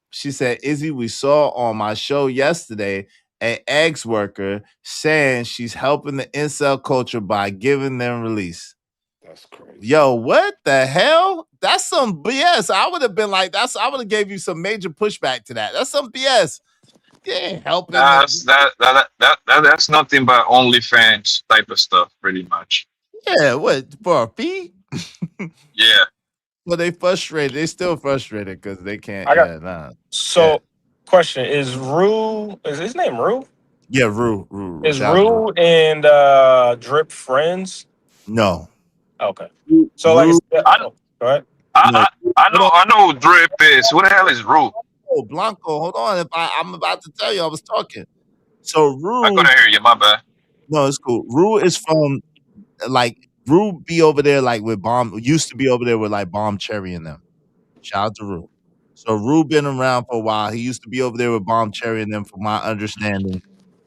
She said, "Izzy, we saw on my show yesterday an ex worker saying she's helping the incel culture by giving them release." That's crazy. Yo, what the hell? That's some BS. I would have been like, I would have gave you some major pushback to that. That's some BS. Yeah, helping. That's nothing but OnlyFans type of stuff, pretty much. Yeah, what, for a fee? Yeah. Well, they frustrated. They still frustrated because they can't. Question is his name Rue? Yeah, Rue. Is Rue and Drip friends? No. Okay. So Rue, go ahead. I know who Drip is. Who the hell is Rue? Blanco, hold on. I'm about to tell you, I was talking. So I couldn't Rue, hear you. My bad. no, it's cool. Rue is from like Rue be over there like with Bomb. Used to be over there with like Bomb Cherry and them. Shout out to Rue. So Rue been around for a while. He used to be over there with Bomb Cherry and them, from my understanding.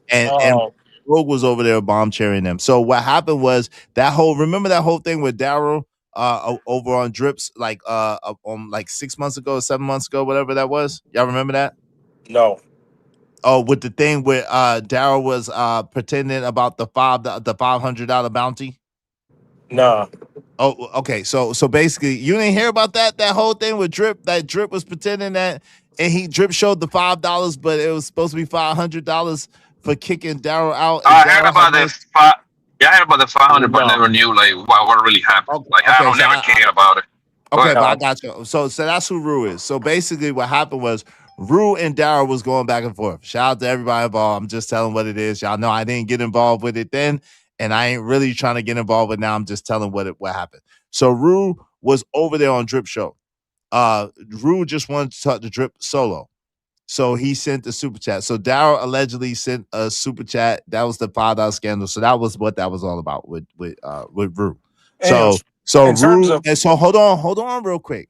And Rogue was over there with Bomb Cherry and them. So what happened was remember that whole thing with Daryl over on Drips like 6 months ago, 7 months ago, whatever that was. Y'all remember that? No. Oh, with the thing where Daryl was pretending about the $500 bounty. Nah. Oh, okay. So basically, you didn't hear about that whole thing with Drip. That Drip was pretending that, and Drip showed the $5, but it was supposed to be $500 for kicking Daryl out. I heard about this. Yeah, I heard about the 500, but never knew like what really happened. Like I don't never cared about it. Okay, but I got you. So that's who Rue is. So basically, what happened was Rue and Daryl was going back and forth. Shout out to everybody involved. I'm just telling what it is. Y'all know I didn't get involved with it then, and I ain't really trying to get involved with it now. I'm just telling what happened. So Rue was over there on Drip Show. Rue just wanted to talk to Drip solo. So he sent the super chat. So Daryl allegedly sent a super chat. That was the $5 scandal. So that was what that was all about with Rue. So Rue, and so hold on real quick.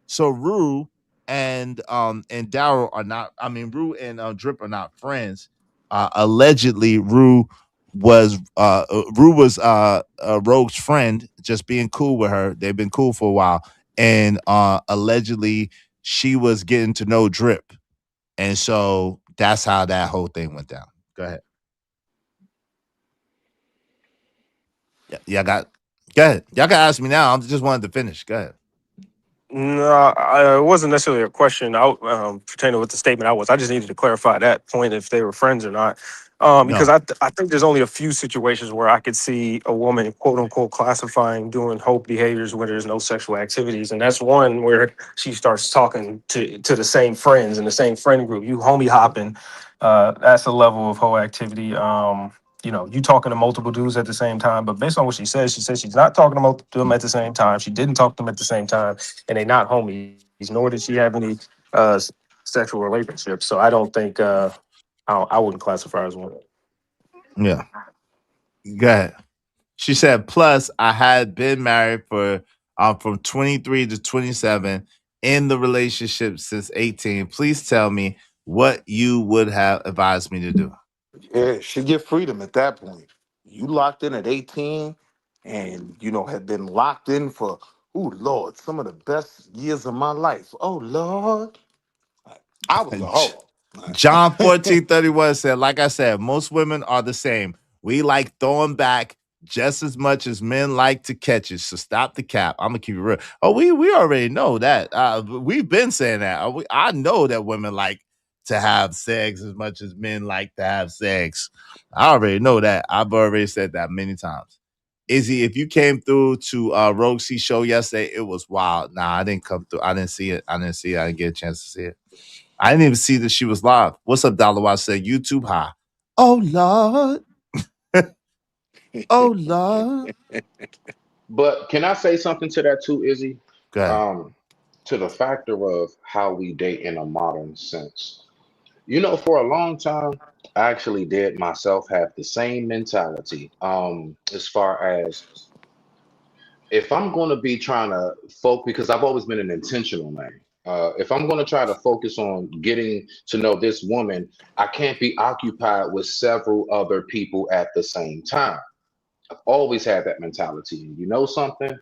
So Rue and Daryl are not, Rue and Drip are not friends. Allegedly Rue was Rogue's friend, just being cool with her. They've been cool for a while. And allegedly she was getting to know Drip. And so that's how that whole thing went down. Go ahead. Yeah, go ahead. Y'all can ask me now. I just wanted to finish. Go ahead. No, it wasn't necessarily a question pertaining with the statement I just needed to clarify that point, if they were friends or not. Because I think there's only a few situations where I could see a woman, quote unquote, classifying doing hope behaviors where there's no sexual activities. And that's one where she starts talking to the same friends in the same friend group. You homie hopping. That's a level of hoe activity. You talking to multiple dudes at the same time, but based on what she says she's not talking to them at the same time. She didn't talk to them at the same time, and they're not homies, nor did she have any sexual relationships. So I don't think I wouldn't classify her as one. Yeah. Go ahead. She said, plus I had been married for from 23 to 27, in the relationship since 18. Please tell me what you would have advised me to do. Yeah, she get freedom at that point. You locked in at 18 and, had been locked in for, oh, Lord, some of the best years of my life. Oh, Lord. I was a hoe. John 14:31 said, like I said, most women are the same. We like throwing back just as much as men like to catch it. So stop the cap. I'm going to keep it real. Oh, we already know that. We've been saying that. I know that women like to have sex as much as men like to have sex. I already know that. I've already said that many times. Izzy, if you came through to Rogue C show yesterday, it was wild. Nah, I didn't come through. I didn't see it. I didn't get a chance to see it. I didn't even see that she was live. What's up, Dollar Watch? Said YouTube high. Oh, Lord. Oh, Lord. But can I say something to that too, Izzy? Go ahead. To the factor of how we date in a modern sense. For a long time, I actually did myself have the same mentality. As far as if I'm going to be trying to focus, because I've always been an intentional man. If I'm going to try to focus on getting to know this woman, I can't be occupied with several other people at the same time. I've always had that mentality. And you know something?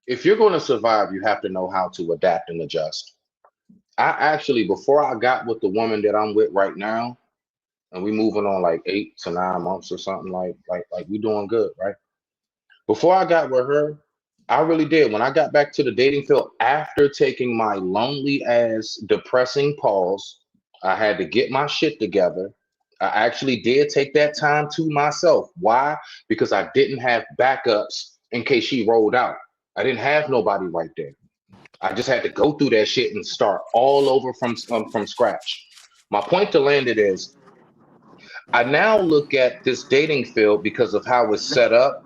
If you're going to survive, you have to know how to adapt and adjust. I actually, before I got with the woman that I'm with right now, and we moving on like 8 to 9 months or something, like we doing good, right? Before I got with her, I really did. When I got back to the dating field after taking my lonely ass depressing pause, I had to get my shit together. I actually did take that time to myself. Why? Because I didn't have backups in case she rolled out. I didn't have nobody right there. I just had to go through that shit and start all over from scratch. My point to land it is, I now look at this dating field because of how it's set up.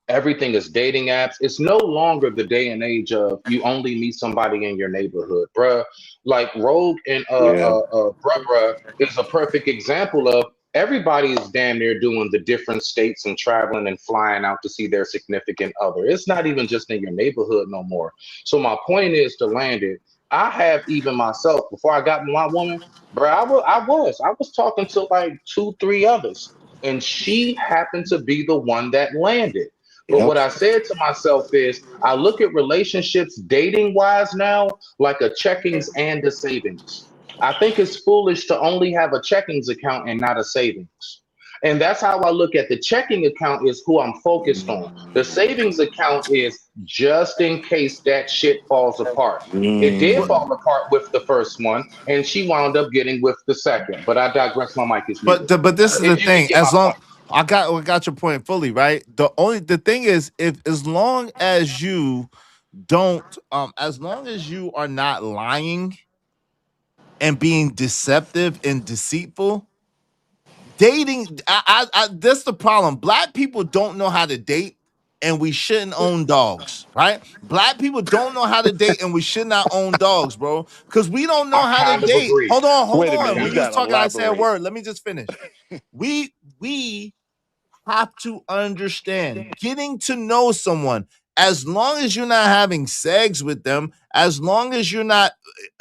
Everything is dating apps. It's no longer the day and age of you only meet somebody in your neighborhood, bruh. Like Rogue and Bruh is a perfect example of everybody is damn near doing the different states and traveling and flying out to see their significant other. It's not even just in your neighborhood no more. So my point is to land it. I have even myself before I got my woman, bro. I was talking to like 2-3 others, and she happened to be the one that landed. But what I said to myself is, I look at relationships dating wise now like a checkings and a savings. I think it's foolish to only have a checkings account and not a savings. And that's how I look at the checking account is who I'm focused on. The savings account is just in case that shit falls apart. It did fall apart with the first one, and she wound up getting with the second. But I digress. My mic is muted. But this is the thing. As long I got your point fully, right? The thing is, if as long as you don't as long as you are not lying and being deceptive and deceitful, dating, that's the problem. Black people don't know how to date, and we shouldn't own dogs, right? Black people don't know how to date, and we should not own dogs, bro, because we don't know how to date. Agree. Hold on. Wait a minute, When you you was gotta talking, I said a elaborate. word. Let me just finish. We have to understand getting to know someone. As long as you're not having sex with them, as long as you're not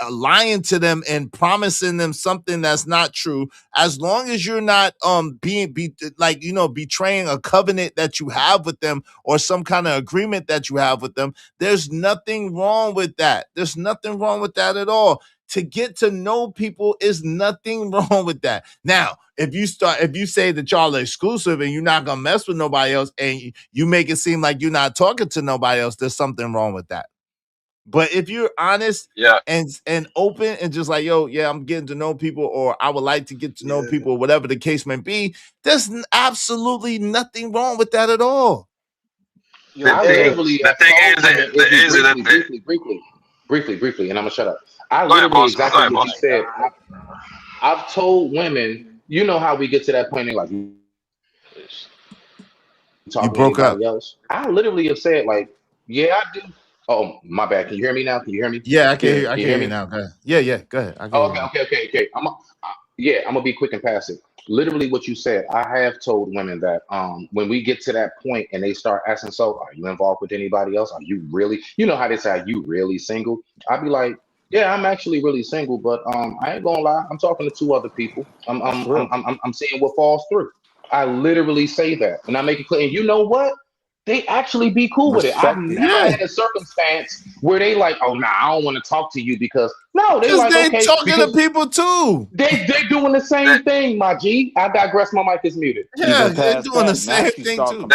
lying to them and promising them something that's not true, as long as you're not betraying a covenant that you have with them or some kind of agreement that you have with them, there's nothing wrong with that. There's nothing wrong with that at all. To get to know people is nothing wrong with that. Now, if you say that y'all are exclusive and you're not gonna mess with nobody else, and you make it seem like you're not talking to nobody else, there's something wrong with that. But if you're honest, and open and just like, yo, yeah, I'm getting to know people, or I would like to get to know people, whatever the case may be, there's absolutely nothing wrong with that at all. Briefly, and I'm gonna shut up. I literally exactly what you said. I've told women, you know how we get to that point in like you broke up. Else. I literally have said like, yeah, I do. Oh, my bad. Can you hear me now? Can you hear me? Yeah, I can hear. I can hear you now. Go ahead. Yeah, go ahead. Okay. I'm gonna be quick and pass it. Literally what you said. I have told women that when we get to that point and they start asking, so are you involved with anybody else? Are you really, you know how they say, are you really single? I'd be like, yeah, I'm actually really single, but I ain't gonna lie, I'm talking to 2 other people. I'm seeing what falls through. I literally say that, and I make it clear. And you know what? They actually be cool with it. I've never had a circumstance where they like, oh, nah, I don't want to talk to you because they like, okay, talking to people too. They're doing the same thing, my G. I digress. My mic is muted. Yeah, they're doing the same thing too.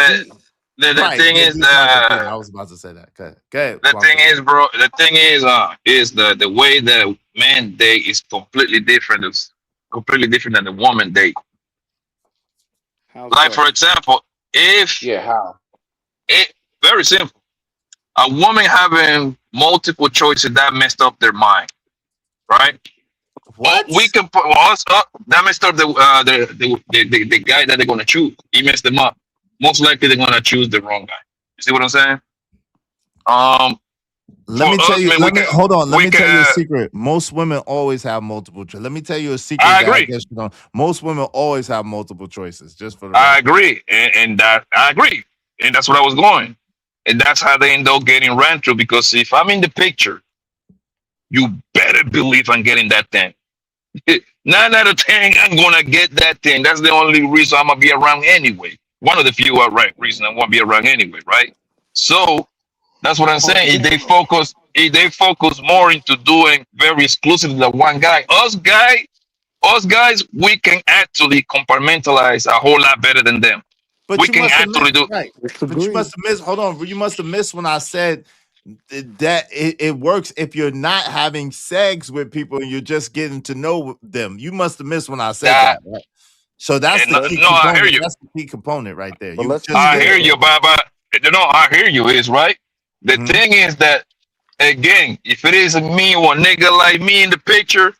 The thing is, I was about to say that. Go ahead. The thing is, bro. The thing is the way that man date is completely different. It's completely different than the woman date. Like for example, very simple. A woman having multiple choices that messed up their mind, right? What? We can put that messed up the guy that they're gonna choose. He messed them up. Most likely they're gonna choose the wrong guy. You see what I'm saying? Let me tell you. Hold on. Let me tell you a secret. Most women always have multiple choices. Let me tell you a secret. I agree. Most women always have multiple choices. Just for the I agree, and I agree, and that's what I was going, and that's how they end up getting ran through. Because if I'm in the picture, you better believe I'm getting that thing. 9 out of 10, I'm gonna get that thing. That's the only reason I'm gonna be around anyway. One of the few reasons I want to be around anyway, right? So that's what I'm saying. They focus more into doing very exclusively the one guy. Us guys, we can actually compartmentalize a whole lot better than them. But we can actually do. Right. But you must have missed. Hold on. You must have missed when I said that it works if you're not having sex with people and you're just getting to know them. You must have missed when I said that. Right? So that's the key component. I hear you. That's the key component right there. I hear you, Baba. I hear you. Is right. The thing is that, again, if it is me or a nigga like me in the picture,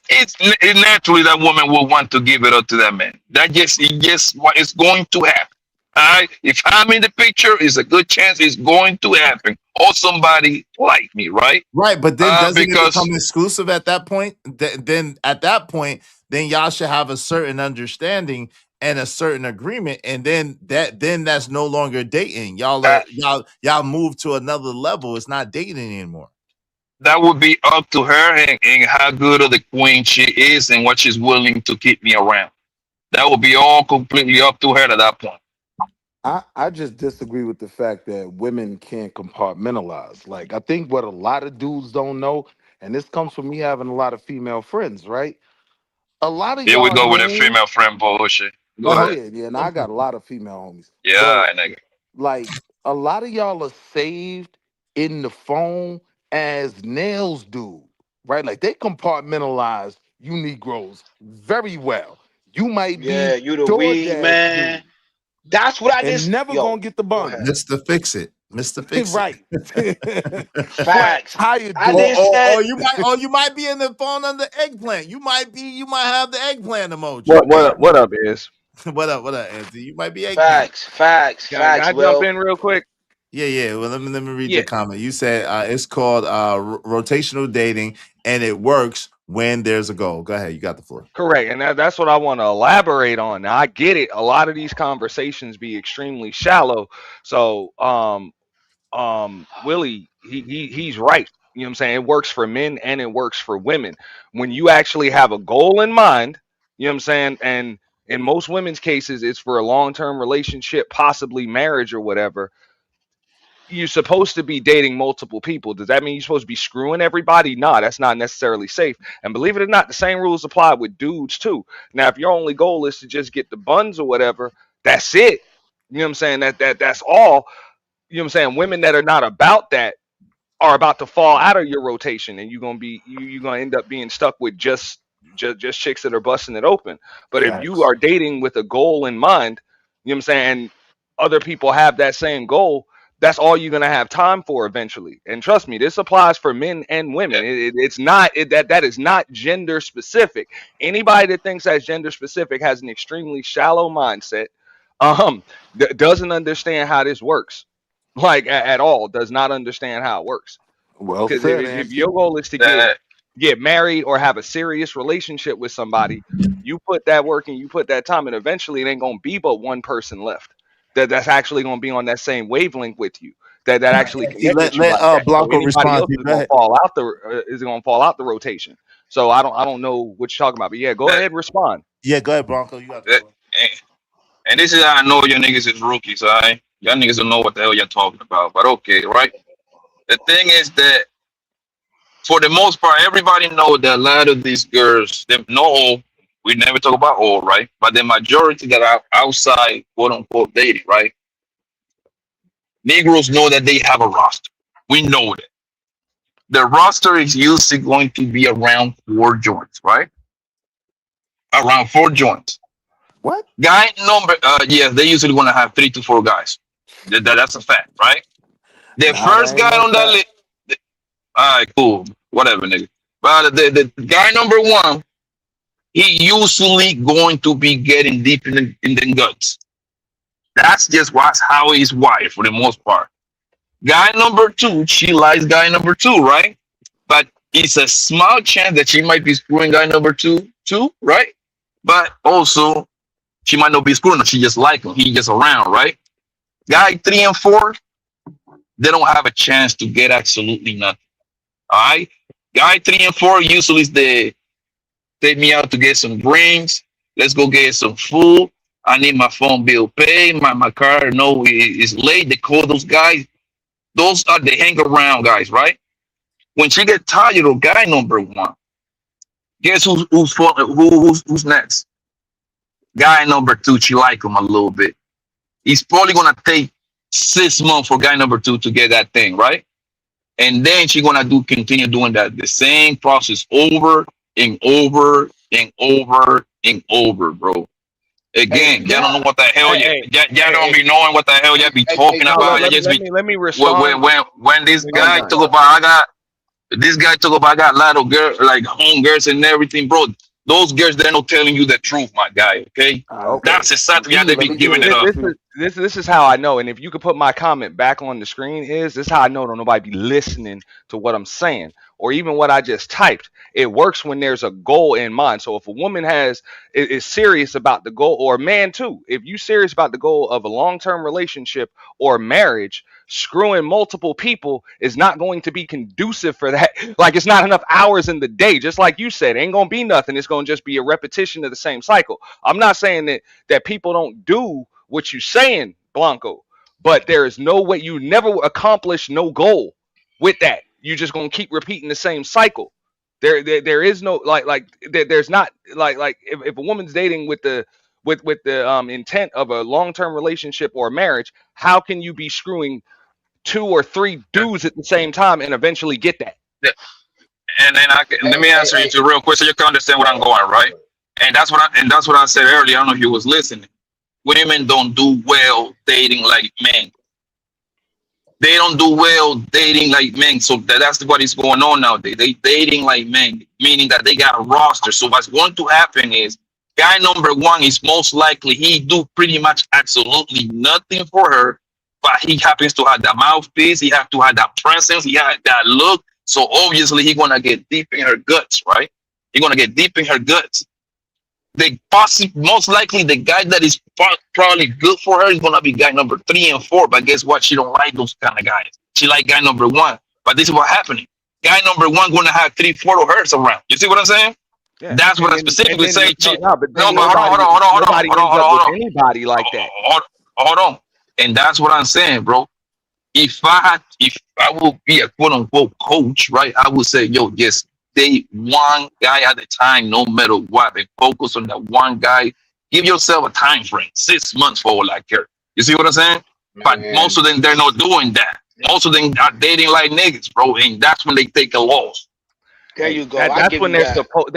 it's naturally that woman will want to give it up to that man. It's going to happen. If I'm in the picture, it's a good chance it's going to happen. Or somebody like me, right? Right, but then doesn't it Because become exclusive at that point? Then at that point, then y'all should have a certain understanding and a certain agreement, and then that's no longer dating. Y'all move to another level. It's not dating anymore. that would be up to her and how good of the queen she is and what she's willing to keep me around. That would be all completely up to her at that point. I just disagree with the fact that women can't compartmentalize. Like, I think what a lot of dudes don't know, and this comes from me having a lot of female friends, right? A lot of Here we y'all go with a names. female friend bullshit. Go Oh ahead. yeah, and I got a lot of female homies. Yeah, But nigga. like a lot of y'all are saved in the phone as nails dude, right? Like they compartmentalize you Negroes very well. You might Yeah, be you the weed DoorDash man. dude That's what I and just never yo. gonna get the Go bun. ahead. Mr. Fix It. Mr. Fix It. Right. Facts. How you I doing? just said you might be in the phone under eggplant. You might have the eggplant emoji. What up is? what up, Anthony? You might be eggplant. facts. Can I jump in real quick? Yeah. Well, let me read Yeah. your comment. You said it's called rotational dating, and it works when there's a goal. Go ahead, you got the floor. Correct, and that's what I want to elaborate on. Now, I get it. A lot of these conversations be extremely shallow. So, Willie, he's right. You know what I'm saying? It works for men and it works for women. When you actually have a goal in mind, you know what I'm saying? And in most women's cases, it's for a long-term relationship, possibly marriage or whatever. You're supposed to be dating multiple people. Does that mean you're supposed to be screwing everybody? Nah, that's not necessarily safe. And believe it or not, the same rules apply with dudes too. Now, if your only goal is to just get the buns or whatever, that's it. You know what I'm saying? That's all. You know what I'm saying? Women that are not about that are about to fall out of your rotation, and you're gonna end up being stuck with just chicks that are busting it open. But if you are dating with a goal in mind, you know what I'm saying, and other people have that same goal, that's all you're gonna have time for eventually. And trust me, this applies for men and women. It's not that is not gender specific. Anybody that thinks that's gender specific has an extremely shallow mindset. Doesn't understand how this works, like at all. Does not understand how it works. Well Because said, if your goal is to get married or have a serious relationship with somebody, you put that work and you put that time, and eventually it ain't gonna be but one person left that's actually gonna be on that same wavelength with you. That actually connect with you. Let Like that. So Blanco anybody respond else to you. is Go gonna ahead. fall out the rotation. So I don't know what you're talking about, but yeah, go ahead, respond. Yeah, go ahead, Blanco. You got the floor. And this is how I know your niggas is rookies, all right? Y'all niggas don't know what the hell you're talking about. But okay, right? The thing is that for the most part, everybody know that a lot of these girls, them no all, we never talk about all, right? But the majority that are outside, quote unquote, dating, right? Negroes know that they have a roster. We know that. The roster is usually going to be around 4 joints, right? Around 4 joints. What? Guy number, they usually want to have 3 to 4 guys. That's a fact, right? The first guy on that list. All right, cool. Whatever, nigga. But the guy number 1, he usually going to be getting deep in the guts. That's just how he's wired for the most part. Guy number 2, she likes guy number 2, right? But it's a small chance that she might be screwing guy number 2 too, right? But also, she might not be screwing him. She just like him. He just around, right? Guy 3 and 4, they don't have a chance to get absolutely nothing. All right? Guy 3 and 4 usually is the take me out to get some drinks. Let's go get some food. I need my phone bill paid. My car, is late. They call those guys. Those are the hang around guys, right? When she get tired of guy number 1, guess who's next? Guy number 2, she like him a little bit. He's probably gonna take 6 months for guy number 2 to get that thing, right? And then she's gonna continue doing that, the same process over and over and over and over, bro. Again, y'all don't know what the hell y'all don't be knowing what the hell y'all be talking about. Let me respond. When this guy talk about I got a lot of girls, like home girls and everything, bro. Those girls, they're not telling you the truth, my guy. Okay, that's exactly how they be giving it up. this is how I know. And if you could put my comment back on the screen, this is how I know don't nobody be listening to what I'm saying or even what I just typed. It works when there's a goal in mind. So if a woman is serious about the goal, or a man too, if you serious about the goal of a long-term relationship or marriage, screwing multiple people is not going to be conducive for that. Like, it's not enough hours in the day. Just like you said, ain't gonna be nothing. It's gonna just be a repetition of the same cycle. I'm not saying that people don't do what you saying, Blanco, but there is no way. You never accomplish no goal with that. You just gonna keep repeating the same cycle. There is no there's not like if a woman's dating with the intent of a long-term relationship or marriage, how can you be screwing 2 or 3 dudes at the same time and eventually get that? Yeah. And then let me answer you real quick so you can understand what I'm going, right? And that's what I said earlier. I don't know if you was listening. Women don't do well dating like men. They don't do well dating like men. So that's what is going on nowadays. They dating like men, meaning that they got a roster. So what's going to happen is guy number 1 is most likely he do pretty much absolutely nothing for her, but he happens to have the mouthpiece. He have to have that presence. He have that look. So obviously he's gonna get deep in her guts, right? He's gonna get deep in her guts. Most likely the guy that is probably good for her is gonna be guy number 3 and 4. But guess what? She don't like those kind of guys. She like guy number 1. But this is what's happening. Guy number 1 gonna have 3, 4 of hers around. You see what I'm saying? Yeah. That's what I specifically say. Hold on. Anybody like that? Hold on. And that's what I'm saying, bro. If I would be a quote unquote coach, right? I would say, yo, just date one guy at a time, no matter what, and focus on that one guy. Give yourself a time frame, 6 months for all I care. You see what I'm saying? But most of them, they're not doing that. Most of them are dating like niggas, bro, and that's when they take a loss. There you go. That's when they're supposed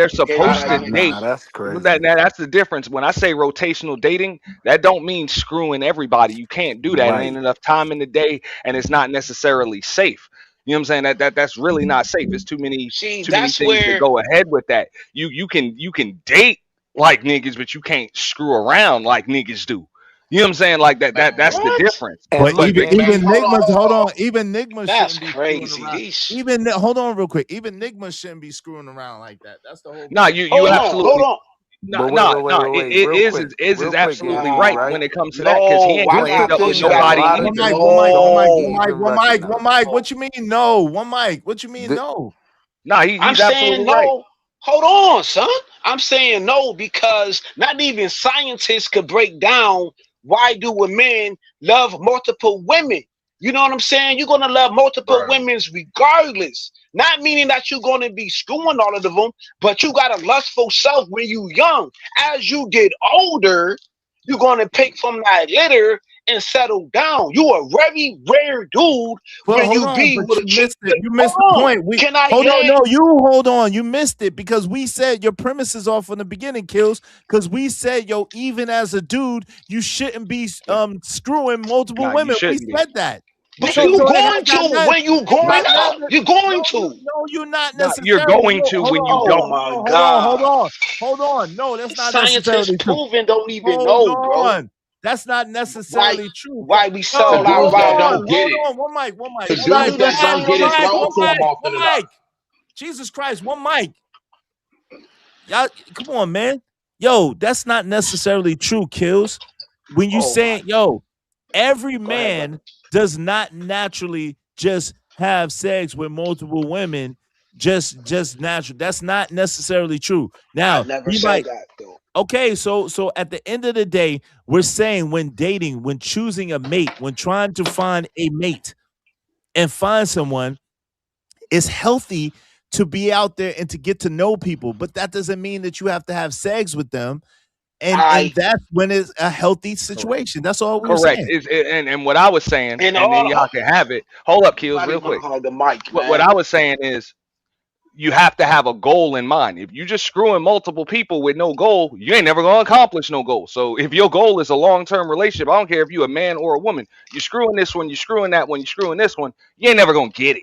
to date. That's crazy. That's the difference. When I say rotational dating, that don't mean screwing everybody. You can't do that. Right. It ain't enough time in the day, and it's not necessarily safe. You know what I'm saying? That's really not safe. It's too many things to go ahead with that. You can date like niggas, but you can't screw around like niggas do. You know what I'm saying? Like that's the difference. But even Nigmas, hold on. Even Nigmas that's shouldn't be crazy. Even hold on real quick. Even Nigmas shouldn't be screwing around like that. That's the whole. No, you absolutely. Hold on. No, it is absolutely right when it comes to that, because he ain't gonna end up with nobody. One mic. What you mean no? One mic. What you mean no? No, he's absolutely right. No. Hold on, son. I'm saying no because not even scientists could break down why do men love multiple women. You know what I'm saying? You're gonna love multiple women regardless. Not meaning that you're gonna be screwing all of them, but you got a lustful self when you young. As you get older, you're gonna pick from that litter and settle down. You a very rare dude when you be with a chick. You missed the point. Hold on. You missed it because we said your premise is off from the beginning, Kills. Because we said, yo, even as a dude, you shouldn't be screwing multiple women. We said that. But you're going to when you growing up. You're going to. No, you're not necessarily. You're going to when you don't. Oh my God. Hold on. No, that's not scientists necessarily proven don't even know, bro. That's not necessarily true. Why we sell our Hold on. One mic. One mic. Jesus Christ, one mic. Y'all, come on, man. Yo, that's not necessarily true, Kills. When you saying, yo, every man does not naturally just have sex with multiple women, just natural. That's not necessarily true. Now, I never said that though. Okay, so at the end of the day, we're saying when dating, when choosing a mate, when trying to find a mate and find someone, it's healthy to be out there and to get to know people, but that doesn't mean that you have to have sex with them. And that's when it's a healthy situation. That's all we're saying. And what I was saying, and then y'all can have it. Hold up, Kills, real quick. The mic, what I was saying is you have to have a goal in mind. If you just screwing multiple people with no goal, you ain't never gonna accomplish no goal. So if your goal is a long-term relationship, I don't care if you're a man or a woman, you're screwing this one, you're screwing that one, you're screwing this one, you ain't never gonna get it.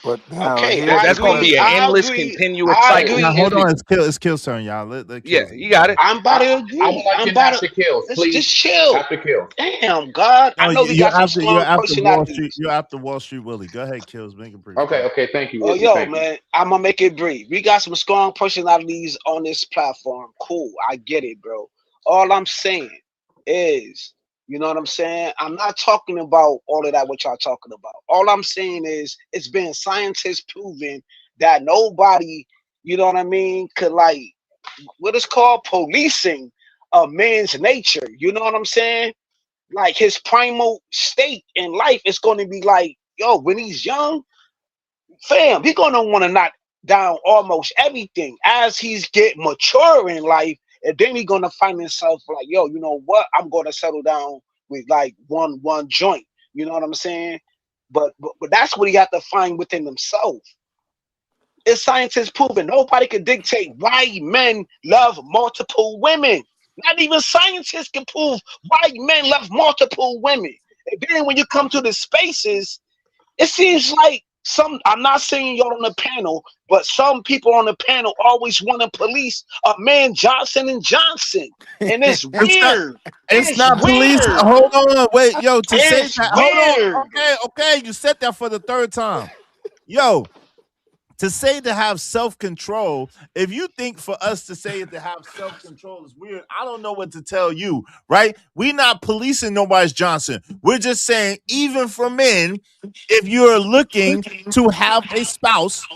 But now Okay, here's I That's the going to agree. be an question. I endless, agree. continuous I cycle. Now agree. hold on, it's Kill's turn, y'all. Let Yeah, Kills. you got it. I'm about to I would agree. like I'm it about after to. kills, Let's please. just chill. After kills. Damn, God. No, I know we you're got some after strong Wall Street. personalities. You're after Wall Street Willie. Go ahead, Kills. Make it brief. Okay, thank you, Oh, Izzy. yo, Thank you. man, I'm gonna make it brief. We got some strong personalities on this platform. Cool, I get it, bro. All I'm saying is, you know what I'm saying? I'm not talking about all of that what y'all talking about. All I'm saying is it's been scientists proven that nobody, you know what I mean, could like what is called policing a man's nature. You know what I'm saying? Like his primal state in life is going to be like, yo, when he's young, fam, he's gonna want to knock down almost everything as he's get mature in life, and then he's gonna find himself like, yo, you know what? I'm gonna settle down with like one joint. You know what I'm saying? But that's what he got to find within himself. It's scientists proven nobody can dictate why men love multiple women. Not even scientists can prove why men love multiple women. And then when you come to the spaces, it seems like I'm not saying y'all on the panel, but some people on the panel always want to police a man Johnson and Johnson. And it's weird. It's not police. Weird. Hold on, wait, yo. To say It's that, hold weird. on. Okay. You said that for the third time, yo. To say to have self-control, if you think for us to say to have self-control is weird, I don't know what to tell you, right? We're not policing nobody's Johnson. We're just saying, even for men, if you're looking to have a spouse,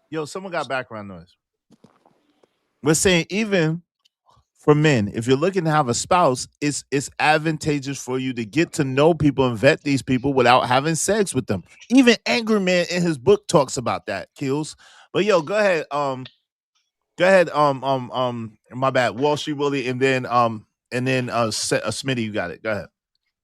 yo, someone got background noise. We're saying even for men, if you're looking to have a spouse, it's advantageous for you to get to know people and vet these people without having sex with them. Even Angry Man in his book talks about that, Kills. But yo, go ahead. My bad. Wall Street Willie, and then Smitty, you got it. Go ahead.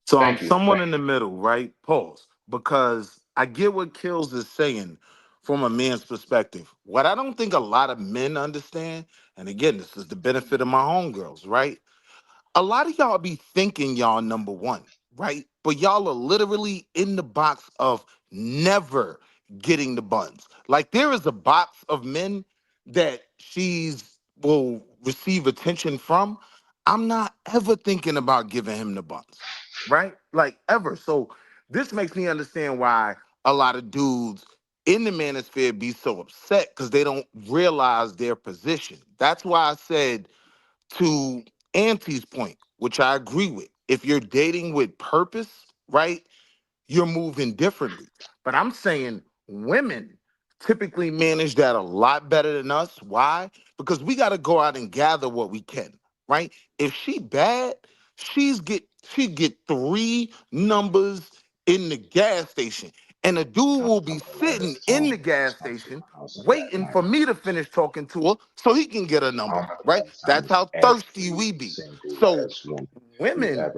So I'm someone in the middle, right? Pause. Because I get what Kills is saying from a man's perspective. What I don't think a lot of men understand, and again, this is the benefit of my homegirls, right? A lot of y'all be thinking y'all number one, right? But y'all are literally in the box of never getting the buns. Like there is a box of men that she's will receive attention from. I'm not ever thinking about giving him the buns, right? Like ever. So this makes me understand why a lot of dudes in the manosphere be so upset because they don't realize their position. That's why I said to Auntie's point, which I agree with, if you're dating with purpose, right, you're moving differently. But I'm saying women typically manage that a lot better than us. Why? Because we got to go out and gather what we can, right? If she bad, she get 3 numbers in the gas station. And a dude will be sitting in the gas station waiting for me to finish talking to her so he can get a number, right? That's how thirsty we be. So women,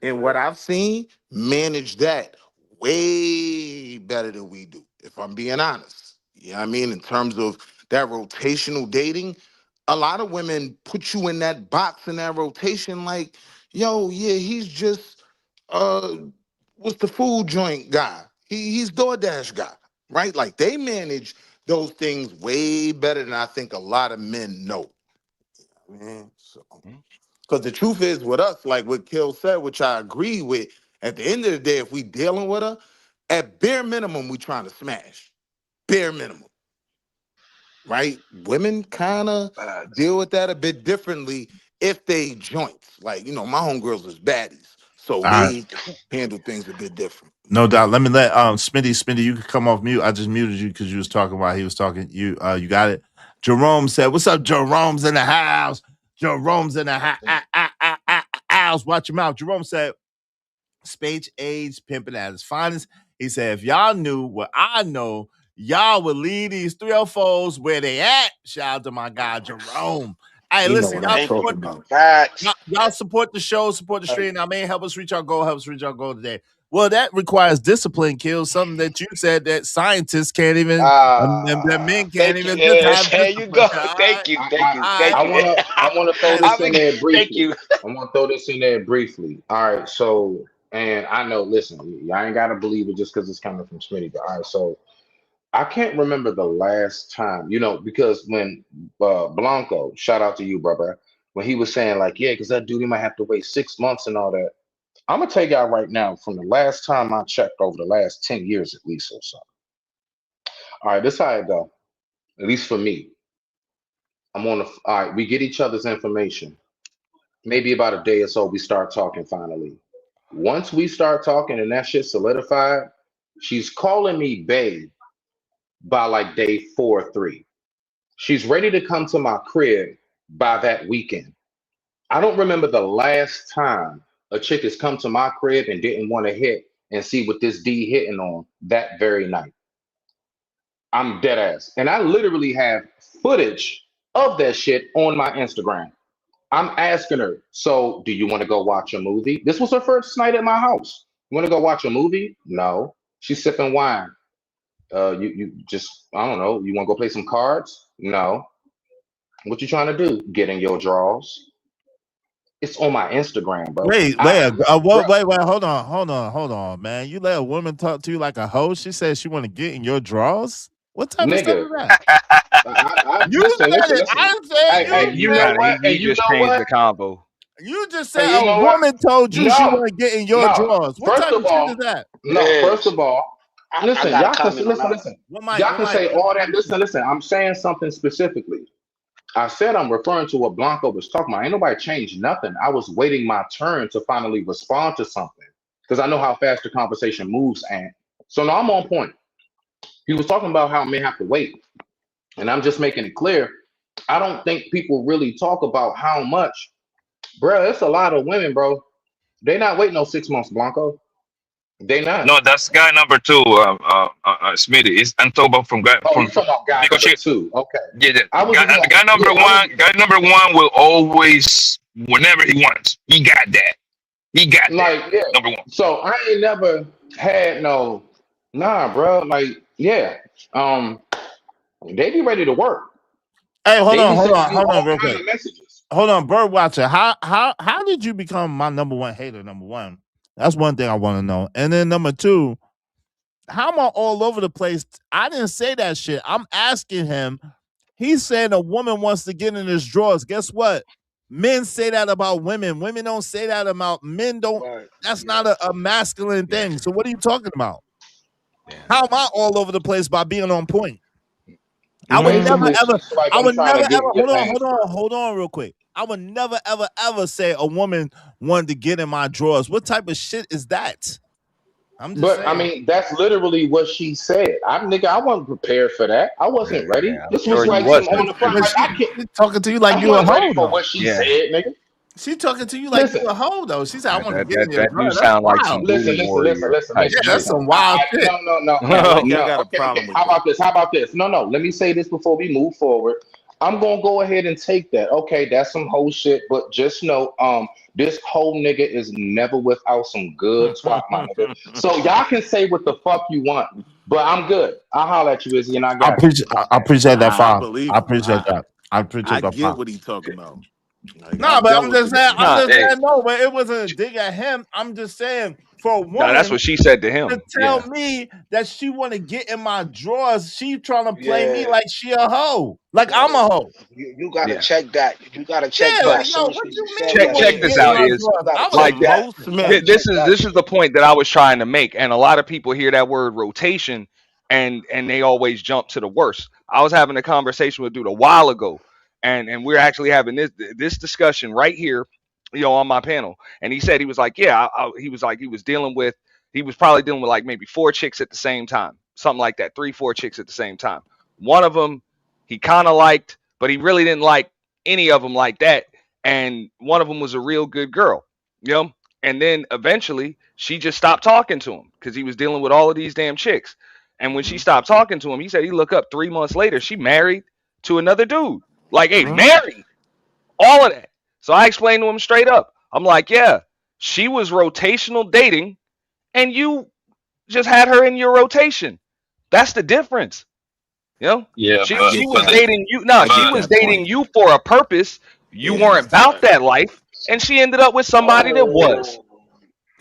and what I've seen, manage that way better than we do, if I'm being honest. You know what I mean? In terms of that rotational dating, a lot of women put you in that box in that rotation like, yo, yeah, he's just what's the food joint guy? He's DoorDash guy, right? Like they manage those things way better than I think a lot of men know. Man, so because the truth is with us, like what Kill said, which I agree with, at the end of the day, if we dealing with her, at bare minimum, we trying to smash. Bare minimum. Right? Women kind of deal with that a bit differently if they joints. Like, you know, my homegirls is baddies. So they handle things a bit different. No doubt. Let me let Smitty, you can come off mute. I just muted you because you was talking while he was talking. You got it. Jerome said, "What's up, Jerome's in the house? Jerome's in the house. Watch your mouth." Jerome said, "Spage age pimping at his finest." He said, "If y'all knew what I know, y'all would leave these 304s where they at." Shout out to my guy Jerome. Hey, You know listen, what I'm talking about. y'all support the show, support the stream. Now, man, help us reach our goal. Today. Well, that requires discipline, Kill. Something that you said that scientists can't even, that men can't even just have There discipline. you go. Thank you. I want to throw this in there briefly. I want to throw this in there briefly. All right, so And I know, listen, y'all ain't gotta believe it just because it's coming from Smitty. But all right, so I can't remember the last time, because when Blanco, shout out to you, brother, when he was saying like, yeah, because that dude he might have to wait 6 months and all that. I'm gonna tell y'all right now, from the last time I checked, over the last 10 years at least or so. All right, this how it go. At least for me. All right, we get each other's information. Maybe about a day or so, we start talking finally. Once we start talking and that shit solidified, she's calling me babe by like day 4 or 3. She's ready to come to my crib by that weekend. I don't remember the last time a chick has come to my crib and didn't want to hit and see what this D hitting on that very night. I'm dead ass. And I literally have footage of that shit on my Instagram. I'm asking her, so do you want to go watch a movie? This was her first night at my house. You want to go watch a movie? No. She's sipping wine. You just, I don't know, you want to go play some cards? No. What you trying to do? Get in your drawers. It's on my Instagram, bro. Wait, hold on, man. You let a woman talk to you like a hoe? She said she want to get in your drawers? What type of stuff is that? You said it. I said you know what? He just changed the combo. You just said a woman told you she want to get in your drawers. What type of shit is that? No, first of all, listen, y'all can listen. Y'all can say all that. Listen. I'm saying something specifically. I said I'm referring to what Blanco was talking about. Ain't nobody changed nothing. I was waiting my turn to finally respond to something because I know how fast the conversation moves. And so now I'm on point. He was talking about how men have to wait. And I'm just making it clear. I don't think people really talk about how much, bro, it's a lot of women, bro. They not waiting no 6 months, Blanco. They not. No, that's guy number 2, Smitty. I'm talking about from guy. Oh, you talking about guy number 2? Okay. Yeah, guy number one. Guy number 1 will always, whenever he wants, he got that. He got like that. Yeah. Number 1. So I ain't never had no, bro. Like, yeah, they be ready to work. Hey, hold on, real quick. Hold on, Birdwatcher. How did you become my number 1 hater? Number 1. That's one thing I want to know. And then number 2, how am I all over the place? I didn't say that shit. I'm asking him. He's saying a woman wants to get in his drawers. Guess what? Men say that about women. Women don't say that about men. That's not a masculine thing. So what are you talking about? How am I all over the place by being on point? I would never ever. Hold on, real quick. I would never ever say a woman wanted to get in my drawers. What type of shit is that? I'm just saying. I mean, that's literally what she said. I wasn't prepared for that. I wasn't ready. This was like on the front. She's talking to you like you a hoe. For what she said, nigga. She talking to you like you a hoe though. She said, "I want to get in your drawers." That sound like some listen. Yeah, that's some wild shit. No. I got a problem with How about this? No. Let me say this before we move forward. I'm gonna go ahead and take that. Okay, that's some whole shit, but just know, this whole nigga is never without some good swap, my nigga. So y'all can say what the fuck you want, but I'm good. I'll holler at you, Izzy, and I appreciate that, File. I appreciate that. I get what he's talking about. Like, but I'm just saying, no, but it wasn't a dig at him. I'm just saying, for a woman, that's what she said to him. To tell me that she want to get in my drawers, she trying to play me like she a hoe, like I'm a hoe. You gotta check that. You gotta check that. Check this out. This is the point that I was trying to make, and a lot of people hear that word rotation, and they always jump to the worst. I was having a conversation with a dude a while ago. And we're actually having this discussion right here, on my panel. And he said he was like, he was probably dealing with like maybe 4 chicks at the same time, something like that, 3-4 chicks at the same time. One of them he kind of liked, but he really didn't like any of them like that. And one of them was a real good girl, And then eventually she just stopped talking to him because he was dealing with all of these damn chicks. And when she stopped talking to him, he said he looked up 3 months later, she married to another dude. Like, hey, married, all of that. So I explained to him straight up. I'm like, yeah, she was rotational dating, and you just had her in your rotation. That's the difference. Yeah. She was dating you. No, she was dating you for a purpose. You weren't about that life, and she ended up with somebody that was.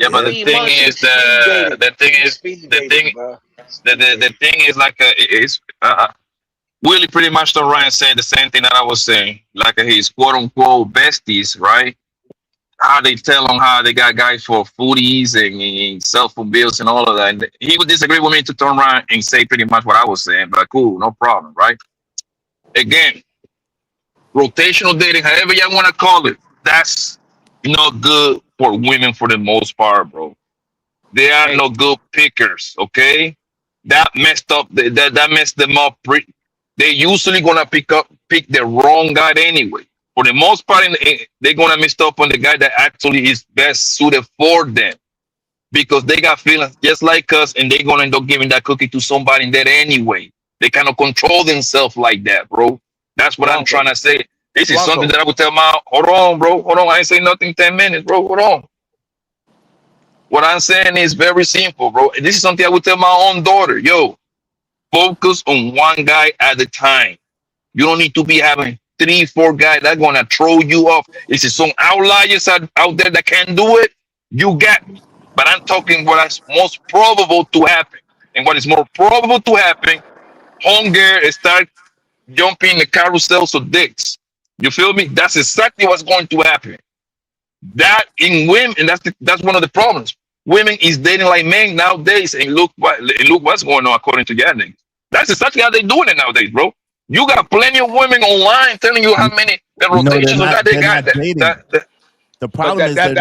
Yeah, but the 3 thing months you is speed dated. the thing is like it's Willie pretty much the Ryan saying the same thing that I was saying, like his quote unquote besties, right? How they tell them how they got guys for foodies and cell phone bills and all of that. And he would disagree with me to turn around and say pretty much what I was saying, but cool, no problem, right? Again, rotational dating, however y'all want to call it, that's not good for women for the most part, bro. They are no good pickers, okay? That messed up. That messed them up. They usually gonna pick the wrong guy anyway. For the most part, they're gonna mess up on the guy that actually is best suited for them because they got feelings just like us, and they're gonna end up giving that cookie to somebody in there anyway. They kind of control themselves like that, bro. That's what I'm trying to say. This is something that I would tell my hold on, bro. Hold on. I ain't say nothing 10 minutes, bro. Hold on. What I'm saying is very simple, bro. This is something I would tell my own daughter. Yo, focus on one guy at a time. You don't need to be having 3, 4 guys that gonna throw you off. If there's some outliers out there that can do it, you got me. But I'm talking what is most probable to happen. And what is more probable to happen, hunger start jumping the carousels of dicks. You feel me? That's exactly what's going to happen. That in women, and that's one of the problems. Women is dating like men nowadays, and look what's going on according to y'all niggas. That's exactly how they doing it nowadays, bro. You got plenty of women online telling you how many rotations of that they got. The problem is that's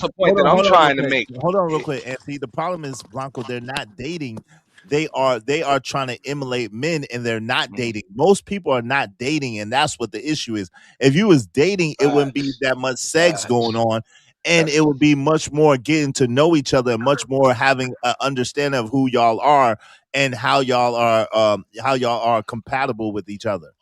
the point that I'm trying to make. Hold on real quick, Anthony. The problem is, Blanco, they're not dating. They are trying to emulate men, and they're not dating. Most people are not dating, and that's what the issue is. If you was dating, it wouldn't be that much sex going on, and it would be much more getting to know each other, and much more having an understanding of who y'all are and how y'all are compatible with each other.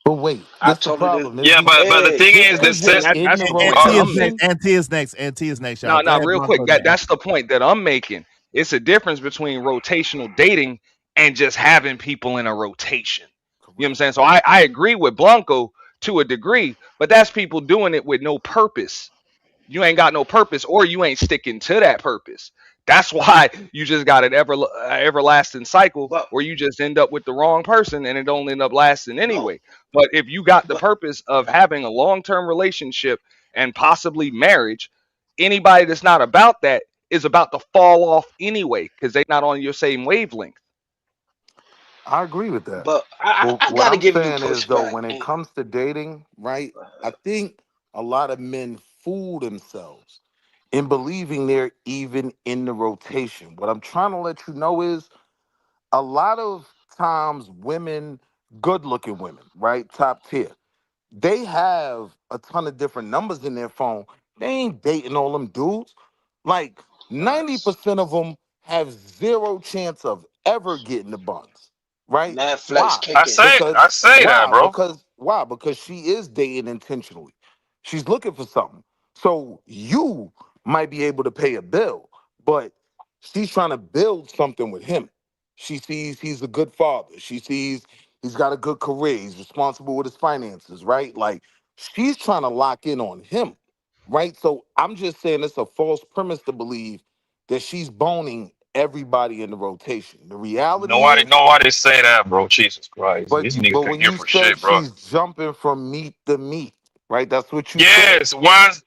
But wait, that's the problem. Yeah, but the thing is, Auntie is next. Auntie is next. No, real quick. That's the point that I'm making. It's a difference between rotational dating and just having people in a rotation. You know what I'm saying? So I agree with Blanco to a degree, but that's people doing it with no purpose. You ain't got no purpose, or you ain't sticking to that purpose. That's why you just got an everlasting cycle where you just end up with the wrong person and it don't end up lasting anyway. But if you got the purpose of having a long-term relationship and possibly marriage, anybody that's not about that is about to fall off anyway because they're not on your same wavelength. I agree with that. But I what gotta I'm give you saying is, though, when it pushback. comes to dating, right, I think a lot of men fool themselves in believing they're even in the rotation. What I'm trying to let you know is a lot of times women, good-looking women, right, top tier, they have a ton of different numbers in their phone. They ain't dating all them dudes. Like 90% of them have zero chance of ever getting the buns, right? Netflix Why? kicking. I say that, bro. Because she is dating intentionally. She's looking for something. So you might be able to pay a bill, but she's trying to build something with him. She sees he's a good father. She sees he's got a good career. He's responsible with his finances, right? Like she's trying to lock in on him, right? So I'm just saying it's a false premise to believe that she's boning everybody in the rotation. The reality is, Nobody say that, bro. Jesus Christ, but these niggas can when hear you for said shit, bro. she's jumping from meat to meat, right? That's what you Yes, said.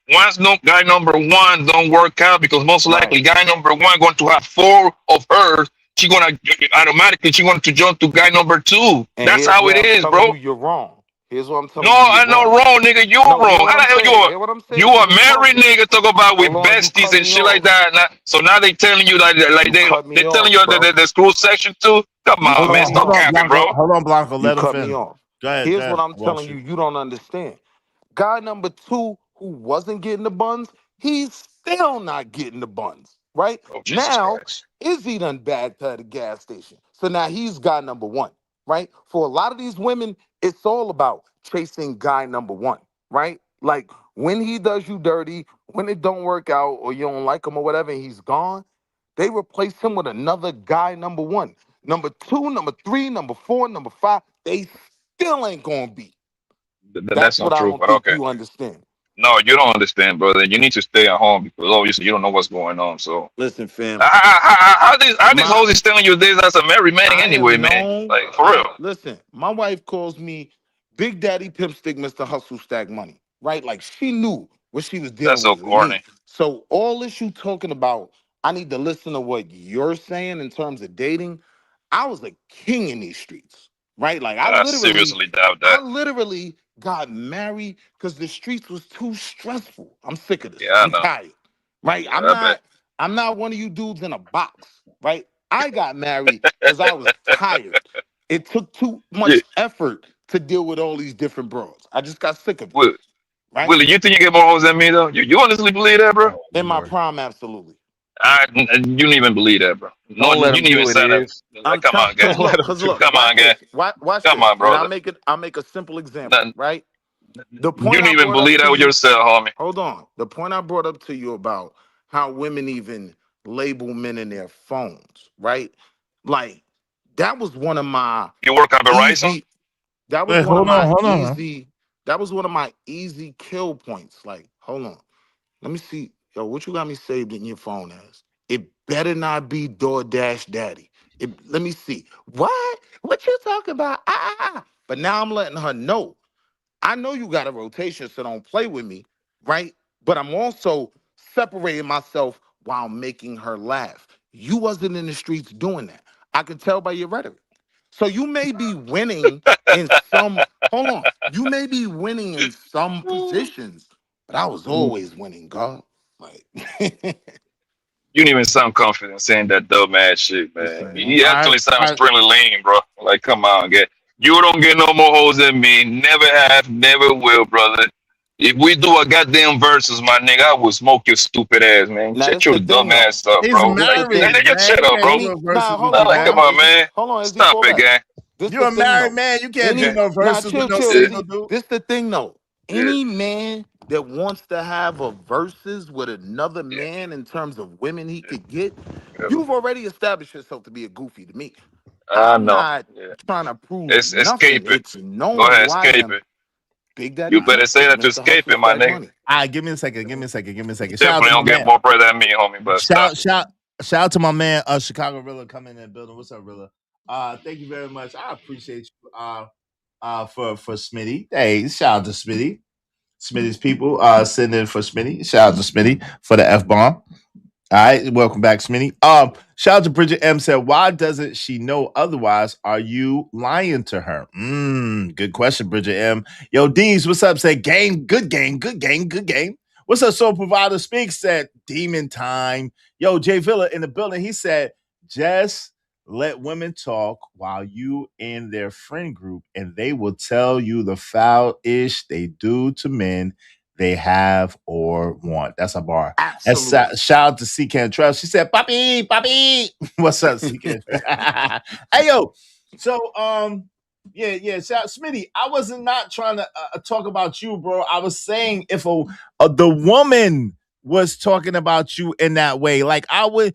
once no guy number one don't work out because most likely guy number one going to have 4 of hers. She going to jump to guy number 2. And That's here's how where it I'm is, telling bro. you you're wrong. Here's what I'm telling No, you I you're know wrong. wrong, nigga. You No, hear wrong. what How the I'm hell saying. Hear what I'm saying. you a You married talking. nigga talk about with Hold on, you besties cut and me shit like off. that? So now they telling you like You they cut me telling off, you bro. the screw section too. Come You on, cut man, me stop off. capping, bro. Hold on, Blanco. You Let him cut me finish. off. Go ahead. Here's what I'm telling you. You don't understand. Guy number 2 who wasn't getting the buns, he's still not getting the buns, right? Oh, Jesus Now, Christ. Izzy done bagged her at the gas station. So now he's guy number 1, right? For a lot of these women, it's all about chasing guy number 1, right? Like when he does you dirty, when it don't work out or you don't like him or whatever, and he's gone, they replace him with another guy number 1. Number 2, number 3, number 4, number 5, they still ain't gonna be. That's That's what not I true, don't but think okay. you understand. No, you don't understand, brother. You need to stay at home because obviously you don't know what's going on. So Listen, fam. how these hoes is telling you this as a married man anyway, man? Like for real. Listen, my wife calls me Big Daddy Pimp Stick, Mr. Hustle Stack Money, right? Like she knew what she was dealing That's so with corny. me. So all this you talking about, I need to listen to what you're saying in terms of dating. I was a king in these streets, right? Like I seriously doubt that. I literally got married because the streets was too stressful. I'm sick of this. Yeah, I I'm know. tired. Right? Yeah, I'm not one of you dudes in a box, right? I got married because I was tired. It took too much effort to deal with all these different bros. I just got sick of it. Right? Willie, you think you get more hoes than me though? You honestly believe that, bro? In my prime, absolutely. You don't even believe that, bro. No, Don't let you him didn't do even it, say that. Iz. Like, come on, guys. Look, Come on, guys. Watch Come this. on, brother. And I'll make a simple example, right? The You don't even believe that with yourself, homie. Hold on. The point I brought up to you about how women even label men in their phones, right? Like that was one of my You work on Verizon? That was one of my easy kill points. Like, hold on. Let me see. Yo, what you got me saved in your phone as? It better not be DoorDash Daddy. Let me see. What? What you talking about? But now I'm letting her know. I know you got a rotation, so don't play with me, right? But I'm also separating myself while making her laugh. You wasn't in the streets doing that. I could tell by your rhetoric. So you may be winning in some, hold on. You may be winning in some positions, but I was always winning, God. Like, You didn't even sound confident saying that dumb ass shit, man. You actually sound extremely lean, bro. Like, come on, you don't get no more hoes than me. Never have, never will, brother. If we do a goddamn versus, my nigga, I will smoke your stupid ass, man. Shut your dumb ass up, bro. Nigga, shut up, bro. Come on, man. Hold on, Stop it, gang. You're a married man. You can't do no verses with no single dude. This the thing, though. Any man that wants to have a versus with another man in terms of women he could get, you've already established yourself to be a goofy to me. I'm not trying to prove nothing. Escape it. It's known Go ahead, who I escape am. it. Big Daddy You better say that to escape it, my nigga. All right, give me a second. Definitely don't get more bread than me, homie. But Shout out to my man, Chicago Rilla coming in the building. What's up, Rilla? Thank you very much. I appreciate you for Smitty. Hey, shout out to Smitty. Smitty's people sending in for Smitty. Shout out to Smitty for the F-bomb. All right, welcome back, Smitty. Shout out to Bridget M. Said, why doesn't she know otherwise? Are you lying to her? Good question, Bridget M. Yo, Deez, what's up? Said, good game. What's up, Soul Provider Speaks? Said, demon time. Yo, Jay Villa in the building. He said, just let women talk while you in their friend group, and they will tell you the foul-ish they do to men they have or want. That's a bar. Absolutely. Shout out to C. Cantrell. She said, Papi. What's up, C. Cantrell? Hey, yo. So, shout Smitty. I wasn't not trying to talk about you, bro. I was saying if the woman was talking about you in that way, like I would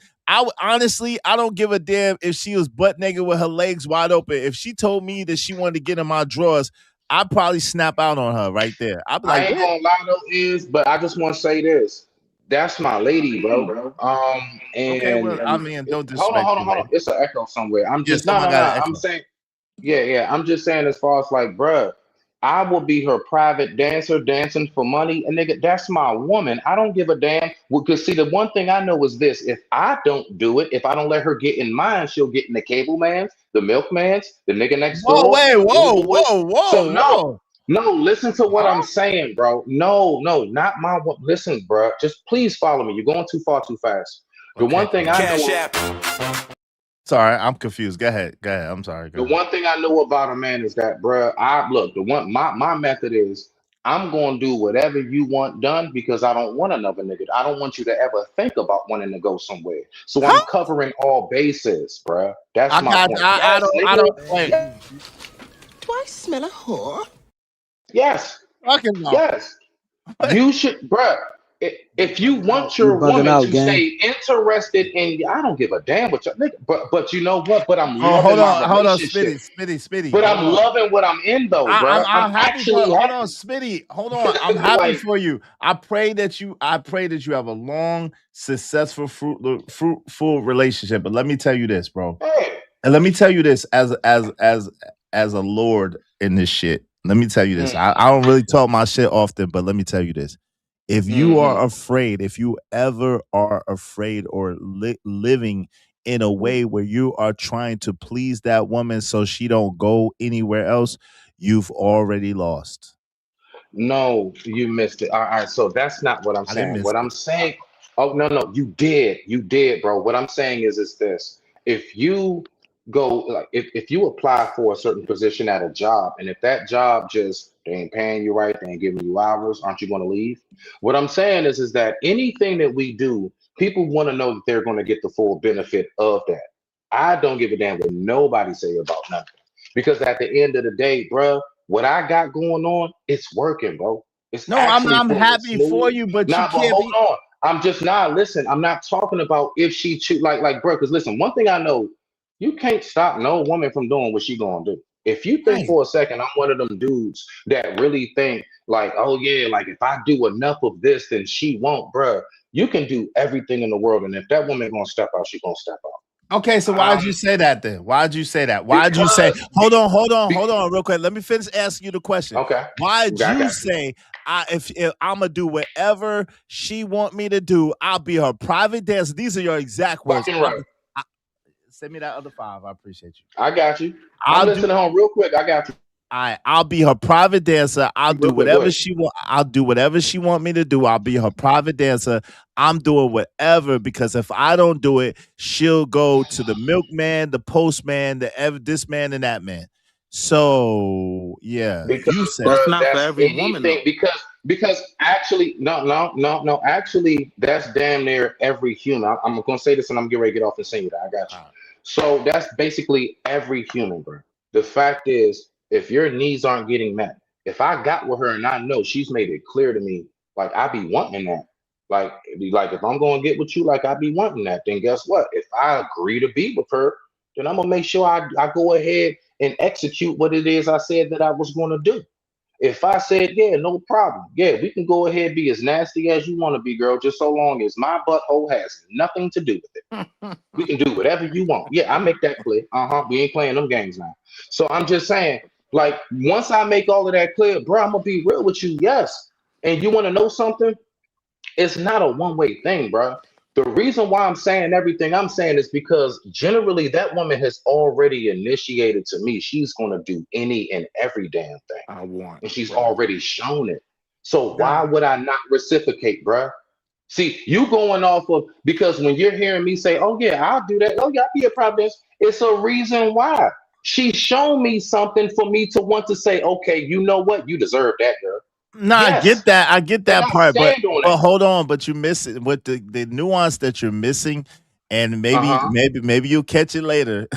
honestly, I don't give a damn if she was butt naked with her legs wide open. If she told me that she wanted to get in my drawers, I'd probably snap out on her right there. I'd be like, I ain't gonna lie though, but I just want to say this. That's my lady, bro. And okay, well, I mean, don't disrespect. Hold on. It's an echo somewhere. I'm just no. I'm saying, I'm just saying as far as like, bruh, I will be her private dancer dancing for money. And nigga, that's my woman. I don't give a damn. Because see, the one thing I know is this. If I don't do it, if I don't let her get in mine, she'll get in the cable man's, the milkman's, the nigga next door. Whoa. So no, listen to what I'm saying, bro. No, not my one. Listen, bro. Just please follow me. You're going too far too fast. The one thing I know. Sorry, I'm confused. Go ahead. I'm sorry. The one thing I know about a man is that, bruh, my method is I'm gonna do whatever you want done because I don't want another nigga. I don't want you to ever think about wanting to go somewhere. So I'm covering all bases, bruh. That's my point. I don't wait. Do I smell a whore? Yes. Fucking no. Yes. You should, bruh. if you want your woman to stay interested in, I don't give a damn what you nigga. But you know what? But I'm loving my relationship. Smitty. But I'm loving what I'm in though, bro. I'm happy actually for. Hold on, Smitty. Hold on. I'm happy for you. I pray that you have a long, successful, fruitful relationship. But let me tell you this, bro. And let me tell you this as a lord in this shit. Let me tell you this. I don't really talk my shit often, but let me tell you this. If you are afraid, if you ever are afraid or living in a way where you are trying to please that woman so she don't go anywhere else, you've already lost. No, you missed it. All right, so that's not what I'm saying. What I'm saying, oh no, you did, bro. What I'm saying is this: if you go, like, if you apply for a certain position at a job, and if that job just they ain't paying you right, they ain't giving you hours, aren't you going to leave? What I'm saying is that anything that we do, people want to know that they're going to get the full benefit of that. I don't give a damn what nobody say about nothing, because at the end of the day, bro, what I got going on, it's working, bro. It's no, I'm happy for you, but you can't. Hold on, I'm just not. Listen, I'm not talking about if she choose, like, bro. Because listen, one thing I know, you can't stop no woman from doing what she gonna do. If you think for a second I'm one of them dudes that really think like, oh yeah, like if I do enough of this, then she won't, bro. You can do everything in the world, and if that woman gonna step out, she gonna step out. Okay, so why'd you say that then? Why'd you say that? Why'd you say? Hold on, real quick. Let me finish asking you the question. Okay. Why'd you say if I'm gonna do whatever she want me to do, I'll be her private dancer? These are your exact words. Right. Send me that other 5. I appreciate you. I got you. I'm listening home real quick. I got you. I'll be her private dancer. I'll do whatever she want. I'll do whatever she want me to do. I'll be her private dancer. I'm doing whatever, because if I don't do it, she'll go to the milkman, the postman, this man, and that man. So yeah, because, you said that's not for every woman. Because actually, no. Actually, that's damn near every human. I'm gonna say this, and I'm getting ready to get off and sing it. I got you. So that's basically every human, bro. The fact is, if your needs aren't getting met, if I got with her and I know she's made it clear to me, like I be wanting that, like if I'm gonna get with you, like I be wanting that, then guess what? If I agree to be with her, then I'm gonna make sure I go ahead and execute what it is I said that I was gonna do. If I said, yeah, no problem. Yeah, we can go ahead and be as nasty as you want to be, girl, just so long as my butthole has nothing to do with it. We can do whatever you want. Yeah, I make that clear. We ain't playing them games now. So I'm just saying, like, once I make all of that clear, bro, I'm gonna be real with you. Yes. And you want to know something? It's not a one-way thing, bro. The reason why I'm saying everything I'm saying is because generally that woman has already initiated to me. She's going to do any and every damn thing I want. And she's already shown it. So why would I not reciprocate, bro? See, you going off of, because when you're hearing me say, oh yeah, I'll do that. Oh yeah, I'll be a private, it's a reason why. She's shown me something for me to want to say, okay, you know what? You deserve that, girl. No, yes. I get that part, but hold on, but you miss it with the nuance that you're missing, and maybe you'll catch it later.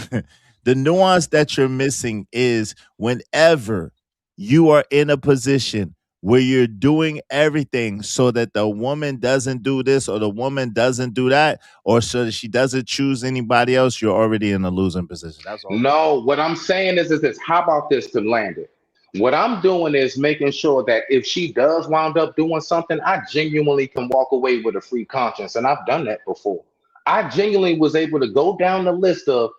The nuance that you're missing is whenever you are in a position where you're doing everything so that the woman doesn't do this or the woman doesn't do that, or so that she doesn't choose anybody else, you're already in a losing position. That's all. No, what I'm saying is this. How about this to land it? What I'm doing is making sure that if she does wind up doing something, I genuinely can walk away with a free conscience. And I've done that before. I genuinely was able to go down the list of,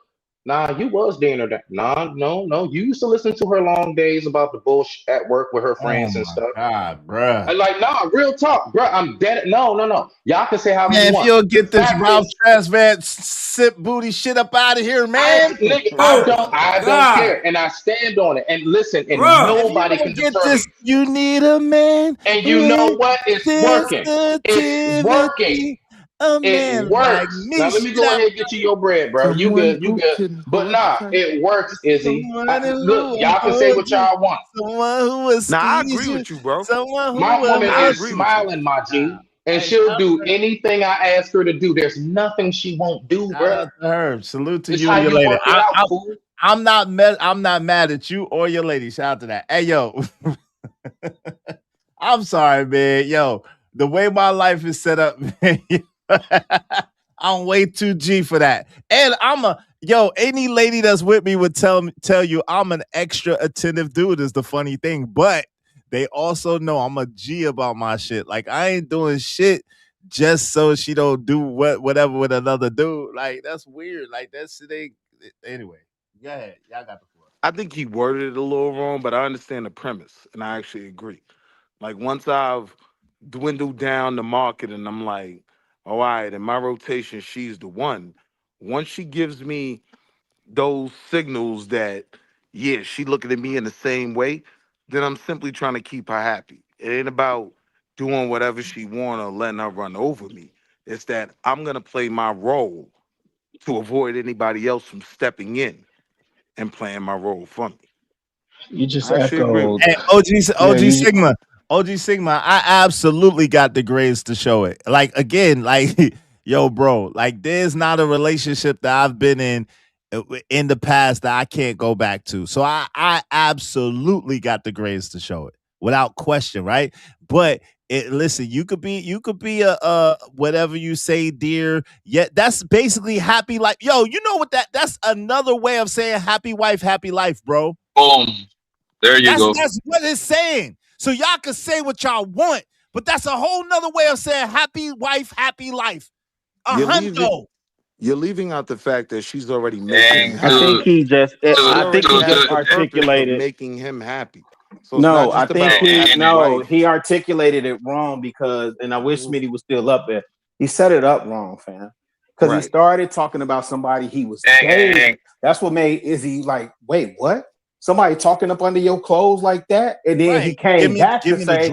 nah, you was dating her. Nah, no. You used to listen to her long days about the bullshit at work with her friends and stuff. God, bruh. I'm like, nah, real talk, bruh. I'm dead. No. Y'all can say how you want. If you'll get this Ralph Tresvant sip booty shit up out of here, man. I don't care, and I stand on it. And listen, and nobody can get this. You need a man, and you know what? It's working. It's working. It works. Now let me go ahead and get you your bread, bro. You good. But nah, it works, Izzy. Look, y'all can say what y'all want. Someone who was I agree with you, bro. My woman is smiling, my G. And she'll do anything I ask her to do. There's nothing she won't do, bro. Herb, salute to you and your lady. I'm not mad at you or your lady. Shout out to that. Hey, yo. I'm sorry, man. Yo. the way my life is set up, man, I'm way too G for that. And any lady that's with me would tell you I'm an extra attentive dude is the funny thing. But they also know I'm a G about my shit. Like I ain't doing shit just so she don't do whatever with another dude. Like that's weird. Like that shit ain't anyway. Go ahead. Y'all got the floor. I think he worded it a little wrong, but I understand the premise, and I actually agree. Like once I've dwindled down the market, and I'm like, all right, in my rotation, she's the one. Once she gives me those signals that, yeah, she looking at me in the same way, then I'm simply trying to keep her happy. It ain't about doing whatever she want or letting her run over me. It's that I'm gonna play my role to avoid anybody else from stepping in and playing my role for me. You just I actually agree echoed. with Hey, OG Sigma, I absolutely got the grades to show it. Like again, like yo, bro, like there's not a relationship that I've been in the past that I can't go back to. So I absolutely got the grades to show it without question, right? But listen, you could be a whatever you say, dear. Yeah, that's basically happy life. Yo, you know what that's another way of saying happy wife, happy life, bro. Boom. There you go. That's what it's saying. So y'all can say what y'all want, but that's a whole nother way of saying happy wife, happy life. You're leaving out the fact that she's already making him I think he just articulated making him happy. So no, it's I not just think about he articulated it wrong because, and I wish Smitty was still up there. He set it up wrong, fam. Because he started talking about somebody he was dating. That's what made Izzy like, wait, what? Somebody talking up under your clothes like that? And then he came back to say,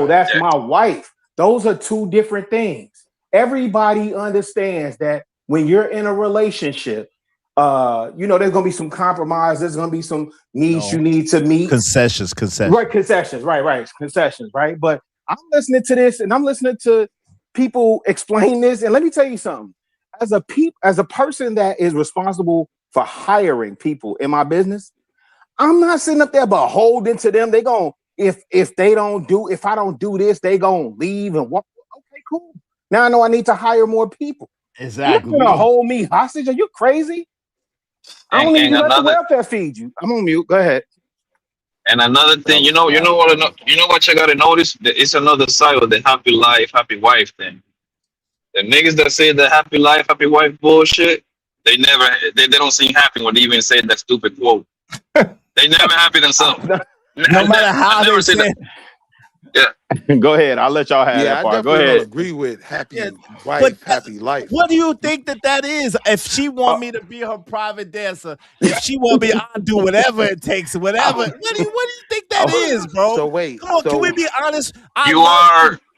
that's my wife. Those are two different things. Everybody understands that when you're in a relationship, there's gonna be some compromise. There's gonna be some needs you need to meet. Concessions. Right, concessions. Right, concessions. Right, but I'm listening to this, and I'm listening to people explain this, and let me tell you something. As a person that is responsible for hiring people in my business, I'm not sitting up there but holding to them. They gon' if I don't do this, they gonna leave and walk. Okay, cool. Now I know I need to hire more people. Exactly. You're gonna hold me hostage? Are you crazy? I don't even let the welfare feed you. I'm on mute. Go ahead. And another thing, you know what you gotta notice? It's another side of the happy life, happy wife thing. The niggas that say the happy life, happy wife bullshit, they don't seem happy when they even say that stupid quote. They never happy themselves. No matter how they say that. Yeah. Go ahead. I'll let y'all have that part. Go ahead. Don't agree with happy wife, happy life. What do you think that is? If she want me to be her private dancer, if she want me, I'll do whatever it takes. Whatever. What do you think that is, bro? So wait. Come on, can we be honest?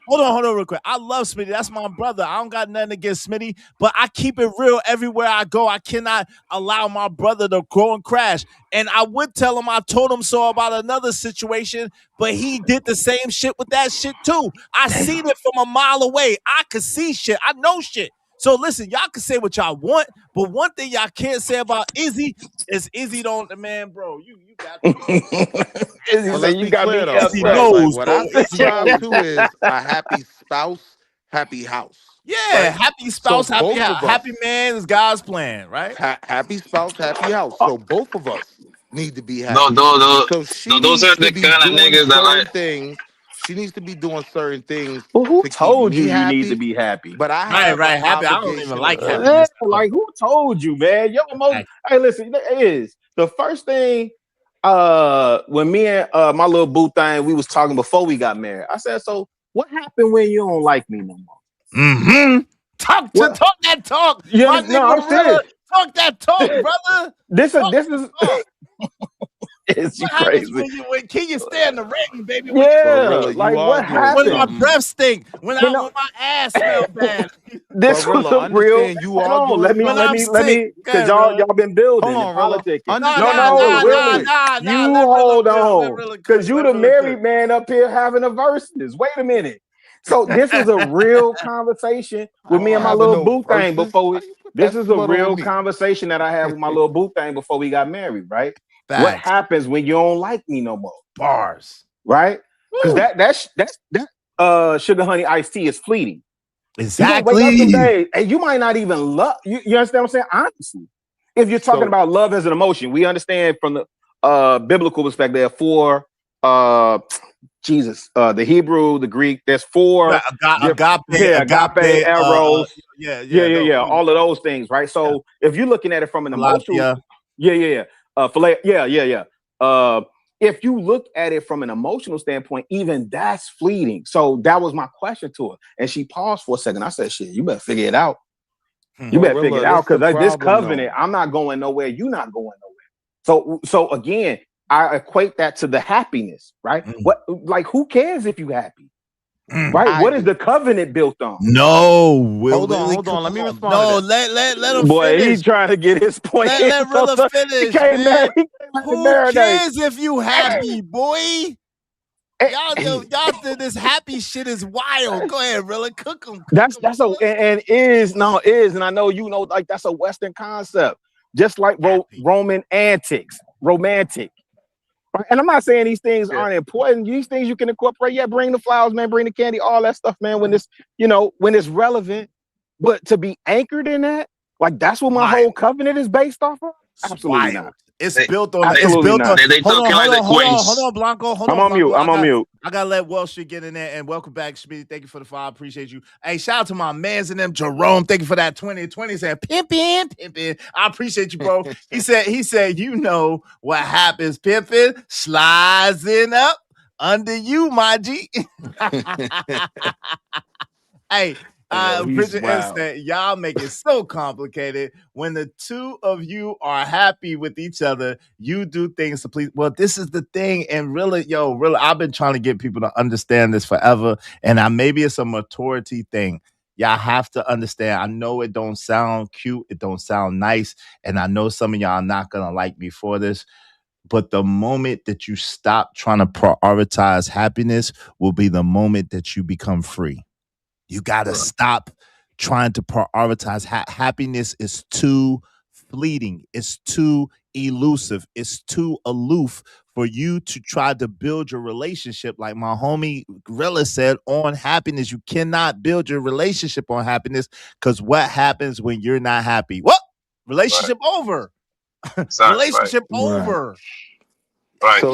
Hold on, real quick. I love Smitty. That's my brother. I don't got nothing against Smitty, but I keep it real everywhere I go. I cannot allow my brother to grow and crash. And I would tell him I told him so about another situation, but he did the same shit with that shit too. I seen it from a mile away. I could see shit. I know shit. So listen, y'all can say what y'all want, but one thing y'all can't say about Izzy is Izzy don't, man, bro. You got Izzy say you got me. Izzy knows, what bro. I subscribe to is a happy spouse, happy house. Yeah, right? happy spouse, So happy both house. of us- Happy man is God's plan, right? Happy spouse, happy house. So both of us need to be happy. Those are the kind of niggas that like things. She needs to be doing certain things. Well, who to told keep you me you happy, need to be happy? But I have right, an happy. I don't obligation even like to- happiness. Like who told you, man? Yo, hey, listen, it is the first thing. When me and my little boo thing, we was talking before we got married. I said, so what happened when you don't like me no more? Mm-hmm. Talk that talk. Yeah, My no, I'm nigga serious. Talk that talk, brother. This is it's What crazy. happens when can you stay in the ring, baby? Yeah, like what happened? When my breath stink, when my ass smell bad. This was a real. Hold on, let me, because y'all been building and politicking. No, Willie, you hold on, because you the married man up here having a versus. Wait a minute. So this was a real conversation with me and my little boo thing before we. This is a real conversation that I had with my little boo thing before we got married, right? What happens when you don't like me no more? Bars, right? Because that's Sugar Honey Iced Tea is fleeting. Exactly. You wake up some days, and you might not even love. You understand what I'm saying? Honestly, if you're talking about love as an emotion, we understand from the biblical perspective for Jesus, the Hebrew, the Greek. There's four agape, eros, no, all of those things, right? So if you're looking at it from an emotional, if you look at it from an emotional standpoint, even that's fleeting. So that was my question to her, and she paused for a second. I said, "Shit, you better figure it out. You better figure it out because this covenant, I'm not going nowhere. You're not going nowhere." So again, I equate that to the happiness, right? What, like, who cares if you happy, right? What is the covenant built on? No, hold on. Let me respond. No, let him Boy, finish. he's trying to get his point. Let Rilla finish, man. Who cares if you happy, boy? Y'all think this happy shit is wild. Go ahead, Rilla, cook them. And I know you know, like, that's a Western concept, just like Roman antics, romantic. Right? And I'm not saying these things aren't important. These things you can incorporate. Yeah, bring the flowers, man, bring the candy, all that stuff, man, when it's relevant. But to be anchored in that, like, that's what my whole covenant is based off of? Absolutely not. It's built on. It's built on. Hold on, Blanco. Hold on. I'm on mute. I gotta let Wall Street get in there. And welcome back, Schmitty. Thank you for the follow. Appreciate you. Hey, shout out to my mans and them, Jerome. Thank you for that 2020. Saying pimpin'. I appreciate you, bro. He said, you know what happens, pimpin', slicing up under you, my G. Hey. Bridget said, y'all make it so complicated. When the two of you are happy with each other, you do things to please. Well, this is the thing. And really, I've been trying to get people to understand this forever. And maybe it's a maturity thing. Y'all have to understand. I know it don't sound cute. It don't sound nice. And I know some of y'all are not going to like me for this. But the moment that you stop trying to prioritize happiness will be the moment that you become free. You got to stop trying to prioritize. Happiness is too fleeting. It's too elusive. It's too aloof for you to try to build your relationship. Like my homie Rilla said, on happiness. You cannot build your relationship on happiness, because what happens when you're not happy? What? Relationship over. Relationship over. Right.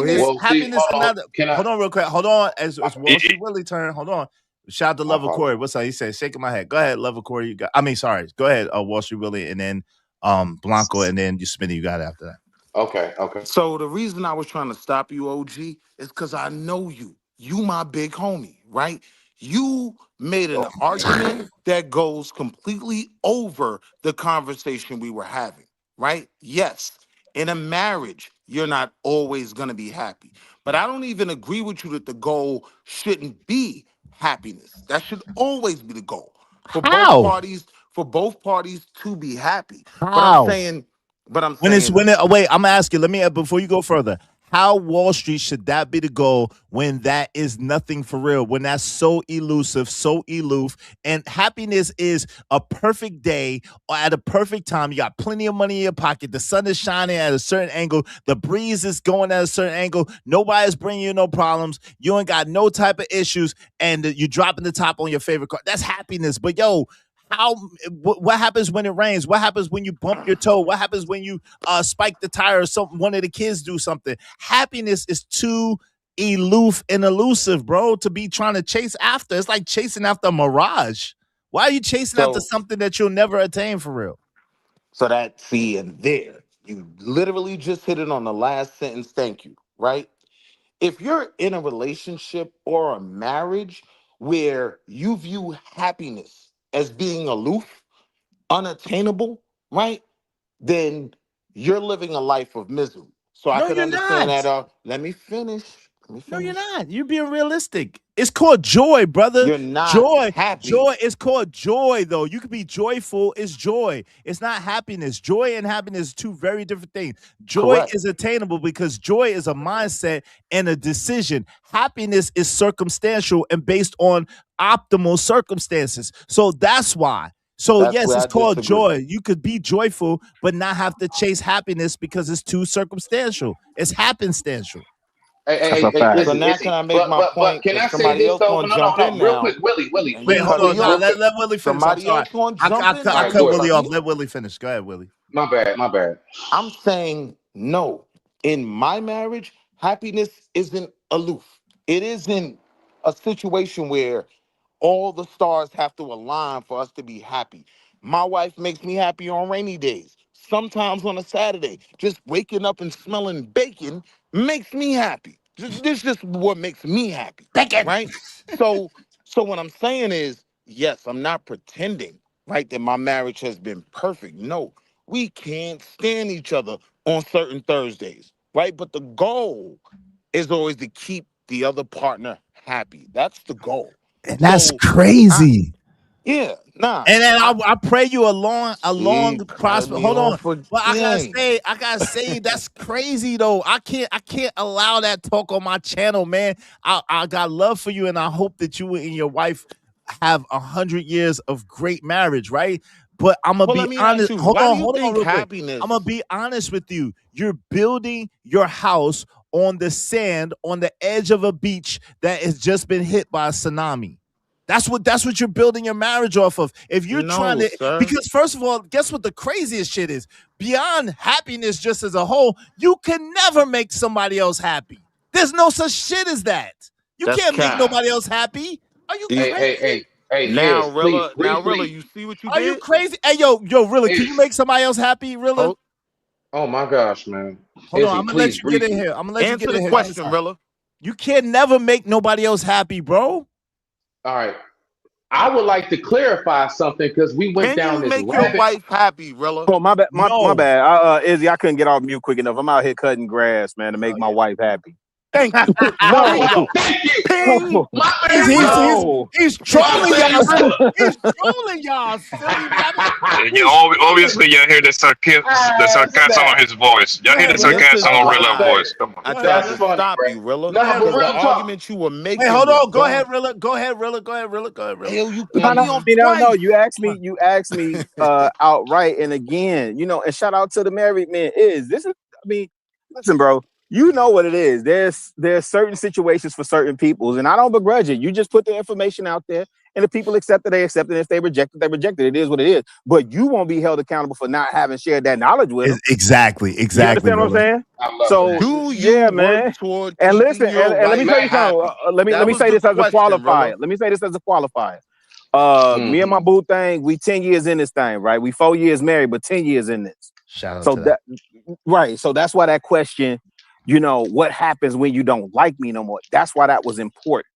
Happiness another. Hold on real quick. Hold on. As Wall Street Willie turn. Hold on. Shout out to Lover Corey. What's up? He said, shaking my head. Go ahead, Lover Corey. Go ahead, Wall Street Willie, and then Blanco, and then you, Smitty. You got it after that. Okay. So the reason I was trying to stop you, OG, is because I know you. You my big homie, right? You made an argument that goes completely over the conversation we were having, right? Yes, in a marriage, you're not always going to be happy. But I don't even agree with you that the goal shouldn't be happiness. That should always be the goal for both parties to be happy. How? But I'm saying wait, I'm asking, let me, before you go further, how Wall Street should that be the goal when that is nothing for real, when that's so elusive, so aloof, and happiness is a perfect day or at a perfect time. You got plenty of money in your pocket. The sun is shining at a certain angle. The breeze is going at a certain angle. Nobody's bringing you no problems. You ain't got no type of issues, and you're dropping the top on your favorite car. That's happiness. But what happens when it rains? What happens when you bump your toe? What happens when you spike the tire or something? One of the kids do something. Happiness is too aloof and elusive, bro, to be trying to chase after. It's like chasing after a mirage. Why are you chasing after something that you'll never attain for real? So and there, you literally just hit it on the last sentence. Thank you, right? If you're in a relationship or a marriage where you view happiness as being aloof, unattainable, right? Then you're living a life of misery. So I can understand that. Let me finish. No, you're not. You're being realistic. It's called joy, brother. You're not happy. Joy. It's called joy, though. You can be joyful. It's joy. It's not happiness. Joy and happiness are two very different things. Joy is attainable because joy is a mindset and a decision. Happiness is circumstantial and based on optimal circumstances. So that's why. So yes, it's called joy. You could be joyful, but not have to chase happiness because it's too circumstantial. It's happenstantial. That's a fact. So Listen, now Izzy, can I make my but point? can I Because say somebody this else though? gonna No, jump in real now. quick, Willie, And Wait, you hold cut on. me No, off. let Willie finish. I'm Somebody sorry. else gonna I jump in now. cut You Willie cut off. me. Let Willie finish. Go ahead, Willie. My bad. I'm saying no. In my marriage, happiness isn't aloof. It isn't a situation where all the stars have to align for us to be happy. My wife makes me happy on rainy days. Sometimes on a Saturday, just waking up and smelling bacon makes me happy. This is just what makes me happy. Bacon. Right? So what I'm saying is, yes, I'm not pretending, right, that my marriage has been perfect. No, we can't stand each other on certain Thursdays, right? But the goal is always to keep the other partner happy. That's the goal. And that's So crazy. And then I pray you a long, cut prosper. me Hold on. off Well, I again. gotta say, that's crazy though. I can't allow that talk on my channel, man. I got love for you, and I hope that you and your wife have 100 years of great marriage, right? But I'm gonna Well, be let me honest. ask you, Hold why do on, you think real quick. happiness? I'm gonna be honest with you. You're building your house on the sand on the edge of a beach that has just been hit by a tsunami. That's what you're building your marriage off of. If you're trying to, sir. because first of all, guess what the craziest shit is? Beyond happiness just as a whole, you can never make somebody else happy. There's no such shit as that. You That's can't make cap. nobody else happy. Are you crazy? Hey, now, Iz, Rilla, please, briefly. you see what you Are you did? crazy? Hey, yo, Rilla, can you make somebody else happy, Rilla? Oh my gosh, man. Hold on, Izzy, I'm gonna please, let you get in briefly. here. I'm gonna let you Answer get in the here. question, Rilla. You can never make nobody else happy, bro. All right. I would like to clarify something because we went Can down you this make your rabbit. wife happy, Rilla? Oh, my bad. My No. bad. Izzy, I couldn't get off mute quick enough. I'm out here cutting grass, man, to make my wife happy. Thank you. No. Thank you. No. My bad, bro. He's trolling y'all. He's trolling y'all, silly rabbit. Obviously, y'all hear the sarcasm on his voice. Y'all hear the This is sarcasm on Rilla why voice. Come on. I tried That's to funny, stop bro. you, Rilla. No, but Because real the talk. argument you were making. Wait, hold was on. Go going- ahead, Rilla. Go ahead, Rilla. Hell, you No, cut me off twice. no. You asked me outright, and again, and shout out to the married men. Listen, bro. You know what it is. There's certain situations for certain peoples, and I don't begrudge it. You just put the information out there, and if people accept it, they accept it. If they reject it, they reject it. It is what it is. But you won't be held accountable for not having shared that knowledge with them. Exactly. You understand what I'm saying? So do you yeah, work man. toward And keeping listen, your and let me wife tell you something. happy? Let That me was say the this as a question, qualifier. Rilla. Let me say this as a qualifier. Me and my boo thing, we 10 years in this thing, right? We 4 years married, but 10 years in this. Shout out So to that. right. So that's why that question, what happens when you don't like me no more? That's why that was important.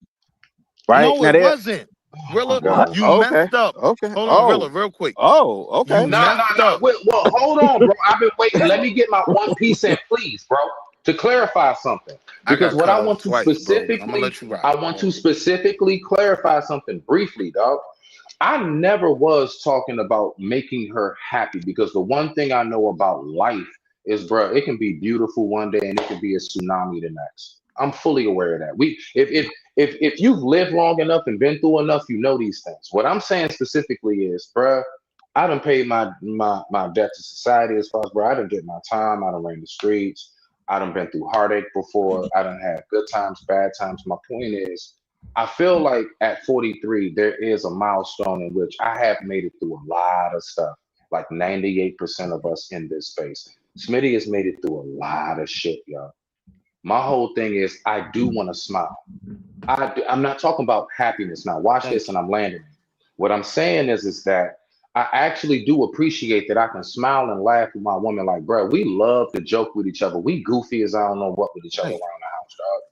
Right? No, it wasn't. Rilla, God. you Okay. messed up. Okay. Hold on, Rilla, real quick. Oh, okay. You No. messed up. Well, hold on, bro. I've been waiting. Let me get my one piece in, please, bro, to clarify something. Because what I want to specifically, I want to specifically clarify something briefly, dog. I never was talking about making her happy because the one thing I know about life is, bro, it can be beautiful one day and it can be a tsunami the next. I'm fully aware of that. If you've lived long enough and been through enough, you know these things. What I'm saying specifically is, bro, I done paid my debt to society as far as, bro, I done did my time. I done ran the streets. I done been through heartache before. I done had good times, bad times. My point is, I feel like at 43, there is a milestone in which I have made it through a lot of stuff. Like 98% of us in this space. Smitty has made it through a lot of shit, y'all. My whole thing is I do want to smile. I'm not talking about happiness now. Watch this, and I'm landing. What I'm saying is that I actually do appreciate that I can smile and laugh with my woman. Like, bro, we love to joke with each other. We goofy as I don't know what with each other around the house, dog.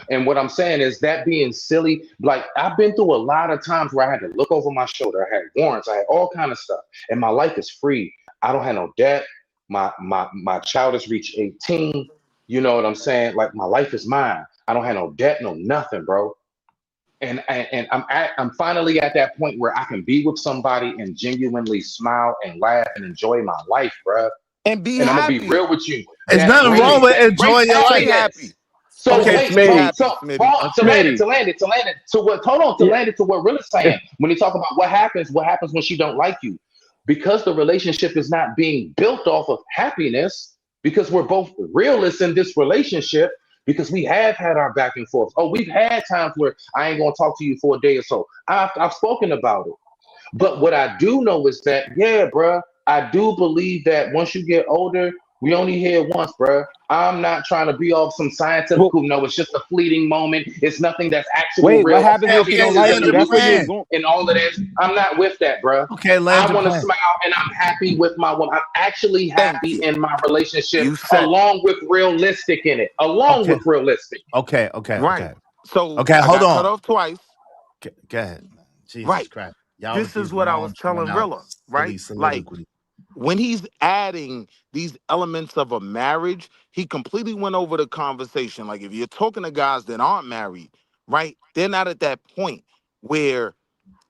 And what I'm saying is that being silly, like I've been through a lot of times where I had to look over my shoulder. I had warrants, I had all kind of stuff, and my life is free. I don't have no debt. My child has reached 18. You know what I'm saying? Like my life is mine. I don't have no debt, no nothing, bro. And I'm finally at that point where I can be with somebody and genuinely smile and laugh and enjoy my life, bro. And be and happy. I'm gonna be real with you. There's nothing wrong with enjoying your life. Happy. So Okay, wait, Smitty. to land it to what Rilla's saying. When you talk about what happens when she don't like you, because the relationship is not being built off of happiness, because we're both realists in this relationship. because we have had our back and forth. Oh, we've had times where I ain't gonna talk to you for a day or so. I've spoken about it. But what I do know is that, yeah, bruh, I do believe that once you get older, we only here once, bruh. I'm not trying to be off some scientific. No, it's just a fleeting moment. It's nothing that's actual Wait, real. what happens if you don't like me? That's where you're going. And all of that. I'm not with that, bruh. Okay, I want to smile, and I'm happy with my woman. I'm actually happy in my relationship, along with realistic in it. Along with realistic. Okay. Right. So okay, I hold got on. cut off twice. Go ahead. Jesus Right. Christ. Y'all This with is these what I long, was telling drawn-out, Rilla, silly right? Like soliloquy. when he's adding these elements of a marriage, he completely went over the conversation. Like if you're talking to guys that aren't married, right? They're not at that point where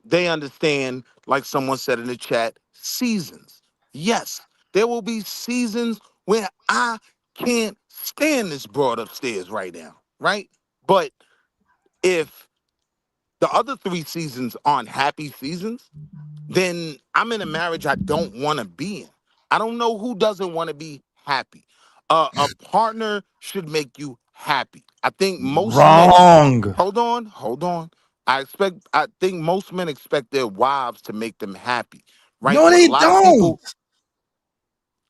they understand, like someone said in the chat, seasons. Yes, there will be seasons where I can't stand this broad upstairs right now, right? But if the other 3 seasons aren't happy seasons, then I'm in a marriage I don't want to be in. I don't know who doesn't want to be happy. A partner should make you happy. I think most men. Wrong. Hold on. I think most men expect their wives to make them happy, right? No, But they a lot of don't. people.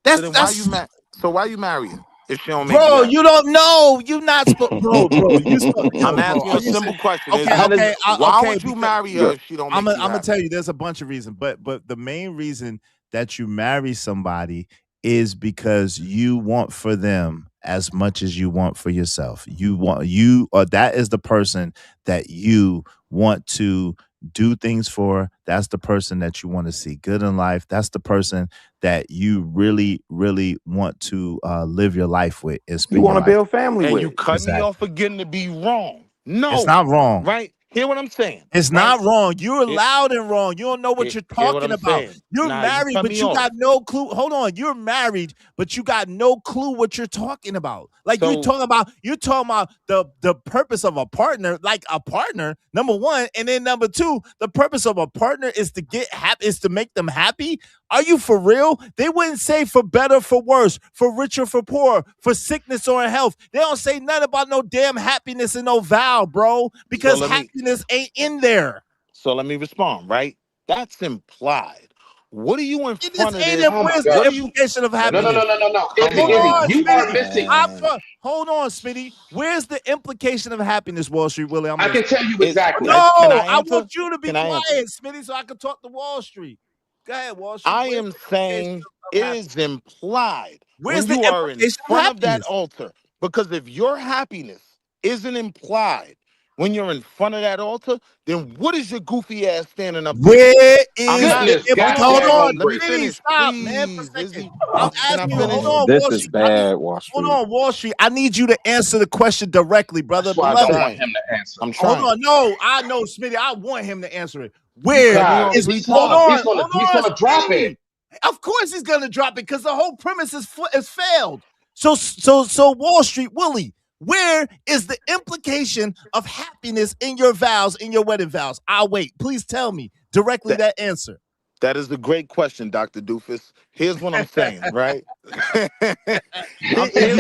That's So then why you marry her if she don't make you bro. happy? You don't know. You not supposed, bro. You supposed. I'm asking you a simple question. Why would you marry her if she don't make you happy? I'm gonna tell you. There's a bunch of reasons, but the main reason that you marry somebody is because you want for them as much as you want for yourself. That is the person that you want to do things for. That's the person that you want to see good in life. That's the person that you really, really want to live your life with. You want to build family and with. you cut me off again to be wrong. No, it's not wrong. Right? Hear what I'm saying? It's not wrong. You're loud and wrong. You don't know what you're hear what talking I'm about. saying. You're Nah, you married, cut but me you off. got no clue. Hold on. You're married, but you got no clue what you're talking about. Like you're talking about the purpose of a partner, like a partner, number one, and then number two, the purpose of a partner is to get happy, is to make them happy. Are you for real? They wouldn't say for better, for worse, for richer, for poor, for sickness or in health. They don't say nothing about no damn happiness and no vow, bro, because happiness ain't in there. So let me respond, right? That's implied. What are you in front of this? Where's the implication of happiness? No. Izzy, You are missing. Hold on, Smitty. Where's the implication of happiness, Wall Street Willie? I can tell you exactly. No, I answer? want you to be Can I quiet, answer? Smitty, so I can talk to Wall Street. Go ahead, Wall Street. I am saying it is implied Where's when the you are in implication of front of that happiness? altar. Because if your happiness isn't implied when you're in front of that altar, then what is your goofy ass standing up there? Where is Hold on, let me Smitty, finish. stop, Please, man, for a second. Izzy. I'm Can I asking you, finish? hold on, This Wall is Street. bad, Wall Street. Hold on, Wall Street. I need you to answer the question directly, brother. That's why I don't want him to answer. I'm trying. Hold on, no, I know, Smitty. I want him to answer it. Where is he's hold gonna on, drop Smitty. it. Of course he's gonna drop it because the whole premise is failed. So Wall Street Willie, where is the implication of happiness in your vows, in your wedding vows? I'll wait. Please tell me directly that answer. That is a great question, Dr. Doofus. Here's what I'm saying, right? Here's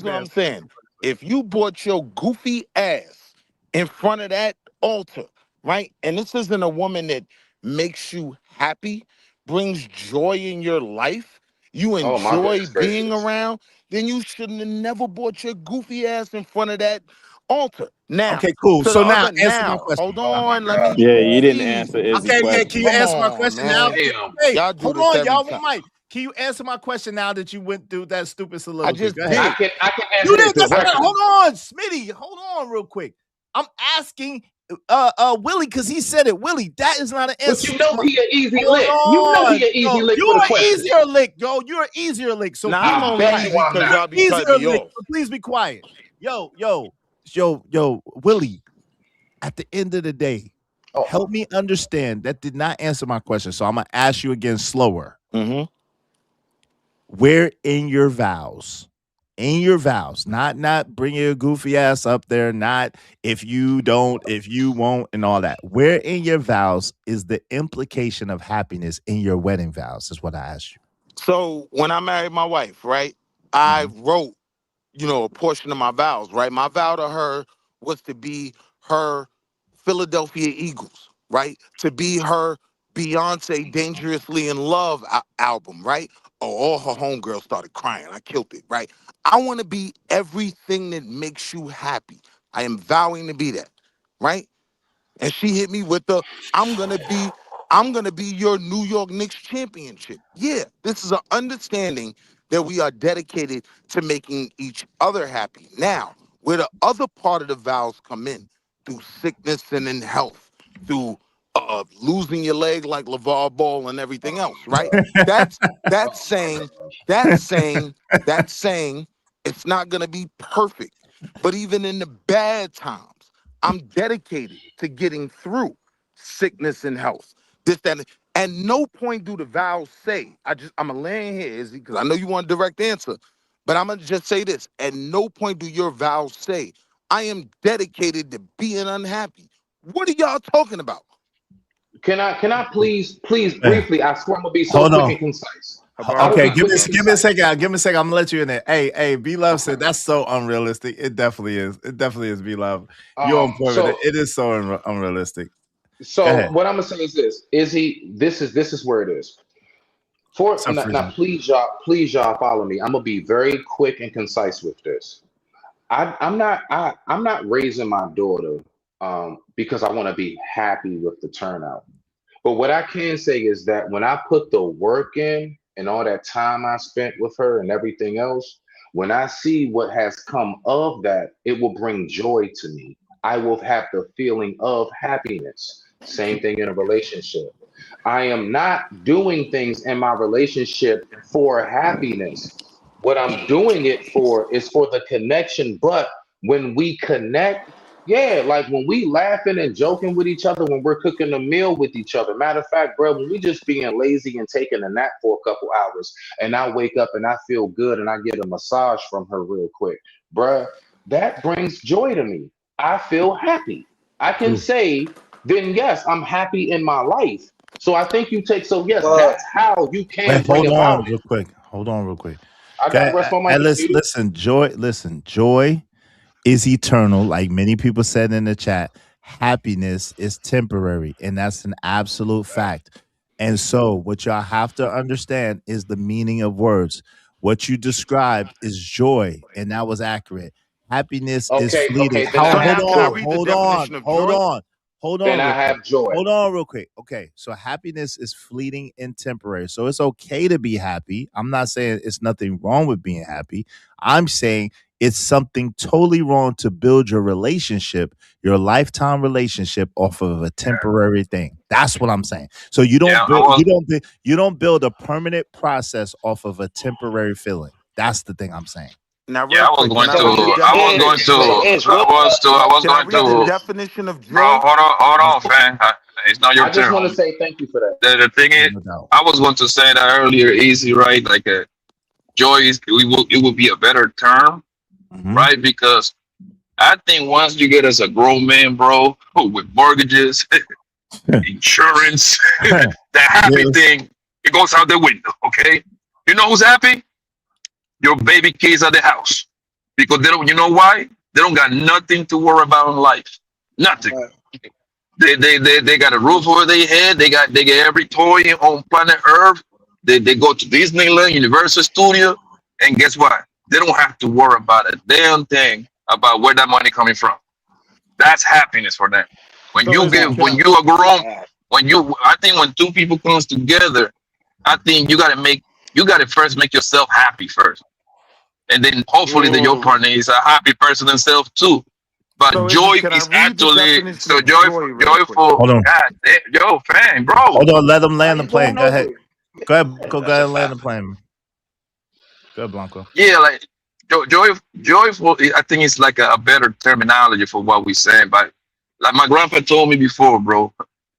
what I'm saying. If you brought your goofy ass in front of that altar, right? And this isn't a woman that makes you happy, brings joy in your life, you enjoy being around, then you shouldn't have never brought your goofy ass in front of that altar. Now, okay, cool. So now, answer my question. Hold on, let me. Yeah, you didn't answer Izzy's question. Can you answer my question now? Hey, y'all do hold this on, every y'all. time. Mike, can you answer my question now that you went through that stupid soliloquy? I just Go ahead. did. I can answer it directly. Hold on, Smitty. Hold on, real quick. I'm asking Willie because he said it. Willie, that is not an answer. But you know he an easy lick. You know he an easy lick. You're an easier lick, yo. You're an easier lick. So I'm only easy because y'all be cutting me off. So please be quiet. Yo, Willie. At the end of the day, help me understand. That did not answer my question. So I'm gonna ask you again slower. Mm-hmm. Where in your vows, not bring your goofy ass up there, not if you don't, if you won't, and all that. Where in your vows is the implication of happiness in your wedding vows? Is what I asked you. So when I married my wife, right, I wrote, a portion of my vows, right? My vow to her was to be her Philadelphia Eagles, right? To be her Beyonce Dangerously in Love album, right? Oh, all her homegirls started crying. I killed it, right? I want to be everything that makes you happy. I am vowing to be that, right? And she hit me with the, I'm gonna be your New York Knicks championship. Yeah, this is an understanding that we are dedicated to making each other happy. Now, where the other part of the vows come in, through sickness and in health, through losing your leg like LeVar Ball and everything else, right? That's saying it's not gonna be perfect. But even in the bad times, I'm dedicated to getting through sickness and health. This, that, and no point do the vows say, I'm gonna land here, Izzy, because I know you want a direct answer, but I'm gonna just say this. At no point do your vows say, I am dedicated to being unhappy. What are y'all talking about? Can I please briefly, I swear I'm gonna be so Hold quick on. and concise. Okay, give me a second. Give me a second. I'm gonna let you in there. Hey, B Love said that's so unrealistic. It definitely is. It definitely is, B Love. You're on point with it. It is so unrealistic. So what I'm gonna say is this: this is where it is. Now, please y'all follow me. I'm gonna be very quick and concise with this. I'm not raising my daughter because I want to be happy with the turnout. But what I can say is that when I put the work in and all that time I spent with her and everything else, when I see what has come of that, it will bring joy to me. I will have the feeling of happiness. Same thing in a relationship. I am not doing things in my relationship for happiness. What I'm doing it for is for the connection. But when we connect, yeah, like when we laughing and joking with each other, when we're cooking a meal with each other. Matter of fact, bro, when we just being lazy and taking a nap for a couple hours, and I wake up and I feel good and I get a massage from her real quick, bruh, that brings joy to me. I feel happy. I can say, then yes, I'm happy in my life. So I think you take, so yes, that's how you can bring about it. Hold on real quick. I got rest my mic. Listen, joy is eternal, like many people said in the chat. Happiness is temporary, and that's an absolute fact. And so what y'all have to understand is the meaning of words. What you described is joy, and that was accurate. Happiness is fleeting. Then Hold on. Then I have joy. Hold on real quick. Okay, so happiness is fleeting and temporary. So it's okay to be happy. I'm not saying it's nothing wrong with being happy. I'm saying it's something totally wrong to build your relationship, your lifetime relationship, off of a temporary thing. That's what I'm saying. So you don't build a permanent process off of a temporary feeling. That's the thing I'm saying. Now, I was going to. Definition of joy. Bro, hold on, fam. It's not your turn. I just want to say thank you for that. The thing is, I was going to say that earlier, easy, right? Like joy is, it will be a better term, right? Because I think once you get as a grown man, bro, with mortgages, insurance, the happy thing, it goes out the window. Okay, you know who's happy? Your baby kids at the house, because they don't. You know why? They don't got nothing to worry about in life. Nothing. They got a roof over their head. They get every toy on planet Earth. They go to Disneyland, Universal Studio, and guess what? They don't have to worry about a damn thing about where that money coming from. That's happiness for them. When you are grown, I think when two people comes together, I think you gotta first make yourself happy first. And then hopefully your partner is a happy person themselves too. But so joy is actually so joyful. Hold on. God, yo, fam, bro. Hold on, let them land the plane. Go ahead. Go ahead and land the plane. Go ahead, Blanco. Yeah, like joyful, I think it's like a better terminology for what we're saying. But like my grandpa told me before, bro,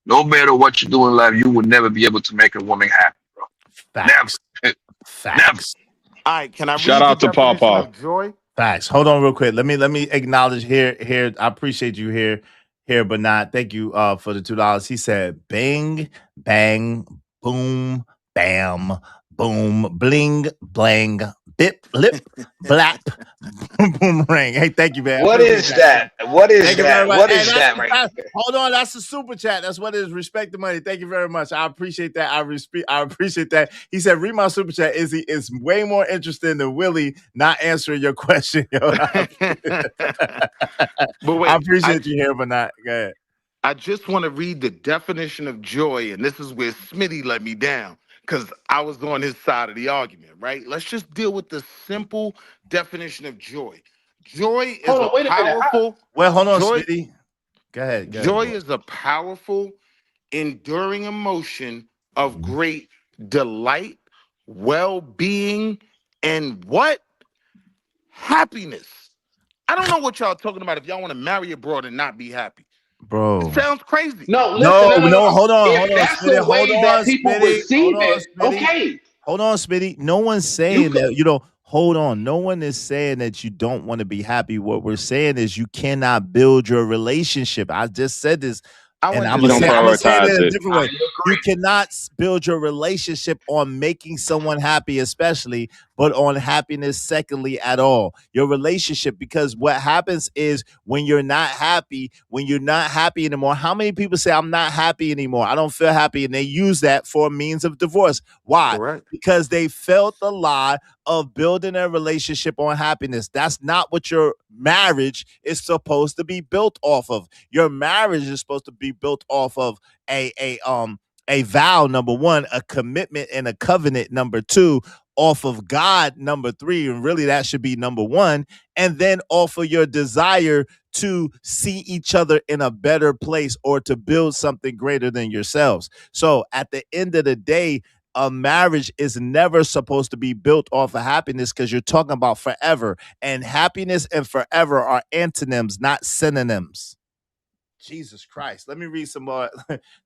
no matter what you do in life, you will never be able to make a woman happy, bro. Facts. Never. Facts. Never. All right, can I shout out to Pawpaw? Joy? Facts. Hold on real quick. Let me acknowledge here. I appreciate you here, but not. Thank you for the $2. He said bang, bang, boom, bam, boom, bling, blang, bip, lip, blap, boomerang. Hey, thank you, man. What is that? What is that? What is that right there? Hold on, that's the super chat. That's what it is. Respect the money. Thank you very much. I appreciate that. I appreciate that. He said, read my super chat. Izzy is way more interesting than Willie not answering your question. Yo. But wait, I appreciate you here, but not. Go ahead. I just want to read the definition of joy, and this is where Smitty let me down because I was on his side of the argument, right? Let's just deal with the simple definition of joy. Joy is Hold on, wait a minute. powerful. Well, hold on, joy, Smitty. Go ahead. Joy is a powerful, enduring emotion of great delight, well-being, and what? Happiness. I don't know what y'all talking about if y'all want to marry abroad and not be happy. Bro. It sounds crazy. No, hold on. If that's the way that people receive it, okay. Hold on, Smitty. No one's saying that, hold on. No one is saying that you don't want to be happy. What we're saying is you cannot build your relationship. I just said this. And I'm going to say it in a different way. You cannot build your relationship on making someone happy, especially, but on happiness, secondly, at all. Your relationship, because what happens is when you're not happy anymore, how many people say, I'm not happy anymore? I don't feel happy. And they use that for a means of divorce. Why? Correct. Because they felt the lie of building a relationship on happiness. That's not what your marriage is supposed to be built off of. Your marriage is supposed to be built off of a vow, number one, a commitment and a covenant, number two, off of God, number three, and really that should be number one, and then off of your desire to see each other in a better place or to build something greater than yourselves. So at the end of the day, a marriage is never supposed to be built off of happiness because you're talking about forever, and happiness and forever are antonyms, not synonyms. Jesus Christ. Let me read some more.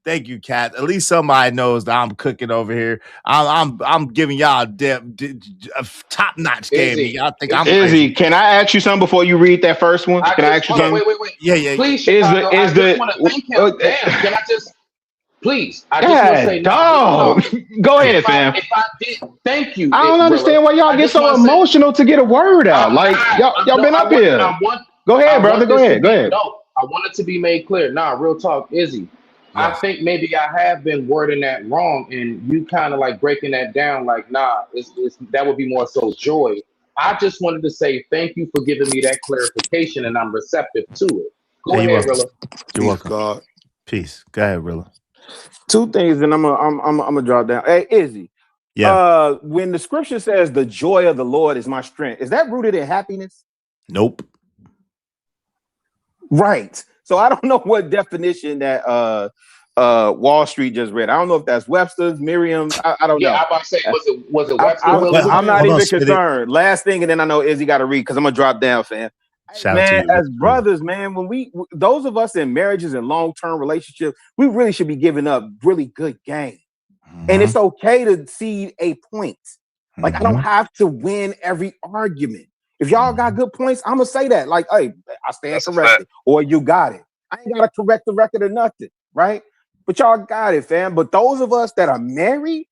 Thank you, Kat. At least somebody knows that I'm cooking over here. I'm giving y'all a top-notch game. Y'all think I'm Izzy, can I ask you something before you read that first one? Can I ask you something? Wait. Yeah. Please, Chicago, I just want to thank him. Damn, can I just... Please, I just want to say, dog. Go ahead, fam. If I did, thank you. I don't understand why y'all get so emotional to get a word out. Y'all been up here. Go ahead, brother. Go ahead. No, I want it to be made clear. Real talk, Izzy. Yes. I think maybe I have been wording that wrong, and you kind of like breaking that down. Like, it's that would be more so joy. I just wanted to say thank you for giving me that clarification, and I'm receptive to it. Go ahead, Rilla. You're welcome. God. Peace. Go ahead, Rilla. Two things, and I'm gonna drop down. Hey, Izzy. Yeah. When the scripture says the joy of the Lord is my strength, is that rooted in happiness? Nope. Right. So I don't know what definition that Wall Street just read. I don't know if that's Webster's, Merriam. I don't know. Yeah, I'm about to say, was it Webster? I'm not even concerned. Last thing, and then I know Izzy got to read because I'm gonna drop down, fam. Man, as brothers, man, when those of us in marriages and long-term relationships, we really should be giving up really good game. Mm-hmm. And it's okay to cede a point. Like, I don't have to win every argument. If y'all got good points, I'm gonna say that. Like, hey, I stand corrected, or you got it. I ain't gotta correct the record or nothing, right? But y'all got it, fam. But those of us that are married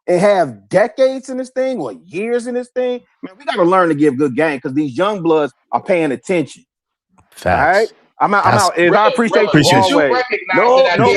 and have decades in this thing or years in this thing, man, we got to learn to give good game because these young bloods are paying attention. Facts. All right? I'm out. I appreciate you always. No, I'm going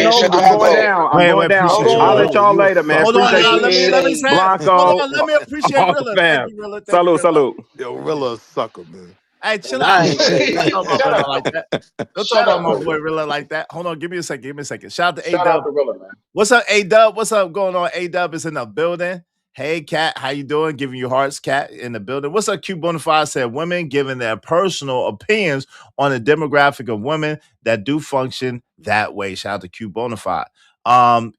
down. I'm going down. I'll let y'all later, man. Hold on, let me Blanco. Let me appreciate Rilla. Thank you, Rilla. Salute. Yo, Rilla a sucker, man. Hey, chill out. Don't talk about like that. Don't talk about my boy Rilla like that. Hold on, give me a second. Shout out to A-Dub. Shout out to Rilla, man. What's up, A-Dub? What's up going on? A-Dub is in the building. Hey, Kat, how you doing? Giving you hearts, Kat, in the building. What's up, Q Bonafide? Said women giving their personal opinions on the demographic of women that do function that way. Shout out to Q Bonafide.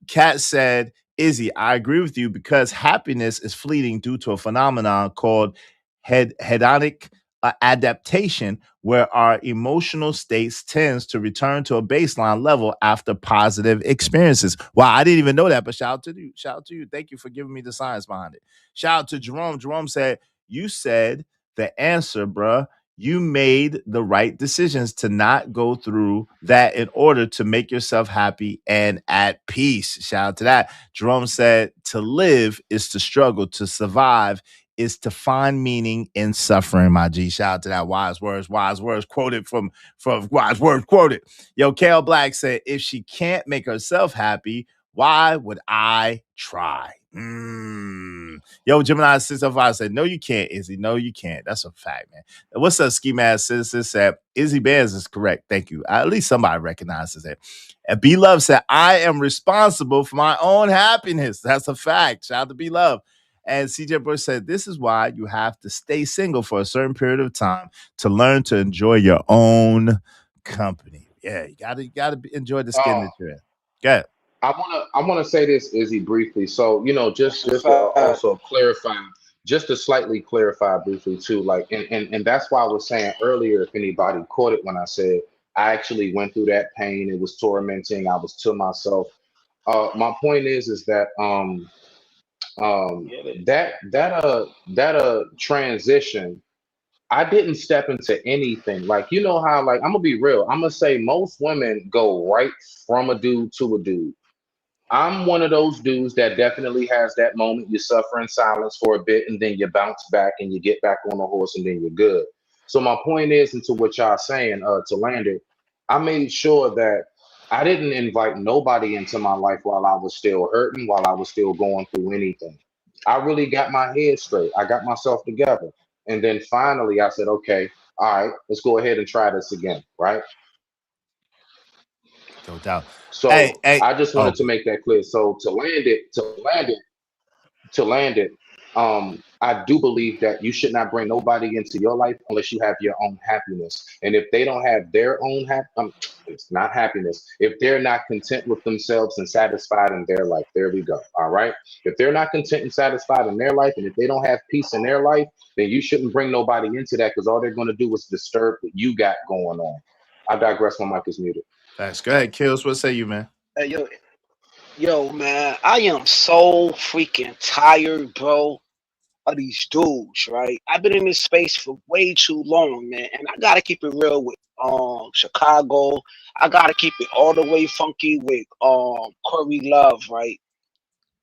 Kat said, Izzy, I agree with you because happiness is fleeting due to a phenomenon called hedonic adaptation, where our emotional states tends to return to a baseline level after positive experiences. Wow, I didn't even know that, but shout out to you. Thank you for giving me the science behind it. Shout out to Jerome. Jerome said, you said the answer, bruh. You made the right decisions to not go through that in order to make yourself happy and at peace. Shout out to that. Jerome said, to live is to struggle, to survive is to find meaning in suffering, my G. Shout out to that wise words quoted from wise words quoted. Yo, Kale Black said, if she can't make herself happy, why would I try? Yo, Gemini 605 said, no, you can't, Izzy. No, you can't. That's a fact, man. What's up, Ski Mask Citizen said, Izzy Bears is correct. Thank you. At least somebody recognizes it. And B Love said, I am responsible for my own happiness. That's a fact. Shout out to B Love. And CJ Bush said, this is why you have to stay single for a certain period of time to learn to enjoy your own company. Yeah, you gotta enjoy the skin that you're in. Go ahead. I wanna say this, Izzy, briefly. So, just to also clarify, just to slightly clarify briefly too, like, and that's why I was saying earlier, if anybody caught it when I said I actually went through that pain, it was tormenting, I was to myself. My point is that that transition, I didn't step into anything. Like, you know how, like, I'm gonna be real, I'm gonna say most women go right from a dude to a dude. I'm one of those dudes that definitely has that moment. You suffer in silence for a bit and then you bounce back and you get back on the horse and then you're good. So my point is, into what y'all saying, to land it, I made sure that I didn't invite nobody into my life while I was still hurting, while I was still going through anything. I really got my head straight. I got myself together. And then finally I said, okay, all right, let's go ahead and try this again, right? No doubt. So I just wanted to make that clear. So to land it, I do believe that you should not bring nobody into your life unless you have your own happiness. And if they don't have their own it's not happiness. If they're not content with themselves and satisfied in their life, there we go. All right. If they're not content and satisfied in their life, and if they don't have peace in their life, then you shouldn't bring nobody into that, because all they're going to do is disturb what you got going on. I digress. My mic is muted. Thanks. Go ahead, Kills. What say you, man? Hey, yo, man, I am so freaking tired, bro, of these dudes, right? I've been in this space for way too long, man, and I gotta keep it real with Chicago. I gotta keep it all the way funky with Corey Love, right?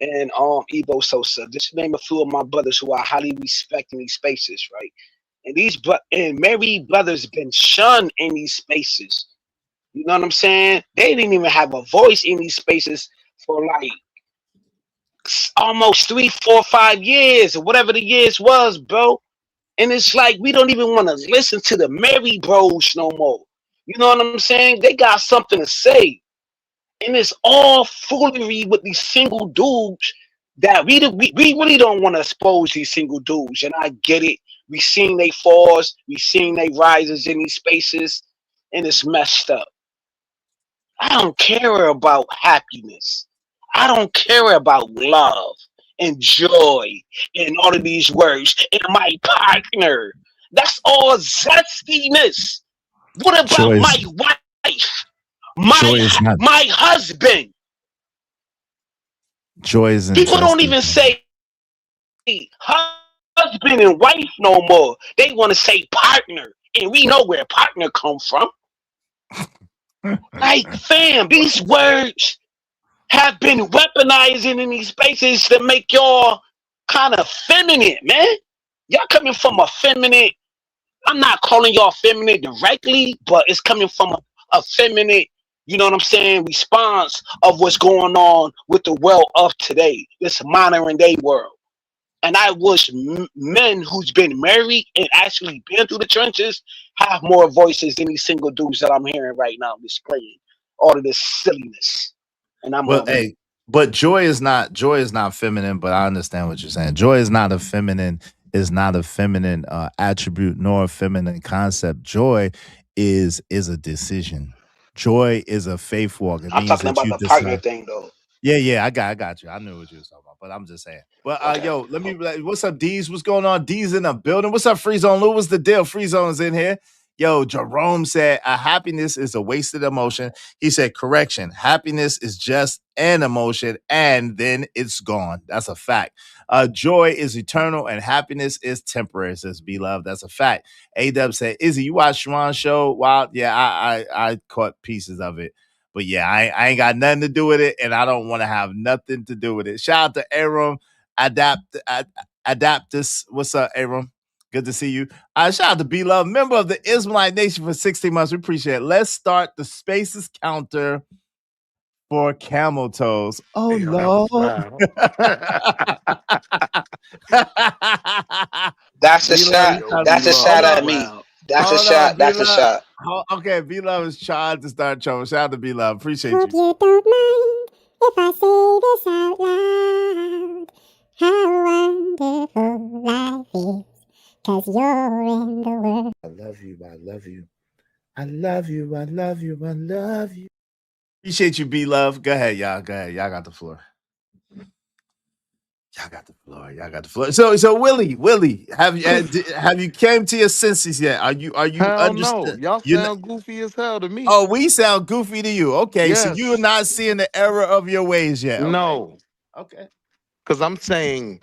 And Ebo Sosa. Just to name a few of my brothers who I highly respect in these spaces, right? And these married brothers been shunned in these spaces. You know what I'm saying? They didn't even have a voice in these spaces for like almost 3, 4, 5 years, or whatever the years was, bro. And it's like we don't even want to listen to the Mary Bros no more. You know what I'm saying? They got something to say. And it's all foolery with these single dudes that we really don't want to expose these single dudes. And I get it. We seen they falls, we seen they rises in these spaces, and it's messed up. I don't care about happiness. I don't care about love and joy and all of these words. And my partner. That's all zestiness. What about my wife? My husband? Joy is People don't even say husband and wife no more. They want to say partner. And we know where partner come from. Like, fam, these words have been weaponizing in these spaces to make y'all kind of feminine, man. Y'all coming from a feminine, I'm not calling y'all feminine directly, but it's coming from a feminine, you know what I'm saying, response of what's going on with the world of today, this modern day world. And I wish men who's been married and actually been through the trenches have more voices than these single dudes that I'm hearing right now displaying all of this silliness. And I'm but joy is not feminine, but I understand what you're saying. Joy is not a feminine attribute nor a feminine concept. Joy is a decision. Joy is a faith walk. I'm talking about the partner thing though. Yeah, I got you. I knew what you was talking about, but I'm just saying. But yo, what's up, D's? What's going on? D's in the building. What's up, Free Zone Lou? What's the deal? Free Zone's in here. Yo, Jerome said, happiness is a wasted emotion. He said, correction, happiness is just an emotion and then it's gone. That's a fact. Joy is eternal and happiness is temporary, says B-Love. That's a fact. A-Dub said, Izzy, you watch Sharon's show? Wow, yeah, I caught pieces of it. But yeah, I ain't got nothing to do with it, and I don't want to have nothing to do with it. Shout out to Aram Adaptus. What's up, Abram? Good to see you. Shout out to B Love, member of the Ismailite Nation for 16 months. We appreciate it. Let's start the spaces counter for camel toes. Oh, Lord. That's a shot. That's a shot at me. That's a shot. That's a shot. Okay, B Love is trying to start trouble. Shout out to B Love. Appreciate Hope you. you don't mind if I say this out loud. How wonderful life is, 'cause you're in the world. I love you. I love you. I love you. I love you. I love you. Appreciate you, B Love. Go ahead, y'all. Go ahead. Y'all got the floor. Y'all got the floor. Y'all got the floor. So Willie, have you came to your senses yet? Are you Hell no. understood? Y'all sound goofy as hell to me. Oh, we sound goofy to you. Okay, so Yes. you're not seeing the error of your ways yet. Okay. No. Okay. Because I'm saying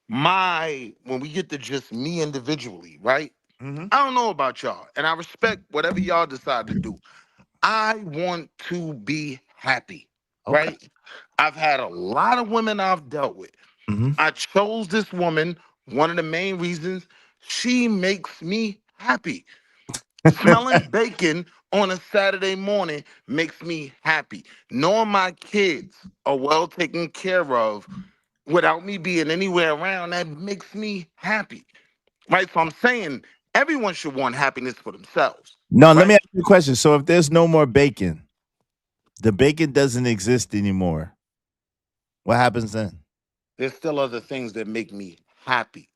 when we get to just me individually, right? Mm-hmm. I don't know about y'all, and I respect whatever y'all decide to do. I want to be happy, right? I've had a lot of women I've dealt with. Mm-hmm. I chose this woman. One of the main reasons, she makes me happy. Smelling bacon on a Saturday morning makes me happy. Knowing my kids are well taken care of without me being anywhere around, that makes me happy. Right? So I'm saying everyone should want happiness for themselves. No, let me ask you a question. So if there's no more bacon, the bacon doesn't exist anymore, what happens then? There's still other things that make me happy,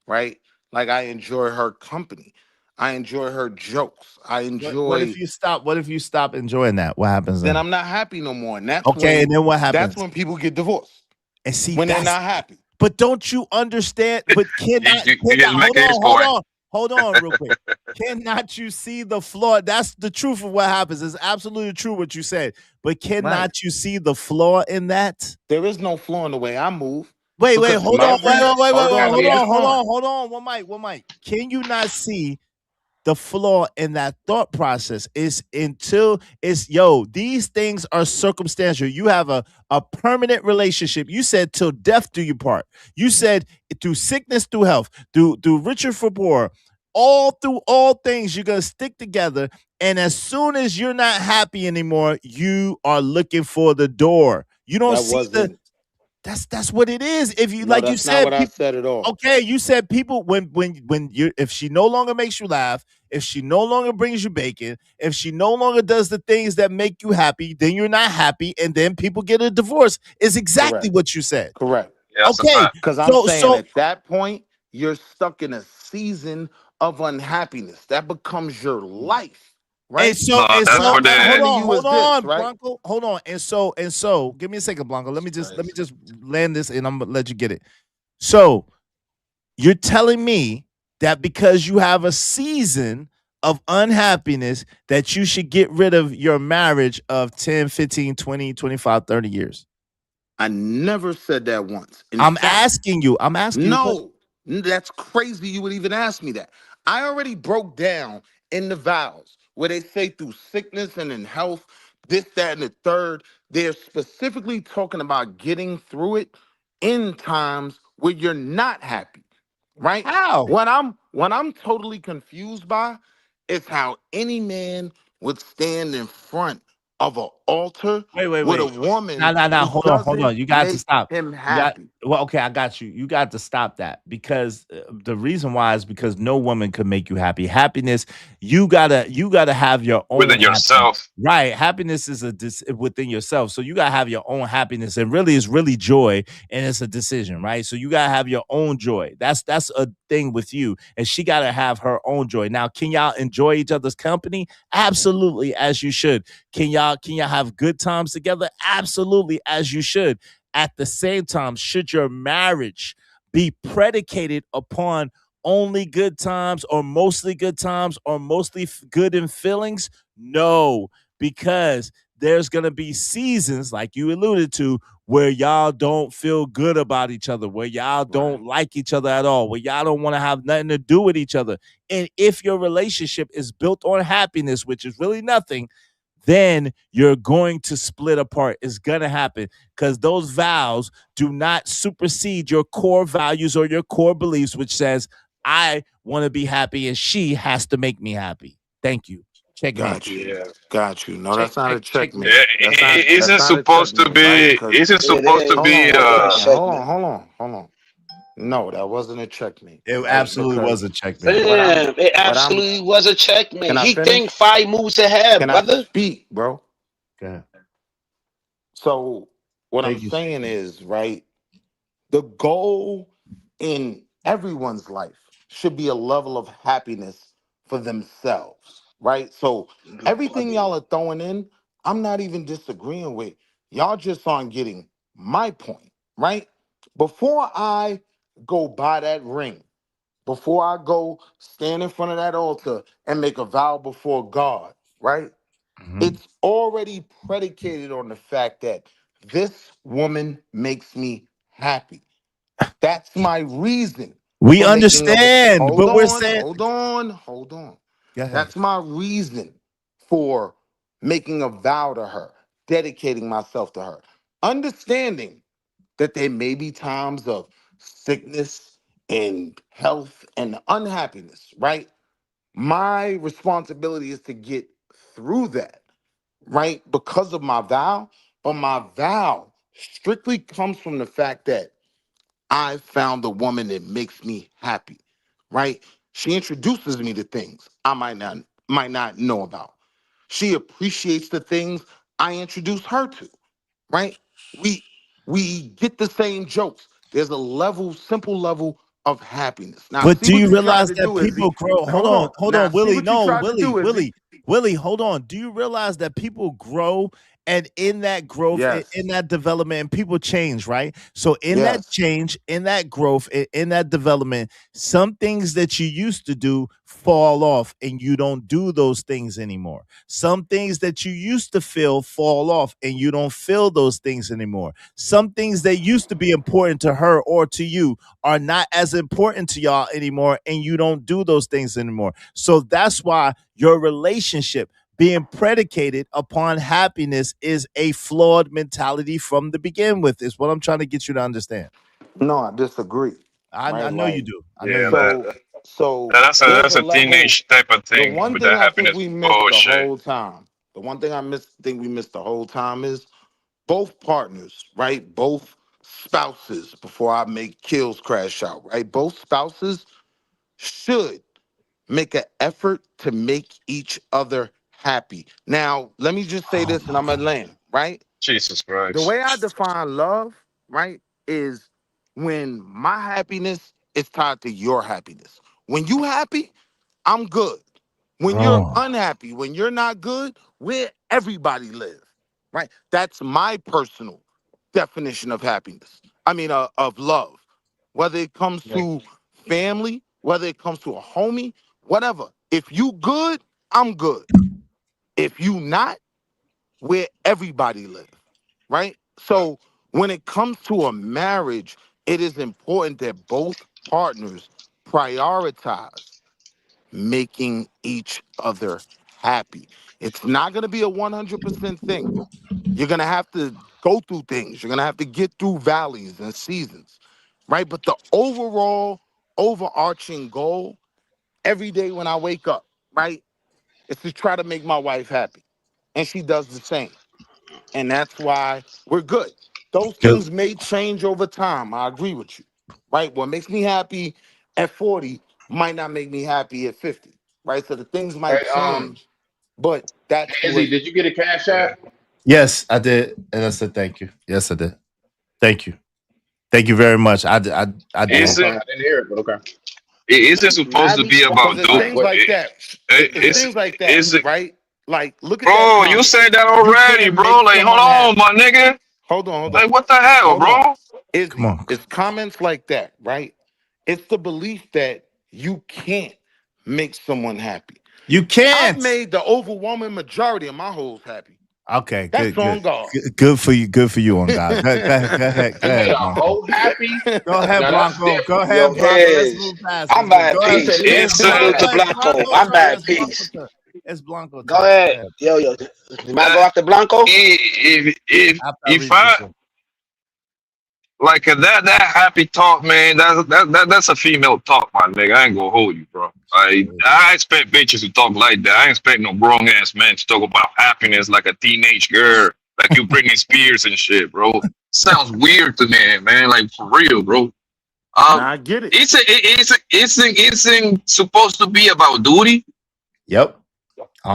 right? Like I enjoy her company. I enjoy her jokes. I enjoy. What if you stop? What if you stop enjoying that? What happens then? Then I'm not happy no more. And that's okay. And then what happens? That's when people get divorced. And see, when they're not happy. But don't you understand? But hold on, real quick. Cannot you see the flaw? That's the truth of what happens. It's absolutely true what you said. But cannot you see the flaw in that? There is no flaw in the way I move. Wait, hold on. Hold on. One mic. Can you not see the flaw in that thought process? These things are circumstantial. You have a permanent relationship. You said till death do you part. You said through sickness, through health, through richer for poor, through all things, you're gonna stick together. And as soon as you're not happy anymore, you are looking for the door. You don't see that's what it is. If you you said, not what I said at all. Okay, you said people when if she no longer makes you laugh, if she no longer brings you bacon, if she no longer does the things that make you happy, then you're not happy, and then people get a divorce. Is exactly what you said. Correct. Yeah, okay, because I'm saying at that point you're stuck in a season of unhappiness that becomes your life. Right. Hold on, Blanco. Hold on. And so, give me a second, Blanco. Let me just land this, and I'm gonna let you get it. So, you're telling me that because you have a season of unhappiness that you should get rid of your marriage of 10, 15, 20, 25, 30 years? I never said that once. I'm asking you. No, that's crazy. You would even ask me that. I already broke down in the vows where they say through sickness and in health, this, that, and the third, they're specifically talking about getting through it in times where you're not happy, right? How? What I'm totally confused by is how any man would stand in front of an altar with a woman. No. Hold on. You got to stop. Him happy. Okay, I got you. You got to stop that because the reason why is because no woman could make you happy. Happiness, you gotta have your own within yourself. Right. Happiness is within yourself. So you gotta have your own happiness, and really it's really joy, and it's a decision, right? So you gotta have your own joy. That's a thing with you, and she gotta have her own joy. Now, can y'all enjoy each other's company? Absolutely, as you should. Can y'all have good times together? Absolutely, as you should. At the same time, should your marriage be predicated upon only good times or mostly good times or mostly good in feelings? No, because there's going to be seasons, like you alluded to, where y'all don't feel good about each other, where y'all don't like each other at all, where y'all don't want to have nothing to do with each other. And if your relationship is built on happiness, which is really nothing, then you're going to split apart. It's going to happen because those vows do not supersede your core values or your core beliefs, which says, I want to be happy and she has to make me happy. Thank you. Checkmate. Got you. No, that's not a checkmate. It isn't supposed to be. Isn't supposed to be. Hold on. No, that wasn't a checkmate. It absolutely was a checkmate. Damn, it absolutely was a checkmate. He think 5 moves ahead, brother. Speak, bro. Go ahead. So what I'm saying is, right, the goal in everyone's life should be a level of happiness for themselves, right? So everything y'all are throwing in, I'm not even disagreeing with. Y'all just aren't getting my point, right? Before I go buy that ring, before I go stand in front of that altar and make a vow before God, right? It's already predicated on the fact that this woman makes me happy. That's my reason. We understand, but we're saying, hold on. Go ahead. That's my reason for making a vow to her, dedicating myself to her, understanding that there may be times of sickness and health and unhappiness, right? My responsibility is to get through that, right? Because of my vow. But my vow strictly comes from the fact that I found a woman that makes me happy, right? She introduces me to things I might not know about. She appreciates the things I introduce her to, right? We get the same jokes. There's a simple level of happiness. Now, but do you what realize tried to that do, Izzy. people grow? Hold Now, on, see Willie. what you No, tried to do, Izzy. Willie, hold on. Do you realize that people grow, and in that growth, in that development, and people change, right? So in that change, in that growth, in that development, some things that you used to do fall off and you don't do those things anymore. Some things that you used to feel fall off and you don't feel those things anymore. Some things that used to be important to her or to you are not as important to y'all anymore, and you don't do those things anymore. So that's why your relationship being predicated upon happiness is a flawed mentality from the begin with, is what I'm trying to get you to understand. No, I disagree. I know you do. I know Yeah, you do. So that's a teenage type of the thing one with thing that I think happiness we missed bullshit. the whole time. The one thing think we missed the whole time is both partners, right? Both spouses, before I make kills crash out, right? Both spouses should make an effort to make each other happy. Now, let me just say this and I'm gonna land, right? Jesus Christ. The way I define love, right, is when my happiness is tied to your happiness. When you happy, I'm good. When you're unhappy, when you're not good, where everybody live, right? That's my personal definition of happiness. I mean, of love. Whether it comes to family, whether it comes to a homie, whatever. If you good, I'm good. If you not, where everybody live, right? So when it comes to a marriage, it is important that both partners prioritize making each other happy. It's not going to be a 100% thing. You're going to have to go through things. You're going to have to get through valleys and seasons, right? But the overall overarching goal every day when I wake up, right, is to try to make my wife happy. And she does the same. And that's why we're good. Those things may change over time. I agree with you, right? What makes me happy at 40 might not make me happy at 50, right? So the things might change, but that's Izzy, did you get a cash app? Yes, I did, and I said thank you. Yes, I did. Thank you. Thank you very much. I did. I didn't hear it, but okay. It isn't supposed to be about things like that. Things like that, right? Like, look at that. Bro, you said that already, bro. Like, hold on, my nigga. Hold on. Like, what the hell, bro? It's comments like that, right? It's the belief that you can't make someone happy. You can't. I've made the overwhelming majority of my hoes happy. Okay, that's good, on good. God. Good for you. Good for you on God. Go ahead. Whole happy. Go ahead, Blanco. Go ahead, Blanco. Let's move past. I'm at peace. It's Salute to Blanco. I'm at peace. It's Blanco. Go ahead. Yo. You might go after Blanco? If I like that happy talk, man, that's a female talk, my nigga. I ain't gonna hold you, bro. I expect bitches to talk like that. I ain't expect no grown ass man to talk about happiness like a teenage girl, like you Britney Spears and shit, bro. Sounds weird to me, man. Like for real, bro. I get it. It's supposed to be about duty. Yep.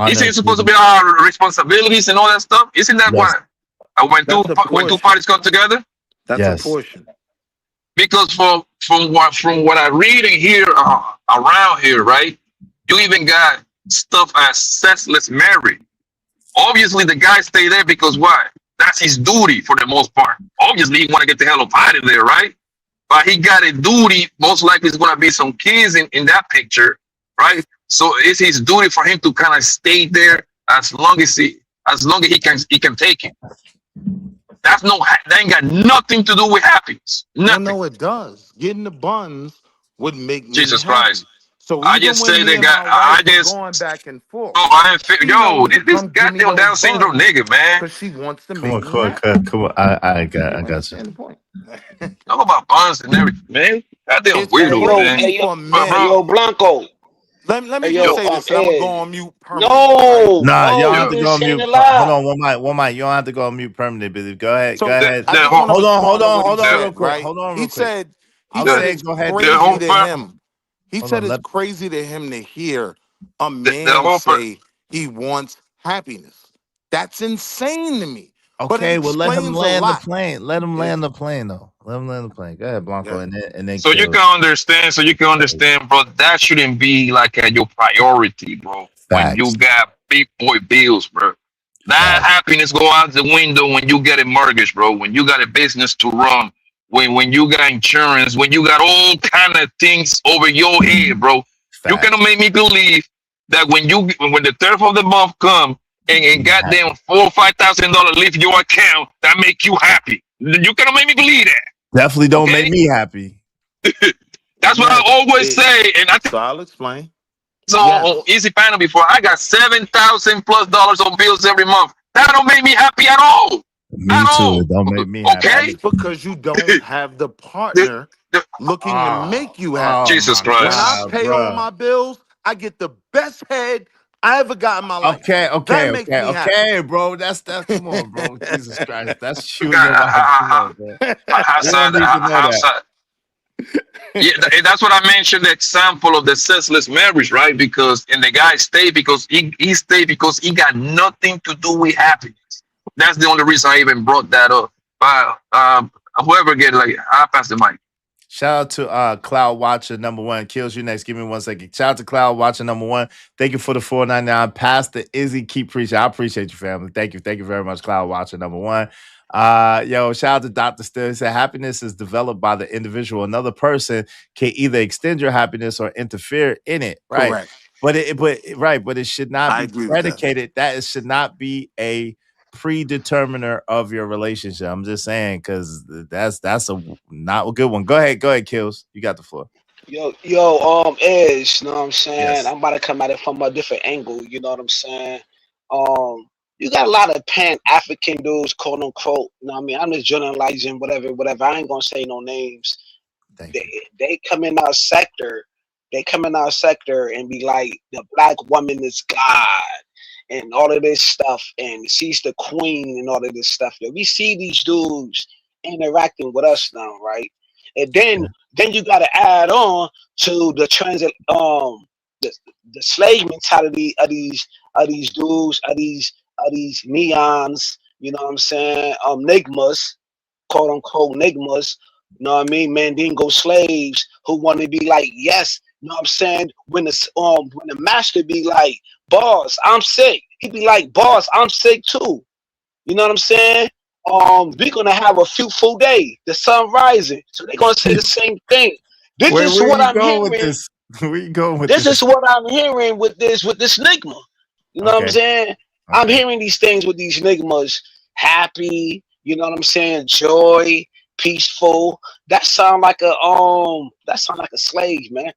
Isn't it supposed to be our responsibilities and all that stuff? Isn't that why when two parties come together? That's a portion. Because from what I read and hear around here, right? You even got stuff as sexless marriage. Obviously, the guy stay there because why? That's his duty for the most part. Obviously, he want to get the hell up out of there, right? But he got a duty. Most likely, there's gonna be some kids in that picture, right? So it's his duty for him to kind of stay there as long as he can take it. That ain't got nothing to do with happiness. Nothing. No, it does. Getting the buns would make me Jesus happy. Christ. So I just say they got. I just going back and forth. Oh, I ain't this goddamn Down syndrome nigga, man. Because she wants to Come make on. Come on. I got you. Talk about buns and everything, man. Goddamn weirdo, man. Yo, Blanco. Let me just say this. I'm gonna go on mute permanently. No, Nah, y'all have to go on mute. Hold on, one mic. You don't have to go on mute permanently. Go ahead. So go ahead. hold on, said, real quick. right? Hold on, real He quick. said It's go ahead. crazy to him. He said it's crazy to him to hear a man say he wants happiness. That's insane to me. Okay, well, let him land the lot. plane. Let him land the plane, though. Let him land the plane. Go ahead, Blanco, and then. So you can understand, bro. That shouldn't be like your priority, bro. When you got big boy bills, bro. That happiness go out the window when you get a mortgage, bro. When you got a business to run, when you got insurance, when you got all kind of things over your head, bro. You cannot make me believe that when the 30th of the month come and goddamn $4,000 or $5,000 leave your account, that make you happy. You cannot make me believe that. Definitely don't make me happy. That's what I always say, and I think so I'll explain. So on Easy Panel before, I got $7,000+ on bills every month. That don't make me happy at all. Me too. It don't make me happy. Okay, because you don't have the partner looking to make you happy. Jesus Christ! When I pay all my bills, I get the best head I ever got in my life. Okay, bro. That's come on, bro. Jesus Christ, that's shooting your life. Yeah, that's what I mentioned. The example of the senseless marriage, right? Because the guy stayed because he stayed because he got nothing to do with happiness. That's the only reason I even brought that up. But whoever get I'll pass the mic. Shout out to Cloud Watcher #1. Kills you next. Give me 1 second. Shout out to Cloud Watcher #1. Thank you for the $4.99. Pastor Izzy, keep preaching. I appreciate you, family. Thank you very much, Cloud Watcher #1. Shout out to Dr. Still. He said happiness is developed by the individual. Another person can either extend your happiness or interfere in it. Right. Correct. But it should not be predicated. That it should not be a predeterminer of your relationship. I'm just saying, because that's a not a good one. Go ahead, Kills. You got the floor. Edge, you know what I'm saying? Yes. I'm about to come at it from a different angle, you know what I'm saying? You got a lot of Pan-African dudes, quote unquote, you know what I mean? I'm just generalizing, whatever. I ain't gonna say no names. They come in our sector, and be like, the black woman is God and all of this stuff, and she's the queen and all of this stuff. We see these dudes interacting with us now, right? And then you gotta add on to the the slave mentality of these dudes, of these neons, you know what I'm saying? Nigmas, quote unquote nigmas, you know what I mean? Mandingo slaves who want to be like, yes, you know what I'm saying? When the master be like, boss, I'm sick, he be like, boss, I'm sick too. You know what I'm saying? We're gonna have a fruitful day, the sun rising. So they're gonna say the same thing. This is what I'm hearing. Where you going with this? This is what I'm hearing with this nigma. You know what I'm saying? Okay. I'm hearing these things with these nigmas. Happy, you know what I'm saying? Joy, peaceful. That sound like a slave, man.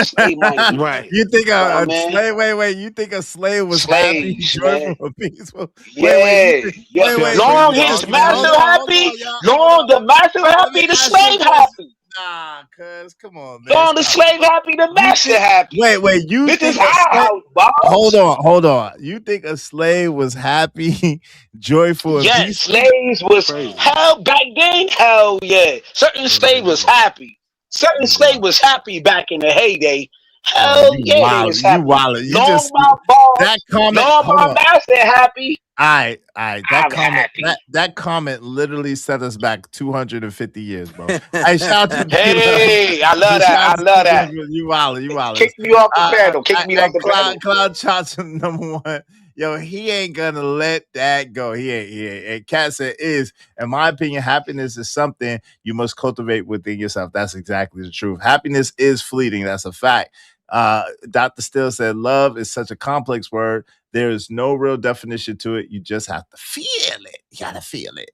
Slave minded. Right. You think a slave? Wait. You think a slave was happy, joyful, or peaceful? Long his master happy, long the master happy, the slave happy. Nah, cuz come on, man. Long the slave happy, the master happy. Wait. You this think is our house, boss. Hold on. You think a slave was happy, joyful, and yes, peaceful? slaves was hell back then. Hell yeah. Certain slave was happy. Certain slave was happy back in the heyday. Hell yeah, they was happy. You wild. You long just my boss, that comment. long my master happy. All right. That comment, happy. that comment literally set us back 250 years, bro. Hey, shout out to hey, I love that. I love that. You wild. Kick me off the panel. Kick me off the panel. Cloud Johnson, #1. Yo, he ain't gonna let that go. He ain't. And Cat said, in my opinion, happiness is something you must cultivate within yourself. That's exactly the truth. Happiness is fleeting. That's a fact. Dr. Still said, love is such a complex word. There is no real definition to it. You just have to feel it. You gotta feel it.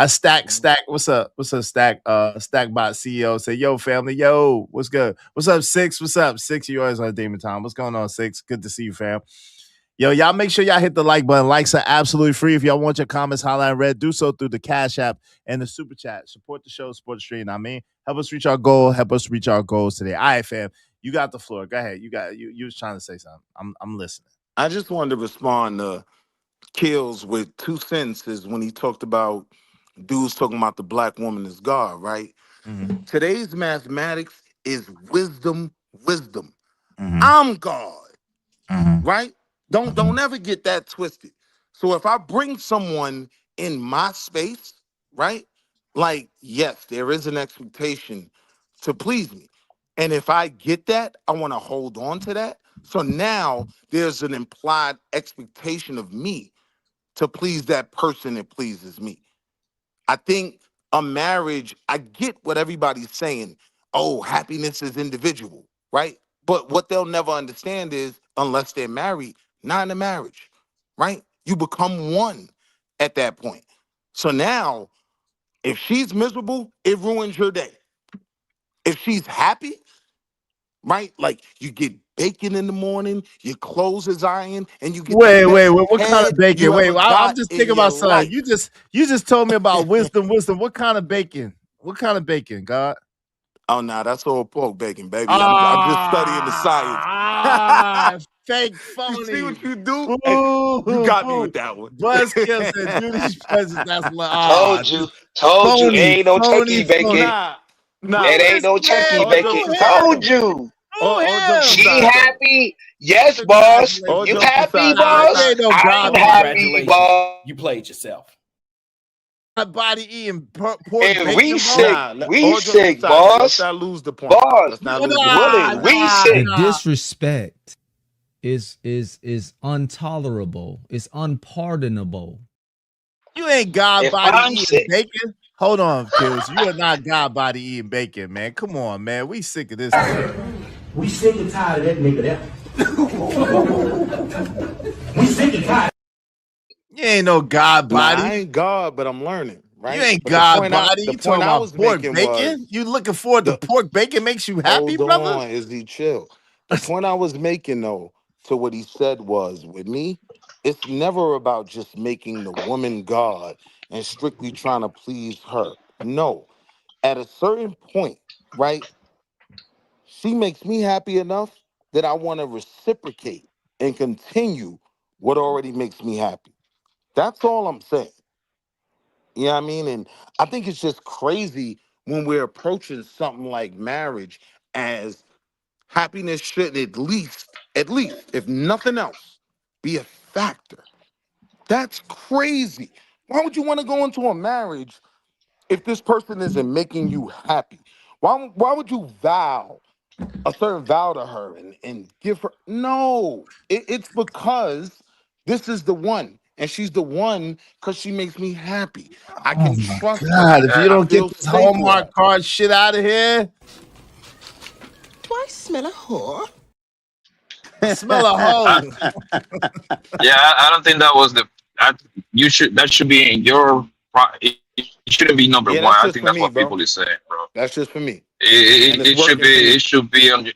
Stack. What's up, Stack? Stackbot CEO say, yo, family, yo, what's good? What's up, Six? What's up, Six? You always on Demon Time. What's going on, Six? Good to see you, fam. Yo, y'all make sure y'all hit the like button. Likes are absolutely free. If y'all want your comments highlighted in red, do so through the Cash App and the Super Chat. Support the show, support the stream. Help us reach our goal. Help us reach our goals today. All right, fam. You got the floor. Go ahead. You was trying to say something. I'm listening. I just wanted to respond to Kills with 2 sentences when he talked about dudes talking about the black woman as God, right? Mm-hmm. Today's mathematics is wisdom. Mm-hmm. I'm God, Mm-hmm. right? Don't ever get that twisted. So if I bring someone in my space, right? Like, yes, there is an expectation to please me. And if I get that, I want to hold on to that. So now there's an implied expectation of me to please that person that pleases me. I think a marriage, I get what everybody's saying. Oh, happiness is individual, right? But what they'll never understand is, unless they're married, not in a marriage, right? You become one at that point. So now, if she's miserable, it ruins your day. If she's happy, right? Like you get bacon in the morning, your clothes is ironed, and you get wait. What kind of bacon? Wait, I'm just thinking about something. Life. You just told me about wisdom. What kind of bacon? What kind of bacon, God? Oh, nah, that's all pork bacon, baby. I'm just studying the science. Fake phony. You see what you do? You got me with that one. Buzzkill said, Judy's presence. That's Told you, ain't no turkey bacon. Nah, it ain't no turkey bacon. Told you. She happy? Yes, boss. You happy, boss? I'm happy, boss. You played yourself. Body eating pork and bacon. We sick, boss. Let's not lose the point. Boss, let's not lose the point. We sick. The disrespect is intolerable. It's unpardonable. You ain't God body eating bacon. Hold on, Kills. You are not God body eating bacon, man. Come on, man. We sick of this. We sick and tired of that nigga there. We sick and tired. You ain't no God body. I ain't God, but I'm learning, right? You ain't God body. You talking about pork bacon? You looking forward to pork bacon makes you happy, brother? Hold on, is he chill? The point I was making, though, to what he said was, with me, it's never about just making the woman God and strictly trying to please her. No. At a certain point, right, she makes me happy enough that I want to reciprocate and continue what already makes me happy. That's all I'm saying. You know what I mean? And I think it's just crazy when we're approaching something like marriage as happiness should at least, if nothing else, be a factor. That's crazy. Why would you want to go into a marriage if this person isn't making you happy? Why would you vow a certain vow to her and give her? No, it's because this is the one. And she's the one because she makes me happy. I can trust God, her. if you don't get this Hallmark card shit out of here. Do I smell a whore? Smell a hoe. Yeah, I don't think that was that should be in your. It shouldn't be number one. I think that's what people are saying, bro. That's just for me. It should be on.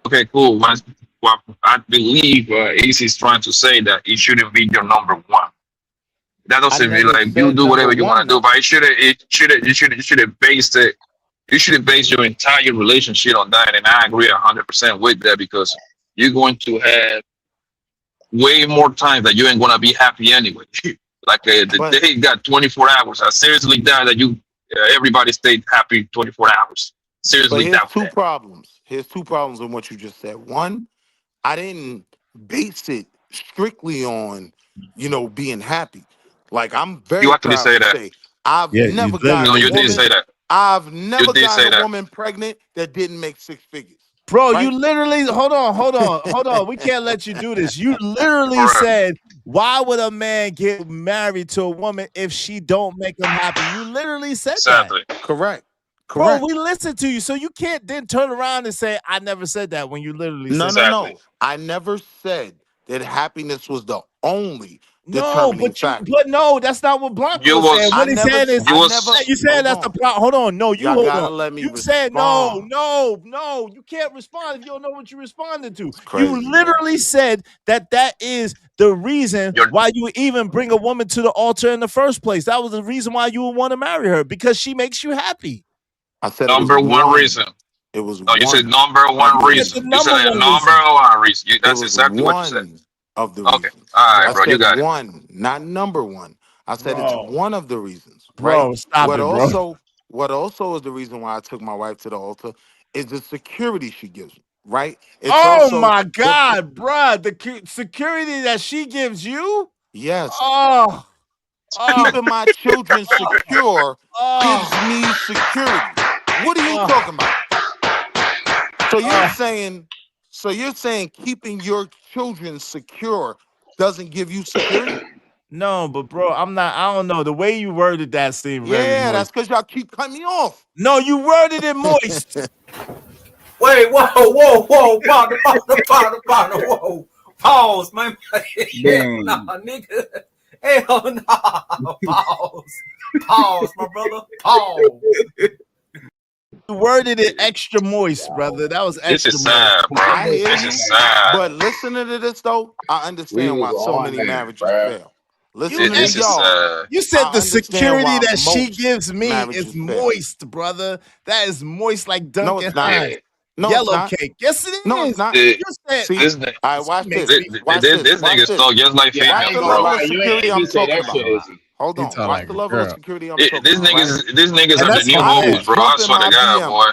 Okay, cool. Well, I believe Ace is trying to say that it shouldn't be your number one. That I doesn't mean never like you said do number whatever you want one to do, though. but you should have based it. You should have based your entire relationship on that, and I agree 100% with that because you're going to have way more time that you ain't gonna be happy anyway. Like the day got 24 hours. I seriously doubt that everybody stayed happy 24 hours. But Seriously here's doubt two that. problems. Here's two problems in what you just said. One, I didn't base it strictly on, being happy. Like I'm You very actually proud say to that. say I've Yeah, you never gotten No, a literally you did did. woman. say that. I've You never did say gotten a that. woman pregnant that didn't make six figures. Bro, Right? you literally hold on. We can't let you do this. You literally Correct. said, why would a man get married to a woman if she don't make him happy? You literally said that. Exactly. Correct. Bro, Correct. we listened to you, so you can't then turn around and say, I never said that when you literally No, said no, that. no. I never said that happiness was the only No, determining factor. no, that's not what Blanco You was saying. was What I he's never, saying is, I was never. you saying Hold that's the on. problem. Hold on, no, you Y'all hold gotta on. let me You said no, respond. you can't respond if you don't know what you responded to. It's crazy, You literally said that is the reason You're why you even bring a woman to the altar in the first place. That was the reason why you would want to marry her, because she makes you happy. I said it was number one one. reason. It was No, you said one number of one the You said the reason. You said number a one number reason. one reason. It That's was exactly what you said. one of the Okay. reasons. All right, I bro. You said got it. one, not number one. I said it's Bro, one of the reasons, right? bro, stop What it, bro. also is the reason why I took my wife to the altar is the security she gives me, right? It's Oh also my God, bruh. The security that she gives you? yes, Oh, keeping my children secure gives oh, me security. What are you talking about? So you're saying keeping your children secure doesn't give you security? no, but bro, I don't know. The way you worded that seemed very Yeah, that's moist. because y'all keep cutting me off. No, you worded it moist. Wait, whoa, partner, whoa. Pause, man. Nah, nigga. Hell no. Pause, my brother. Pause. You worded it extra moist, brother. That was This extra is moist. sad, bro. I hear This you, is sad. but listening to this though, I understand why so many marriages fail. Listening to This is y'all, sad. You said I the understand security why that she most gives me marriages is fail. moist, brother. That is moist like No, Duncan it's not. Hines. No, it's Yellow not. cake. Yes, it No, it's is. not. You said See, This all right, watch she this. makes me. Watch this. this Watch nigga this. talk just like Watch females, the bro. level of security I'm talking about. Hold He on. talk Watch like the a level of girl. security I'm talking This about, right? niggas And are the that's new I fine. could moves, bro. I jump in swear to my God, BM. boy.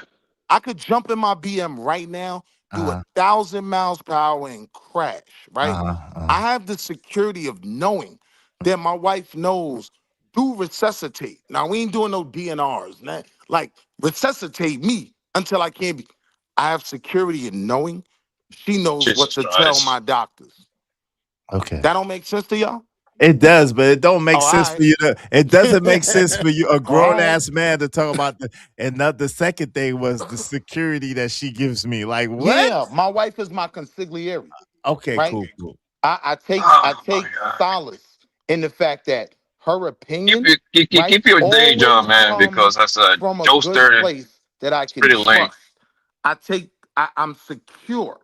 I could jump in my BM right now, do 1,000 miles per hour and crash, right? I have the security of knowing that my wife knows do resuscitate. Now we ain't doing no DNRs, man. Like resuscitate me until I can't be. I have security in knowing she knows what Jesus to tell Christ. my doctors. Okay. That don't make sense to y'all? It does, but it don't make Oh, all sense right. for you to. It doesn't make sense for you, a All grown right. ass man, to talk about the. And not the second thing was the security that she gives me. Like what? Yeah, my wife is my consigliere, Okay, right? cool. I take Oh my God. solace in the fact that her Keep opinion, your right, keep your day job, always man, comes because that's a from a good toaster. place that I It's can pretty lame. trust. I'm secure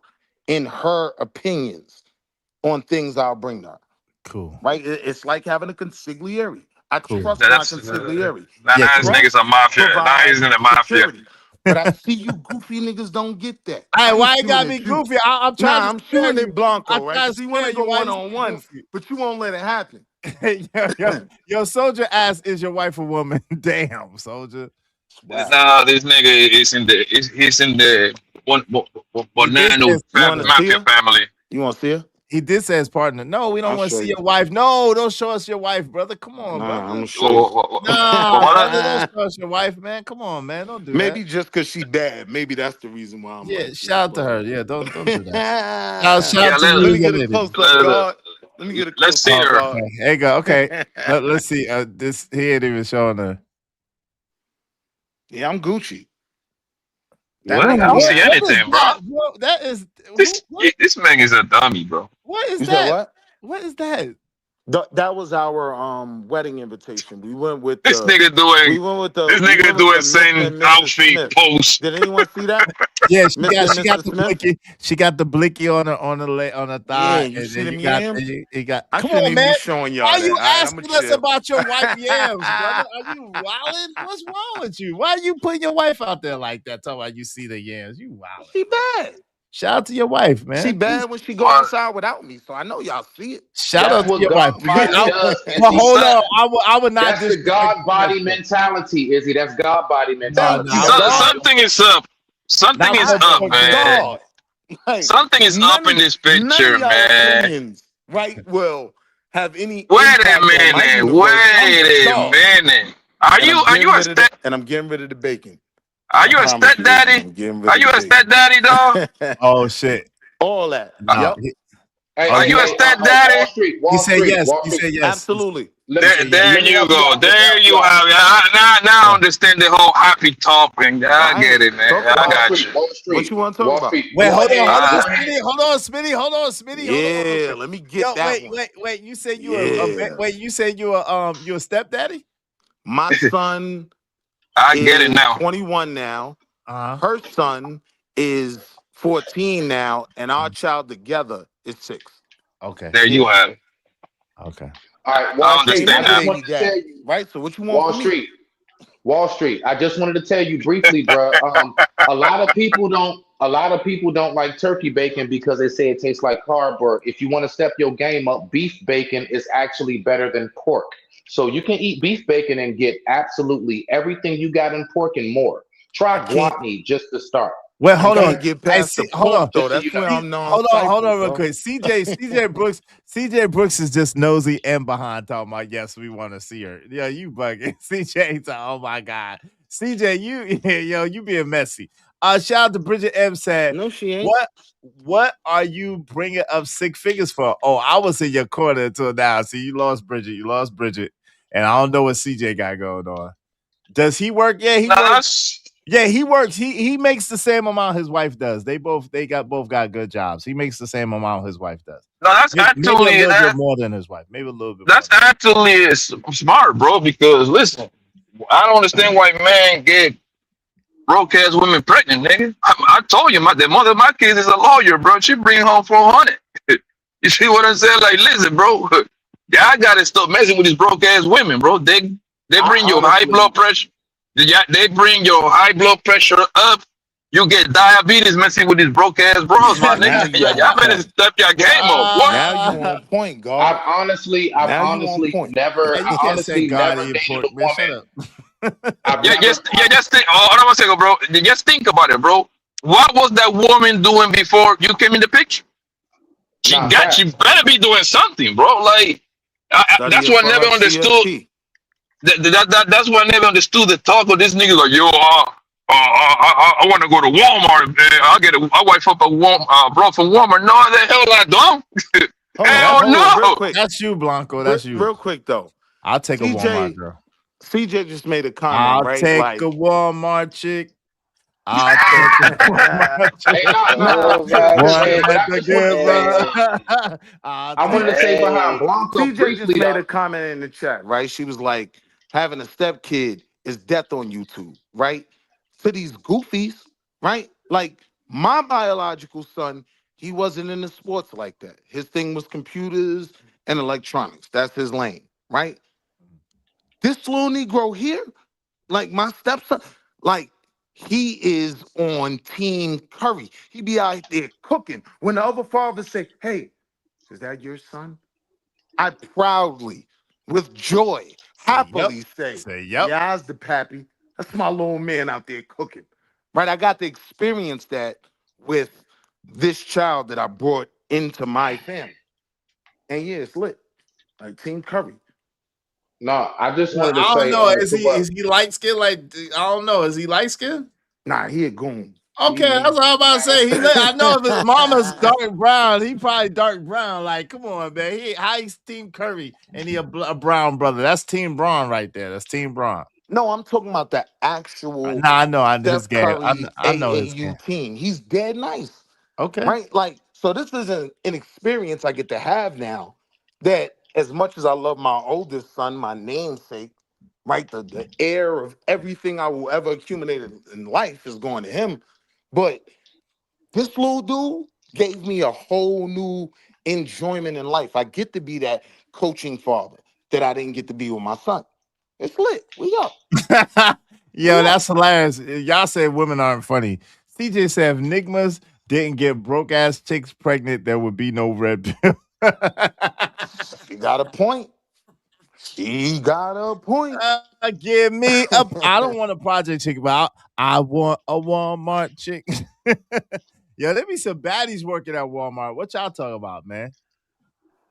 in her opinions on things I'll bring to her. Cool. Right? It's like having a consigliere. I trust my That's consigliere. now Yeah, his cool. niggas are mafia. Now Provide he's in the mafia. security. But I see you goofy niggas don't get that. Hey, I ain't why you shooting got at me you. goofy? I'm trying Nah, to I'm spare shooting you. at Blanco, I'm right? trying to Because he want spare to you. go Why you one-on-one, goofy? but you won't let it happen. Yo, Soldier asked, "Is your wife a woman?" Damn, Soldier. No, this nigga is in the he's in the one He did say banana his You want to partner. see mafia her? family. You want to see her? He did say his partner. No, we don't I'll want to show see you. your wife. No, don't show us your wife, brother. Come on, Nah, I'm brother. gonna show you. Nah, brother, don't show us your wife, man. Come on, man. Don't do that. Maybe just because she bad. Maybe that's the reason why I'm Yeah, like this. shout out to her. Yeah, don't do that. Shout Yeah, out to Let me you, get a lady. close up, God. Let me get a let's close see up, her. God. Okay, there you go. Okay, let's see. This he ain't even showing her. Yeah, I'm Gucci. What? I That don't ain't see me. What is anything, bro. that? Bro, that is who? This man is a dummy, bro. What is You said that? what? What is that? That was our wedding invitation. We went with This the. nigga doing same outfit post. Did anyone see that? Yeah, Mr. and she got Mrs. the Smith? blicky. She got the blicky on the thigh. Yeah, you and see then them you got yams? you got. I Come shouldn't on, even man. be showing y'all Why that. you All right, asking us about your wife yams, brother? Are you wilding? What's wrong with you? Why are you putting your wife out there like that? Talking about you see the yams. You wilding. She bad. Shout out to your wife, man. She bad when she go outside without me, so I know y'all see it. Shout That's out to what your God wife. body does, But Izzy. hold on, I would not. That's the God body mentality, Izzy. That's God body mentality. Something is up. Something is up, man. Something is up in this picture, man. Opinions, right? Will have any. Wait a minute. Wait a minute. Are you a step? And I'm getting rid of the bacon. Are you a stepdaddy? Are you a stepdaddy, dog? Oh shit! All that. Nah, Yep. Are you a stepdaddy? He said yes. He said yes. Absolutely. There you go. There you have it. Now I understand the whole happy topic. I get it, man. I got you. What you want to talk about? Wait, hold on, Smitty. Yeah, let me get that one. Wait. You said you a stepdaddy? My son. I get it now. 21 now. Her son is 14 now, and our child together is 6. Okay. There you have it. Okay. All right, Wall Street. I just baby want to dad, tell you, right? So what you want from me? Wall Street. I just wanted to tell you briefly, bro. A lot of people don't like turkey bacon because they say it tastes like cardboard. If you want to step your game up, beef bacon is actually better than pork. So you can eat beef bacon and get absolutely everything you got in pork and more. Try guatni just to start. Well, hold on. Get past the pork, though. That's where I'm Hold on, real quick. CJ Brooks is just nosy and behind talking about yes, we want to see her. Yeah, you bugging. CJ, oh my God. CJ, you being messy. Shout out to Bridget M said, no, she ain't. What are you bringing up 6 figures for? Oh, I was in your corner until now. See, you lost Bridget. And I don't know what CJ got going on. Does he work? Yeah, he works. Yeah, he works. He makes the same amount his wife does. They both got good jobs. He makes the same amount his wife does. No, that's actually maybe a little bit more than his wife. Maybe a little bit. That's actually smart, bro. Because listen, I don't understand why man get broke ass women pregnant, nigga. I told you, the mother of my kids is a lawyer, bro. She bring home 400. You see what I'm saying? Like, listen, bro. Yeah, I gotta stop messing with these broke ass women, bro. They bring your high blood pressure. They bring your high blood pressure up. You get diabetes messing with these broke ass bros, my nigga. Y'all better step your game up. What? Now you on point, God. I've honestly never dated a woman. Just think. Hold on a second, bro. Just think about it, bro. What was that woman doing before you came in the picture? She better be doing something, bro. Like that's what I never understood. That's why I never understood the talk of this nigga. Like, yo, I want to go to Walmart. Man. I'll get a wife up a bro from Walmart. No, the hell I don't. Hell no. Real quick. That's you, Blanco. That's you. Real quick though. I'll take a Walmart girl. CJ just made a comment. I'll right? take like, a Walmart chick. I'll take a Walmart chick. I wanted to say behind Blanco. CJ just made a comment in the chat, right? She was like, having a stepkid is death on YouTube, right? For these goofies, right? Like my biological son, he wasn't into sports like that. His thing was computers and electronics. That's his lane, right? This little Negro here, like my stepson, like he is on Team Curry. He be out there cooking. When the other fathers say, hey, is that your son? I proudly, with joy, happily say yep. Yeah, it's the pappy. That's my little man out there cooking. Right? I got to experience that with this child that I brought into my family. And yeah, it's lit. Like Team Curry. No, I just wanted to say. I don't know. Is he light skinned? Like, I don't know. Is he light skinned? Nah, he a goon. Okay, that's what I was about to say. I know if his mama's dark brown, he probably dark brown. Like, come on, man. He's Team Curry and he a brown brother. That's Team Braun right there. That's Team Braun. No, I'm talking about the actual. Nah, I know. I his game. I know his game. Team. He's dead nice. Okay. Right? Like, so this is an experience I get to have now that as much as I love my oldest son, my namesake, right? The heir of everything I will ever accumulate in life is going to him. But this little dude gave me a whole new enjoyment in life. I get to be that coaching father that I didn't get to be with my son. It's lit. We up. Yo, that's hilarious. Y'all say women aren't funny. CJ said if Nigmas didn't get broke ass chicks pregnant, there would be no red pill. She got a point. She got a point. Give me up. I don't want a project chick, but I want a Walmart chick. Yo, there be some baddies working at Walmart. What y'all talking about, man?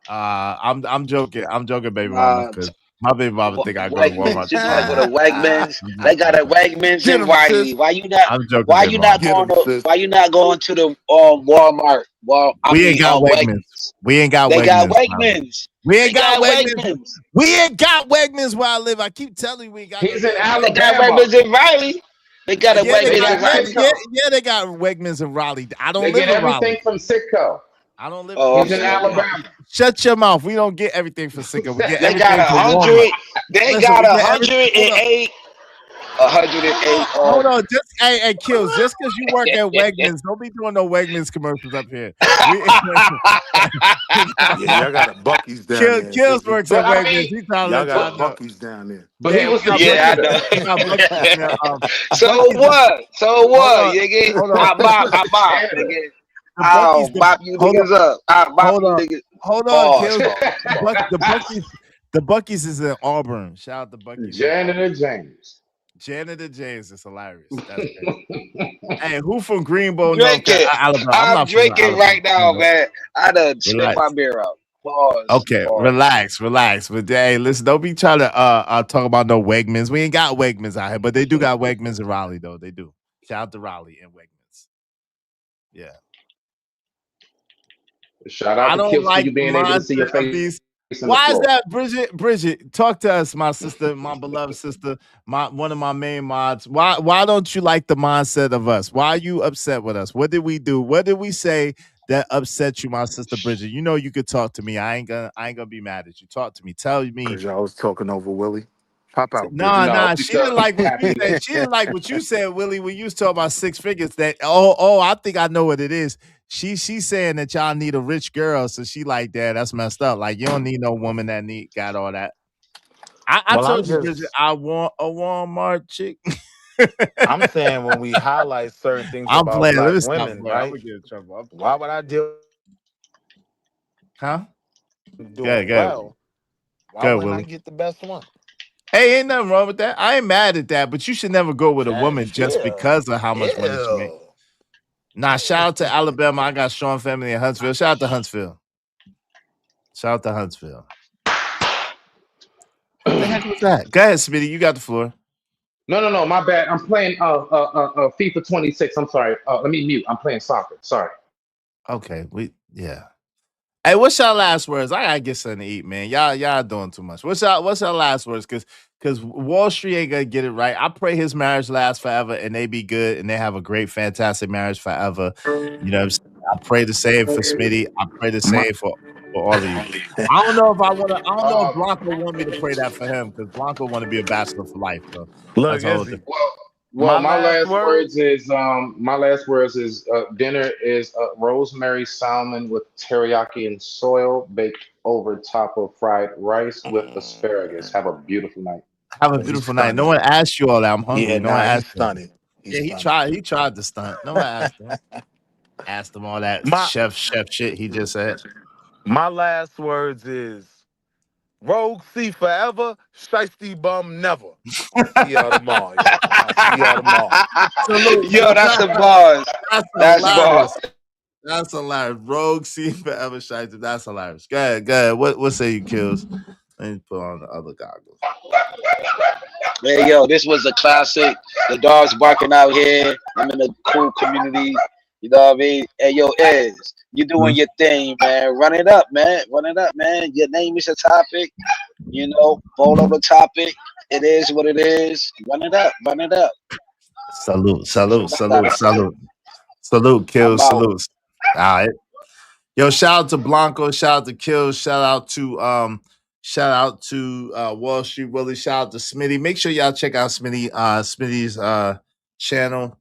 I'm joking. I'm joking, baby mama, because my baby mama think I go to Walmart. You want to go to Wegmans? They got a Wegmans in Wiley. Why you not? I'm joking, Why you not going to? Why you not going to the Walmart? Well, we ain't got Wegmans. We ain't got Wegmans. They got Wegmans. We ain't got Wegmans. We ain't got Wegmans where I live. I keep telling you we got. He's in Alabama. They got Wegmans in Riley. They got a Wegmans in Riley. Yeah, they got Wegmans in Raleigh. I don't live in Raleigh. They get everything from Sitco. I don't live. He's in Alabama. Shut your mouth. We don't get everything for Sitco. We get they got 100. They got 108. 108. Hold on, just hey, Kills. Just because you work at Wegmans, don't be doing no Wegmans commercials up here. Yeah, y'all got a Buc-ee's down there. Kills works at Wegmans. Y'all got Buc-ee's down there. But he was I know. So what? So what? I bop you niggas up. I bop you niggas. Hold on, Kills. The Buc-ee's is in Auburn. Shout out to Buc-ee's. Janitor James is hilarious. That's great. Hey, who from Greenbow? Drinking. Alabama. I'm drinking right now, man. I done spit my beer out. Pause. Okay, relax. But hey, listen, don't be trying to talk about no Wegmans. We ain't got Wegmans out here, but they do got Wegmans in Raleigh, though. They do. Shout out to Raleigh and Wegmans. Yeah. Shout out to Kills for you being able to see your face. Why is that, Bridget? Talk to us, my sister, my beloved sister, one of my main mods. Why don't you like the mindset of us? Why are you upset with us? What did we do? What did we say that upset you, my sister Bridget? You know you could talk to me. I ain't gonna be mad at you. Talk to me. Tell me. Because y'all was talking over Willie. Pop out. Nah. She didn't like what you said. She didn't like what you said, Willie, when you was talking about six figures. That I think I know what it is. She's saying that y'all need a rich girl, so she like that. That's messed up. Like you don't need no woman that got all that. I told you, Bridget, I want a Walmart chick. I'm saying when we highlight certain things about black women, right? Why would I deal? Huh? Doing well. Why wouldn't I get the best one? Hey, ain't nothing wrong with that. I ain't mad at that, but you should never go with a woman just because of how much money she makes. Nah, shout out to Alabama. I got Sean family in Huntsville. Shout out to Huntsville. What the heck was that? Go ahead, Smitty. You got the floor. No, my bad. I'm playing FIFA 26. I'm sorry. Let me mute. I'm playing soccer. Sorry. Okay, Hey, what's y'all last words? I gotta get something to eat, man. Y'all doing too much. What's y'all last words? Because Wall Street ain't gonna get it right. I pray his marriage lasts forever and they be good and they have a great, fantastic marriage forever. You know what I'm saying? I pray the same for Smitty. I pray the same for all of you. I don't know if Blanco want me to pray that for him because Blanco want to be a bachelor for life. So look, my last words is dinner is rosemary salmon with teriyaki and soil baked over top of fried rice with asparagus. Have a beautiful night. Have a beautiful night. No one asked you all that. I'm hungry. Yeah, no one asked stunning. He tried to stunt. No one asked him. Asked him all that chef shit he just said. My last words is Rogue C forever, Shiesty Bum never. I'll see y'all tomorrow. Yo, that's the bars. That's hilarious. That's hilarious. Rogue C forever, Shiesty. That's hilarious. Go ahead. What say you, Kills? Let me put on the other goggles. Hey, yo, this was a classic. The dogs barking out here. I'm in a cool community. You know what I mean? Hey, yo, Ez, you doing your thing, man. Run it up, man. Your name is a topic. You know, follow the topic. It is what it is. Run it up. Salute, Kills, salute. All right. Yo, shout out to Blanco, shout out to Kills, shout out to Shout out to Wall Street Willie. Shout out to Smitty. Make sure y'all check out Smitty's channel.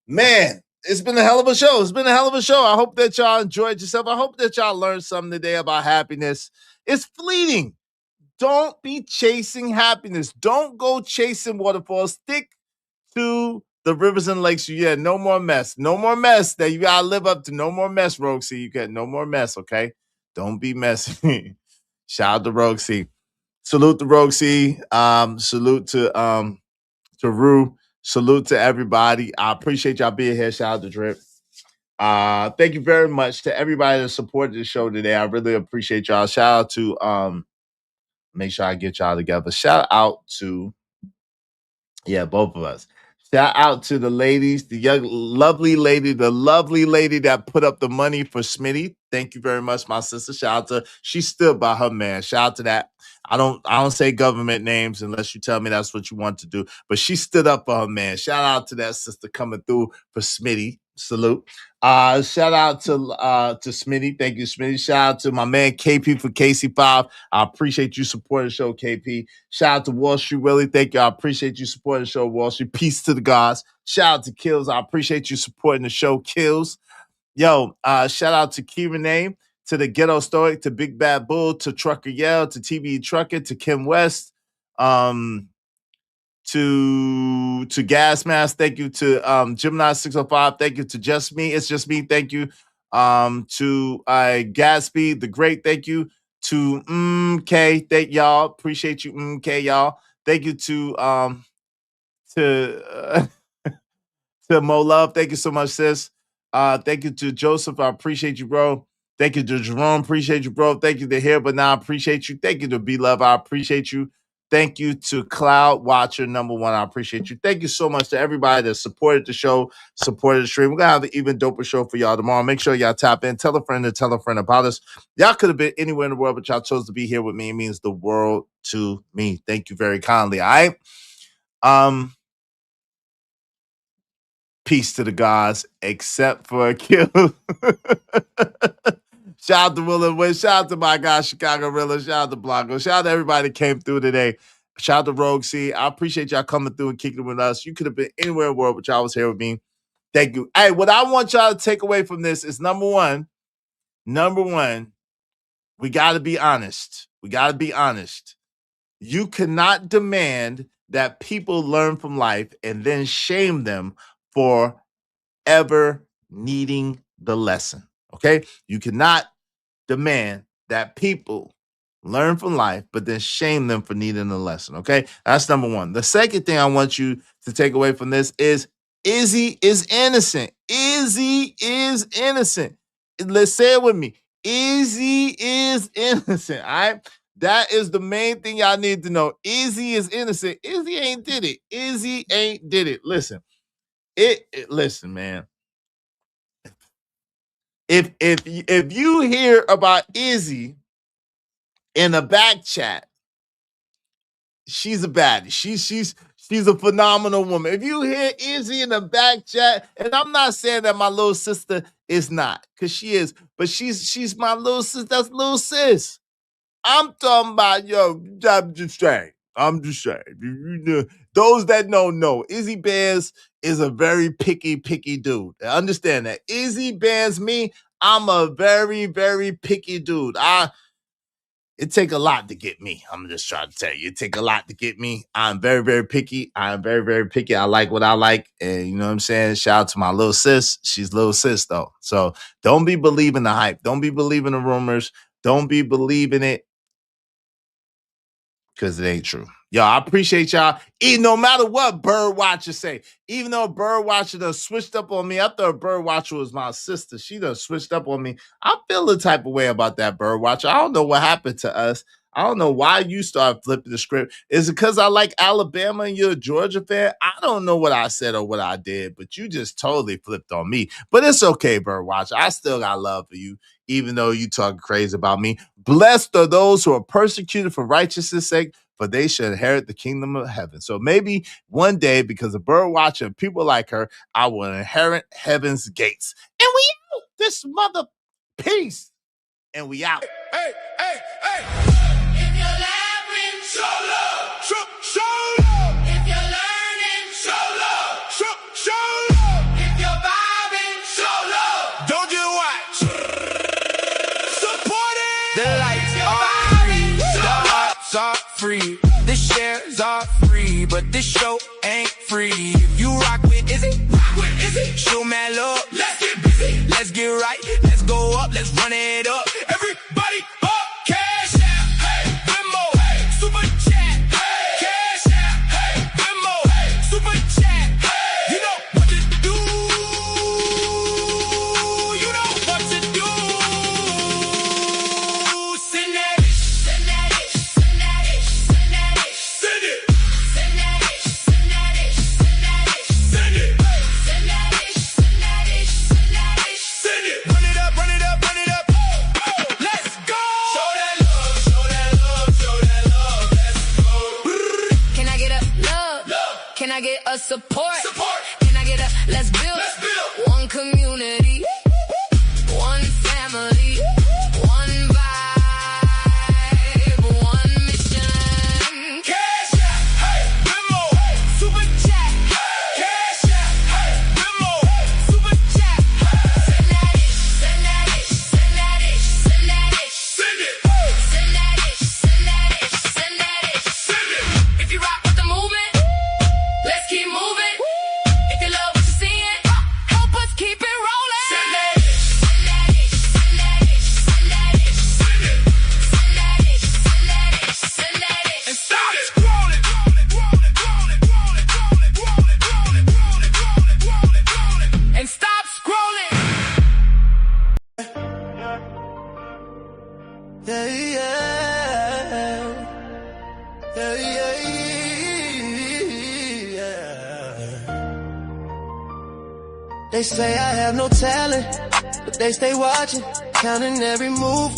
Man, it's been a hell of a show. It's been a hell of a show. I hope that y'all enjoyed yourself. I hope that y'all learned something today about happiness. It's fleeting. Don't be chasing happiness. Don't go chasing waterfalls. Stick to the rivers and lakes. Yeah, no more mess. No more mess that you gotta live up to. No more mess, Rogue C. You got no more mess, okay? Don't be messy. Shout out to Rogue C. Salute to Rogue C. Salute to Rue. Salute to everybody. I appreciate y'all being here. Shout out to Drip. Thank you very much to everybody that supported the show today. I really appreciate y'all. Shout out to make sure I get y'all together. Shout out to both of us. Shout out to the ladies, the young, lovely lady that put up the money for Smitty. Thank you very much, my sister. Shout out to, she stood by her man. Shout out to that. I don't say government names unless you tell me that's what you want to do. But she stood up for her man. Shout out to that sister coming through for Smitty. Salute. Shout out to Smitty. Thank you, Smitty. Shout out to my man KP for KC5. I appreciate you supporting the show, KP. Shout out to Wall Street Willie. Thank you. I appreciate you supporting the show, Wall Street. Peace to the gods. Shout out to Kills. I appreciate you supporting the show, Kills. Yo, shout out to Key Renee, to the Ghetto Stoic, to Big Bad Bull, to Trucker Yell, to TV Trucker, to Kim West, to Gas Mask. Thank you to Gemini 605. Thank you to Just Me. It's Just Me. Thank you. To Gatsby the Great. Thank you to K. Thank y'all. Appreciate you, K, y'all. Thank you to Mo Love. Thank you so much, sis. Thank you to Joseph. I appreciate you, bro. Thank you to Jerome. Appreciate you, bro. Thank you to Here But Now. I appreciate you. Thank you to Be Love. I appreciate you. Thank you to Cloud Watcher #1. I appreciate you. Thank you so much to everybody that supported the show, supported the stream. We're going to have an even doper show for y'all tomorrow. Make sure y'all tap in. Tell a friend and tell a friend about us. Y'all could have been anywhere in the world, but y'all chose to be here with me. It means the world to me. Thank you very kindly. All right? Peace to the gods, except for Kill. Shout out to Will and Win. Shout out to my guy, Chicago Rilla. Shout out to Blanco. Shout out to everybody that came through today. Shout out to Rogue C. I appreciate y'all coming through and kicking it with us. You could have been anywhere in the world, but y'all was here with me. Thank you. Hey, what I want y'all to take away from this is number one, we got to be honest. We got to be honest. You cannot demand that people learn from life and then shame them for ever needing the lesson. Okay? You cannot demand that people learn from life, but then shame them for needing the lesson. Okay? That's number one. The second thing I want you to take away from this is Izzy is innocent. Izzy is innocent. Let's say it with me. Izzy is innocent. All right? That is the main thing y'all need to know. Izzy is innocent. Izzy ain't did it. Izzy ain't did it. Listen. Listen, man. If you hear about Izzy in a back chat, she's a baddie. She's a phenomenal woman. If you hear Izzy in the back chat, and I'm not saying that my little sister is not, because she is, but she's my little sis. That's little sis. I'm talking about, yo, I'm just saying. Those that don't know, Izzy Bears is a very picky dude. Understand that. Izzy Bears me, I'm a very, very picky dude. It take a lot to get me. I'm just trying to tell you. It take a lot to get me. I'm very, very picky. I'm very, very picky. I like what I like. And you know what I'm saying? Shout out to my little sis. She's little sis, though. So don't be believing the hype. Don't be believing the rumors. Don't be believing it, because it ain't true. Yo, I appreciate y'all. No matter what Birdwatcher say, even though Birdwatcher done switched up on me, I thought Birdwatcher was my sister. She done switched up on me. I feel the type of way about that Birdwatcher. I don't know what happened to us. I don't know why you started flipping the script. Is it because I like Alabama and you're a Georgia fan? I don't know what I said or what I did, but you just totally flipped on me. But it's okay, Birdwatcher. I still got love for you, even though you talking crazy about me. Blessed are those who are persecuted for righteousness' sake, for they should inherit the kingdom of heaven. So maybe one day, because of Birdwatcher and people like her, I will inherit heaven's gates. And we out. This mother peace. And we out. Hey. this show ain't free. If you rock with Izzy, show mad love. Let's get busy. Let's get right. Let's go up. Let's run it up. Everybody up. Cash out. Hey. Venmo. Hey. Super chat. Hey. Cash out. Hey. Venmo. Hey. Super chat. Hey. You know what to do. You know what to do. Send that. Send that. Send that. Send that. Send it. Send that. Send that. Send that. Send it. Send that. Send that. Send that. Send it. Run it up. Run it up. Run it up. Let's go. Show that love. Show that love. Show that love. Let's go. Can I get a love? Love. Can I get a support? Support. Can I get a let's build? Let's build. One community. One family. One vibe. One mission. Cash out. Hey. Venmo. Hey. Super chat. Hey. Cash out. Hey. Venmo. Hey. Super chat. Hey. Send that ish. Send that ish. Send that ish. Send that ish. Send it. Send that ish. Send that ish. Send that ish. Send it. If you rock with the movement, let's keep moving. If you love what you're seeing, help us keep it rolling. Send that ish. Send that ish. Send that ish. Send that ish. Send it. Send that ish. Send that ish. Send that ish. And stop scrolling. And stop scrolling. Yeah, yeah. Yeah, yeah. They say I have no talent, but they stay watching, counting every move.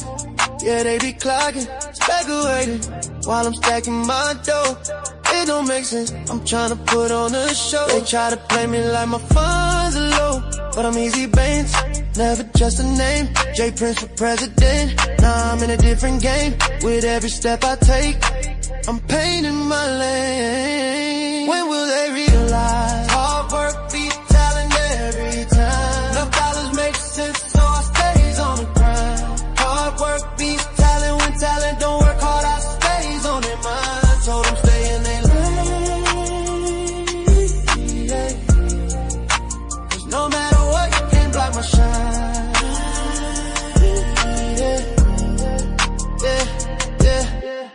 Yeah, they be clocking, speculating while I'm stacking my dough. It don't make sense, I'm trying to put on a show. They try to play me like my funds are low, but I'm easy Baines, never just a name. J Prince for president, now I'm in a different game. With every step I take, I'm painting my lane. When will they realize hard work beats talent every time? Enough dollars make sense, so I stays on the grind. Hard work beats talent when talent don't work hard, I stays on their mind. Told them stay in their lane. Yeah. 'Cause no matter what, you can't block my shine. Yeah. Yeah. Yeah.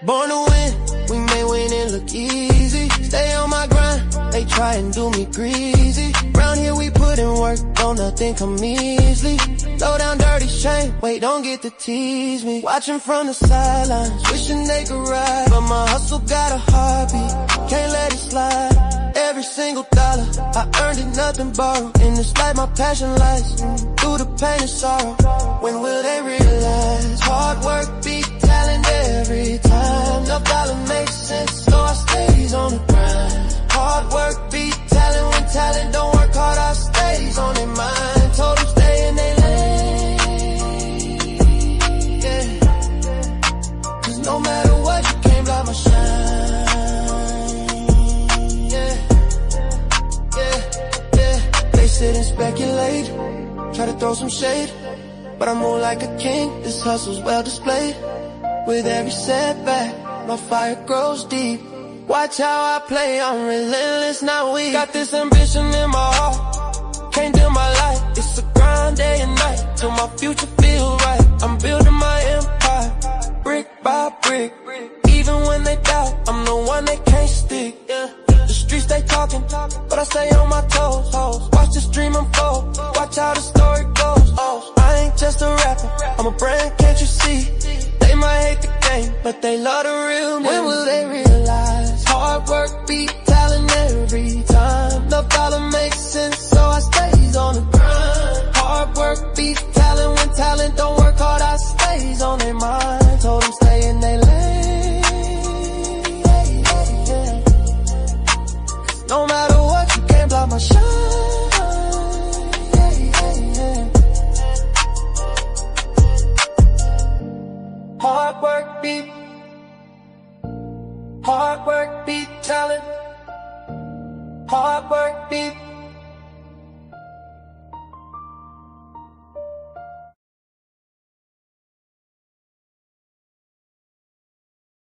Born to win, we may win and look easy. Stay on my grind, they try and do me greasy. Round here we put in work, don't nothing come easily. Throw down dirty shame, wait, don't get to tease me. Watching from the sidelines, wishing they could ride, but my hustle got a heartbeat, can't let it slide. Every single dollar, I earned it, nothing borrowed. In this life my passion lies, through the pain and sorrow. When will they realize hard work beat talent every time? No dollar makes sense, so I stays on the grind. Hard work beat talent when talent don't work hard, I stays on their mind. Told them stay in their lane. Yeah. 'Cause no matter what, you can't block my shine. Yeah. Yeah. Yeah. They sit and speculate, try to throw some shade, but I move like a king, this hustle's well displayed. With every setback, my fire grows deep. Watch how I play, I'm relentless, not weak. Got this ambition in my heart, can't dim my light. It's a grind day and night, till my future feel right. I'm building my empire, brick by brick. Even when they doubt, I'm the one they can't stick. Yeah. The streets they talking, but I stay on my toes. Watch this dream unfold, watch how the story goes. I ain't just a rapper, I'm a brand, can't you see? They might hate the game, but they love the real me. When will they realize hard work beat talent every time? No dollar makes sense, so I stays on the grind. Hard work beat talent when talent don't work hard, I stays on their mind. Told them stay in their lane. Yeah. No matter what, you can't block my shine. Yeah. Hard work beat, hard work beat talent. Hard work beat